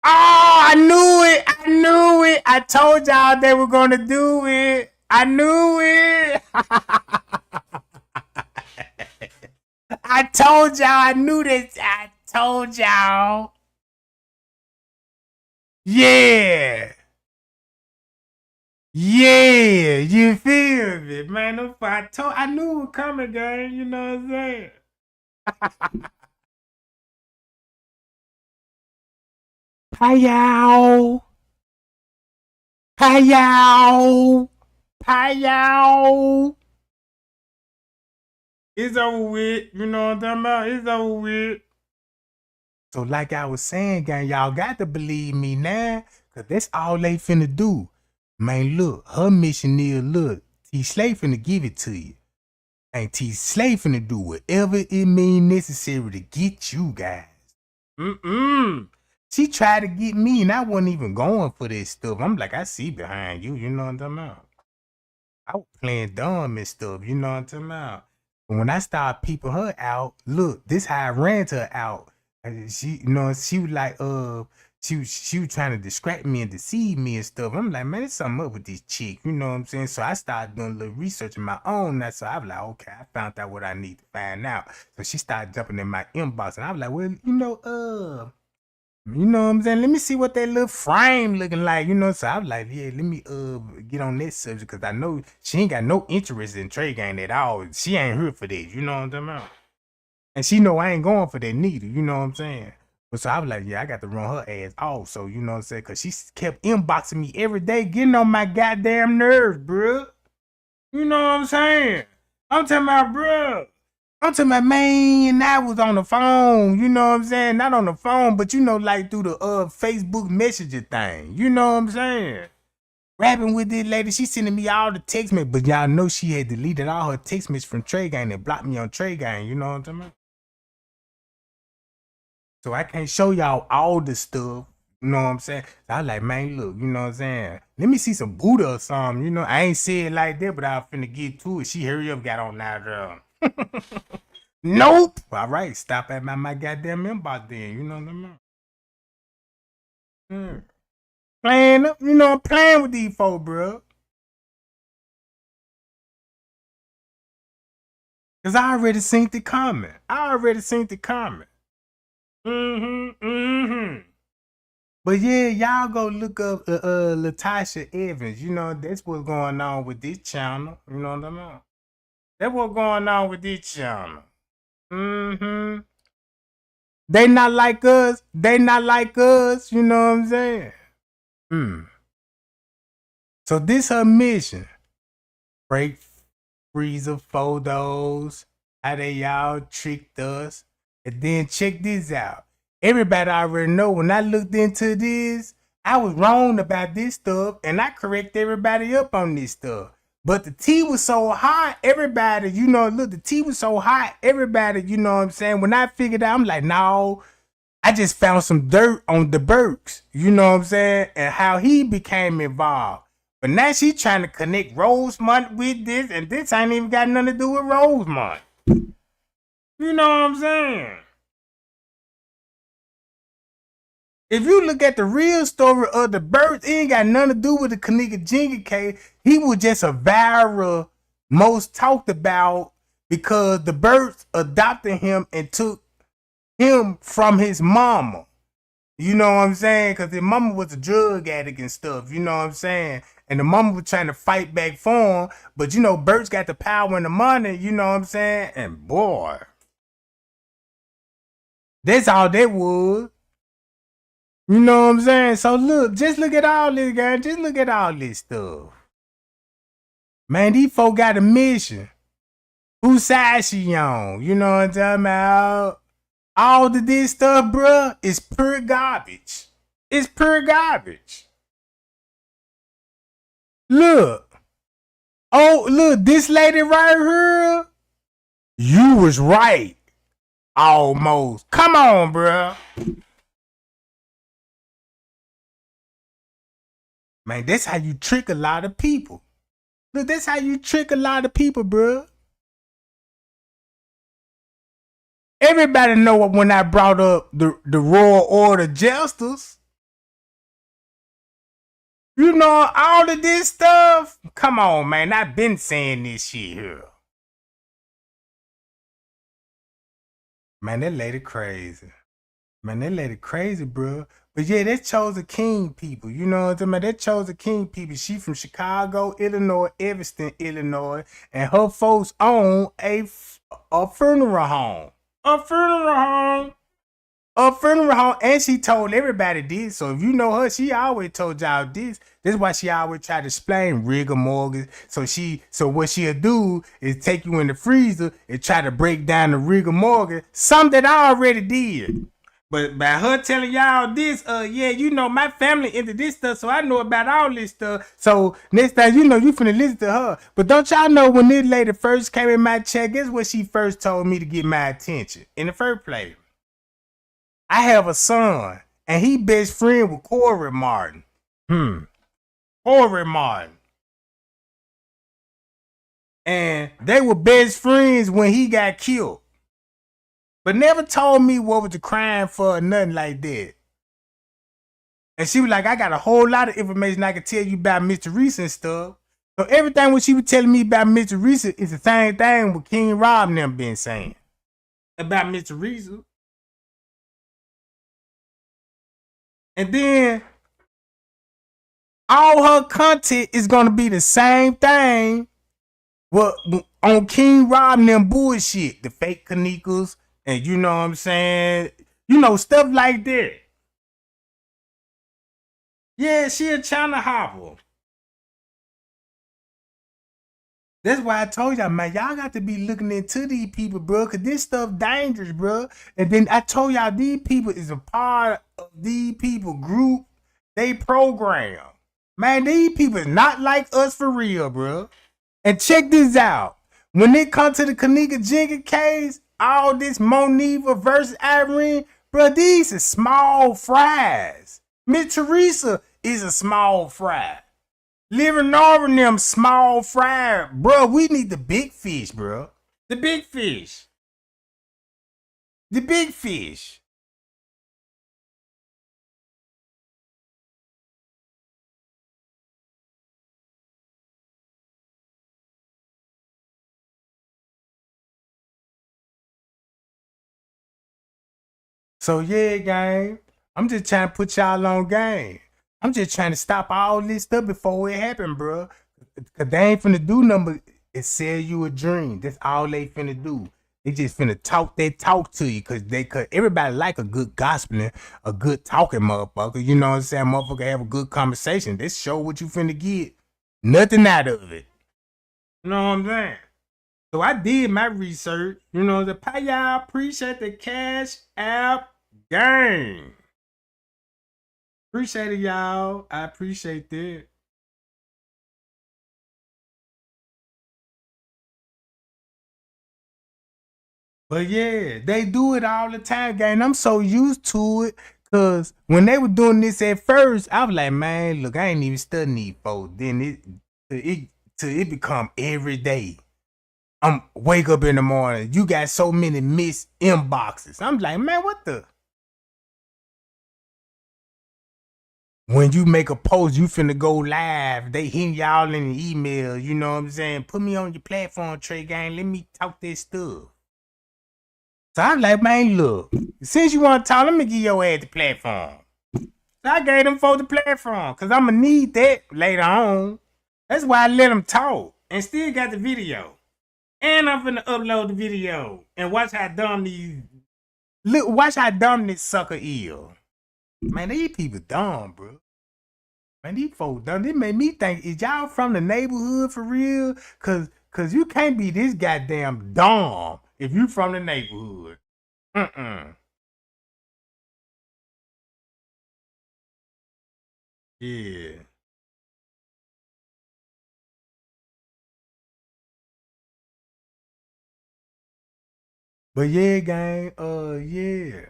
A: Oh, I knew it. I knew it. I told y'all they were gonna do it. I knew it. I told y'all. I knew this. I told y'all. Yeah. Yeah. You feel me, man? I knew it was coming, gang. You know what I'm saying? Hi-yow. Hi-yow. Hi-yow. It's over with. You know what I'm talking about? It's over with. So like I was saying, gang, y'all got to believe me now, because that's all they finna do. Man, look, her mission is, look, T. Slay finna give it to you. And T. Slay finna do whatever it mean necessary to get you guys. She tried to get me, and I wasn't even going for this stuff. I'm like, I see behind you, you know what I'm talking about? I was playing dumb and stuff, you know what I'm talking about? But when I started peeping her out, look, this how I ran to her out. And she, you know, she was like, she was trying to distract me and deceive me and stuff. I'm like, man, there's something up with this chick, you know what I'm saying? So I started doing a little research of my own. That's so I was like, okay, I found out what I need to find out. So she started jumping in my inbox, and I was like, well, you know what I'm saying? Let me see what that little frame looking like, you know? So I was like, yeah, let me get on that subject, because I know she ain't got no interest in trade game at all. She ain't here for that, you know what I'm talking about? And she know I ain't going for that neither, you know what I'm saying? But so I was like, yeah, I got to run her ass off. So, you know what I'm saying? Because she kept inboxing me every day, getting on my goddamn nerves, bruh. You know what I'm saying? I'm talking about, bruh. I'm talking about, man, I was on the phone, you know what I'm saying? Not on the phone, but you know, like through the Facebook Messenger thing. You know what I'm saying? Rapping with this lady, she sending me all the text messages, but y'all know she had deleted all her text messages from Trey Gang and blocked me on Trey Gang, you know what I'm talking about? So I can't show y'all all the stuff, you know what I'm saying? So I was like, man, look, you know what I'm saying? Let me see some Buddha or something, you know? I ain't say it like that, but I was finna get to it. She hurry up, got on that. Nope. All right, stop at my goddamn inbox then. You know what I'm saying? Playing up, you know, I'm playing with these folks, bro. Cause I already seen the comment. But yeah, y'all go look up Latasha Evans. You know, that's what's going on with this channel. You know what I'm saying? That's what's going on with this channel. They not like us. They not like us. You know what I'm saying? So this her mission. Break freezer photos. How they y'all tricked us. And then check this out. Everybody already know when I looked into this, I was wrong about this stuff, and I correct everybody up on this stuff. But the tea was so hot, everybody, you know, look, the tea was so hot, everybody, you know what I'm saying? When I figured out, I'm like, no, I just found some dirt on the Burks, you know what I'm saying? And how he became involved. But now she trying to connect Rosemont with this, and this ain't even got nothing to do with Rosemont. You know what I'm saying? If you look at the real story of the Burks, it ain't got nothing to do with the Kenneka Jenkins case. He was just a viral, most talked about, because the Burks adopted him and took him from his mama. You know what I'm saying? Because his mama was a drug addict and stuff. You know what I'm saying? And the mama was trying to fight back for him. But, you know, Bert's got the power and the money. You know what I'm saying? And, boy, that's all that was. You know what I'm saying? So, look, just look at all this, guys. Just look at all this stuff. Man, these folk got a mission. Whose side she on? You know what I'm talking about? All of this stuff, bruh, is pure garbage. It's pure garbage. Look. Oh, look, this lady right here. You was right. Almost. Come on, bruh. Man, that's how you trick a lot of people. Look, that's how you trick a lot of people, bruh. Everybody know when I brought up the Royal Order Jesters. You know, all of this stuff. Come on, man. I've been saying this shit here. Man, that lady crazy. Man, that lady crazy, bro. But yeah, that Chosen King people. You know what I'm talking about? That Chosen King people. She from Chicago, Illinois, Evanston, Illinois. And her folks own a funeral home. A funeral home. A funeral home. And she told everybody this. So if you know her, she always told y'all this. That's why she always try to explain rigor mortgage. So what she'll do is take you in the freezer and try to break down the rigor mortgage. Something that I already did. But by her telling y'all this, yeah, you know, my family into this stuff, so I know about all this stuff. So next time, you know, you finna listen to her. But don't y'all know when this lady first came in my check, guess what she first told me to get my attention in the first place? I have a son, and he best friend with Corey Martin. Corey Martin. And they were best friends when he got killed. But never told me what was the crime for or nothing like that. And she was like, I got a whole lot of information I can tell you about Mr. Reese and stuff. So everything what she was telling me about Mr. Reese is the same thing what King Rob and them been saying about Mr. Reese. And then all her content is gonna be the same thing. Well, on King Rob and them bullshit, the fake Kennekas, and you know what I'm saying? You know, stuff like that. Yeah, she a China hopper. That's why I told y'all, man, y'all got to be looking into these people, bro, because this stuff dangerous, bro. And then I told y'all, these people is a part of these people group, they program. Man, these people is not like us for real, bro. And check this out. When it comes to the Kenneka Jenkins case, all this Moniva versus Irene, bro, these are small fries. Miss Teresa is a small fry. Living over them small fry, bro. We need the big fish, bro. The big fish. The big fish. So yeah, gang. I'm just trying to put y'all on game. I'm just trying to stop all this stuff before it happen, bro. Cause they ain't finna do nothing but sell you a dream. That's all they finna do. They just finna talk to you cause everybody like a good gospeling, a good talking motherfucker. You know what I'm saying? Motherfucker have a good conversation. This show what you finna get. Nothing out of it. You know what I'm saying? So I did my research. You know, the pay y'all appreciate the Cash App gang. Appreciate it, y'all. I appreciate that. But yeah, they do it all the time, gang. I'm so used to it. Cause when they were doing this at first, I was like, man, look, I ain't even studying these folks. Then it become every day. I'm wake up in the morning. You got so many missed inboxes. I'm like, man, what the? When you make a post, you finna go live. They hit y'all in the email. You know what I'm saying? Put me on your platform, Trey Gang. Let me talk this stuff. So I'm like, man, look. Since you want to talk, let me give your ass the platform. So I gave them for the platform. Because I'm going to need that later on. That's why I let them talk. And still got the video. And I'm finna upload the video. And watch how dumb watch how dumb this sucker is. Man, these people dumb, bro. Man, these folks done. This made me think, is y'all from the neighborhood for real? Cause you can't be this goddamn dumb if you from the neighborhood. Yeah. But yeah, gang, yeah.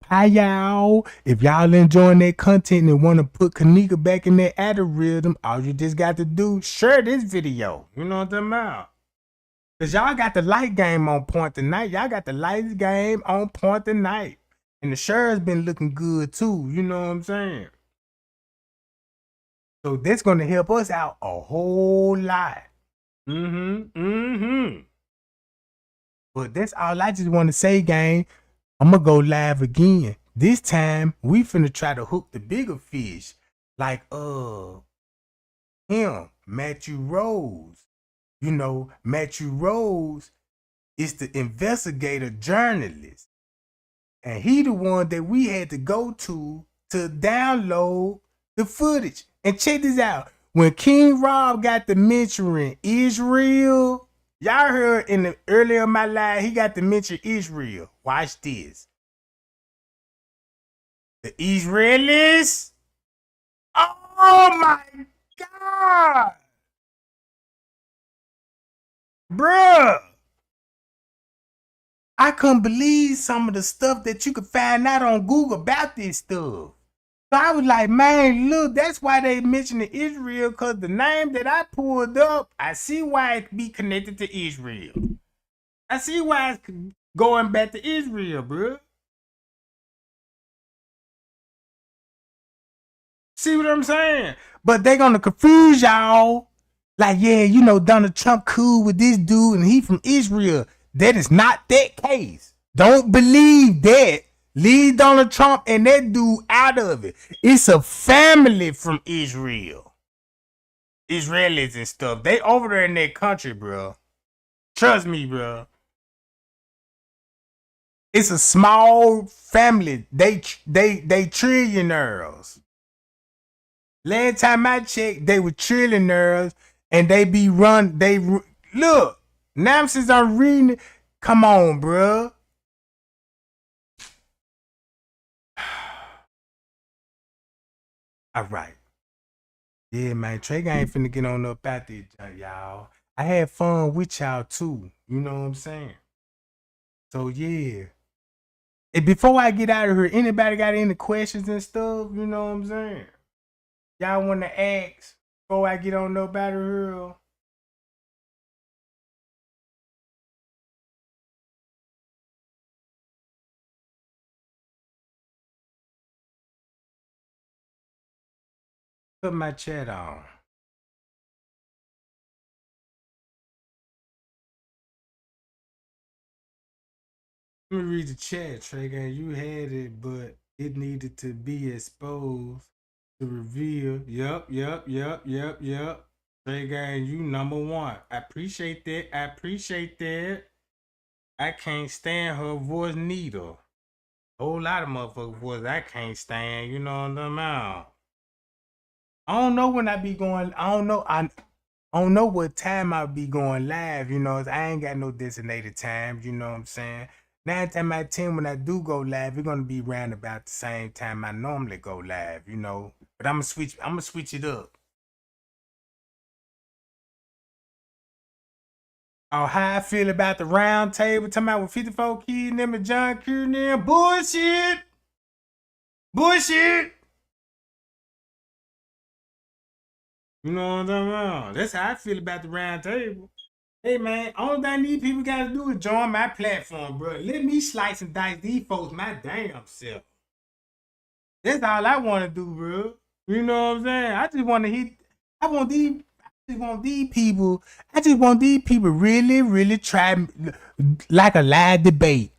A: Hi, y'all. If y'all enjoying that content and want to put Kenneka back in that algorithm, all you just got to do, share this video. You know what I'm talking about? Because y'all got the light game on point tonight. Y'all got the light game on point tonight. And the share's been looking good, too. You know what I'm saying? So that's going to help us out a whole lot. But that's all I just want to say, gang. I'm going to go live again. This time, we finna try to hook the bigger fish. Like, him, Matthew Rose. You know, Matthew Rose is the investigator journalist. And he the one that we had to go to download the footage. And check this out. When King Rob got the mentioning Israel, y'all heard in the earlier in my life, he got to mention Israel. Watch this. The Israelis. Oh my God. Bruh. I couldn't believe some of the stuff that you could find out on Google about this stuff. So I was like, man, look, that's why they mentioned Israel, because the name that I pulled up, I see why it be connected to Israel. I see why it's going back to Israel, bro. See what I'm saying? But they gonna confuse y'all. Like, yeah, you know, Donald Trump cool with this dude and he from Israel. That is not that case. Don't believe that. Leave Donald Trump and that dude out of it. It's a family from Israel. Israelis and stuff. They over there in their country, bro. Trust me, bro. It's a small family. They trillionaires. Last time I checked, they were trillionaires and they be run. Look. Now since I'm reading it, come on, bro. All right. Yeah, man. Trey ain't finna get on up out there, y'all. I had fun with y'all too. You know what I'm saying? So yeah. And before I get out of here, anybody got any questions and stuff? You know what I'm saying? Y'all want to ask before I get on up out of here? Put my chat on. Let me read the chat, Trey. You had it, but it needed to be exposed to reveal. Yup. Trey Gang, you number one. I appreciate that. I can't stand her voice neither. Whole lot of motherfuckers voice I can't stand. You know what I'm about. I don't know when I be going. I don't know what time I'll be going live. You know, I ain't got no designated time. You know what I'm saying? 9 times out of 10 when I do go live, it's gonna be around about the same time I normally go live, you know. But I'm gonna switch it up. Oh, how I feel about the round table, talking about with 54 kids, them and John Kiernan. Bullshit. You know what I'm talking about? That's how I feel about the round table. Hey man, only thing these people gotta do is join my platform, bro. Let me slice and dice these folks my damn self. That's all I want to do, bro. You know what I'm saying? I just want these people really, really try like a live debate.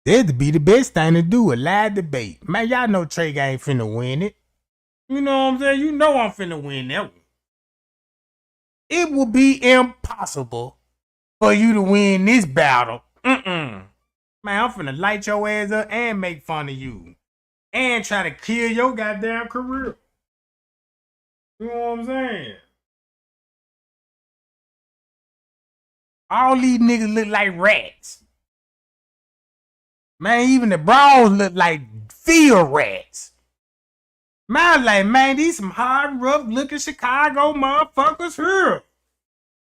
A: That'd be the best thing to do, a live debate. Man, y'all know Trey ain't finna win it. You know what I'm saying? You know I'm finna win that one. It will be impossible for you to win this battle. Man, I'm finna light your ass up and make fun of you. And try to kill your goddamn career. You know what I'm saying? All these niggas look like rats. Man, even the bros look like field rats. Man, like, man, these some hard, rough looking Chicago motherfuckers here.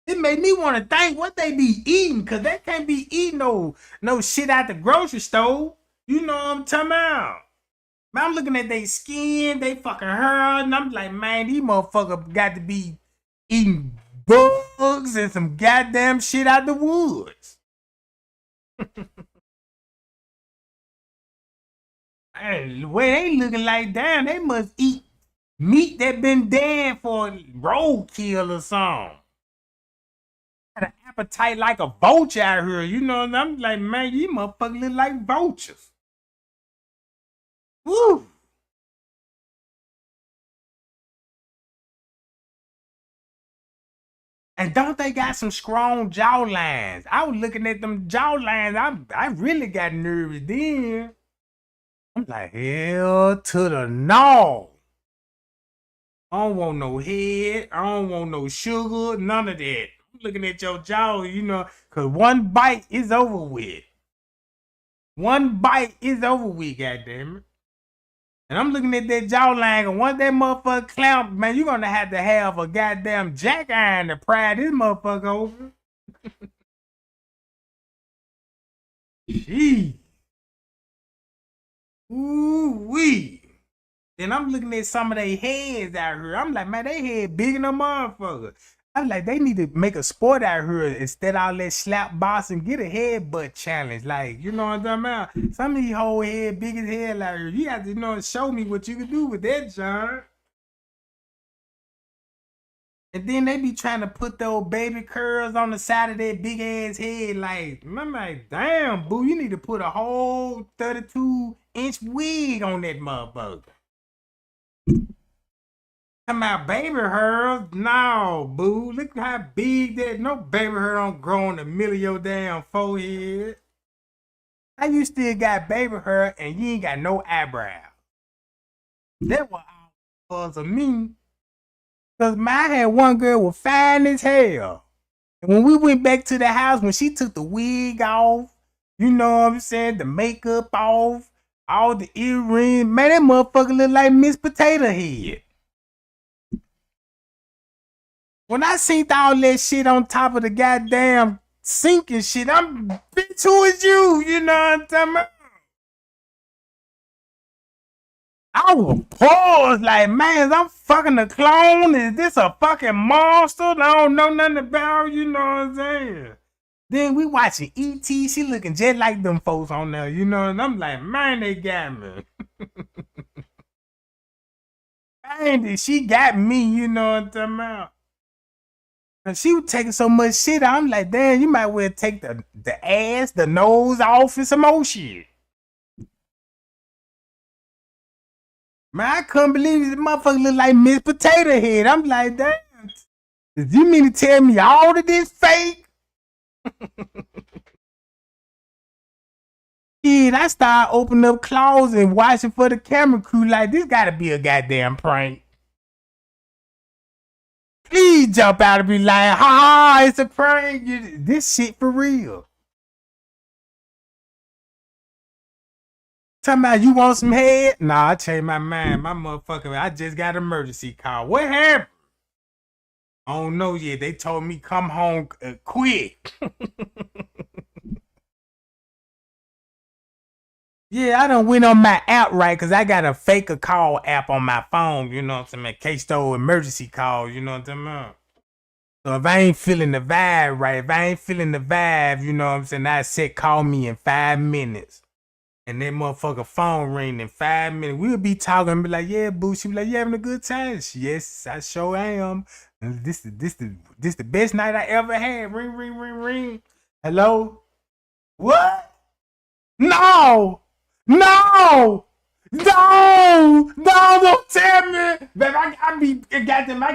A: It made me want to think what they be eating, cause they can't be eating no shit out the grocery store. You know what I'm talking about? Man, I'm looking at their skin, they fucking hair, and I'm like, man, these motherfuckers got to be eating bugs and some goddamn shit out the woods. And the way they looking like, damn, they must eat meat that been dead for roadkill or something. Got an appetite like a vulture out here, you know. And I'm like, man, you motherfuckers look like vultures. Woo! And don't they got some strong jaw lines? I was looking at them jaw lines. I really got nervous then. I'm like, hell to the no. I don't want no head. I don't want no sugar. None of that. I'm looking at your jaw, you know, because one bite is over with. One bite is over with, goddammit. And I'm looking at that jawline, and once that motherfucker clamp, man, you're gonna have to have a goddamn jack iron to pry this motherfucker over. Gee. Ooh-wee. Then I'm looking at some of their heads out here. I'm like, man, they head big in a motherfucker. I'm like, they need to make a sport out here instead of all that slap box and get a headbutt challenge. Like, you know what I'm talking about? Some of these whole head, big as hell out here. You have to, you know, show me what you can do with that, John. And then they be trying to put those baby curls on the side of that big ass head. Like, I'm like, damn, boo, you need to put a whole 32-inch wig on that motherfucker. Talking about baby hair? No, boo. Look how big that. No baby hair don't grow in the middle of your damn forehead. How you still got baby hair and you ain't got no eyebrows? That was all because of me. Cause I had one girl was fine as hell. And when we went back to the house, when she took the wig off, you know what I'm saying, the makeup off, all the earrings, man, that motherfucker look like Miss Potato Head. When I seen all that shit on top of the goddamn sink and shit, I'm, bitch, who is you? You know what I'm talking about? I was paused like, man, I'm fucking a clone. Is this a fucking monster? I don't know nothing about, you know what I'm saying? Then we watching E.T. She looking just like them folks on there, you know? And I'm like, man, they got me. Man, she got me, you know what I'm talking about? And she was taking so much shit. I'm like, damn, you might well take the ass, the nose off, and some more shit. Man, I couldn't believe this motherfucker look like Miss Potato Head. I'm like, damn. Did you mean to tell me all of this fake? Shit, I started opening up closets and watching for the camera crew like, this gotta be a goddamn prank. Please jump out and be like, ha, it's a prank. This shit for real. Talking about you want some head? Nah, I changed my mind. My motherfucker, I just got an emergency call. What happened? I don't know yet. They told me come home quick. Yeah, I done went on my app, right? Because I got a fake a call app on my phone, you know what I'm saying? In case those emergency calls, you know what I'm talking about? So if I ain't feeling the vibe right, if I ain't feeling the vibe, you know what I'm saying? I said call me in 5 minutes. And that motherfucker phone ring in 5 minutes. We'll be talking and be like, yeah, boo. She be like, you having a good time? Yes, I sure am. And this the best night I ever had. Ring, ring, ring, ring. Hello? What? No! No! No! No, don't tell me! Babe, I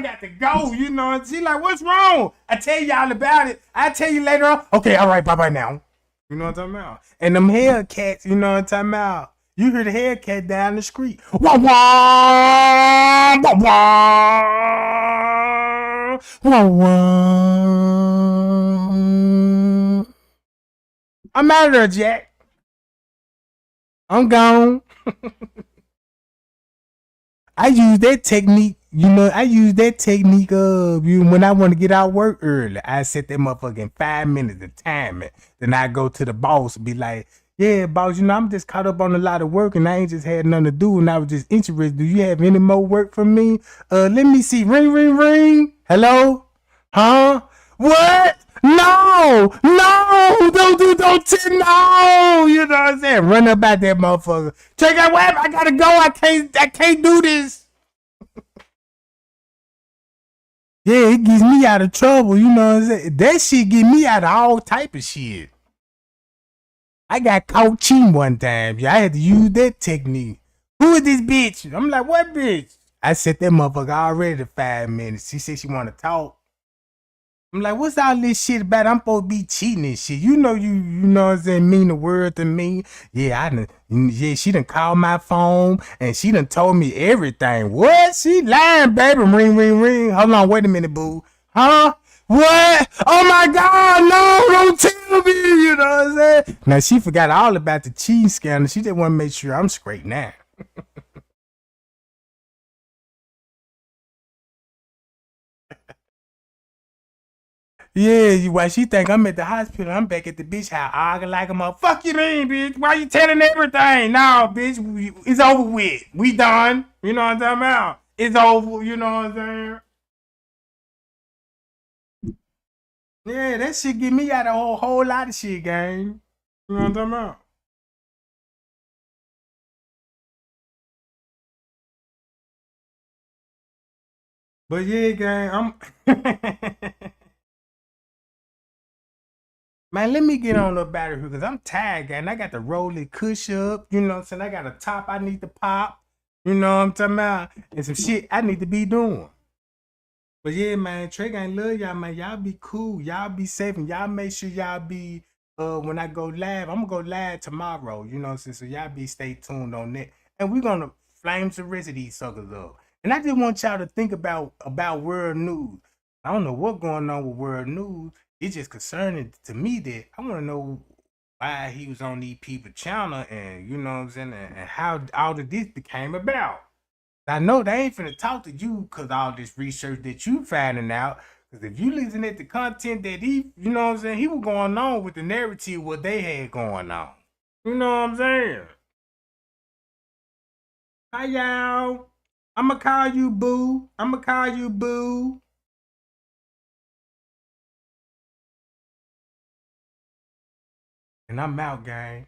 A: got to go, you know. And she like, what's wrong? I tell y'all about it. I tell you later on. Okay, all right, bye-bye now. You know what I'm talking about? And them Hellcats, you know what I'm talking about? You hear the Hellcat down the street. Wah wah wah wah wah wah. I'm out of there, Jack. I'm gone. I use that technique, I use that technique when I want to get out work early. I set that motherfucker in 5 minutes to time it. Then I go to the boss and be like, yeah, boss, I'm just caught up on a lot of work and I ain't just had nothing to do and I was just interested. Do you have any more work for me? Let me see. Ring, ring, ring. Hello? Huh? What? No, don't no. You know what I'm saying? Run up out that motherfucker. Check out web. I gotta go. I can't do this. Yeah, it gets me out of trouble. You know what I'm saying? That shit get me out of all type of shit. I got caught cheating one time. Yeah, I had to use that technique. Who is this bitch? I'm like, what bitch? I set that motherfucker already to 5 minutes. She said she want to talk. I'm like, what's all this shit about? I'm supposed to be cheating and shit. You know what I'm saying, mean the word to me. Yeah, she done called my phone and she done told me everything. What? She lying, baby. Ring, ring, ring. Hold on, wait a minute, boo. Huh? What? Oh my God, no, don't tell me. You know what I'm saying? Now she forgot all about the cheating scandal. She just want to make sure I'm straight now. Yeah, why she think I'm at the hospital? I'm back at the bitch house arguing like a motherfucker. Fuck you mean, bitch? Why you telling everything? No, bitch, it's over with. We done. You know what I'm talking about? It's over. You know what I'm saying? Yeah, that shit get me out of a whole lot of shit, gang. You know what I'm talking about? But yeah, gang, Man, let me get on up out of here because I'm tired, gang. I got to roll it cush up. You know what I'm saying? I got a top I need to pop. You know what I'm talking about? And some shit I need to be doing. But yeah, man, Trey Gang love y'all, man. Y'all be cool. Y'all be safe. And y'all make sure y'all be, when I go live, I'm going to go live tomorrow. You know what I'm saying? So y'all be stay tuned on that. And we're going to flame the rest of these suckers up. And I just want y'all to think about world news. I don't know what's going on with world news. It's just concerning to me that I want to know why he was on these people channel and, you know what I'm saying, and how all of this became about. I know they ain't finna talk to you because all this research that you finding out. Because if you listen at the content that he, you know what I'm saying, he was going on with the narrative what they had going on. You know what I'm saying? Hi y'all. I'ma call you boo. I'ma call you boo. And I'm out, gang.